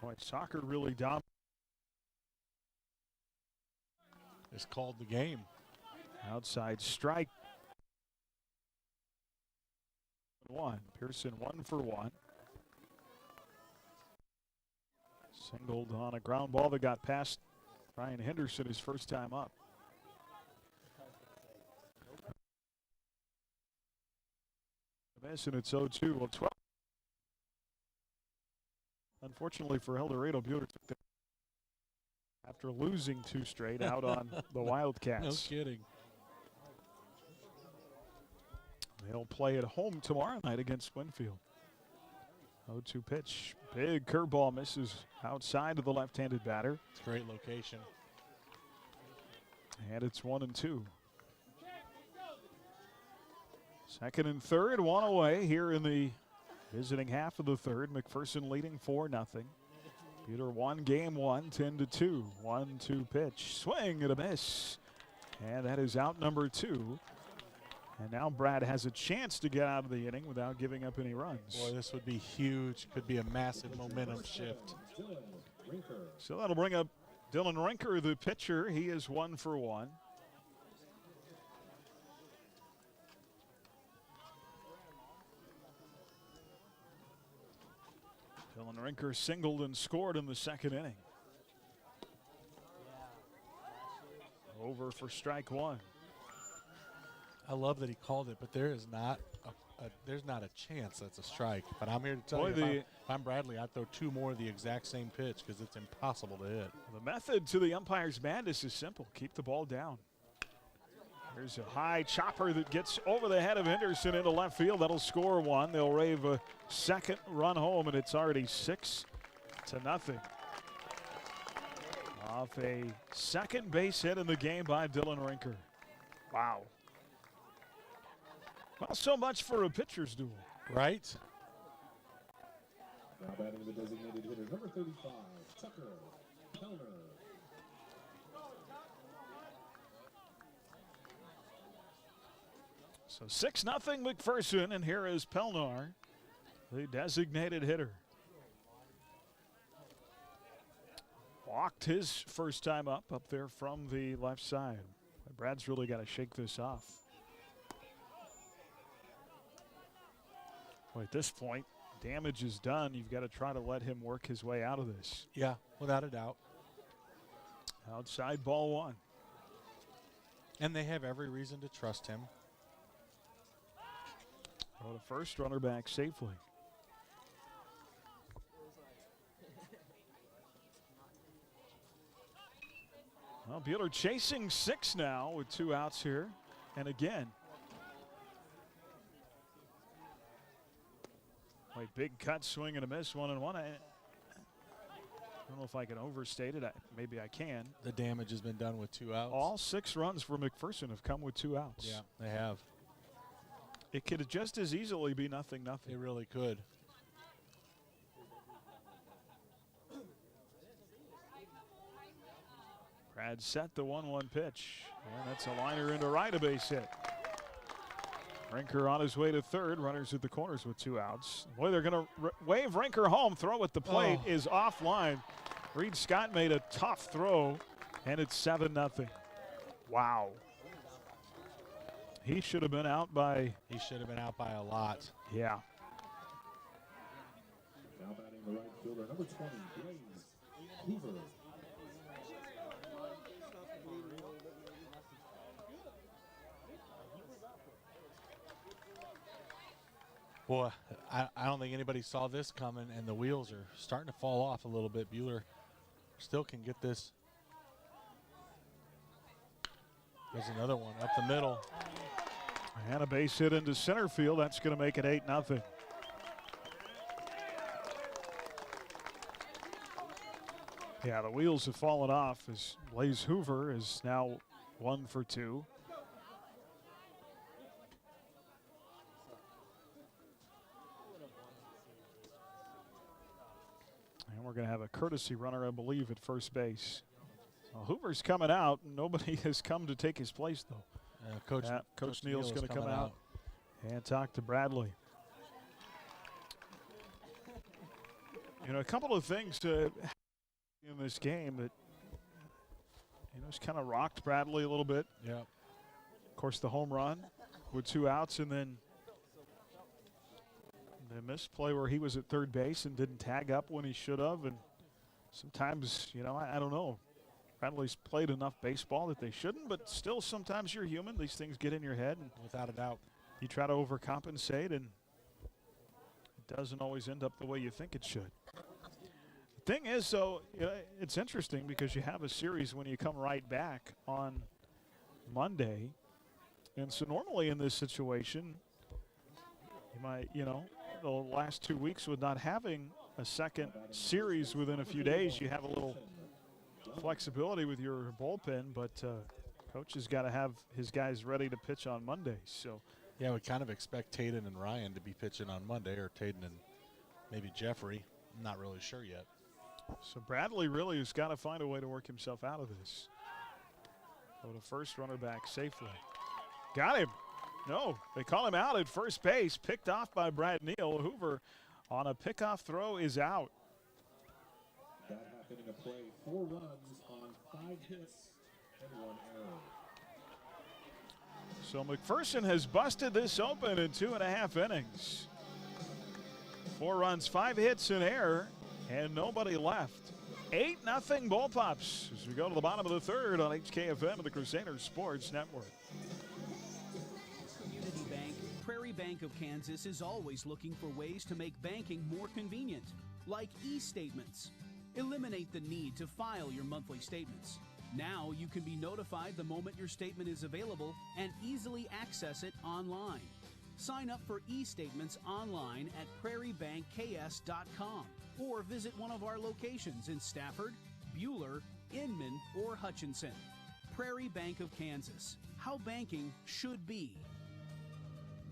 Boy, soccer really dominates. It's called the game. Outside strike. 1. Pearson 1 for 1. Singled on a ground ball that got past Ryan Henderson his first time up. And it's 0-2. Well, 12. Unfortunately for El Dorado, Buhler took the after losing 2 straight out on the Wildcats. No kidding. They'll play at home tomorrow night against Winfield. 0-2 pitch. Big curveball misses outside of the left-handed batter. It's a great location. And it's 1-2. Second and third, 1 away here in the visiting half of the third. McPherson leading 4-0. Buhler won game 1, 10-2. 1-2 pitch. Swing and a miss. And that is out number 2. And now Brad has a chance to get out of the inning without giving up any runs. Boy, this would be huge. Could be a massive momentum shift. So that'll bring up Dylan Rinker, the pitcher. He is 1 for 1. Dylan Rinker singled and scored in the second inning. Over for strike 1. I love that he called it, but there is not there's not a chance that's a strike. But I'm here to tell you, if I'm Bradley, I'd throw 2 more of the exact same pitch because it's impossible to hit. The method to the umpire's madness is simple. Keep the ball down. There's a high chopper that gets over the head of Henderson into left field. That'll score 1. They'll rave a second run home, and it's already 6-0. Off a second base hit in the game by Dylan Rinker. Wow. Well, so much for a pitcher's duel. Right? Now batting the designated hitter, number 35, Tucker Kellner. So 6-0 McPherson, and here is Pelnar, the designated hitter. Walked his first time up there from the left side. Brad's really got to shake this off. Well, at this point, damage is done. You've got to try to let him work his way out of this. Yeah, without a doubt. Outside ball 1. And they have every reason to trust him. Throw to first, runner back safely. Well, Buhler chasing 6 now with 2 outs here. And again, Wait, big cut, swing and a miss, 1-1. I don't know if I can overstate it. Maybe I can. The damage has been done with 2 outs. All 6 runs for McPherson have come with 2 outs. Yeah, they have. It could just as easily be 0-0. It really could. Brad set the 1-1 pitch. And that's a liner into right, a base hit. Rinker on his way to third. Runners at the corners with 2 outs. Boy, they're going to wave Rinker home. Throw at the plate is offline. Reed Scott made a tough throw, and it's 7-0. Wow. He should have been out by. He should have been out by a lot. Yeah. Now batting the right fielder, number 20, Blaze Hoover. Boy, I don't think anybody saw this coming, and the wheels are starting to fall off a little bit. Buhler still can get this. There's another one up the middle. And a base hit into center field. That's going to make it 8-0. Yeah, the wheels have fallen off as Blaze Hoover is now 1 for 2. And we're going to have a courtesy runner, I believe, at first base. Well, Hoover's coming out. Nobody has come to take his place, though. Coach Neal's going to come out and talk to Bradley. You know, a couple of things in this game that, you know, it's kind of rocked Bradley a little bit. Yeah. Of course, the home run with 2 outs, and then the misplay where he was at third base and didn't tag up when he should have. And sometimes, you know, I don't know. Bradley's played enough baseball that they shouldn't, but still sometimes you're human. These things get in your head. And without a doubt. You try to overcompensate, and it doesn't always end up the way you think it should. The thing is, though, it's interesting because you have a series when you come right back on Monday. And so normally in this situation, you might, you know, the last 2 weeks with not having a second series within a few days, you have a little flexibility with your bullpen, but coach has got to have his guys ready to pitch on Monday. So, yeah, we kind of expect Taden and Ryan to be pitching on Monday, or Taden and maybe Jeffrey. I'm not really sure yet. So Bradley really has got to find a way to work himself out of this. Go to first, runner back safely. Got him. No, they call him out at first base. Picked off by Brad Neal. Hoover on a pickoff throw is out. That happened in a play, 4 runs on 5 hits and 1 error. So McPherson has busted this open in 2.5 innings. 4 runs, 5 hits, an error, and nobody left. 8-0 Bullpups as we go to the bottom of the third on HKFM of the Crusader Sports Network. Community Bank, Prairie Bank of Kansas is always looking for ways to make banking more convenient, like e-statements. Eliminate the need to file your monthly statements. Now you can be notified the moment your statement is available and easily access it online. Sign up for e-statements online at prairiebankks.com or visit one of our locations in Stafford, Buhler, Inman, or Hutchinson. Prairie Bank of Kansas. How banking should be.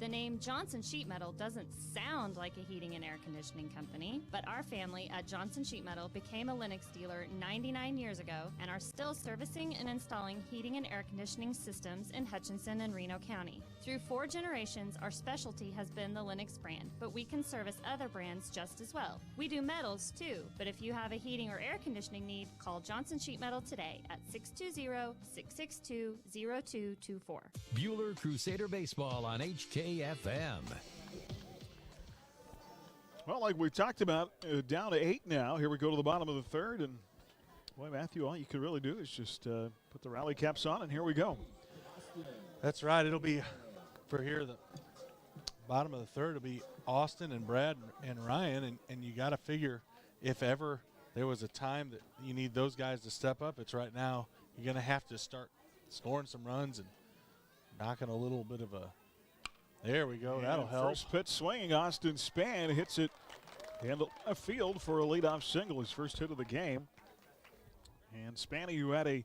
The name Johnson Sheet Metal doesn't sound like a heating and air conditioning company, but our family at Johnson Sheet Metal became a Lennox dealer 99 years ago and are still servicing and installing heating and air conditioning systems in Hutchinson and Reno County. Through 4 generations, our specialty has been the Lennox brand, but we can service other brands just as well. We do metals too, but if you have a heating or air conditioning need, call Johnson Sheet Metal today at 620-662-0224. Buhler Crusader Baseball on HKFM. Well, like we talked about, down to 8 now. Here we go to the bottom of the third. And, boy, Matthew, all you could really do is just put the rally caps on, and here we go. That's right. It'll be, for here, the bottom of the third, it'll be Austin and Brad and Ryan. And you got to figure if ever there was a time that you need those guys to step up, it's right now. You're going to have to start scoring some runs and knocking a little bit of a There we go. And That'll help. First pitch swinging. Austin Spann hits it in the left field for a leadoff single, his first hit of the game. And Spanny, who had a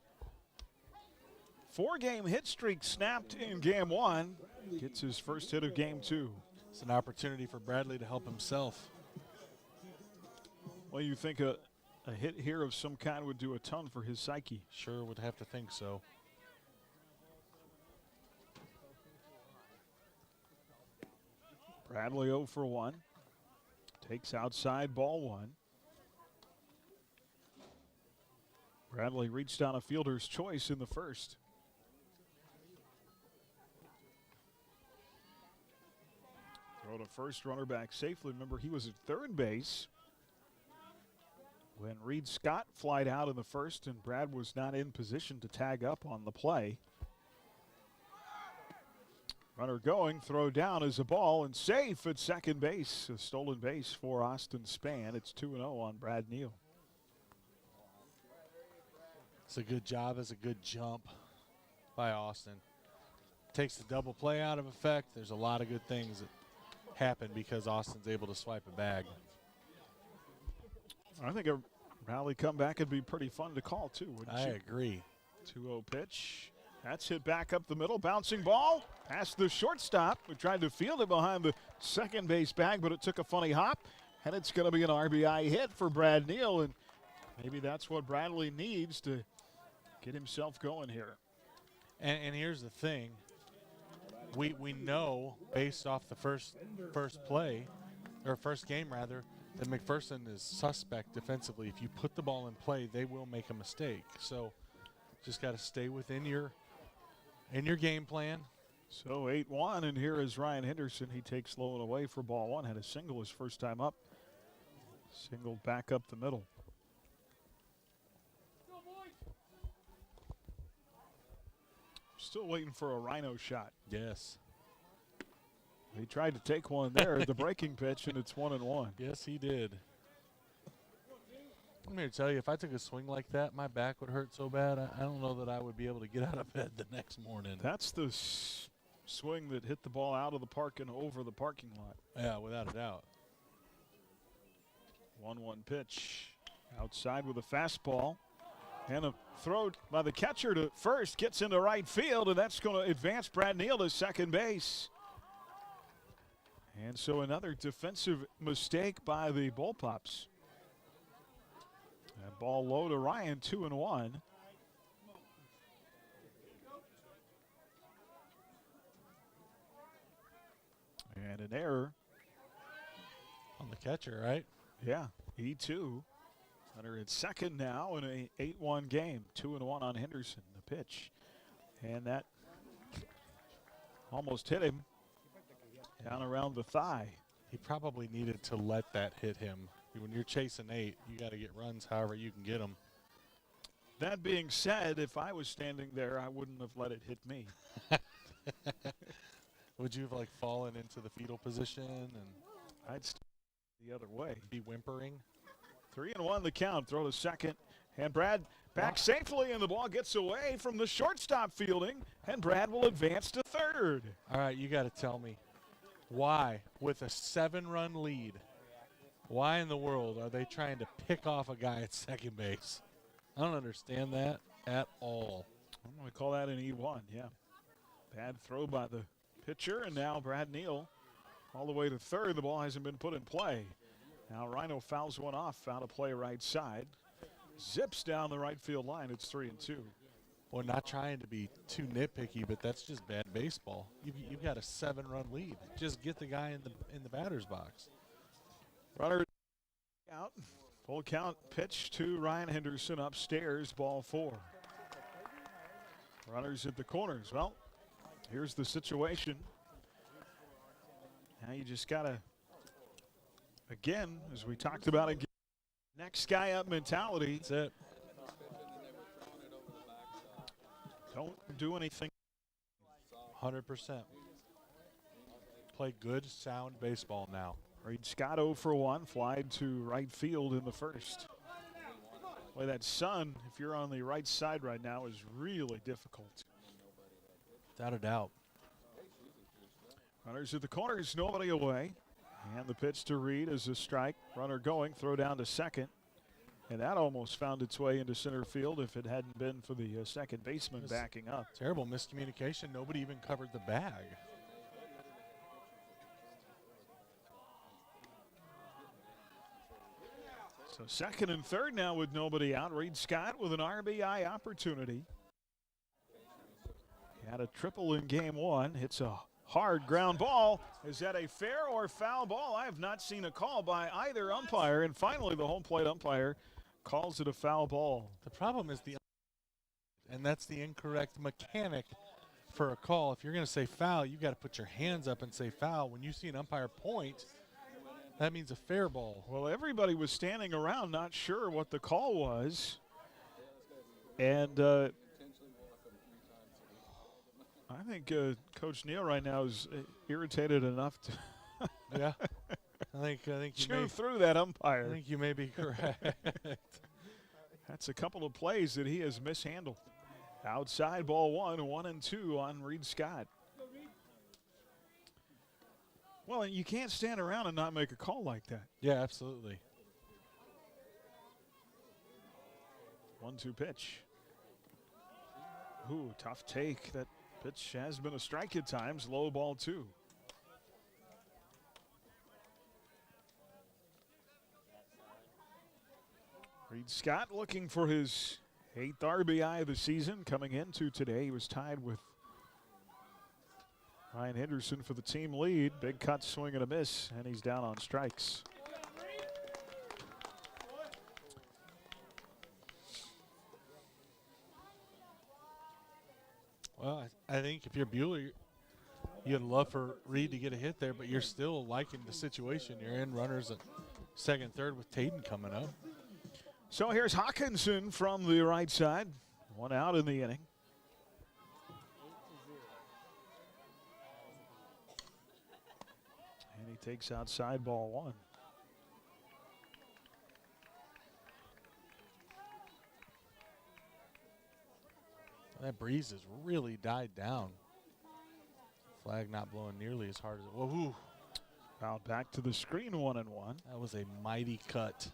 4-game hit streak snapped in game 1, gets his first hit of game 2. It's an opportunity for Bradley to help himself. Well, you think a hit here of some kind would do a ton for his psyche. Sure would have to think so. Bradley 0 for 1. Takes outside, ball 1. Bradley reached on a fielder's choice in the first. Throw to first, runner back safely. Remember, he was at third base when Reed Scott flied out in the first, and Brad was not in position to tag up on the play. Runner going, throw down is a ball, and safe at second base. A stolen base for Austin Spann. It's 2-0 on Brad Neal. It's a good job. It's a good jump by Austin. Takes the double play out of effect. There's a lot of good things that happen because Austin's able to swipe a bag. I think a rally comeback would be pretty fun to call, too, wouldn't you? I agree. 2-0 pitch. That's hit back up the middle. Bouncing ball past the shortstop, who tried to field it behind the second base bag, but it took a funny hop. And it's going to be an RBI hit for Brad Neal. And maybe that's what Bradley needs to get himself going here. And here's the thing. We know, based off the first play, or first game rather, that McPherson is suspect defensively. If you put the ball in play, they will make a mistake. So just got to stay within your game plan. So 8-1, and here is Ryan Henderson. He takes low and away for ball 1. Had a single his first time up. Singled back up the middle. Still waiting for a Rhino shot. Yes. He tried to take one there at the breaking pitch, and it's 1-1. Yes, he did. I'm here to tell you, if I took a swing like that, my back would hurt so bad, I don't know that I would be able to get out of bed the next morning. That's the swing that hit the ball out of the park and over the parking lot. Yeah, without a doubt. 1-1 pitch. Outside with a fastball. And a throw by the catcher to first gets into right field, and that's going to advance Brad Neal to second base. And so another defensive mistake by the Bullpups. That ball low to Ryan, 2-1. And an error on the catcher, right? Yeah, E2. Runner at second now in an 8-1 game. 2-1 on Henderson, the pitch. And that almost hit him down around the thigh. He probably needed to let that hit him. When you're chasing 8, you got to get runs however you can get them. That being said, if I was standing there, I wouldn't have let it hit me. Would you have like fallen into the fetal position and I'd stand the other way? Be whimpering? 3-1 the count. Throw to second. And Brad back safely, and the ball gets away from the shortstop fielding, and Brad will advance to third. All right, you got to tell me why, with a 7-run lead, why in the world are they trying to pick off a guy at second base? I don't understand that at all. I'm going to call that an E1, yeah. Bad throw by the pitcher, and now Brad Neal all the way to third. The ball hasn't been put in play. Now Rhino fouls one off, out of play right side. Zips down the right field line. It's 3-2. Well, not trying to be too nitpicky, but that's just bad baseball. You've got a 7-run lead. Just get the guy in the batter's box. Runner out. Full count pitch to Ryan Henderson upstairs. Ball 4. Runners at the corners. Well, here's the situation. Now you just got to, again, as we talked about again, next guy up mentality. That's it. Don't do anything. 100%. Play good, sound baseball now. Reed Scott 0 for 1, flied to right field in the first. Boy, that sun, if you're on the right side right now, is really difficult. Without a doubt. Runners at the corners, nobody away. And the pitch to Reed is a strike. Runner going, throw down to second. And that almost found its way into center field if it hadn't been for the second baseman backing up. Terrible miscommunication. Nobody even covered the bag. So second and third now with nobody out. Reed Scott with an RBI opportunity. He had a triple in game one. Hits a hard ground ball. Is that a fair or foul ball? I have not seen a call by either umpire. And finally, the home plate umpire calls it a foul ball. The problem is and that's the incorrect mechanic for a call. If you're going to say foul, you got to put your hands up and say foul. When you see an umpire point, that means a fair ball. Well, everybody was standing around not sure what the call was. And I think Coach Neal right now is irritated enough to yeah. I think you chew through that umpire. I think you may be correct. That's a couple of plays that he has mishandled. Outside ball 1-2 on Reed Scott. Well, you can't stand around and not make a call like that. Yeah, absolutely. 1-2 pitch. Ooh, tough take. That pitch has been a strike at times. Low ball 2. Reed Scott looking for his 8th RBI of the season. Coming into today, he was tied with Ryan Henderson for the team lead. Big cut, swing and a miss, and he's down on strikes. Well, I think if you're Buhler, you'd love for Reed to get a hit there, but you're still liking the situation you're in. Runners at second, third with Taden coming up. So here's Hawkinson from the right side. 1 out in the inning. And he takes outside ball 1. That breeze has really died down. Flag not blowing nearly as hard as it was. Whoa. Fouled back to the screen, 1-1. That was a mighty cut.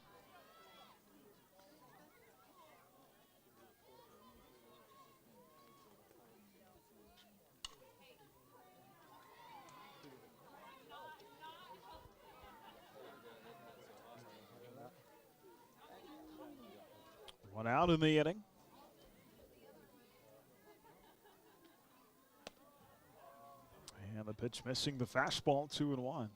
One out in the inning. And the pitch missing the fastball, 2-1.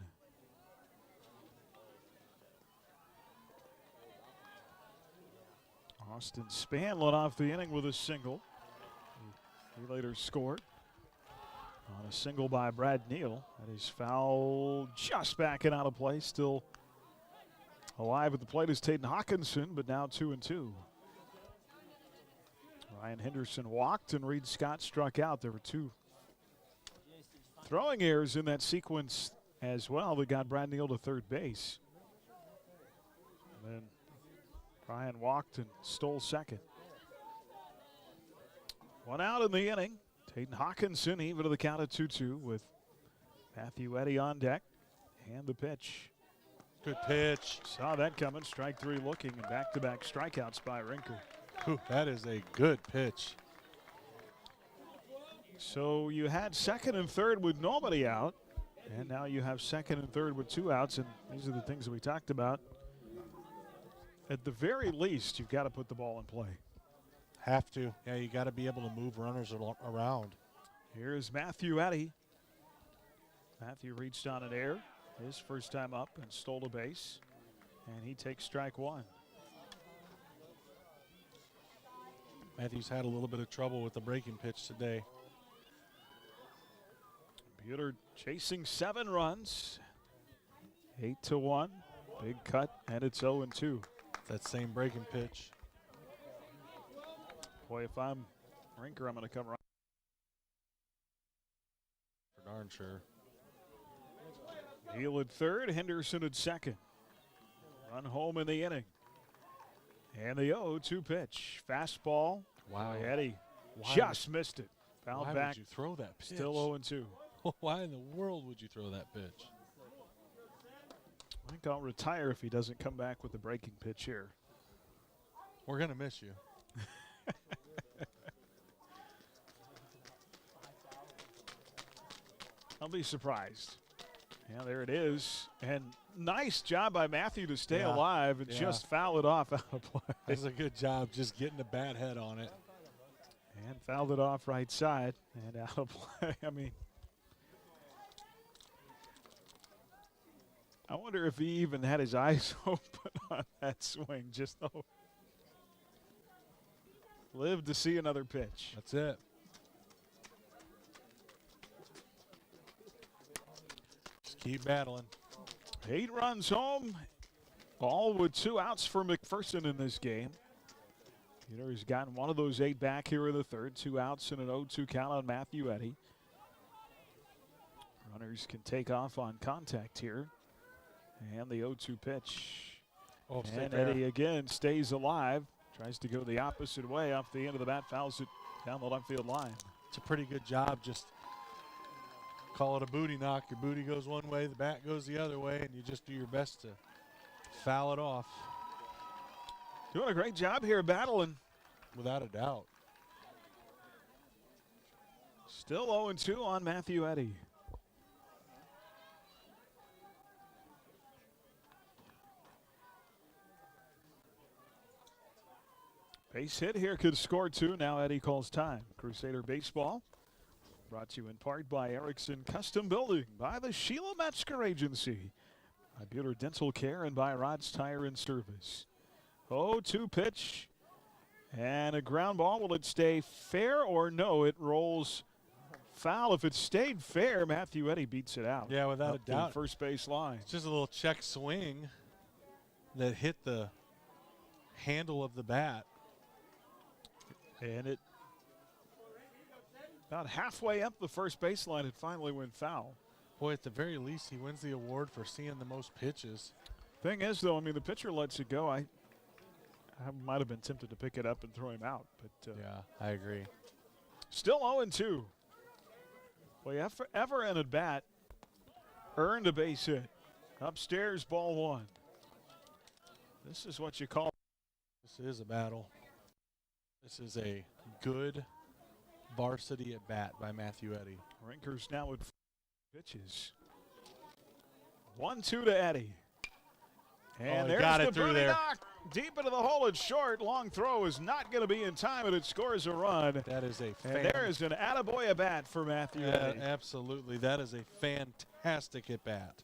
Austin Spanlin off the inning with a single. He later scored on a single by Brad Neal. That is foul, just backing out of play. Still alive at the plate is Taden Hawkinson, but now 2-2. Ryan Henderson walked and Reed Scott struck out. There were 2 throwing errors in that sequence as well that got Brad Neal to third base. And then Ryan walked and stole second. 1 out in the inning. Taden Hawkinson even to the count of 2-2 with Matthew Eddy on deck. And the pitch. Good pitch. Saw that coming. Strike 3 looking, and back-to-back strikeouts by Rinker. Ooh, that is a good pitch. So you had second and third with nobody out, and now you have second and third with 2 outs, and these are the things that we talked about. At the very least, you've got to put the ball in play. Have to. Yeah, you got to be able to move runners around. Here's Matthew Eddy. Matthew reached on an error, his first time up, and stole a base, and he takes strike 1. Matthews had a little bit of trouble with the breaking pitch today. Buhler chasing 7 runs. 8-1. Big cut, and it's 0-2. That same breaking pitch. Boy, if I'm Rinker, I'm going to come right. For darn sure. Neal at third, Henderson at second. Run home in the inning. And the 0-2 pitch. Fastball. Wow. Eddy just missed it. Fouled Why back. would you throw that pitch? Still 0-2. Why in the world would you throw that pitch? I think I'll retire if he doesn't come back with the breaking pitch here. We're going to miss you. I'll be surprised. Yeah, there it is. And nice job by Matthew to stay alive and just foul it off out of play. That's a good job just getting a bat head on it. And fouled it off right side and out of play. I mean, I wonder if he even had his eyes open on that swing. Just though. Live to see another pitch. That's it. Just keep battling. 8 runs home, all with 2 outs for McPherson in this game. He's gotten one of those 8 back here in the third. 2 outs and an 0-2 count on Matthew Eddy. Runners can take off on contact here. And the 0-2 pitch. Oh, and Eddy again stays alive. Tries to go the opposite way off the end of the bat. Fouls it down the left field line. It's a pretty good job. Just call it a booty knock. Your booty goes one way, the bat goes the other way, and you just do your best to foul it off. Doing a great job here battling. Without a doubt. Still 0-2 on Matthew Eddy. Base hit here could score 2. Now Eddy calls time. Crusader Baseball brought to you in part by Erickson Custom Building, by the Sheila Metzger Agency, by Buhler Dental Care, and by Rod's Tire and Service. 0-2 pitch and a ground ball. Will it stay fair or no? It rolls foul. If it stayed fair, Matthew Eddy beats it out. Yeah, without a doubt. First base line. It's just a little check swing that hit the handle of the bat. And it about halfway up the first baseline, it finally went foul. Boy, at the very least, he wins the award for seeing the most pitches. Thing is, though, I mean, the pitcher lets it go. I might have been tempted to pick it up and throw him out. But yeah, I agree. Still 0-2. Boy, ever an at bat earned a base hit. Upstairs, ball 1. This is what you call. This is a battle. This is a good varsity at bat by Matthew Eddy. Rinkers now with pitches. 1-2 to Eddy. And there's got it the through booty there. knock. Deep into the hole. It's short. Long throw is not going to be in time, and it scores a run. That is a and there is an attaboy at bat for Matthew Eddy. Absolutely. That is a fantastic at bat.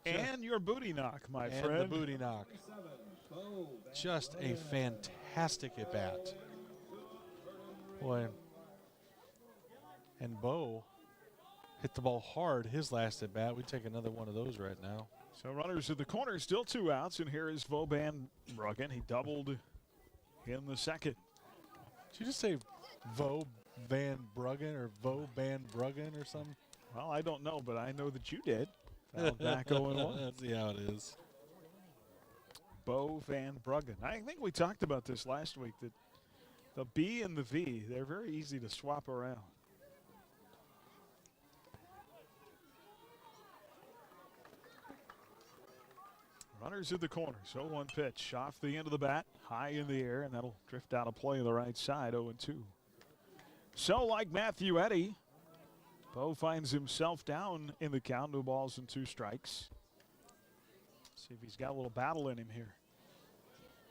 And your booty knock, my friend. And the booty knock. Just a fantastic at bat. Boy. And Bo hit the ball hard his last at bat. We'd take another one of those right now. So runners at the corner, still 2 outs, and here is Vo Van Bruggen. He doubled in the second. Did you just say Vo Van Bruggen or Vo Van Bruggen or something? Well, I don't know, but I know that you did. Fouled back 0-1. Let's see how it is. Bo Van Bruggen. I think we talked about this last week, that the B and the V, they're very easy to swap around. Runners at the corner. So 1 pitch off the end of the bat, high in the air, and that'll drift out of play to the right side, 0-2. So like Matthew Eddy, Bo finds himself down in the count, 2 balls and 2 strikes. See if he's got a little battle in him here.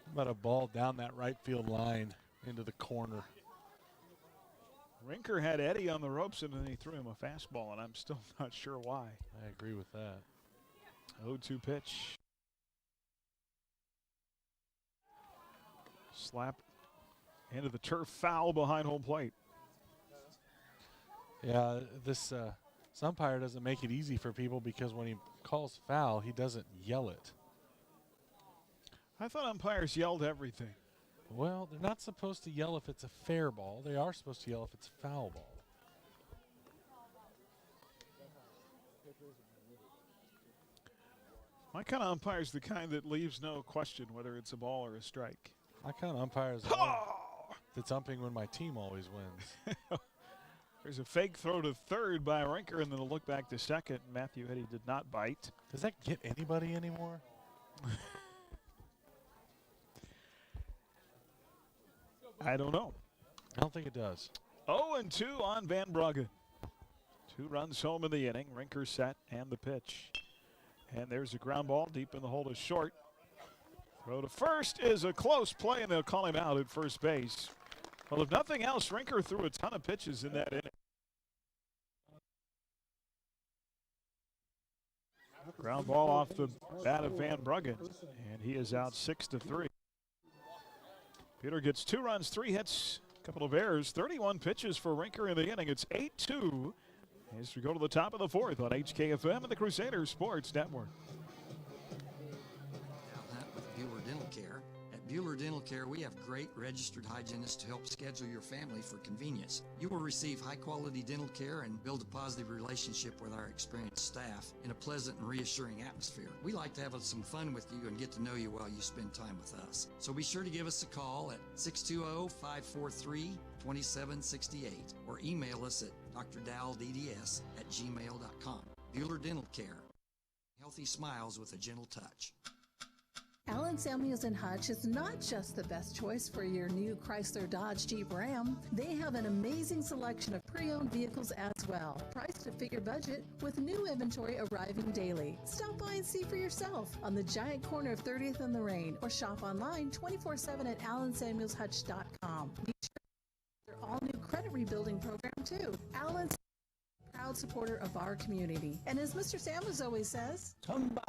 How about a ball down that right field line into the corner? Rinker had Eddy on the ropes, and then he threw him a fastball, and I'm still not sure why. I agree with that. 0-2 pitch. Slap into the turf, foul behind home plate. Yeah, this umpire doesn't make it easy for people, because when he calls foul, he doesn't yell it. I thought umpires yelled everything. Well, they're not supposed to yell if it's a fair ball. They are supposed to yell if it's a foul ball. My kind of umpire is the kind that leaves no question whether it's a ball or a strike. My kind of umpire is that's umping when my team always wins. There's a fake throw to third by Rinker, and then a look back to second. Matthew Eddy did not bite. Does that get anybody anymore? I don't know. I don't think it does. 0-2 on Van Bruggen. 2 runs home in the inning. Rinker set and the pitch. And there's a ground ball deep in the hole to short. Throw to first is a close play, and they'll call him out at first base. Well, if nothing else, Rinker threw a ton of pitches in that inning. Ground ball off the bat of Van Bruggen, and he is out 6-3. Peter gets 2 runs, 3 hits, a couple of errors, 31 pitches for Rinker in the inning. It's 8-2 as we go to the top of the 4th on HKFM and the Crusaders Sports Network. With Buhler Dental Care. At Buhler Dental Care, we have great registered hygienists to help schedule your family for convenience. You will receive high-quality dental care and build a positive relationship with our experienced staff in a pleasant and reassuring atmosphere. We like to have some fun with you and get to know you while you spend time with us. So be sure to give us a call at 620-543-2768 or email us at drdowelldds@gmail.com. Buhler Dental Care. Healthy smiles with a gentle touch. Allen Samuels and Hutch is not just the best choice for your new Chrysler Dodge Jeep Ram. They have an amazing selection of pre-owned vehicles as well, priced to fit your budget with new inventory arriving daily. Stop by and see for yourself on the giant corner of 30th and Lorraine, or shop online 24/7 at allensamuelshutch.com. Be sure their all-new credit rebuilding program too. Allen's a proud supporter of our community, and as Mr. Samuels always says, come by.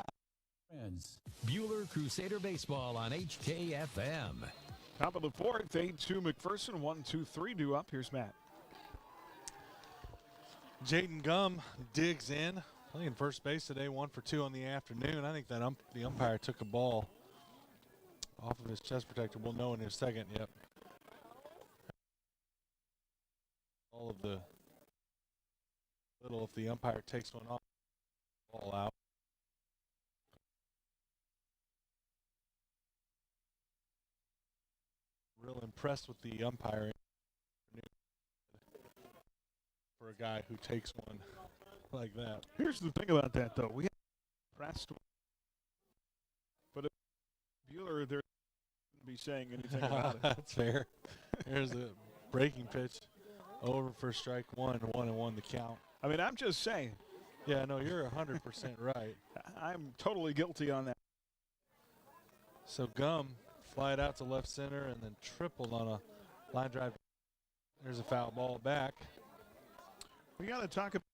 Friends. Buhler Crusader Baseball on HKFM. Top of the 4th, 8-2 McPherson, 1-2-3 due up. Here's Matt. Jaden Gum digs in, playing first base today, 1 for 2 on the afternoon. I think that the umpire took a ball off of his chest protector. We'll know in a second. Yep. All of the little, if the umpire takes one off, ball out. Real impressed with the umpire for a guy who takes one like that. Here's the thing about that, though. We have pressed, but if Buhler, there wouldn't be saying anything about it. That's fair. There's a breaking pitch over for strike 1, 1-1 the count. I mean, I'm just saying. Yeah, no, you're 100% right. I'm totally guilty on that. So Gum flied out to left center and then tripled on a line drive. There's a foul ball back. We got to talk about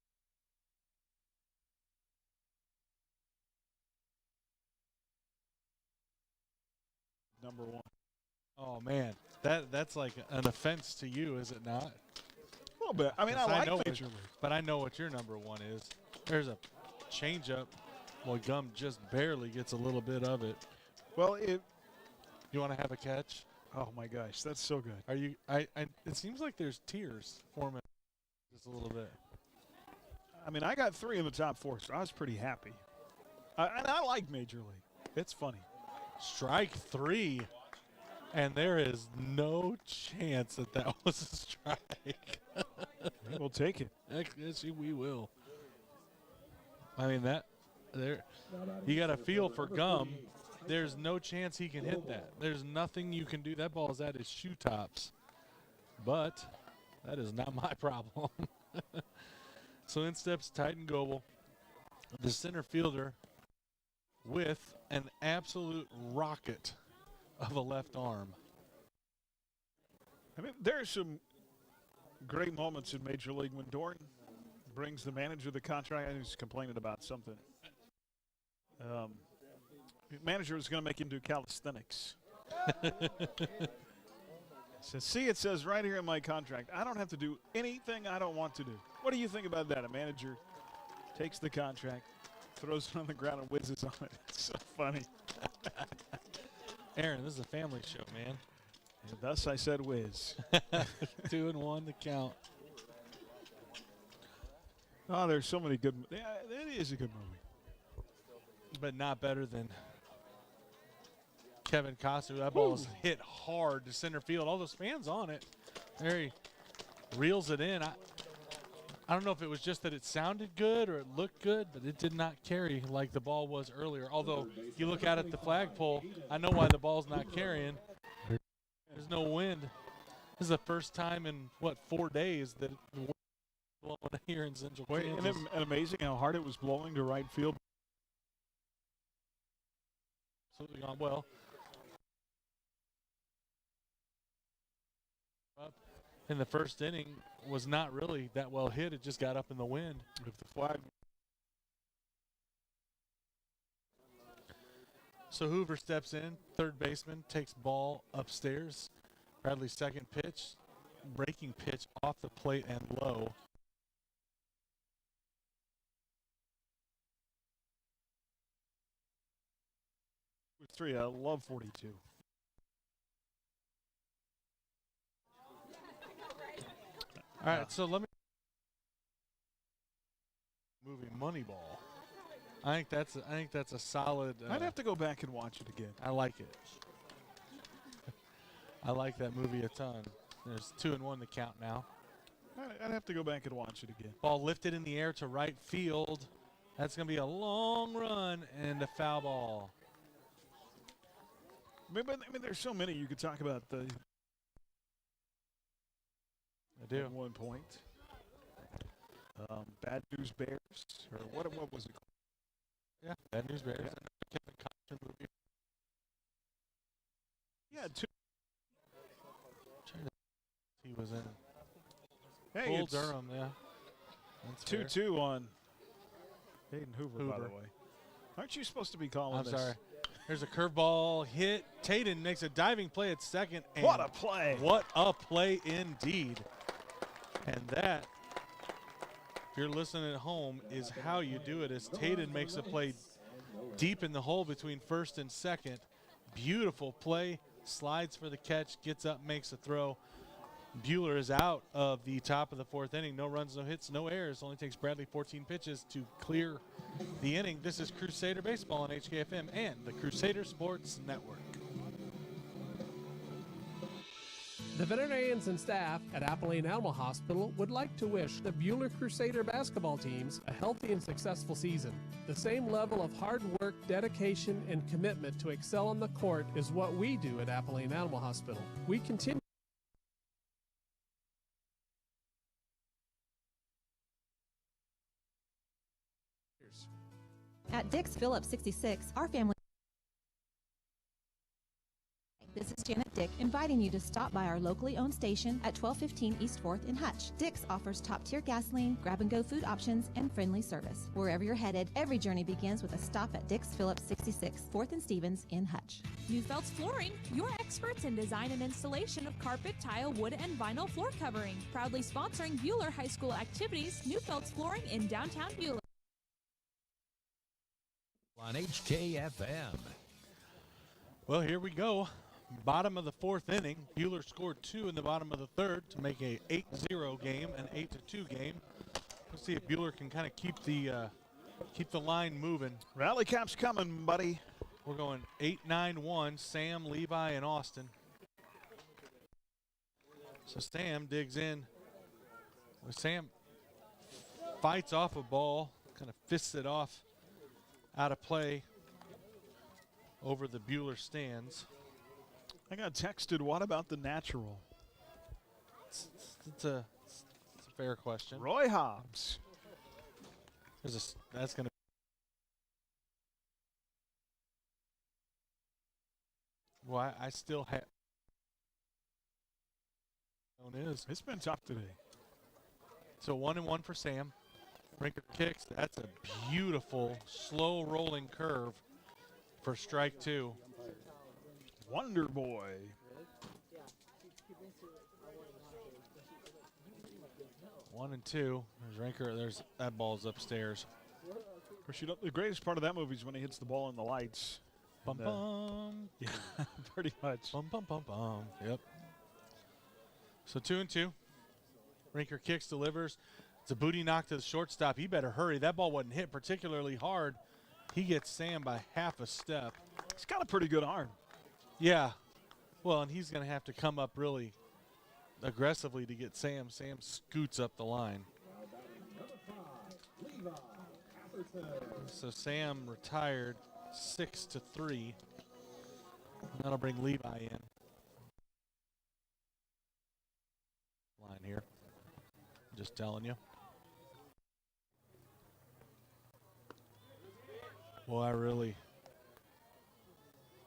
number 1. Oh man, that's like an offense to you, is it not? A little bit. I mean, I like Major League, but I know what your number 1 is. There's a changeup. Well, Gum just barely gets a little bit of it. Well, you want to have a catch? Oh my gosh, that's so good. Are you? It seems like there's tears forming just a little bit. I mean, I got 3 in the top 4, so I was pretty happy. And I like Major League. It's funny. Strike 3, and there is no chance that was a strike. We'll take it. Yes, we will. I mean you got a feel for Gum. There's no chance he can hit that. There's nothing you can do. That ball is at his shoe tops. But that is not my problem. So in steps Titan Goebel, the center fielder, with an absolute rocket of a left arm. I mean, there's some great moments in Major League when Dorn brings the manager the contract and he's complaining about something. Manager was going to make him do calisthenics. Says, see, it says right here in my contract, I don't have to do anything I don't want to do. What do you think about that? A manager takes the contract, throws it on the ground, and whizzes on it. It's so funny. Aaron, this is a family show, man. And thus I said whiz. 2-1 to count. Oh, there's so many good. Yeah, it is a good movie. But not better than Kevin Kosu. That ball is hit hard to center field. All those fans on it. There he reels it in. I don't know if it was just that it sounded good or it looked good, but it did not carry like the ball was earlier. Although, you look out at the flagpole, I know why the ball's not carrying. There's no wind. This is the first time in, 4 days that the wind is blowing here in Central Kansas. Isn't it amazing how hard it was blowing to right field? Absolutely gone well. In the first inning was not really that well hit. It just got up in the wind. If the flag. So Hoover steps in, third baseman, takes ball upstairs. Bradley's second pitch, breaking pitch off the plate and low. With 3, I love 42. All right, so let me movie Moneyball. I think that's a solid. I'd have to go back and watch it again. I like it. I like that movie a ton. There's 2-1 to count now. I'd have to go back and watch it again. Ball lifted in the air to right field. That's going to be a long run and a foul ball. I mean, there's so many you could talk about. I do. At one point. Bad News Bears, or what was it called? Yeah, Bad News Bears. Yeah. Kevin Costner movie. Yeah, 2. He was in. Hey, Bull Durham, yeah. 2-2 on Hayden Hoover, by the way. Aren't you supposed to be calling this? I'm sorry. There's a curveball hit. Taden makes a diving play at second. And what a play. What a play indeed. And that, if you're listening at home, is how you do it. As Taden makes a play deep in the hole between first and second. Beautiful play. Slides for the catch. Gets up, makes a throw. Buhler is out of the top of the fourth inning. No runs, no hits, no errors. Only takes Bradley 14 pitches to clear the inning. This is Crusader Baseball on HKFM and the Crusader Sports Network. The veterinarians and staff at Abilene Animal Hospital would like to wish the Buhler Crusader basketball teams a healthy and successful season. The same level of hard work, dedication, and commitment to excel on the court is what we do at Abilene Animal Hospital. We continue At Dick's Phillips 66, our family. This is Janet Dick inviting you to stop by our locally owned station at 1215 East 4th in Hutch. Dick's offers top-tier gasoline, grab-and-go food options, and friendly service. Wherever you're headed, every journey begins with a stop at Dick's Phillips 66, 4th and Stevens in Hutch. Neufeld's Flooring, your experts in design and installation of carpet, tile, wood, and vinyl floor covering. Proudly sponsoring Buhler High School activities, Neufeld's Flooring in downtown Buhler. On HKFM. Well, here we go. Bottom of the fourth inning. Buhler scored 2 in the bottom of the third to make a 8-0 game, an 8-2 game. Let's see if Buhler can kind of keep the line moving. Rally cap's coming, buddy. We're going 8-9-1. Sam, Levi, and Austin. So Sam digs in. Sam fights off a ball, kind of fists it off out of play over the Buhler stands. I got texted, what about the natural? It's a fair question. Roy Hobbs. That's going to. Well, I still have. It's been tough today. So 1-1 for Sam. Rinker kicks. That's a beautiful, slow rolling curve for strike 2. Wonder Boy. One and two. There's Rinker. That ball's upstairs. Of course, the greatest part of that movie is when he hits the ball in the lights. Bum bum. Yeah, pretty much. Bum bum bum bum. Yep. So 2-2. Rinker kicks, delivers. It's a booty knock to the shortstop. He better hurry. That ball wasn't hit particularly hard. He gets Sam by half a step. He's got a pretty good arm. Yeah. Well, and he's going to have to come up really aggressively to get Sam. Sam scoots up the line. So Sam retired 6-3. That'll bring Levi in. Line here. Just telling you. Boy, I really,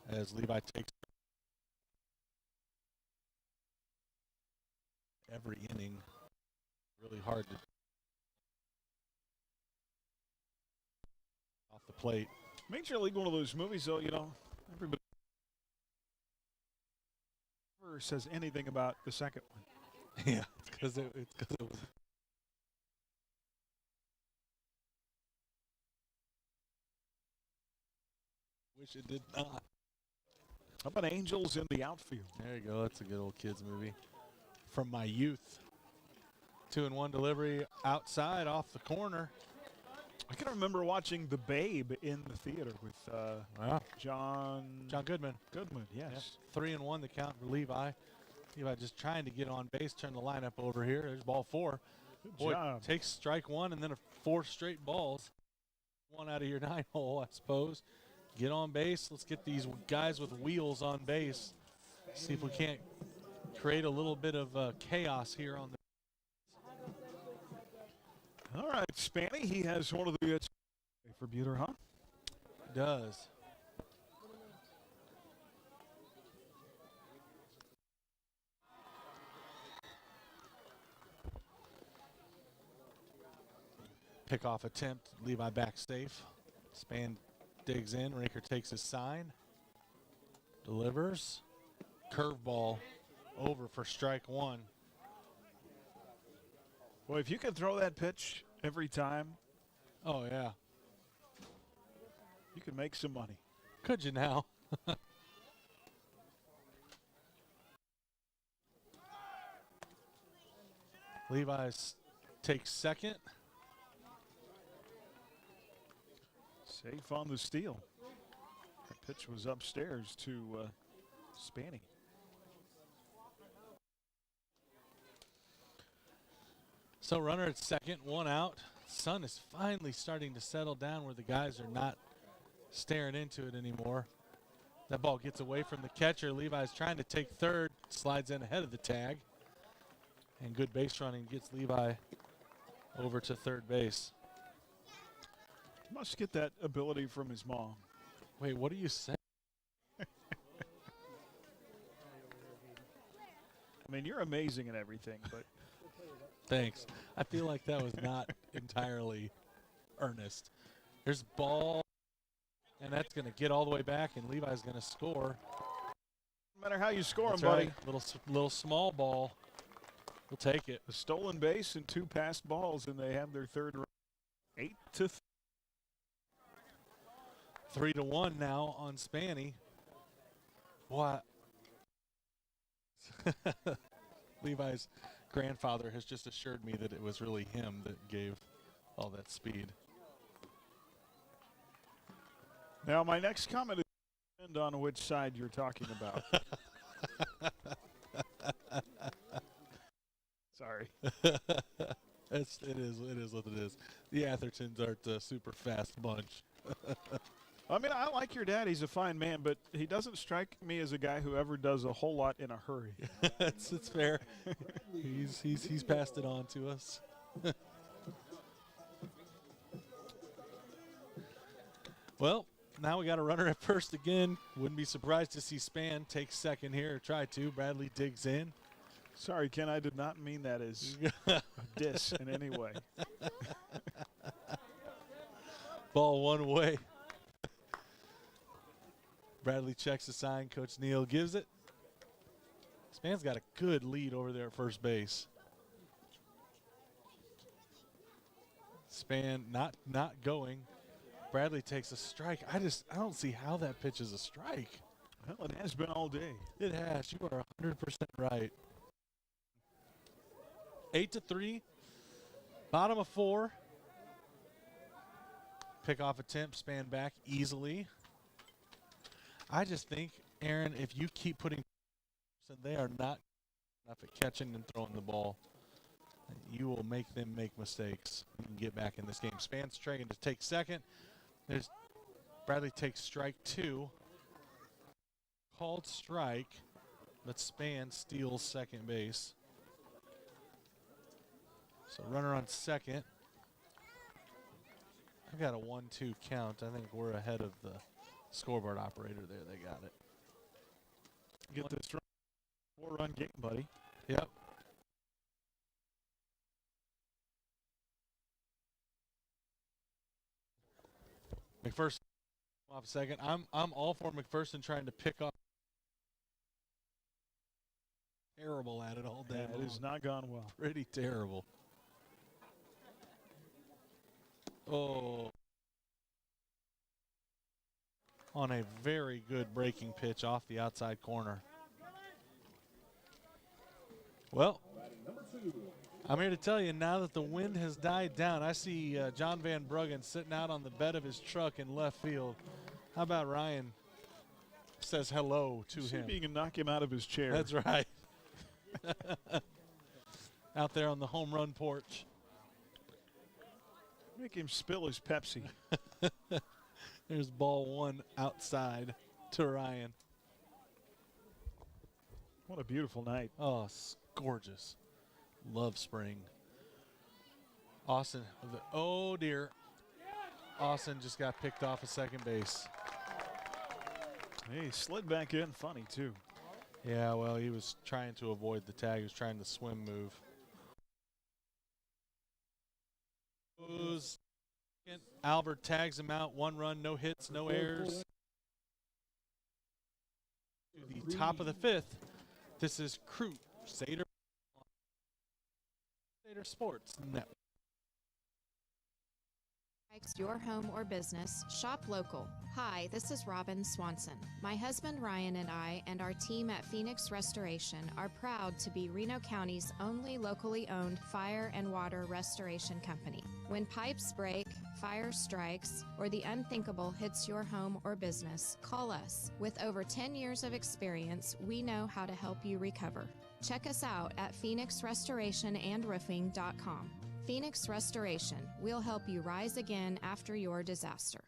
as Levi takes every inning, really hard to off the plate. Major League, one of those movies, though, you know, everybody never says anything about the second one. Yeah, it's because it was. Wish it did not. How about Angels in the Outfield? There you go. That's a good old kids movie from my youth. 2-1 delivery outside off the corner. I can remember watching The Babe in the theater with John Goodman. Goodman, yes. Yeah. 3-1 the count for Levi. Levi just trying to get on base, turn the lineup over here. There's ball 4. Good job. Takes strike 1 and then 4 straight balls. 1 out of your 9 hole, I suppose. Get on base. Let's get these guys with wheels on base. See if we can't create a little bit of chaos here on the. All right, Spanny, he has one of the for Buhler, huh? Does. Pickoff attempt. Levi back safe. Span digs in. Raker takes his sign. Delivers. Curveball over for strike 1. Well, if you can throw that pitch every time. Oh, yeah. You can make some money. Could you now? Levi's takes second. Safe on the steal. That pitch was upstairs to Spanny. So runner at second, 1 out. Sun is finally starting to settle down where the guys are not staring into it anymore. That ball gets away from the catcher. Levi's trying to take third, slides in ahead of the tag. And good base running gets Levi over to third base. Must get that ability from his mom. Wait, what are you saying? I mean, you're amazing at everything, but. Thanks. I feel like that was not entirely earnest. There's ball, and that's going to get all the way back, and Levi's going to score. No matter how you score That's them, buddy. Right. Little small ball. We'll take it. A stolen base and 2 passed balls, and they have their third run. 8-3. 3-1 now on Spanny. What? Levi's grandfather has just assured me that it was really him that gave all that speed. Now, my next comment is depend on which side you're talking about. Sorry. It is what it is. The Athertons aren't a super fast bunch. I mean, I like your dad. He's a fine man, but he doesn't strike me as a guy who ever does a whole lot in a hurry. It's fair. He's passed it on to us. Well, now we got a runner at first again. Wouldn't be surprised to see Span take second here, or try to. Bradley digs in. Sorry, Ken, I did not mean that as a diss in any way. Ball 1 away. Bradley checks the sign. Coach Neal gives it. Span's got a good lead over there at first base. Span not going. Bradley takes a strike. I don't see how that pitch is a strike. Well, it has been all day. It has. You are 100% right. 8-3. Bottom of 4. Pickoff attempt. Span back easily. I just think, Aaron, if you keep putting, they are not enough at catching and throwing the ball. You will make them make mistakes. You can get back in this game. Span's trying to take second. There's Bradley takes strike 2. Called strike, but Span steals second base. So runner on second. I've got a 1-2 count. I think we're ahead of the scoreboard operator there. They got it. Get this 4-run game, buddy. Yep. McPherson off a second. I'm all for McPherson trying to pick off. Terrible at it all day. Yeah, it has not gone well. Pretty terrible. Oh. On a very good breaking pitch off the outside corner. Well, I'm here to tell you, now that the wind has died down, I see John Van Bruggen sitting out on the bed of his truck in left field. How about Ryan says hello to him? See if you can knock him out of his chair. That's right. Out there on the home run porch. Make him spill his Pepsi. There's ball 1 outside to Ryan. What a beautiful night. Oh, it's gorgeous. Love spring. Austin, oh dear. Austin just got picked off at second base. He slid back in funny, too. Yeah, well, he was trying to avoid the tag. He was trying the swim move. Albert tags him out. 1 run, no hits, no errors. To the top of the 5th. This is Crusader Sports Network. Your home or business, shop local. Hi, this is Robin Swanson. My husband Ryan and I and our team at Phoenix Restoration are proud to be Reno County's only locally owned fire and water restoration company. When pipes break, fire strikes, or the unthinkable hits your home or business, call us. With over 10 years of experience, we know how to help you recover. Check us out at phoenixrestorationandroofing.com. Phoenix Restoration. We'll help you rise again after your disaster.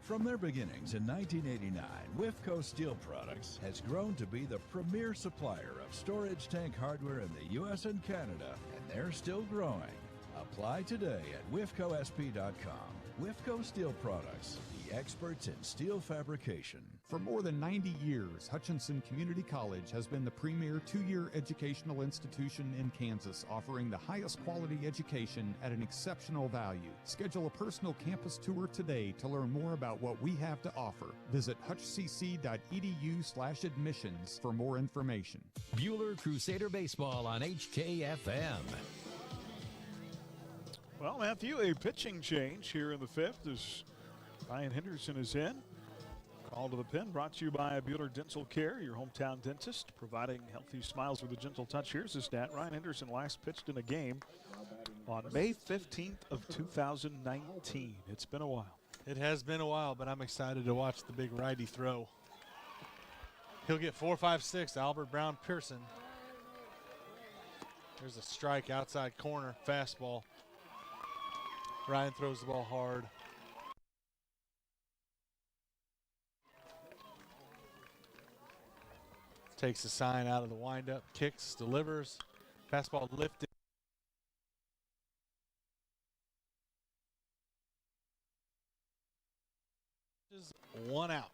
From their beginnings in 1989, Wifco Steel Products has grown to be the premier supplier of storage tank hardware in the U.S. and Canada, and they're still growing. Apply today at wifcosp.com. Wifco Steel Products, the experts in steel fabrication. For more than 90 years, Hutchinson Community College has been the premier 2-year educational institution in Kansas, offering the highest quality education at an exceptional value. Schedule a personal campus tour today to learn more about what we have to offer. Visit hutchcc.edu/admissions for more information. Buhler Crusader Baseball on HKFM. Well, Matthew, a pitching change here in the 5th as Ryan Henderson is in. Call to the pen brought to you by Buhler Dental Care, your hometown dentist, providing healthy smiles with a gentle touch. Here's the stat. Ryan Henderson last pitched in a game on May 15th of 2019. It's been a while. It has been a while, but I'm excited to watch the big righty throw. He'll get 4-5-6, Albert Brown Pearson. There's a strike outside corner, fastball. Ryan throws the ball hard. Takes the sign out of the windup, kicks, delivers. Fastball lifted. Just 1 out.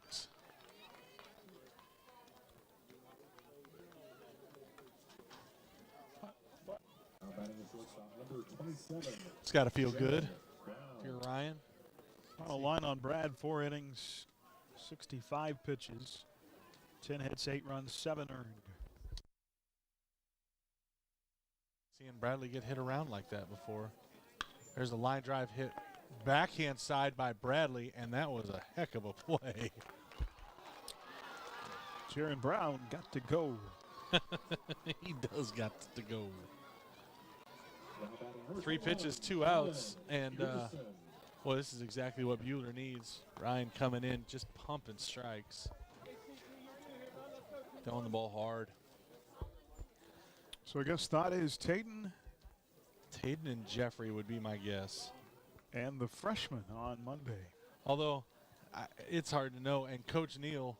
It's got to feel good if you're Ryan. Final line on Brad, 4 innings, 65 pitches. 10 hits, 8 runs, 7 earned. Seeing Bradley get hit around like that before. There's a line drive hit backhand side by Bradley, and that was a heck of a play. Jaron Brown got to go. He does got to go. 3 pitches, 2 outs, and well, this is exactly what Buhler needs. Ryan coming in, just pumping strikes. Throwing the ball hard. So I guess thought is Tatum Taden and Jeffrey would be my guess. And the freshman on Monday. Although it's hard to know, and Coach Neal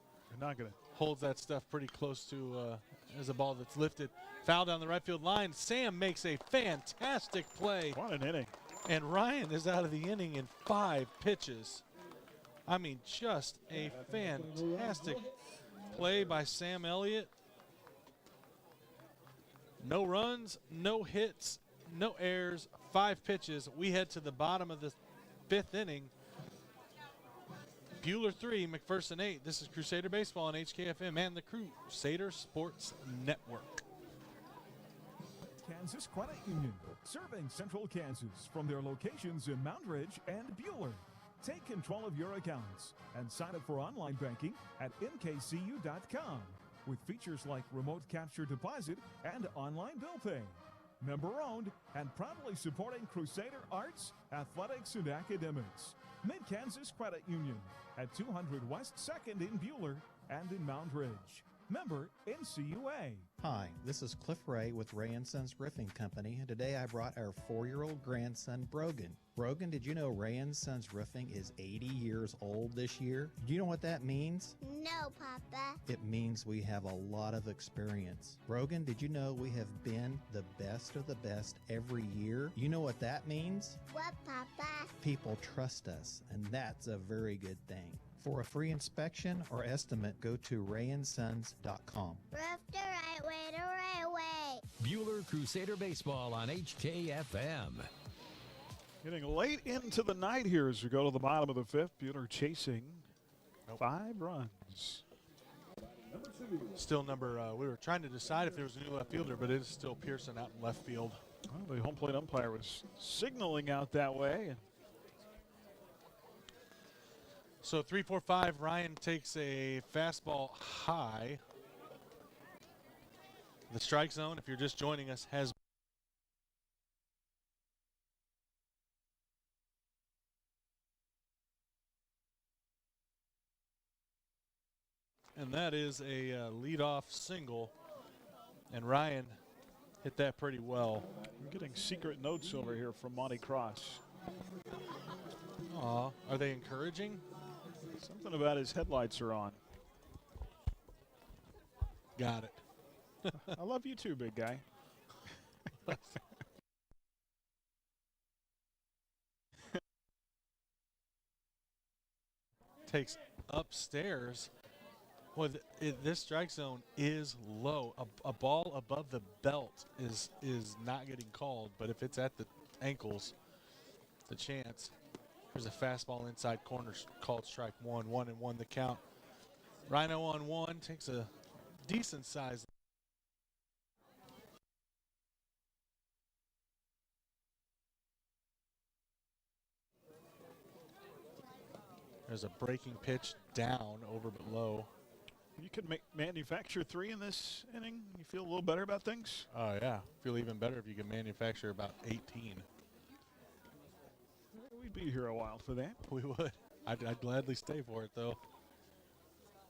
holds that stuff pretty close to as a ball that's lifted. Foul down the right field line. Sam makes a fantastic play. What an inning. And Ryan is out of the inning in 5 pitches. I mean, just a fantastic play by Sam Elliott. No runs, no hits, no errors, 5 pitches. We head to the bottom of the 5th inning. Buhler 3, McPherson 8. This is Crusader Baseball on HKFM and the Crusader Sports Network. Kansas Credit Union, serving Central Kansas from their locations in Mount Ridge and Buhler. Take control of your accounts and sign up for online banking at mkcu.com with features like remote capture deposit and online bill pay. Member owned and proudly supporting Crusader arts, athletics, and academics. Mid-Kansas Credit Union at 200 West 2nd in Buhler and in Mount Ridge. Member NCUA. Hi, this is Cliff Ray with Ray & Sons Roofing Company, and today I brought our 4-year-old grandson, Brogan. Brogan, did you know Ray & Sons Roofing is 80 years old this year? Do you know what that means? No, Papa. It means we have a lot of experience. Brogan, did you know we have been the best of the best every year? You know what that means? What, Papa? People trust us, and that's a very good thing. For a free inspection or estimate, go to rayandsons.com. Roof the right way, the right way. Buhler Crusader Baseball on HKFM. Getting late into the night here as we go to the bottom of the 5th. Buhler chasing 5 runs. Still we were trying to decide if there was a new left fielder, but it is still Pearson out in left field. Well, the home plate umpire was signaling out that way. So 3-4-5, Ryan takes a fastball high. The strike zone, if you're just joining us, has and that is a leadoff single, and Ryan hit that pretty well. We're getting secret notes over here from Monty Cross. Aw, are they encouraging? Something about his headlights are on. Got it. I love you too, big guy. Takes upstairs. Well, this strike zone is low. A ball above the belt is not getting called, but if it's at the ankles, the chance. There's a fastball inside corner called strike 1. 1-1 the count. Rhino on 1 takes a decent size. There's a breaking pitch down over but low. You could manufacture 3 in this inning. You feel a little better about things? Oh, yeah. Feel even better if you can manufacture about 18. We'd be here a while for that. We would. I'd gladly stay for it, though.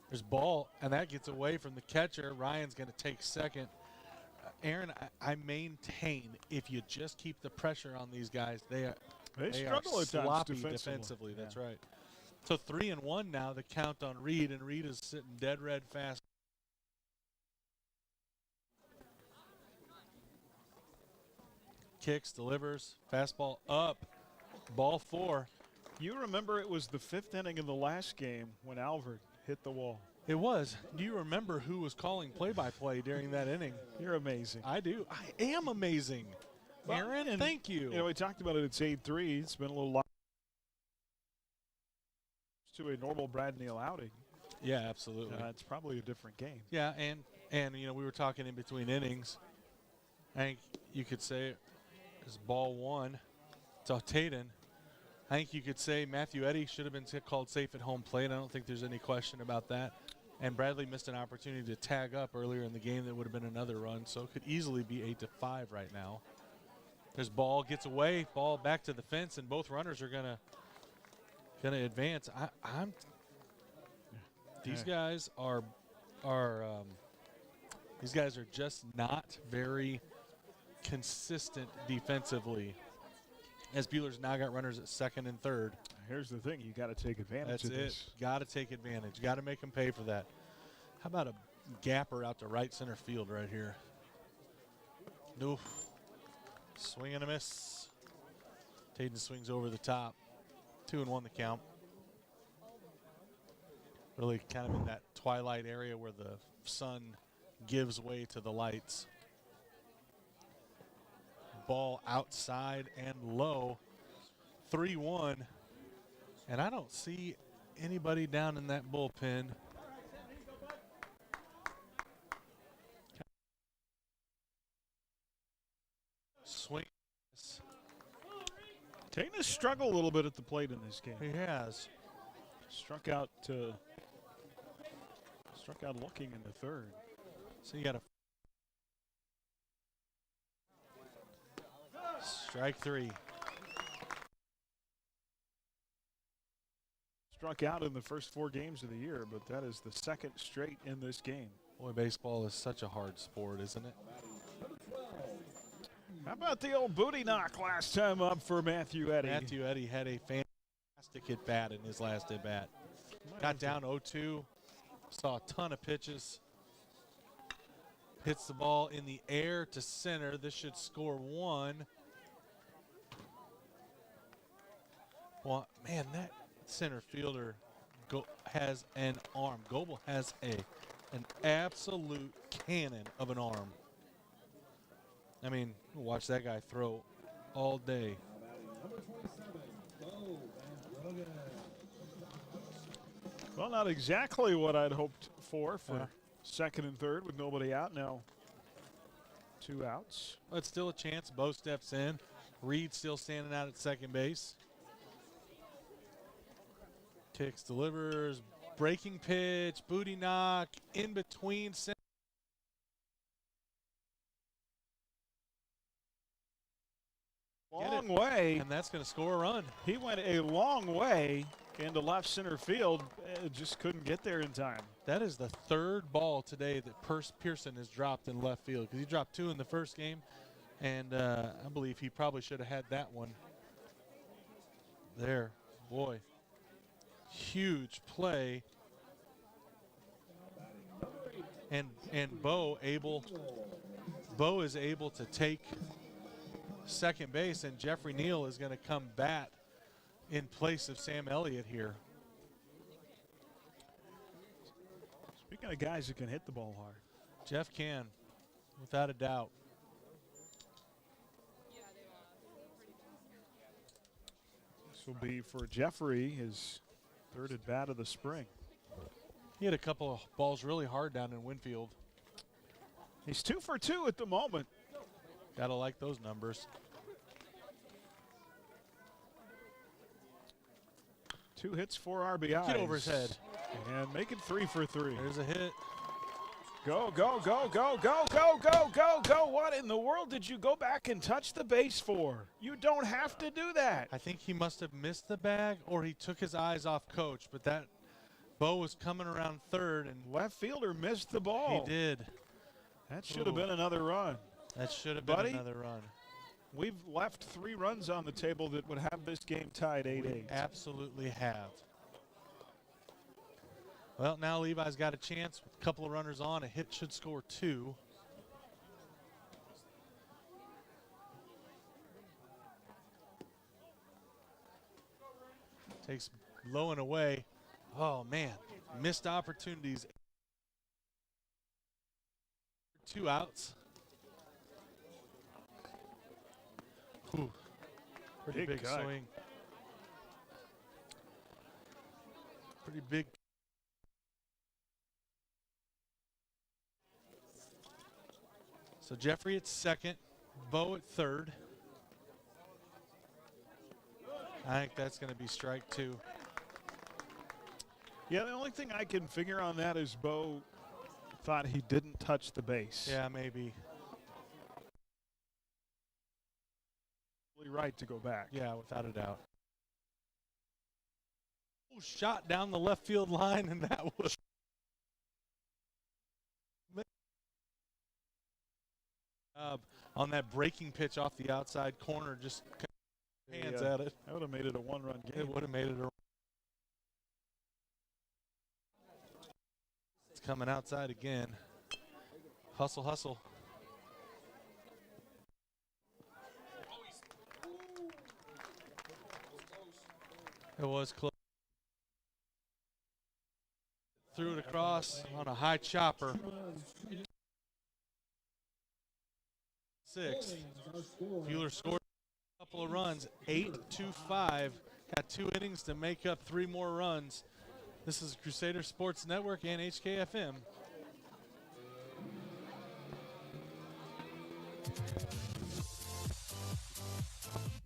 There's ball, and that gets away from the catcher. Ryan's going to take second. Aaron, I maintain if you just keep the pressure on these guys, they struggle are at times sloppy defensively. That's right. So 3-1 now, the count on Reed, and Reed is sitting dead red fast. Kicks, delivers, fastball up, ball 4. You remember it was the 5th inning in the last game when Alvord hit the wall. It was. Do you remember who was calling play-by-play during that inning? You're amazing. I do. I am amazing. Well, Aaron, thank you. You know, we talked about it. It's 8-3. It's been a little to a normal Brad Neal outing. Yeah, absolutely. It's probably a different game. Yeah, and you know, we were talking in between innings. I think you could say it's ball 1 to Taden. I think you could say Matthew Eddy should have been called safe at home plate. I don't think there's any question about that. And Bradley missed an opportunity to tag up earlier in the game that would have been another run, so it could easily be 8-5 right now. There's ball, gets away, ball back to the fence, and both runners are gonna advance. These guys are just not very consistent defensively. As Buhler's now got runners at second and third. Here's the thing, you got to take advantage of this. Got to take advantage. Got to make them pay for that. How about a gapper out to right center field right here? Oof. Swing and a miss. Taden swings over the top. 2-1 the count. Really kind of in that twilight area where the sun gives way to the lights. Ball outside and low. 3-1. And I don't see anybody down in that bullpen. Swing. Tatum has struggled a little bit at the plate in this game. He has. Struck out looking in the third. So you got a strike three. Struck out in the first 4 games of the year, but that is the second straight in this game. Boy, baseball is such a hard sport, isn't it? How about the old booty knock last time up for Matthew Eddy? Matthew Eddy had a fantastic at bat in his last at bat. Got down 0-2, saw a ton of pitches. Hits the ball in the air to center. This should score 1. Well, man, that center fielder has an arm. Goebel has an absolute cannon of an arm. I mean, watch that guy throw all day. Well, not exactly what I'd hoped for second and third with nobody out. Now 2 outs. But still a chance. Bo steps in. Reed still standing out at second base. Kicks, delivers, breaking pitch, booty knock, in between. Long way. And that's going to score a run. He went a long way into left center field. Just couldn't get there in time. That is the 3rd ball today that McPherson has dropped in left field, because he dropped 2 in the first game, and I believe he probably should have had that one. There, boy. Huge play. And Bo is able to take second base, and Jeffrey Neal is going to come bat in place of Sam Elliott here. Speaking of guys who can hit the ball hard. Jeff can, without a doubt. This will be for Jeffrey, his 3rd at bat of the spring. He had a couple of balls really hard down in Winfield. He's 2 for 2 at the moment. Gotta like those numbers. 2 hits, 4 RBIs. Get over his head. And make it 3 for 3. There's a hit. Go, go, go, go, go, go, go, go, go. What in the world did you go back and touch the base for? You don't have to do that. I think he must have missed the bag, or he took his eyes off coach, but that Bo was coming around third, and left fielder missed the ball. He did. That should have been another run. That should have been another run. We've left 3 runs on the table that would have this game tied 8-8. Absolutely have. Well, now Levi's got a chance with a couple of runners on. A hit should score 2. Takes low and away. Oh, man. Missed opportunities. 2 outs. Whew. Pretty big swing. Pretty big. So Jeffrey at second, Bo at third. I think that's going to be strike 2. Yeah, the only thing I can figure on that is Bo thought he didn't touch the base. Yeah, maybe. Right to go back. Yeah, without a doubt. Shot down the left field line, and that was On that breaking pitch off the outside corner, just hands at it. That would have made it a one-run game. It would have made it a. It's coming outside again. Hustle, hustle. It was close. Threw it across on a high chopper. Sixth. Buhler scored a couple of runs, 8-5. Got 2 innings to make up 3 more runs. This is Crusader Sports Network and HKFM.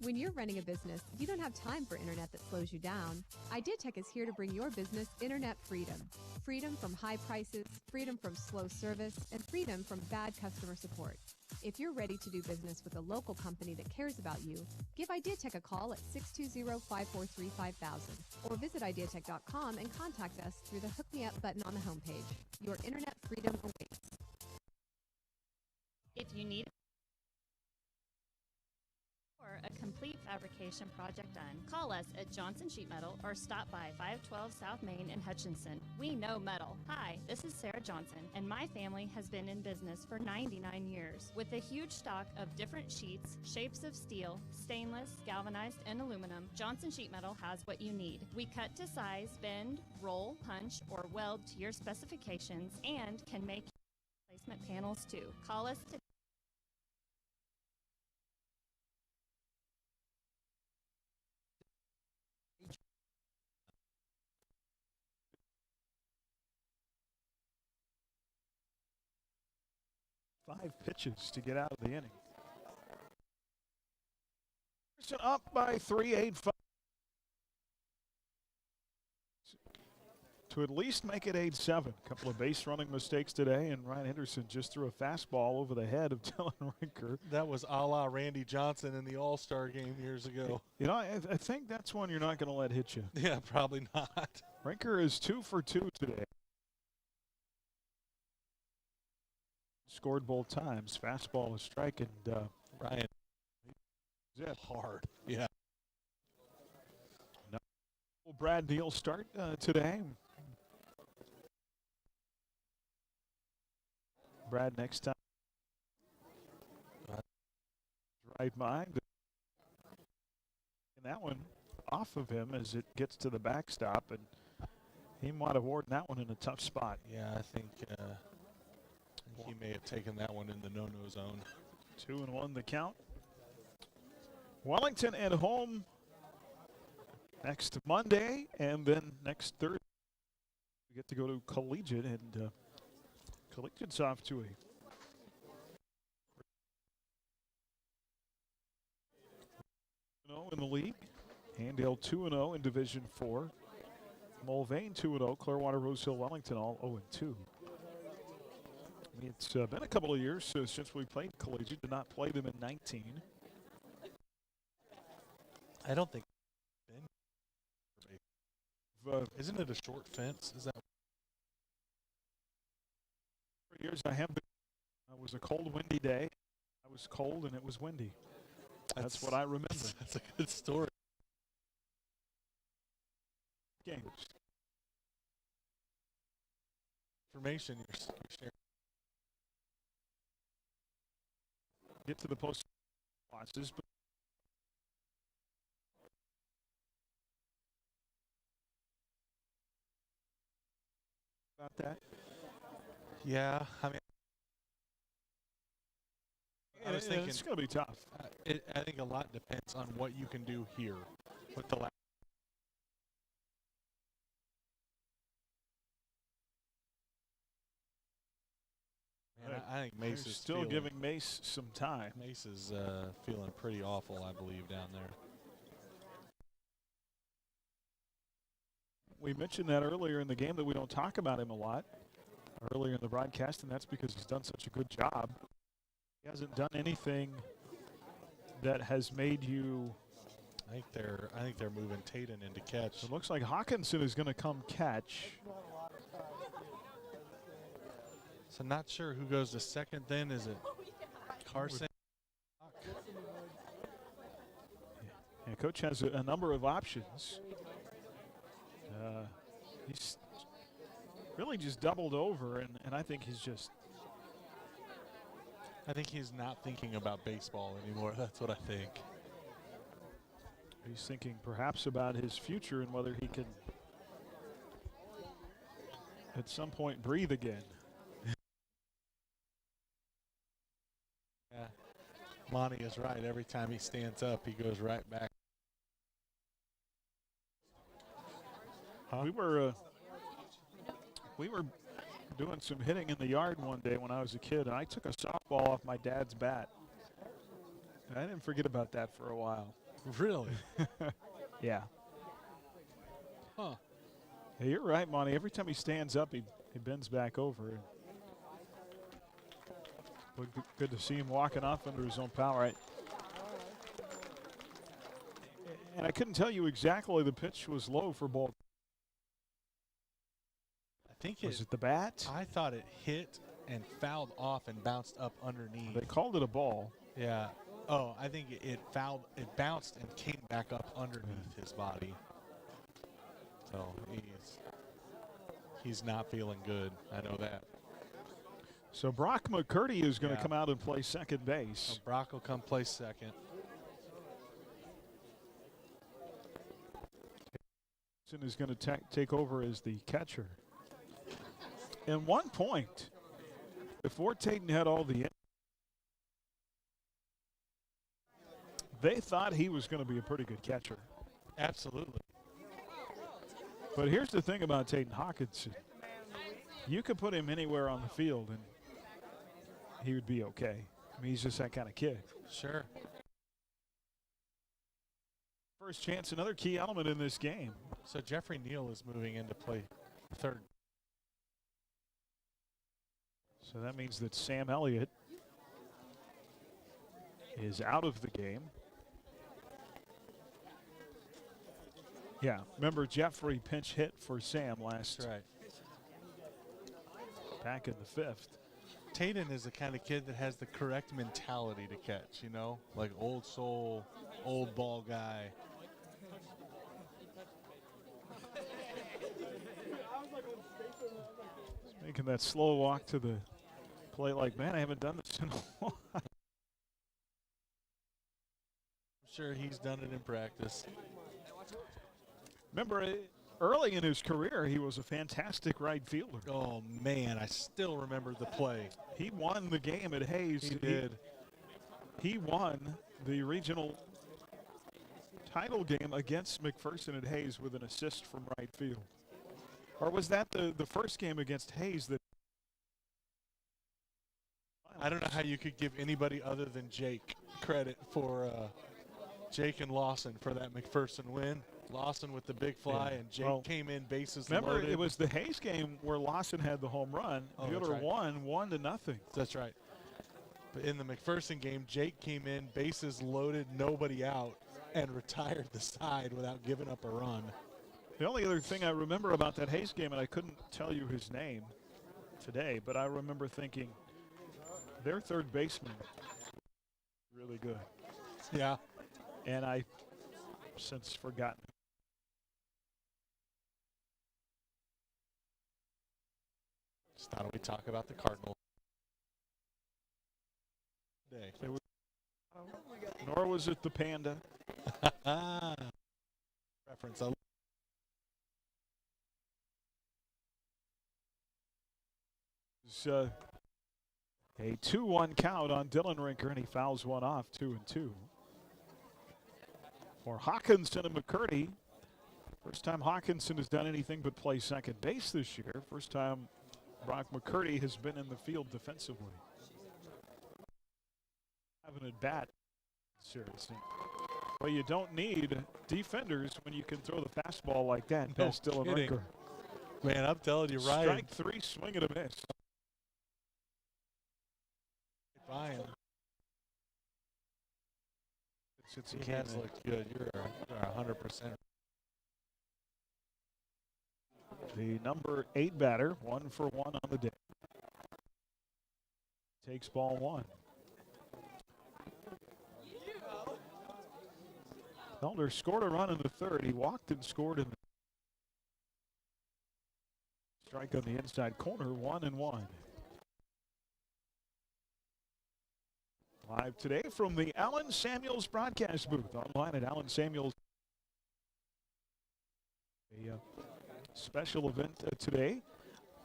When you're running a business, you don't have time for internet that slows you down. IdeaTech is here to bring your business internet freedom. Freedom from high prices, freedom from slow service, and freedom from bad customer support. If you're ready to do business with a local company that cares about you, give IdeaTech a call at 620-543-5000 or visit ideatech.com and contact us through the Hook Me Up button on the homepage. Your internet freedom awaits. If you need or a complete fabrication project done, call us at Johnson Sheet Metal or stop by 512 South Main in Hutchinson. We know metal. Hi, this is Sarah Johnson, and my family has been in business for 99 years. With a huge stock of different sheets, shapes of steel, stainless, galvanized, and aluminum, Johnson Sheet Metal has what you need. We cut to size, bend, roll, punch, or weld to your specifications, and can make replacement panels too. Call us today. Five pitches to get out of the inning. McPherson up by 3, 8-5. To at least make it 8-7. A couple of base running mistakes today, and Ryan Henderson just threw a fastball over the head of Dylan Rinker. That was a la Randy Johnson in the All-Star game years ago. You know, I think that's one you're not going to let hit you. Yeah, probably not. Rinker is 2 for 2 today. Scored both times. Fastball, a strike, and Ryan. Yeah, hard. Yeah. No. Will Brad Neal start today? Brad next time. Right mind. And that one off of him as it gets to the backstop, and he might have worn that one in a tough spot. Yeah, I think he may have taken that one in the no-no zone. 2-1 the count. Wellington at home next Monday, and then next Thursday we get to go to Collegiate, and Collegiate's off to a in the league. Handale 2-0 in Division 4. Mulvane 2-0. Clearwater, Rose Hill, Wellington all 0-2. It's been a couple of years since we played Collegiate. Did not play them in 19. I don't think. Isn't it a short fence? Is that? For years I have been. It was a cold, windy day. I was cold and it was windy. That's what I remember. That's a good story. Games. Information you're sharing. Get to the post losses, but about that. Yeah, I mean, I was thinking it's going to be tough. I think a lot depends on what you can do here with the. I think Mace is still giving Mace some time. Mace is feeling pretty awful, I believe, down there. We mentioned that earlier in the game that we don't talk about him a lot earlier in the broadcast, and that's because he's done such a good job. He hasn't done anything that has made you. I think they're moving Tatum into catch. It looks like Hawkinson is going to come catch. So not sure who goes to second then. Is it Carson. And Coach has a number of options. He's really just doubled over, and I think he's just. I think he's not thinking about baseball anymore. That's what I think. He's thinking perhaps about his future and whether he can at some point breathe again. Yeah. Monty is right. Every time he stands up, he goes right back. We were doing some hitting in the yard one day when I was a kid, and I took a softball off my dad's bat. And I didn't forget about that for a while. Really? Yeah. Huh. Yeah, you're right, Monty. Every time he stands up, he bends back over. But good to see him walking off under his own power. And I couldn't tell you exactly the pitch was low for ball. Was it the bat? I thought it hit and fouled off and bounced up underneath. They called it a ball. Yeah. Oh, I think it bounced and came back up underneath his body. So he's not feeling good. I know that. So Brock McCurdy is going to come out and play second base. So Brock will come play second. Is going to take over as the catcher. And 1 point, before Tatum had all the, they thought he was going to be a pretty good catcher. Absolutely. But here's the thing about Tatum Hawkinson. You could put him anywhere on the field and he would be okay. I mean, he's just that kind of kid. Sure. First chance, another key element in this game. So Jeffrey Neal is moving in to play third. So that means that Sam Elliott is out of the game. Yeah, remember Jeffrey pinch hit for Sam last. That's right. Back in the fifth. Tatum is the kind of kid that has the correct mentality to catch, you know, like old soul, old ball guy. Making that slow walk to the plate like, man, I haven't done this in a while. I'm sure he's done it in practice. Remember, early in his career, he was a fantastic right fielder. Oh, man, I still remember the play. He won the game at Hayes. He did. He won the regional title game against McPherson at Hayes with an assist from right field. Or was that the first game against Hayes that? I don't know how you could give anybody other than Jake credit for Jake and Lawson for that McPherson win. Lawson with the big fly, and Jake came in bases loaded. Remember, it was the Hayes game where Lawson had the home run. Buhler won 1-0. That's right. But in the McPherson game, Jake came in, bases loaded, nobody out, and retired the side without giving up a run. The only other thing I remember about that Hayes game, and I couldn't tell you his name today, but I remember thinking their third baseman really good. Yeah. And I since forgotten. Just thought we'd talk about the Cardinals. Nor was it the Panda. Reference. It's a 2-1 count on Dylan Rinker, and he fouls one off, 2-2. For Hawkinson and McCurdy, first time Hawkinson has done anything but play second base this year. First time Brock McCurdy has been in the field defensively. Having a bat, seriously. Well, you don't need defenders when you can throw the fastball like that past Dylan Rinker. Man, I'm telling you, Ryan. Strike three, swing and a miss. Ryan. He has looked good. You're 100%. The number 8 batter, 1 for 1 on the day. Takes ball 1. Felder scored a run in the third. He walked and scored in the strike on the inside corner, 1-1. Live today from the Allen Samuels broadcast booth. Online at Allen Samuels. A special event today.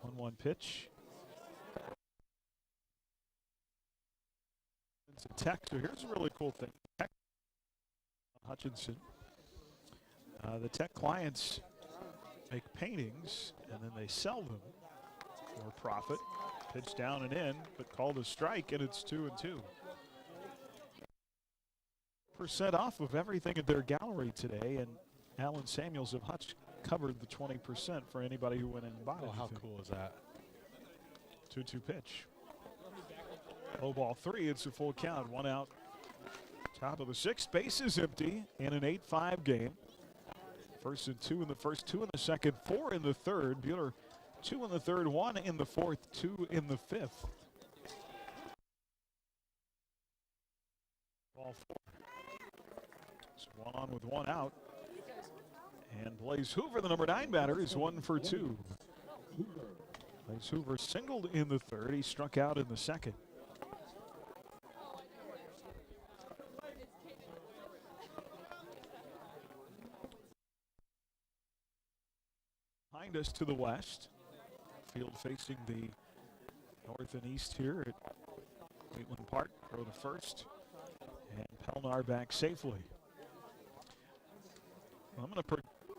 1-1 pitch. It's a tech. So here's a really cool thing. Tech Hutchinson. The tech clients make paintings and then they sell them for profit. Pitch down and in, but called a strike, and it's 2-2. % off of everything at their gallery today, and Allen Samuels of Hutch covered the 20% for anybody who went in and bought it. Oh, how cool is that? 2-2 pitch. Low ball 3, it's a full count, 1 out. Top of the 6th, base is empty in an 8-5 game. 1st and 2 in the first, 2 in the second, 4 in the third. Buhler 2 in the third, 1 in the fourth, 2 in the fifth. Ball 4. It's 1 on with 1 out. And Blaze Hoover, the number 9 batter, is 1 for 2. Blaze Hoover singled in the third. He struck out in the second. Behind us to the west. Field facing the north and east here at Wheatland Park. Throw to first. And Pelnar back safely. I'm going to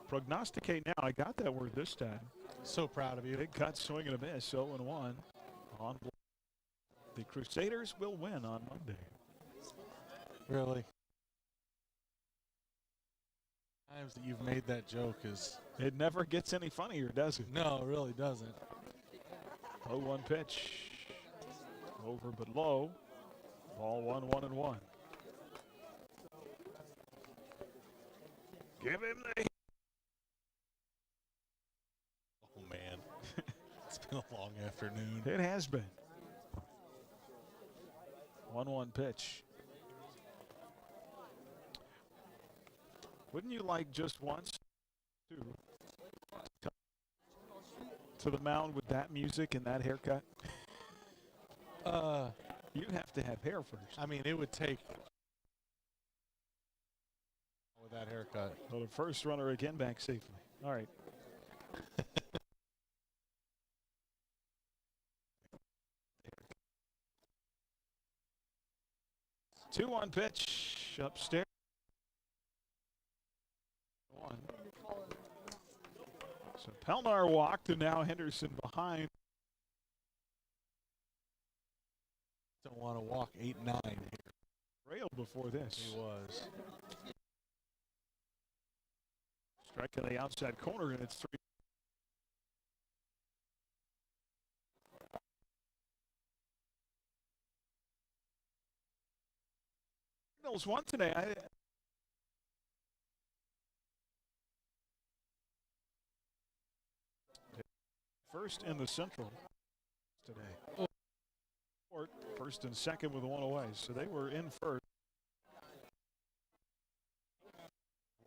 prognosticate now. I got that word this time. So proud of you. Big cut, swing and a miss, 0-1. On the Crusaders will win on Monday. Really? Times that you've made that joke is... It never gets any funnier, does it? No, it really doesn't. 0-1 pitch. Over but low. Ball 1-1-1. Give him the... Oh, man. It's been a long afternoon. It has been. 1-1 pitch. Wouldn't you like just once to the mound with that music and that haircut? You have to have hair first. I mean, it would take with that haircut. Well, the first runner again back safely. All right. 2-1 pitch upstairs. 1. So Pelnar walked, and now Henderson behind. Don't want to walk 8-9 here. Railed before this. He was. Strike on the outside corner, and it's 3. Cardinals won today. First in the Central today. First and second with 1 away. So they were in first.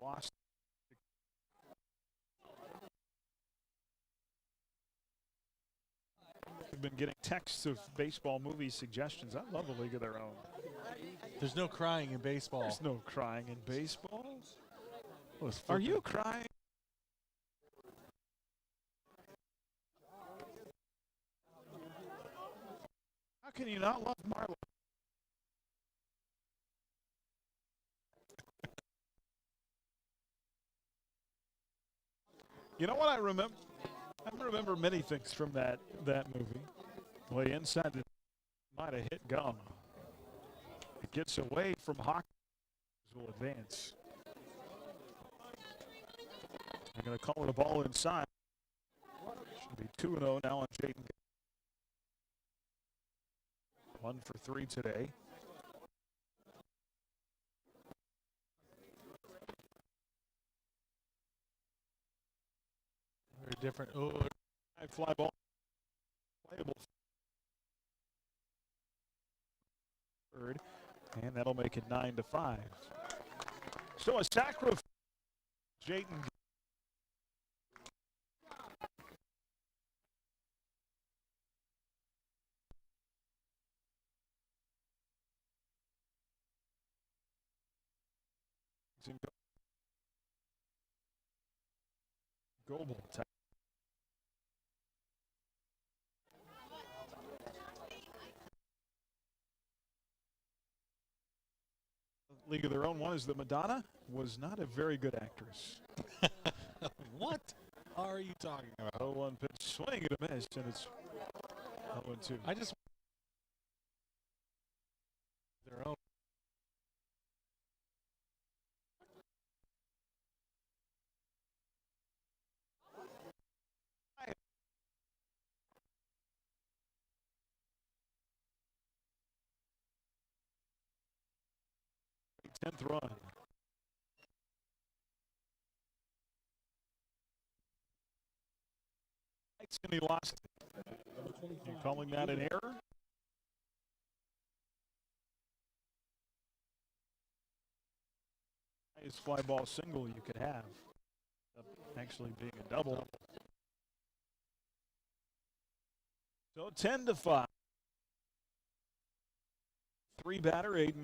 Lost. We've been getting texts of baseball movie suggestions. I love a league of their own. There's no crying in baseball. There's no crying in baseball. Are you crying? How can you not love Marlon? You know what I remember? I remember many things from that movie. Well, inside the might have hit gum. It gets away from hockey. Will advance. I'm going to call it a ball inside. Should be 2-0 now on Jaden. 1 for 3 today. Very different. Oh, fly ball. Playable. Third, and that'll make it 9-5. So a sacrifice. Jayden. Goebel. League of Their Own one is that Madonna was not a very good actress. What are you talking about? 0-1 pitch, swing and a miss, and it's 0-2. I just their own. Tenth run. And he lost it. You calling that an error? Highest fly ball single you could have. Actually being a double. So 10-5. 3 batter, Aiden.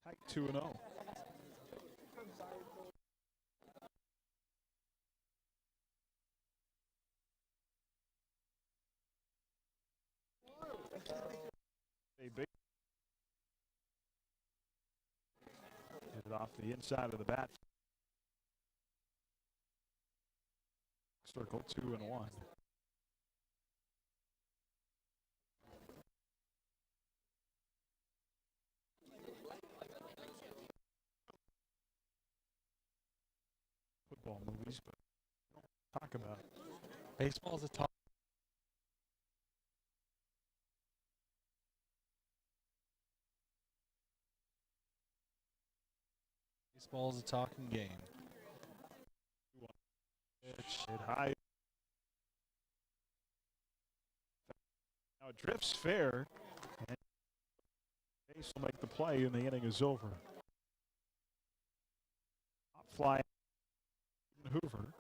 Tight 2-0. A big hit it off the inside of the bat. Circle 2-1. Football movies, but don't talk about it. Baseball's a talk. Baseball's a talking game. Hit high. Now it drifts fair. And Case will make the play, and the inning is over. Top fly. Hoover.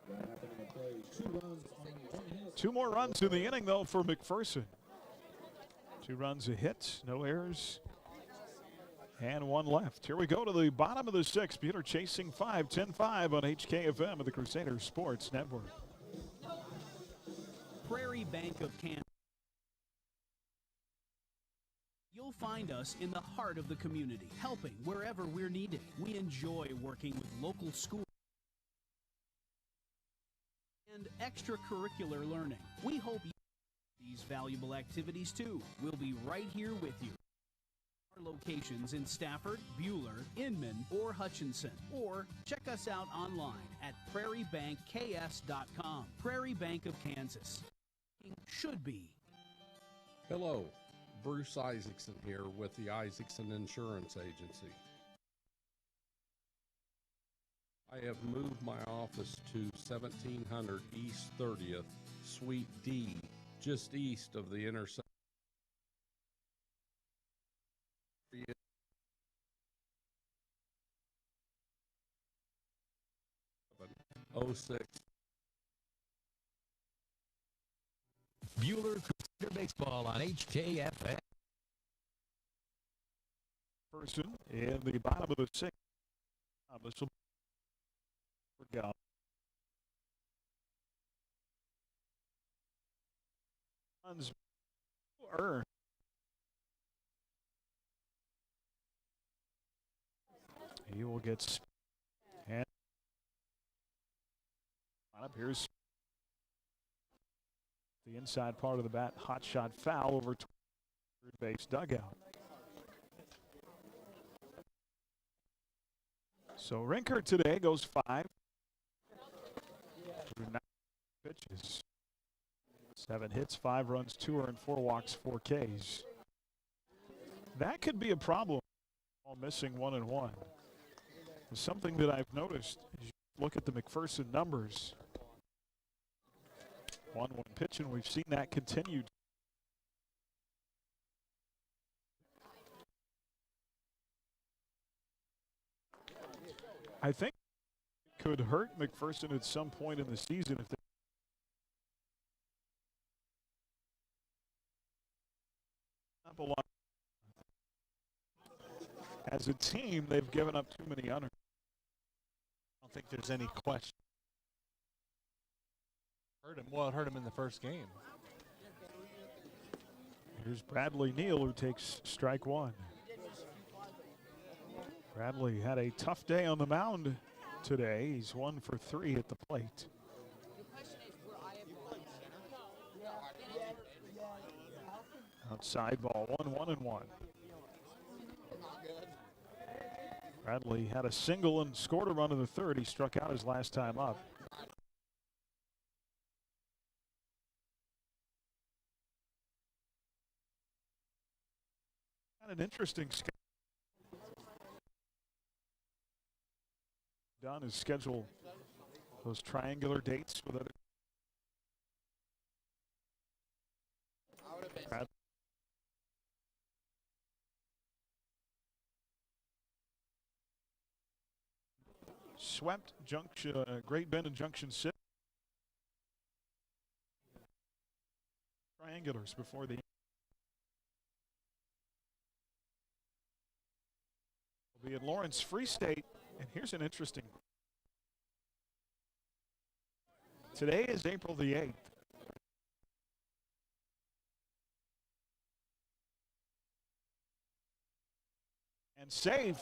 2 more runs in the inning, though, for McPherson. 2 runs a hit, no errors, and 1 left. Here we go to the bottom of the 6th. Buhler chasing 5, 10-5 on HKFM of the Crusader Sports Network. Prairie Bank of Kansas. You'll find us in the heart of the community, helping wherever we're needed. We enjoy working with local schools and extracurricular learning. We hope you enjoy these valuable activities too. We'll be right here with you. Our locations in Stafford, Buhler, Inman, or Hutchinson. Or check us out online at prairiebankks.com. Prairie Bank of Kansas. Should be. Hello, Bruce Isaacson here with the Isaacson Insurance Agency. I have moved my office to 1700 East 30th, Suite D, just east of the intersection. 06. Buhler Crusader Baseball on HKFM. Person in the bottom of the 6th. This will go. Runs earned. He will get and up here's the inside part of the bat. Hot shot foul over third base dugout. So Rinker today goes 5 through 9 pitches. 7 hits, 5 runs, 2 earned, 4 walks, 4 Ks. That could be a problem. All missing 1 and 1. Something that I've noticed as you look at the McPherson numbers. 1-1 pitch, and we've seen that continue. I think it could hurt McPherson at some point in the season if they up a lot. As a team, they've given up too many unearned. I don't think there's any question. Hurt him. Well, it hurt him in the first game. Here's Bradley Neal, who takes strike one. Bradley had a tough day on the mound today. He's 1 for 3 at the plate. Outside ball, 1-1-1. Bradley had a single and scored a run in the third. He struck out his last time up. An interesting schedule. Done is schedule those triangular dates with other. Swept Junction, Great Bend and Junction City. Triangulars before the. Will be in Lawrence Free State, and here's an interesting. Today is April the 8th. And safe.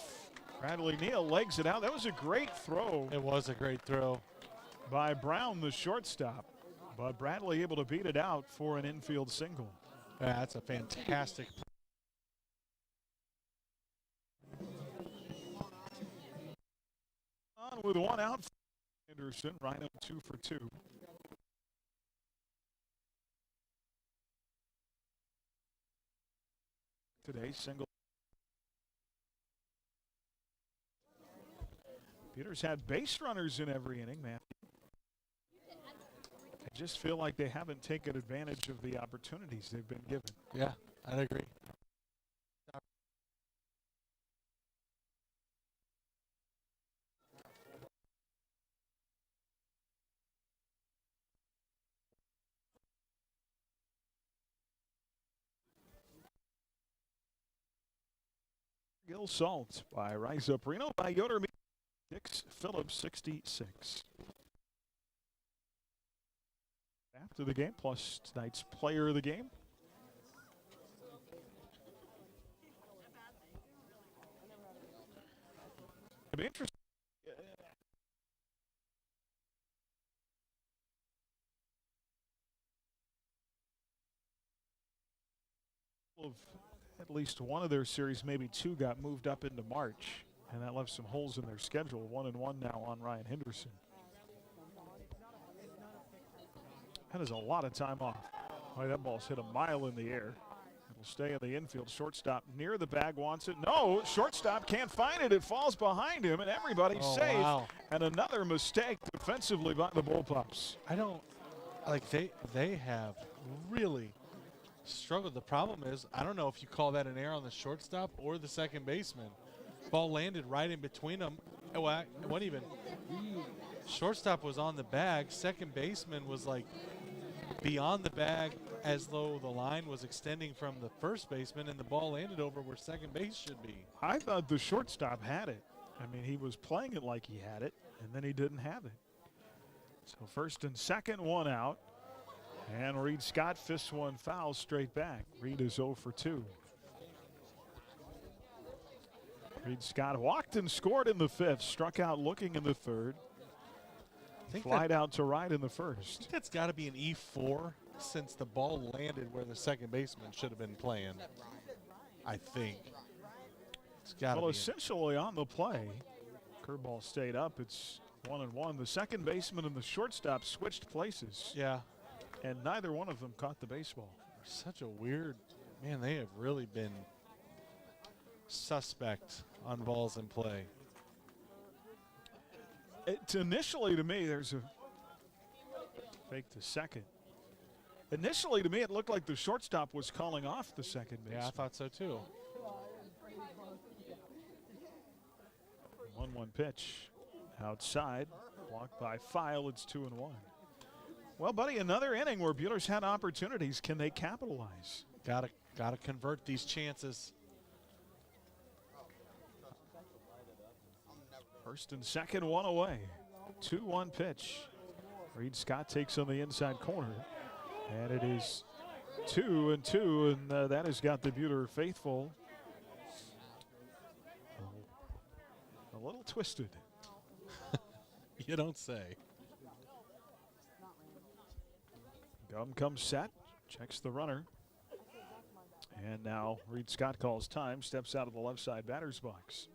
Bradley Neal legs it out. That was a great throw. It was a great throw by Brown, the shortstop. But Bradley able to beat it out for an infield single. Yeah, that's a fantastic play. On with one out. Anderson, Rhino 2 for 2. Today, single. Peters had base runners in every inning, man. I just feel like they haven't taken advantage of the opportunities they've been given. Yeah, I'd agree. Gil Salt by Rise Up Reno by Yoder Dix Phillips 66. After the game, plus tonight's player of the game. It'd be interesting. At least one of their series, maybe two, got moved up into March, and that left some holes in their schedule. 1-1 now on Ryan Henderson. That is a lot of time off. Boy, that ball's hit a mile in the air. It'll stay in the infield. Shortstop near the bag wants it. No, shortstop can't find it. It falls behind him, and everybody's safe. Wow. And another mistake defensively by the Bullpups. I don't, like, they have really struggled. The problem is, I don't know if you call that an error on the shortstop or the second baseman. Ball landed right in between them. Well, it wasn't even. Shortstop was on the bag. Second baseman was like beyond the bag, as though the line was extending from the first baseman, and the ball landed over where second base should be. I thought the shortstop had it. I mean, he was playing it like he had it, and then he didn't have it. So first and second, one out. And Reed Scott fists one foul straight back. Reed is 0 for 2. Reed Scott walked and scored in the fifth, struck out looking in the third. Flied out to right in the first. I think that's got to be an E4 since the ball landed where the second baseman should have been playing. I think. It's got to Well, be essentially on the play, curveball stayed up. It's 1-1. The second baseman and the shortstop switched places. Yeah. And neither one of them caught the baseball. Such a weird, man, they have really been suspect on balls in play. Initially, to me, there's a fake to second. Initially, to me, it looked like the shortstop was calling off the second baseman. Yeah, I thought so too. 1-1 pitch outside, blocked by File. It's 2-1. Well, buddy, another inning where Buhler's had opportunities. Can they capitalize? Gotta convert these chances. First and second, one away. 2-1 pitch. Reed Scott takes on the inside corner. And it is 2-2, and that has got the Buhler faithful a little twisted. You don't say. Gum comes set, checks the runner. And now Reed Scott calls time, steps out of the left side batter's box.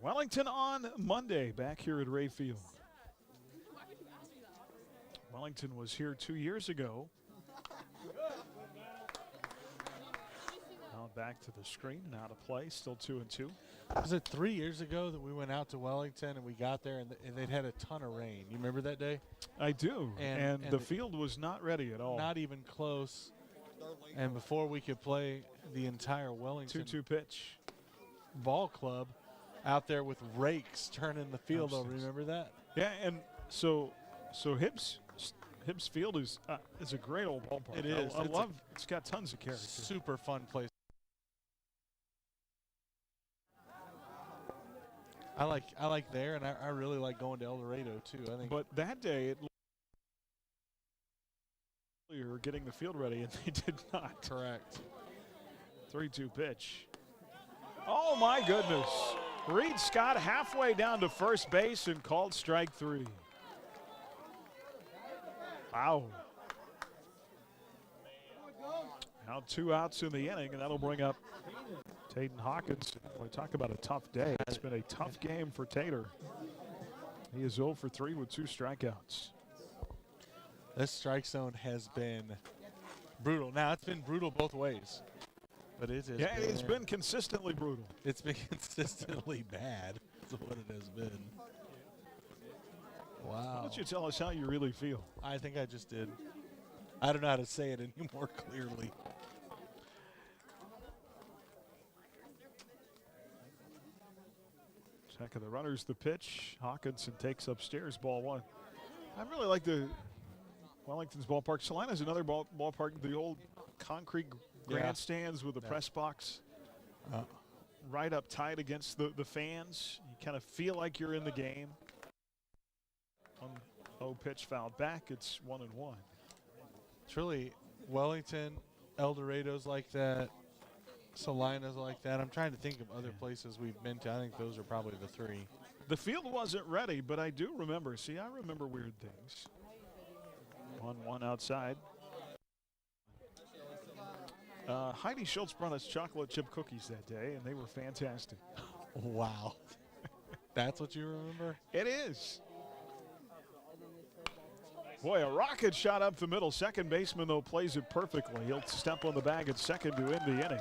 Wellington on Monday, back here at Ray Field. Wellington was here 2 years ago. Now back to the screen, now to play, still 2-2. Was it 3 years ago that we went out to Wellington and we got there and they'd had a ton of rain? You remember that day? I do, and the field was not ready at all. Not even close. And before we could play, the entire Wellington 2-2 pitch ball club out there with rakes turning the field over. Remember that? Yeah, and so Hibbs Field is a great old ballpark. It is. I love. It's got tons of character. Super fun place. I like there, and I really like going to El Dorado too. I think. But that day, it earlier getting the field ready, and they did not. Correct. 3-2 pitch. Oh my goodness! Reed Scott halfway down to first base and called strike 3. Wow. Now 2 outs in the inning, and that'll bring up Taden Hawkins. We talk about a tough day. It's been a tough game for Tater. He is 0 for 3 with 2 strikeouts. This strike zone has been brutal. Now, it's been brutal both ways. But it's been consistently brutal. It's been consistently bad. That's what it has been. Wow. Why don't you tell us how you really feel? I think I just did. I don't know how to say it any more clearly. Check of the runners, the pitch. Hawkinson takes upstairs, ball 1. I really like the Wellington's ballpark. Salina's another ballpark, the old concrete grandstands with the press box right up tight against the fans. You kind of feel like you're in the game. 1-0 pitch fouled back. It's 1-1. It's really Wellington, El Dorado's like that, Salina's like that. I'm trying to think of other places we've been to. I think those are probably the 3. The field wasn't ready, but I do remember. See, I remember weird things. 1-1 outside. Heidi Schultz brought us chocolate chip cookies that day, and they were fantastic. Wow. That's what you remember? It is. Boy, a rocket shot up the middle. Second baseman, though, plays it perfectly. He'll step on the bag at second to end the inning.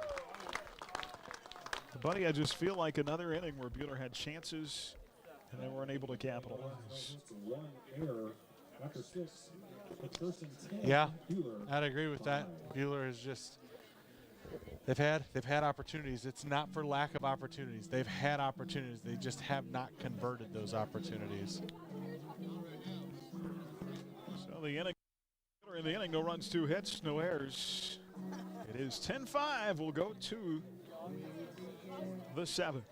Buddy, I just feel like another inning where Buhler had chances, and they weren't able to capitalize. Yeah, I'd agree with that. Buhler is just they've had opportunities. It's not for lack of opportunities. They've had opportunities. They just have not converted those opportunities. So the inning, in the inning, no runs, 2 hits, no errors. It is 10-5. We'll go to the 7th.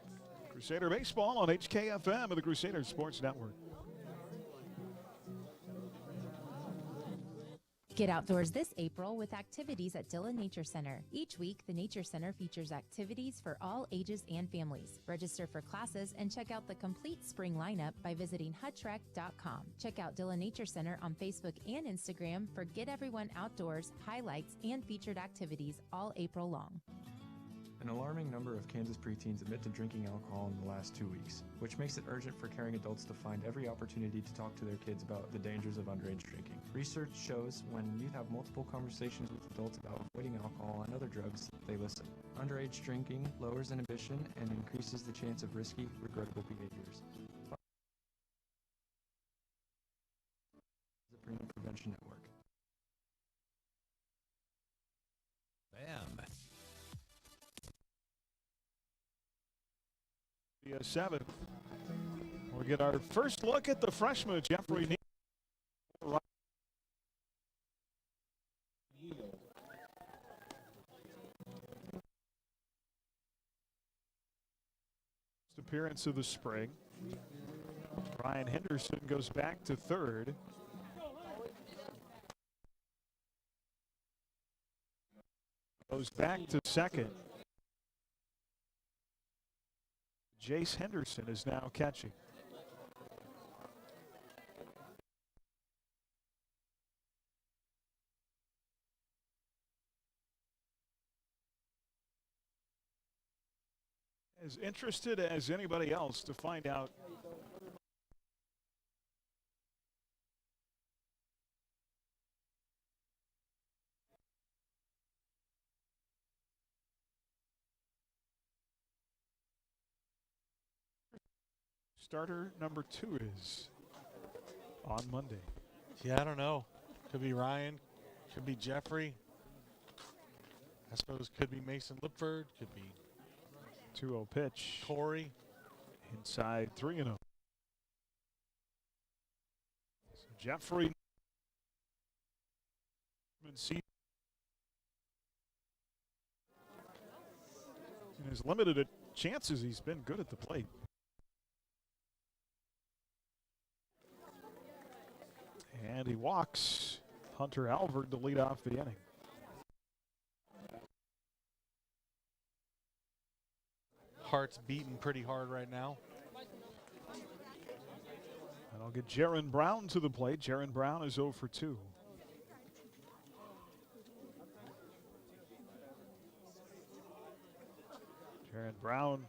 Crusader Baseball on HKFM of the Crusader Sports Network. Get outdoors this April with activities at Dillon Nature Center. Each week, the Nature Center features activities for all ages and families. Register for classes and check out the complete spring lineup by visiting huttrec.com. Check out Dillon Nature Center on Facebook and Instagram for Get Everyone Outdoors, highlights, and featured activities all April long. An alarming number of Kansas preteens admit to drinking alcohol in the last 2 weeks, which makes it urgent for caring adults to find every opportunity to talk to their kids about the dangers of underage drinking. Research shows when youth have multiple conversations with adults about avoiding alcohol and other drugs, they listen. Underage drinking lowers inhibition and increases the chance of risky, regrettable behaviors. The Prenatal Prevention Network. Bam. The 7th. We'll get our first look at the freshman, Jeffrey Neal. Appearance of the spring. Ryan Henderson goes back to third. Goes back to second. Jace Henderson is now catching. As interested as anybody else to find out starter number 2 is on Monday. Yeah, I don't know. Could be Ryan. Could be Jeffrey. I suppose could be Mason Lipford. Could be 2-0 pitch. Corey. Inside 3-0. So Jeffrey in his limited chances, he's been good at the plate. And he walks Hunter Alvord to lead off the inning. Heart's beating pretty hard right now. And I'll get Jaron Brown to the plate. Jaron Brown is 0 for 2. Jaron Brown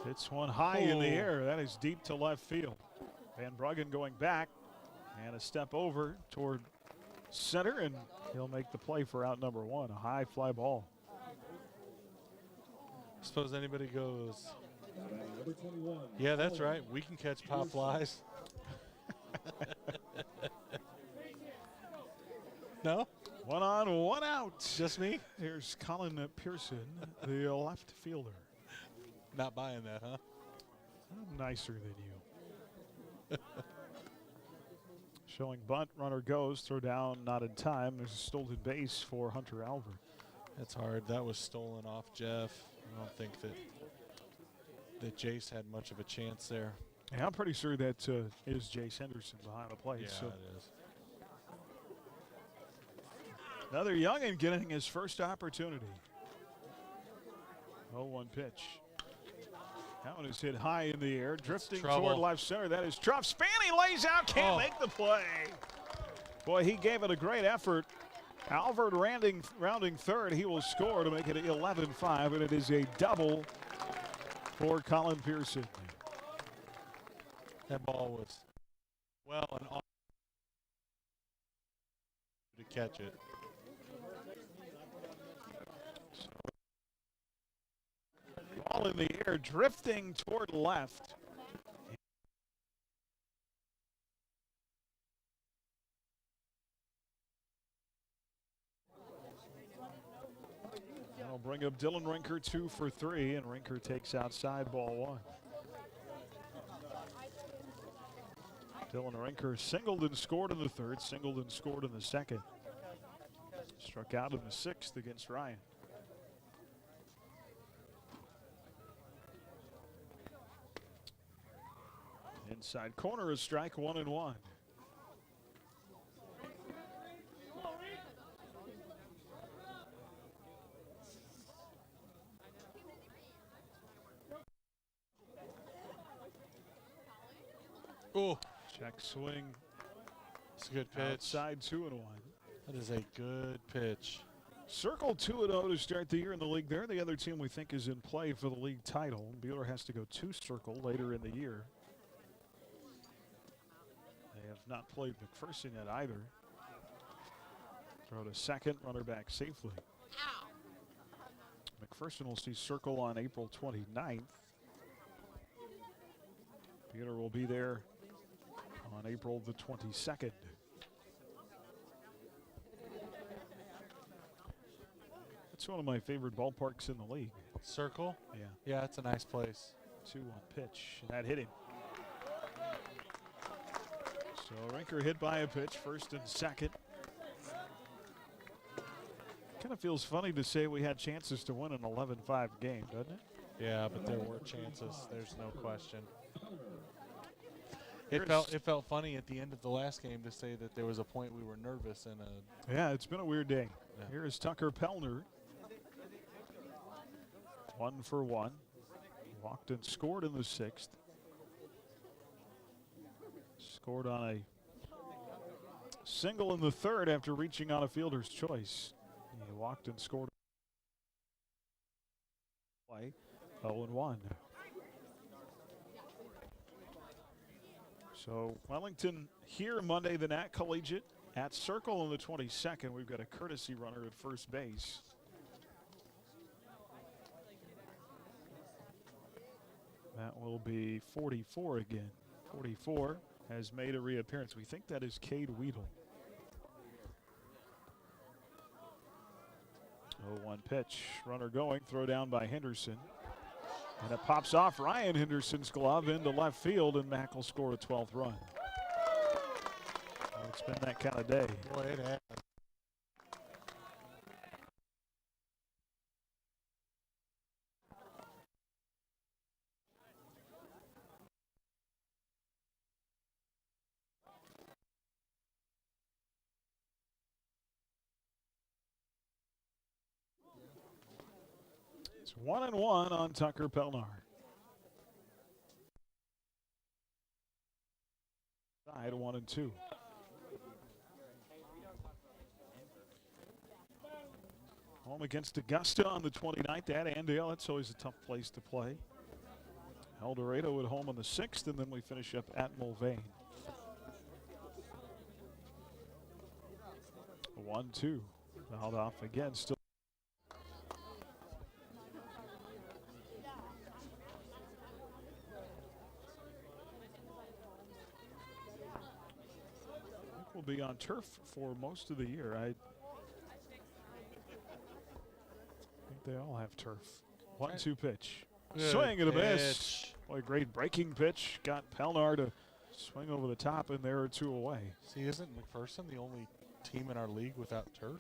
hits one high in the air. That is deep to left field. Van Bruggen going back and a step over toward center, and he'll make the play for out number 1. A high fly ball. Suppose anybody goes, yeah, that's right. We can catch pop flies. No? 1 on, 1 out. Just me? Here's Colin Pearson, the left fielder. Not buying that, huh? I'm nicer than you. Showing bunt, runner goes, throw down, not in time. There's a stolen base for Hunter Alvord. That's hard. That was stolen off Jeff. I don't think that Jace had much of a chance there. Yeah, I'm pretty sure that is Jace Henderson behind the plate. Yeah, so. it is. Another youngin getting his first opportunity. 0-1 pitch. That one is hit high in the air, drifting toward left center. That is Truff. Spanny lays out, can't make the play. Boy, he gave it a great effort. Alvord rounding third. He will score to make it 11-5, and it is a double for Colin Pearson. That ball was well and on to catch it. Ball in the air, drifting toward left. That'll bring up Dylan Rinker 2 for 3, and Rinker takes outside ball 1. Dylan Rinker singled and scored in the third, singled and scored in the second. Struck out in the 6th against Ryan. Inside corner, a strike, 1-1. Oh, check swing. It's a good pitch. Outside 2-1. That is a good pitch. Circle 2-0 to start the year in the league there. The other team we think is in play for the league title. Buhler has to go to Circle later in the year. They have not played McPherson yet either. Throw to second, runner back safely. McPherson will see Circle on April 29th. Buhler will be there on April the 22nd. It's one of my favorite ballparks in the league. Circle? Yeah. Yeah, it's a nice place. 2-1 pitch, and that hit him. So Rinker hit by a pitch, first and second. Kind of feels funny to say we had chances to win an 11-5 game, doesn't it? Yeah, but there were chances. There's no question. It felt funny at the end of the last game to say that there was a point we were nervous in a. Yeah, it's been a weird day. Yeah. Here is Tucker Pellner. 1 for 1. Walked and scored in the 6th. Scored on a single in the 3rd after reaching on a fielder's choice. He walked and scored. Play 0-1. So Wellington here Monday, then at Collegiate, at Circle on the 22nd. We've got a courtesy runner at first base. That will be 44 again. 44 has made a reappearance. We think that is Cade Weedle. 0-1 pitch. Runner going. Throw down by Henderson. And it pops off Ryan Henderson's glove into left field, and Mack will score a 12th run. Well, it's been that kind of day. Boy, it has. It's 1-1 on Tucker Pellnar. Tied 1-2. Home against Augusta on the 29th at Andale. That's always a tough place to play. El Dorado at home on the 6th, and then we finish up at Mulvane. 1-2. Fouled off again. Still. Will be on turf for most of the year. I think they all have turf. 1-2 pitch. Good Swing and a miss. pitch. Boy, great breaking pitch. Got Pellnar to swing over the top, and there are 2 away. See, isn't McPherson the only team in our league without turf?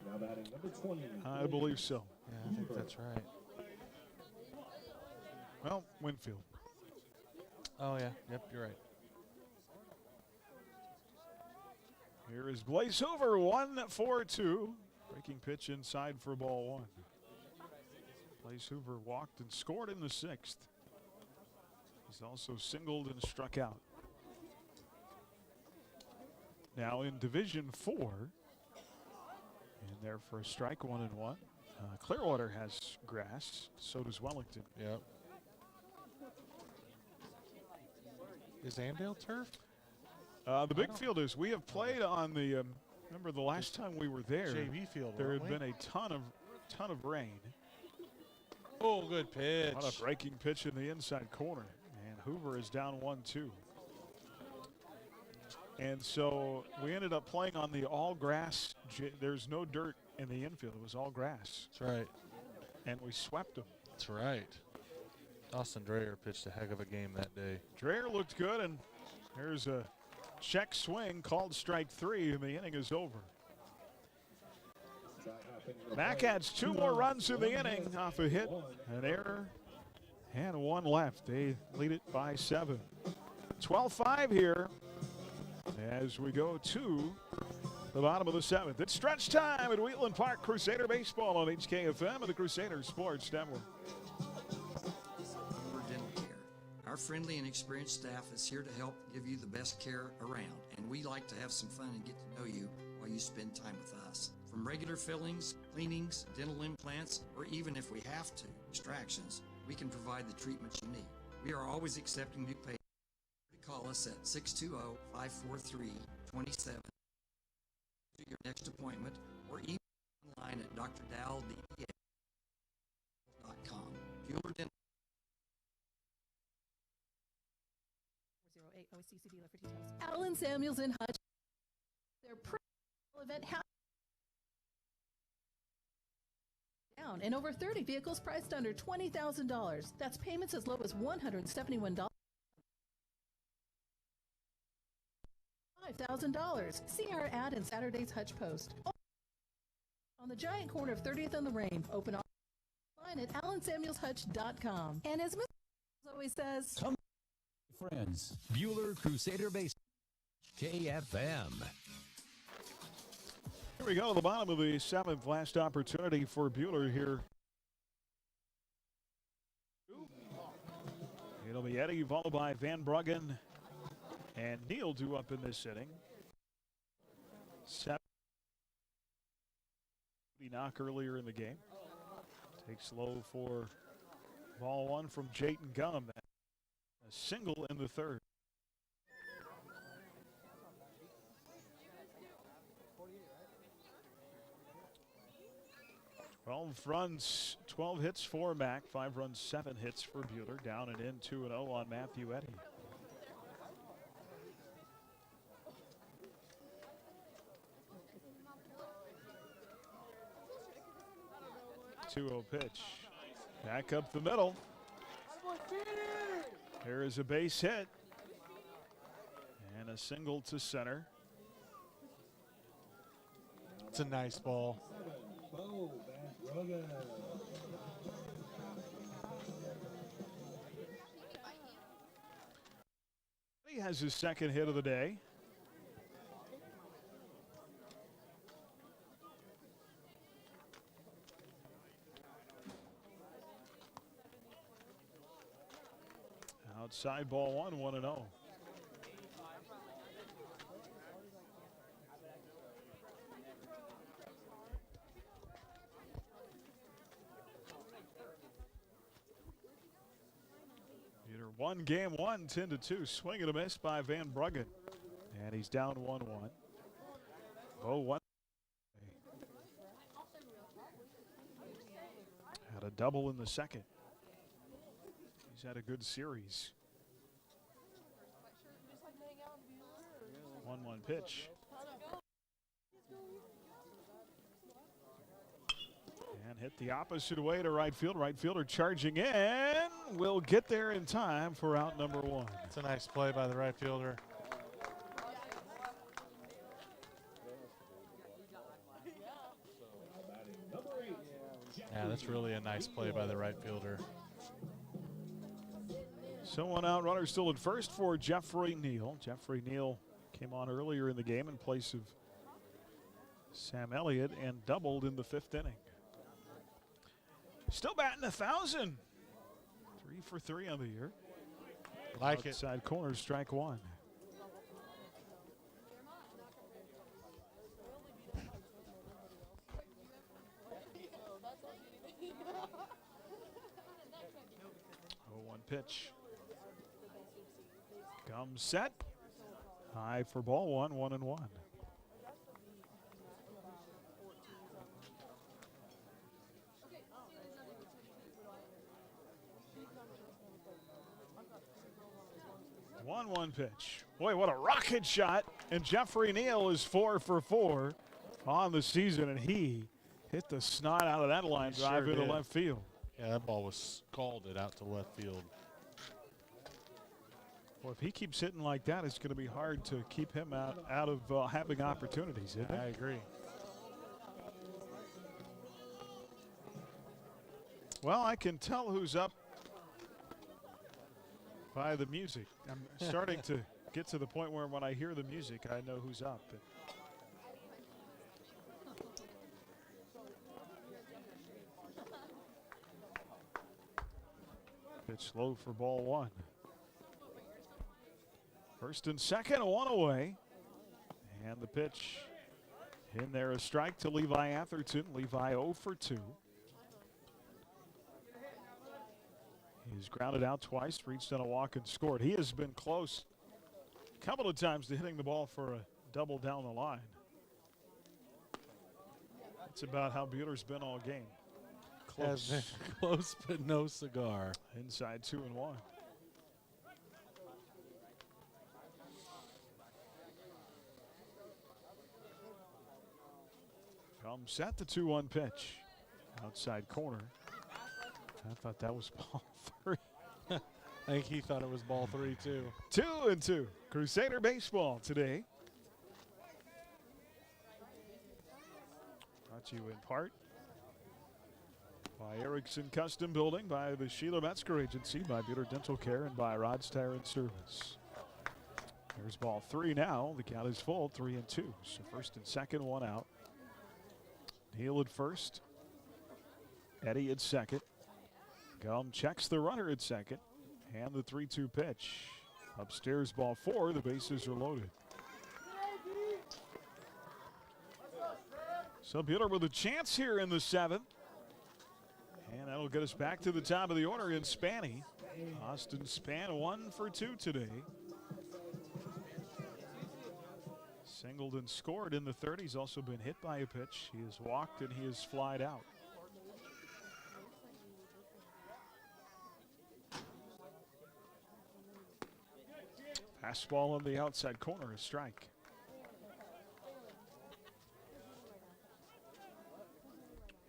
Now batting number 20. I believe so. Yeah, I think that's right. Well, Winfield. Oh, yeah. Yep, you're right. Here is Blaze Hoover, 1-4-2. Breaking pitch inside for ball 1. Blaze Hoover walked and scored in the 6th. He's also singled and struck out. Now in Division 4, and there for a strike, 1-1. Clearwater has grass, so does Wellington. Yep. Is Andale turf? The big field is. We have played on the. Remember the last time we were there? JV field. There had been a ton of rain. Oh, good pitch. What a breaking pitch in the inside corner, and Hoover is down 1-2. And so we ended up playing on the all grass. There's no dirt in the infield. It was all grass. That's right. And we swept them. That's right. Dawson Dreyer pitched a heck of a game that day. Dreyer looked good, and there's a check swing called strike 3, and the inning is over. Mack adds 2 more runs in the inning off a hit, an error, and 1 left. They lead it by 7. 12-5 here as we go to the bottom of the 7th. It's stretch time at Wheatland Park. Crusader Baseball on HKFM and the Crusader Sports Network. Our friendly and experienced staff is here to help give you the best care around, and we like to have some fun and get to know you while you spend time with us. From regular fillings, cleanings, dental implants, or even if we have to, extractions, we can provide the treatments you need. We are always accepting new patients. Call us at 620-543-27 to your next appointment, or email online at drdowell.com. Buhler Dental. 408 OCC dealer for details. Allen Samuels and Hutch. Their event down, and over 30 vehicles priced under $20,000. That's payments as low as $171. $5,000. See our ad in Saturday's Hutch Post. On the giant corner of 30th and Lorraine. Open online at allensamuelshutch.com. And as Ms. always says, come friends. Buhler Crusader Base KFM. Here we go to the bottom of the seventh, last opportunity for Buhler here. It'll be Eddie, followed by Van Bruggen and Neal due up in this inning. Knock earlier in the game. Takes low for ball one from Jayton Gum. A single in the third. 12 runs, 12 hits for Mac, 5 runs, 7 hits for Buhler. Down and in 2-0 on Matthew Eddy. Two-0 pitch. Back up the middle. There is a base hit. And a single to center. It's a nice ball. He has his second hit of the day. Outside ball one, 1-0. One game one, 10-2. Swing and a miss by Van Bruggen. And he's down 1-1. Oh, one. Had a double in the second. He's had a good series. 1-1 pitch. And hit the opposite way to right field. Right fielder charging in. Will get there in time for out number one. It's a nice play by the right fielder. Yeah, that's really a nice play by the right fielder. So one out, runner still at first for Jeffrey Neal. Jeffrey Neal came on earlier in the game in place of Sam Elliott and doubled in the fifth inning. Still batting 1,000. 3 for 3 on the year. Like it. Outside corner, strike one. Oh, one pitch. Gum set. High for ball one, 1-1. One pitch. Boy, what a rocket shot. And Jeffrey Neal is 4 for 4 on the season, and he hit the snot out of that line drive into left field. Yeah, that ball was scalded out to left field. Well, if he keeps hitting like that, it's going to be hard to keep him out of having opportunities, isn't it? I agree. Well, I can tell who's up by the music. I'm starting to get to the point where when I hear the music, I know who's up. Pitch low for ball one. First and second, one away. And the pitch in there, a strike to Levi Atherton. Levi 0 for 2. He's grounded out twice, reached on a walk and scored. He has been close a couple of times to hitting the ball for a double down the line. That's about how Buhler's been all game. Close. Close, but no cigar. Inside 2-1. Set the 2-1 pitch. Outside corner. I thought that was ball 3. I think he thought it was ball 3 too. 2-2. Crusader baseball today. Brought to you in part by Erickson Custom Building, by the Sheila Metzger Agency, by Buhler Dental Care, and by Rod's Tire and Service. There's ball 3 now. The count is full, 3-2. So first and second, one out. Neal at first. Eddie at second. Gum checks the runner at second. And the 3-2 pitch. Upstairs, ball 4. The bases are loaded. So Buhler with a chance here in the 7th. And that'll get us back to the top of the order in Spanny. Austin Span 1 for 2 today. Singled and scored in the 3rd. He's also been hit by a pitch. He has walked and he has flied out. Fastball on the outside corner, a strike.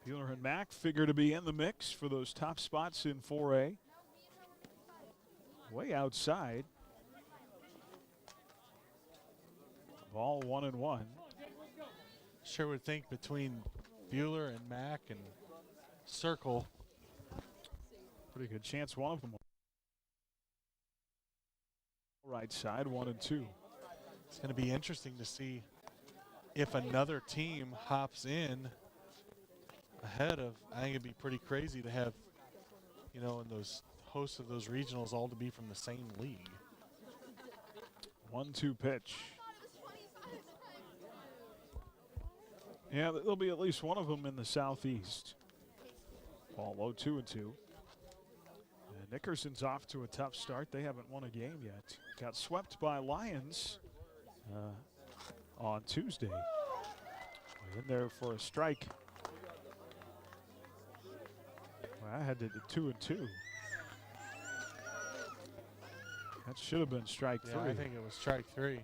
Buhler and Mack figure to be in the mix for those top spots in 4A. Way outside. Ball 1-1. Sure would think between Buhler and Mack and Circle, pretty good chance one of them. Right side, 1-2. It's going to be interesting to see if another team hops in ahead of. I think it'd be pretty crazy to have, you know, in those hosts of those regionals all to be from the same league. 1-2 pitch. Yeah, there'll be at least one of them in the southeast. Ball low, 2-2. Nickerson's off to a tough start. They haven't won a game yet. Got swept by Lions on Tuesday. In there for a strike. Well, I had to do 2-2. That should have been strike 3. I think it was strike 3.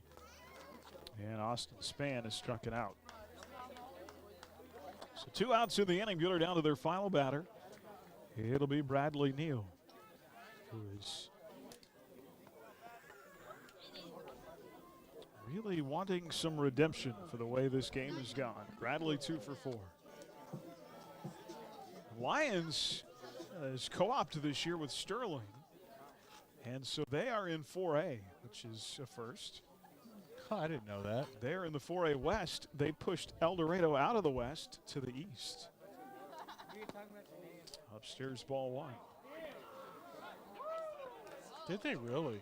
And Austin Span has struck it out. So 2 outs in the inning. Buhler down to their final batter. It'll be Bradley Neal, who is really wanting some redemption for the way this game has gone. Bradley 2 for 4. Lions is co-opted this year with Sterling, and so they are in 4A, which is a first. Oh, I didn't know that. They're in the 4A West. They pushed El Dorado out of the West to the East. Upstairs, ball 1. Did they really?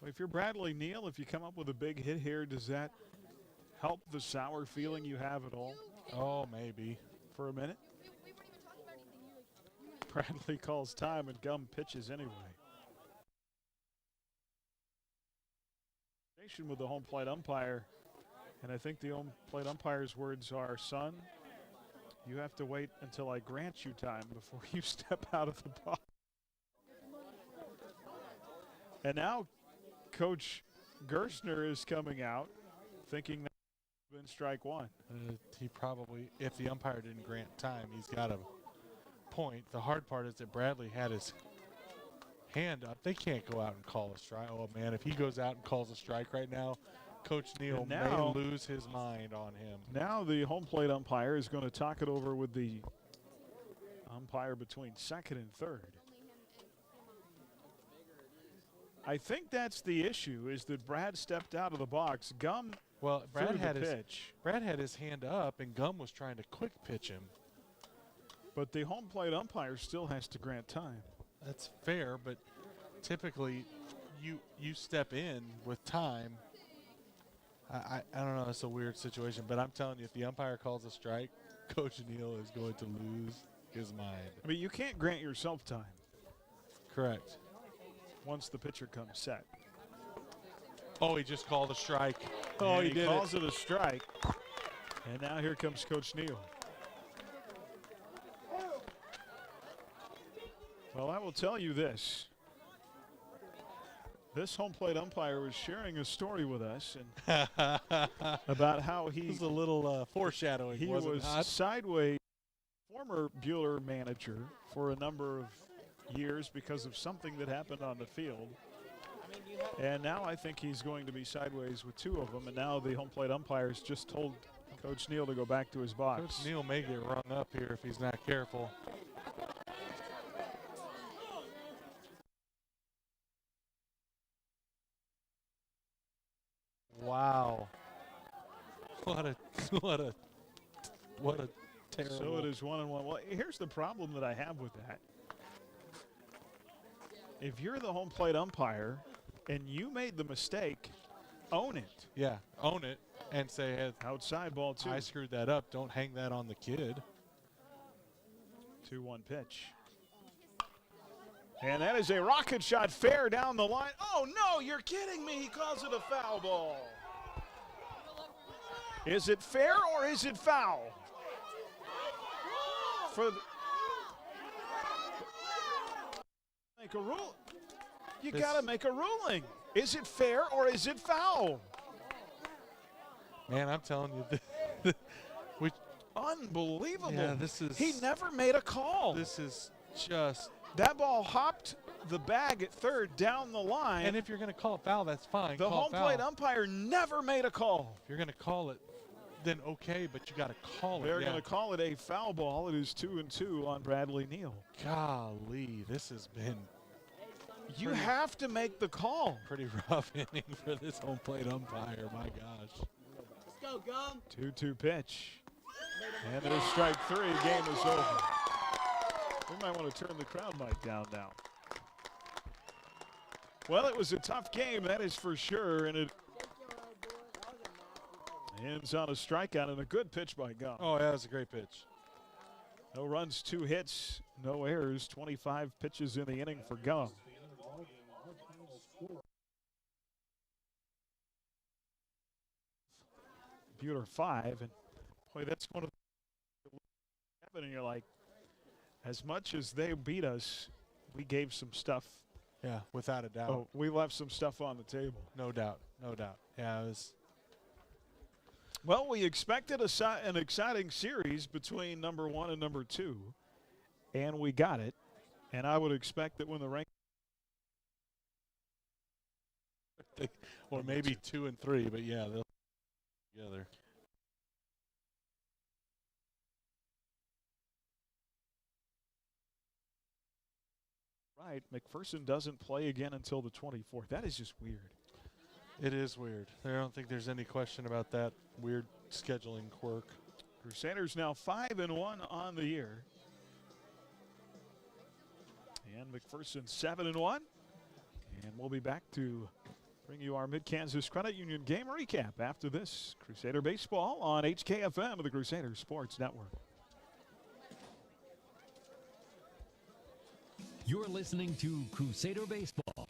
Well, if you're Bradley Neal, if you come up with a big hit here, does that help the sour feeling you have at all? Oh, maybe. For a minute? Bradley calls time and Gum pitches anyway. With the home plate umpire, and I think the home plate umpire's words are, son, you have to wait until I grant you time before you step out of the box. And now Coach Gerstner is coming out thinking that it's been strike 1. He probably, if the umpire didn't grant time, he's got a point. The hard part is that Bradley had his hand up. They can't go out and call a strike. Oh, man, if he goes out and calls a strike right now, Coach Neal may lose his mind on him. Now the home plate umpire is going to talk it over with the umpire between second and third. I think that's the issue, is that Brad stepped out of the box. Gum Brad threw had the pitch. Brad had his hand up, and Gum was trying to quick pitch him. But the home plate umpire still has to grant time. That's fair, but typically you step in with time. I don't know. It's a weird situation, but I'm telling you, if the umpire calls a strike, Coach Neal is going to lose his mind. I mean, you can't grant yourself time. Correct. Once the pitcher comes set. Oh, he just called a strike. Oh, And he calls it a strike. And now here comes Coach Neal. Well, I will tell you this. This home plate umpire was sharing a story with us and about how he was a little foreshadowing. He was sideways, former Buhler manager for a number of years because of something that happened on the field. And now I think he's going to be sideways with two of them. And now the home plate umpires just told Coach Neal to go back to his box. Coach Neal may get rung up here if he's not careful. Wow. What a terrible. So it is 1-1. Well, here's the problem that I have with that. If you're the home plate umpire and you made the mistake, own it. Yeah, own it and say, hey, outside ball 2. I screwed that up. Don't hang that on the kid. 2-1 pitch. And that is a rocket shot fair down the line. Oh, no, you're kidding me. He calls it a foul ball. Is it fair or is it foul? Make a rule. You got to make a ruling. Is it fair or is it foul? Man, I'm telling you, unbelievable. Yeah, this is. He never made a call. This is just. That ball hopped the bag at third down the line. And if you're going to call it foul, that's fine. The home plate umpire never made a call. If you're going to call it, then okay, but you got to call it. They're going to call it a foul ball. It is 2-2 on Bradley Neal. Golly, this has been. You have to make the call. Pretty rough inning for this home plate umpire. My gosh. Let's go, Gum. 2-2 pitch. And there's strike 3. Game is over. We might want to turn the crowd mic down now. Well, it was a tough game, that is for sure, and it ends on a strikeout and a good pitch by Gum. Oh, yeah, that was a great pitch. No runs, 2 hits, no errors, 25 pitches in the inning for Gum. Buhler 5, and boy, that's one of the and you're like, as much as they beat us, we gave some stuff. Yeah, without a doubt. Oh, we left some stuff on the table. No doubt, no doubt. Yeah, it was. Well, we expected an exciting series between number 1 and number 2, and we got it. And I would expect that when the rank, or maybe 2 and 3, but yeah, they'll together. Right, McPherson doesn't play again until the 24th. That is just weird. It is weird. I don't think there's any question about that weird scheduling quirk. Crusaders now 5-1 on the year. And McPherson 7-1. And we'll be back to bring you our Mid-Kansas Credit Union game recap after this. Crusader Baseball on HKFM of the Crusader Sports Network. You're listening to Crusader Baseball.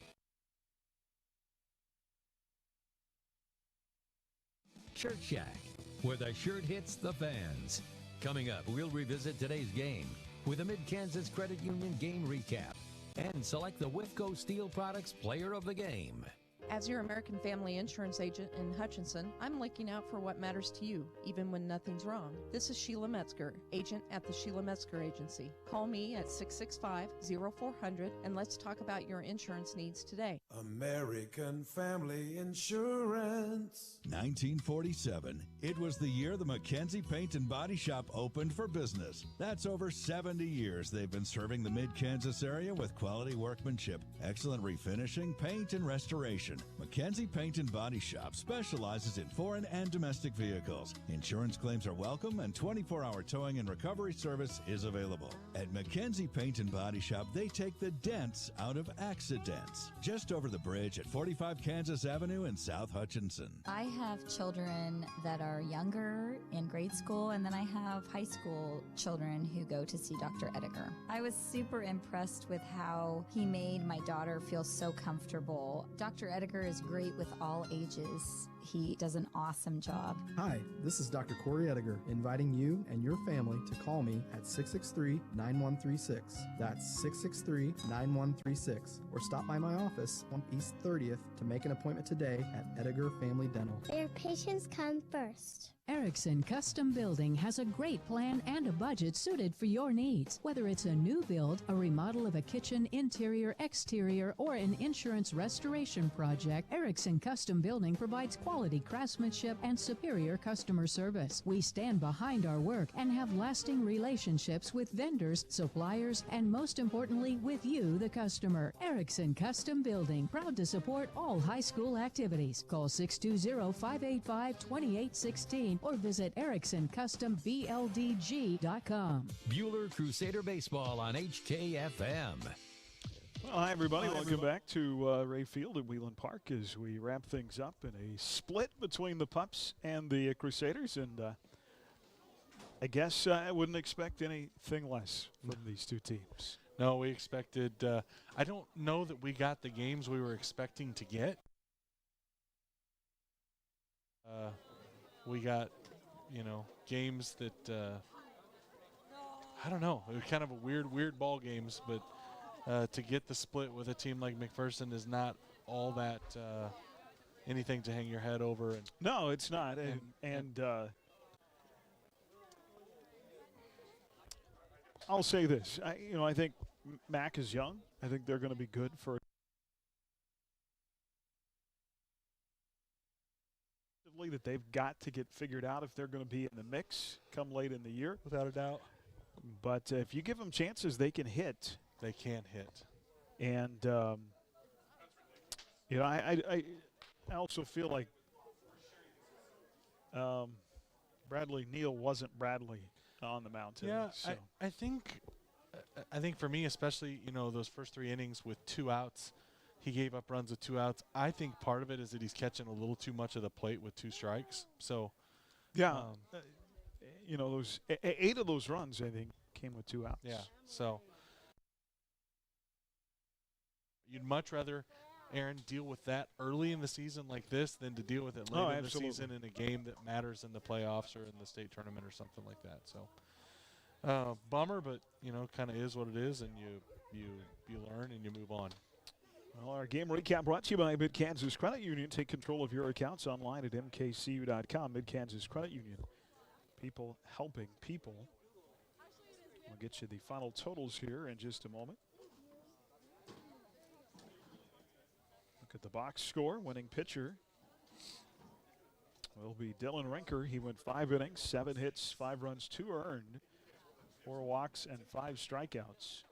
Shirt Shack, where the shirt hits the fans. Coming up, we'll revisit today's game with a Mid-Kansas Credit Union game recap and select the Whifco Steel Products Player of the Game. As your American Family Insurance agent in Hutchinson, I'm looking out for what matters to you, even when nothing's wrong. This is Sheila Metzger, agent at the Sheila Metzger Agency. Call me at 665-0400 and let's talk about your insurance needs today. American Family Insurance. 1947. It was the year the Mackenzie Paint and Body Shop opened for business. That's over 70 years they've been serving the Mid-Kansas area with quality workmanship, excellent refinishing, paint, and restoration. Restoration. McKenzie Paint and Body Shop specializes in foreign and domestic vehicles. Insurance claims are welcome and 24-hour towing and recovery service is available. At McKenzie Paint and Body Shop, they take the dents out of accidents. Just over the bridge at 45 Kansas Avenue in South Hutchinson. I have children that are younger in grade school, and then I have high school children who go to see Dr. Ediger. I was super impressed with how he made my daughter feel so comfortable. Dr. Ediger is great with all ages. He does an awesome job. Hi, this is Dr. Corey Ediger, inviting you and your family to call me at 663-9136. That's 663-9136. Or stop by my office on East 30th to make an appointment today at Ediger Family Dental. Their patients come first. Erickson Custom Building has a great plan and a budget suited for your needs. Whether it's a new build, a remodel of a kitchen, interior, exterior, or an insurance restoration project, Erickson Custom Building provides quality craftsmanship and superior customer service. We stand behind our work and have lasting relationships with vendors, suppliers, and most importantly, with you, the customer. Erickson Custom Building, proud to support all high school activities. Call 620-585-2816. or visit EricksonCustomBLDG.com. Buhler Crusader Baseball on HKFM. Well, hi, everybody. Welcome back to Ray Field at Wheeland Park as we wrap things up in a split between the Pups and the Crusaders. And I guess I wouldn't expect anything less from these two teams. No, we expected I don't know that we got the games we were expecting to get. We got, games that, I don't know. It was kind of a weird ball games, but to get the split with a team like McPherson is not all that anything to hang your head over. No, it's not. And I'll say this. I think Mac is young. I think they're going to be good for that they've got to get figured out if they're going to be in the mix come late in the year. Without a doubt. But if you give them chances, they can hit. They can hit. And, I also feel like Bradley Neal wasn't Bradley on the mound today. Yeah, so. I think for me, especially, those first 3 innings with 2 outs, he gave up runs with 2 outs. I think part of it is that he's catching a little too much of the plate with 2 strikes. So, yeah, those 8 of those runs, I think, came with 2 outs. Yeah, so you'd much rather, Aaron, deal with that early in the season like this than to deal with it late in the season in a game that matters in the playoffs or in the state tournament or something like that. So, bummer, but, kind of is what it is, and you learn and you move on. Well, our game recap brought to you by Mid-Kansas Credit Union. Take control of your accounts online at mkcu.com. Mid-Kansas Credit Union. People helping people. We'll get you the final totals here in just a moment. Look at the box score. Winning pitcher will be Dylan Rinker. He went 5 innings, 7 hits, 5 runs, 2 earned, 4 walks, and 5 strikeouts.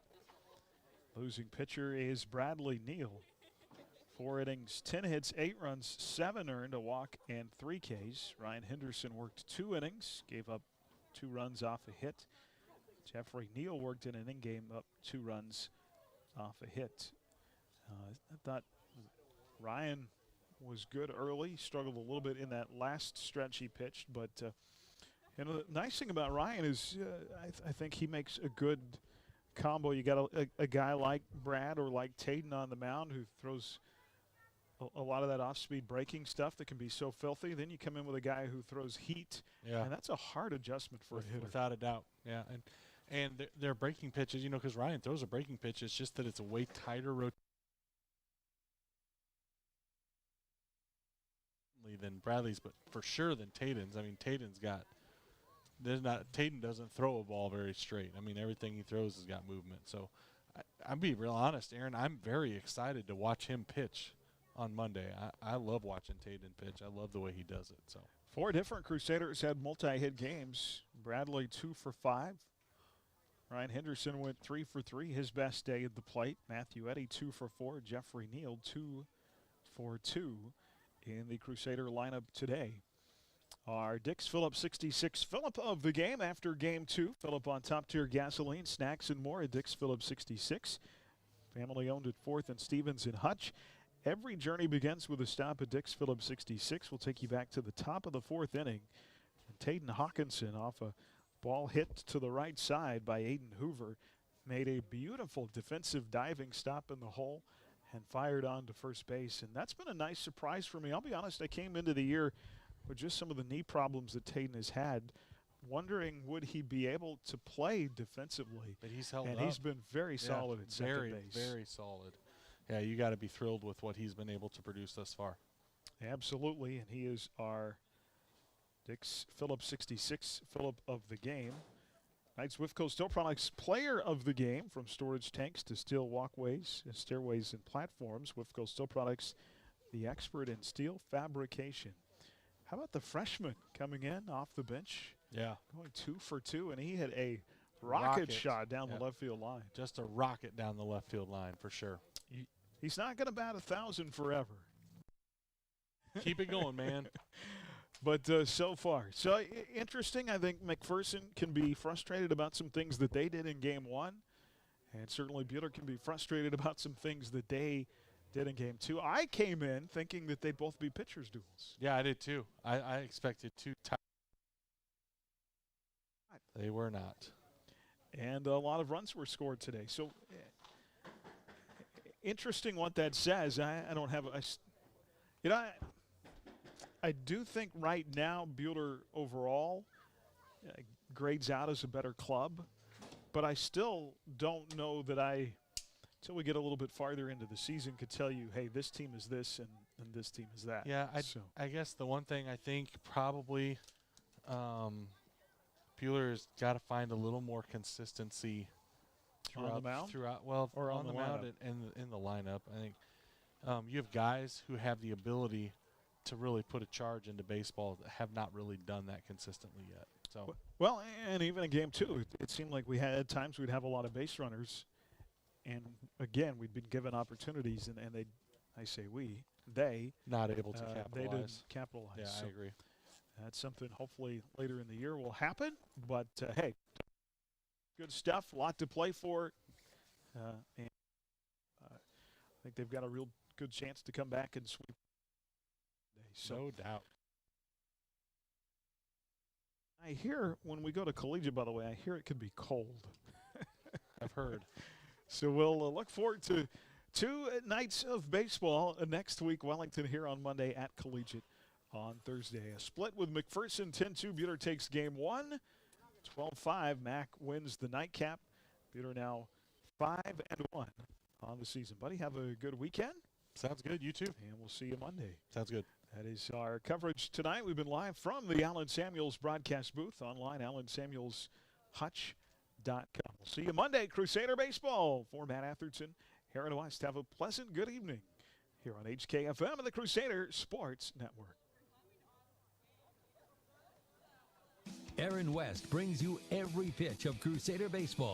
Losing pitcher is Bradley Neal. 4 innings, 10 hits, 8 runs, 7 earned, a walk, and 3 Ks. Ryan Henderson worked 2 innings, gave up 2 runs off a hit. Jeffrey Neal worked an inning, gave up 2 runs off a hit. I thought Ryan was good early, struggled a little bit in that last stretch he pitched, but the nice thing about Ryan is I think he makes a good combo. You got a guy like Brad or like Tayden on the mound who throws a lot of that off-speed breaking stuff that can be so filthy. Then you come in with a guy who throws heat, and that's a hard adjustment for a hitter. Without a doubt, yeah. And their breaking pitches, because Ryan throws a breaking pitch, it's just that it's a way tighter rotation than Bradley's, but for sure than Tayden's. I mean, Tayden doesn't throw a ball very straight. I mean, everything he throws has got movement. So I'll be real honest, Aaron, I'm very excited to watch him pitch on Monday. I love watching Tayden pitch. I love the way he does it. So 4 different Crusaders had multi-hit games. Bradley 2 for 5. Ryan Henderson went 3 for 3, his best day at the plate. Matthew Eddy 2 for 4. Jeffrey Neal 2 for 2 in the Crusader lineup today. Our Dix Phillips 66 Phillip of the game after game 2. Phillip on top tier gasoline, snacks, and more at Dix Phillips 66. Family owned at 4th and Stevens in Hutch. Every journey begins with a stop at Dix Phillips 66. We'll take you back to the top of the 4th inning. And Taden Hawkinson off a ball hit to the right side by Aiden Hoover made a beautiful defensive diving stop in the hole and fired on to first base. And that's been a nice surprise for me. I'll be honest, I came into the year with just some of the knee problems that Taden has had, wondering would he be able to play defensively. But he's held and up. he's been very solid at second base. Very solid. Yeah, you got to be thrilled with what he's been able to produce thus far. Absolutely, and he is our Dix Phillips 66 Phillip of the game. Knights Wifco Steel Products player of the game, from storage tanks to steel walkways, stairways, and platforms. Wifco Steel Products, the expert in steel fabrication. How about the freshman coming in off the bench? Yeah. Going 2 for 2, and he hit a rocket shot down the left field line. Just a rocket down the left field line for sure. He's not going to bat 1,000 forever. Keep it going, man. But so far. So interesting. I think McPherson can be frustrated about some things that they did in game 1. And certainly Buhler can be frustrated about some things that they did in game 2. I came in thinking that they'd both be pitchers' duels. Yeah, I did too. I expected 2 tight. They were not. And a lot of runs were scored today. So interesting what that says. I don't have I do think right now Buhler overall grades out as a better club, but I still don't know that until we get a little bit farther into the season, could tell you, hey, this team is this and this team is that. Yeah, I guess the one thing I think probably Buhler's got to find a little more consistency on the mound? Or on the mound and in the lineup. I think you have guys who have the ability to really put a charge into baseball that have not really done that consistently yet. So well, and even in game 2, it seemed like we had times we'd have a lot of base runners, and again we'd been given opportunities, and they not able to capitalize. They didn't capitalize. Yeah, so I agree. That's something hopefully later in the year will happen. But hey, good stuff. A lot to play for, and I think they've got a real good chance to come back and sweep. So, no doubt. I hear when we go to collegiate, by the way, I hear it could be cold. I've heard. So we'll look forward to 2 nights of baseball next week. Wellington here on Monday, at collegiate on Thursday. A split with McPherson, 10-2. Buhler takes game 1. 12-5. Mac wins the nightcap. Buhler now 5-1 on the season. Buddy, have a good weekend. Sounds good. You too. And we'll see you Monday. Sounds good. That is our coverage tonight. We've been live from the Allen Samuels broadcast booth, online, AllenSamuelsHutch.com. We'll see you Monday, Crusader Baseball. For Matt Atherton, Heron West, have a pleasant good evening here on HKFM and the Crusader Sports Network. Aaron West brings you every pitch of Crusader Baseball.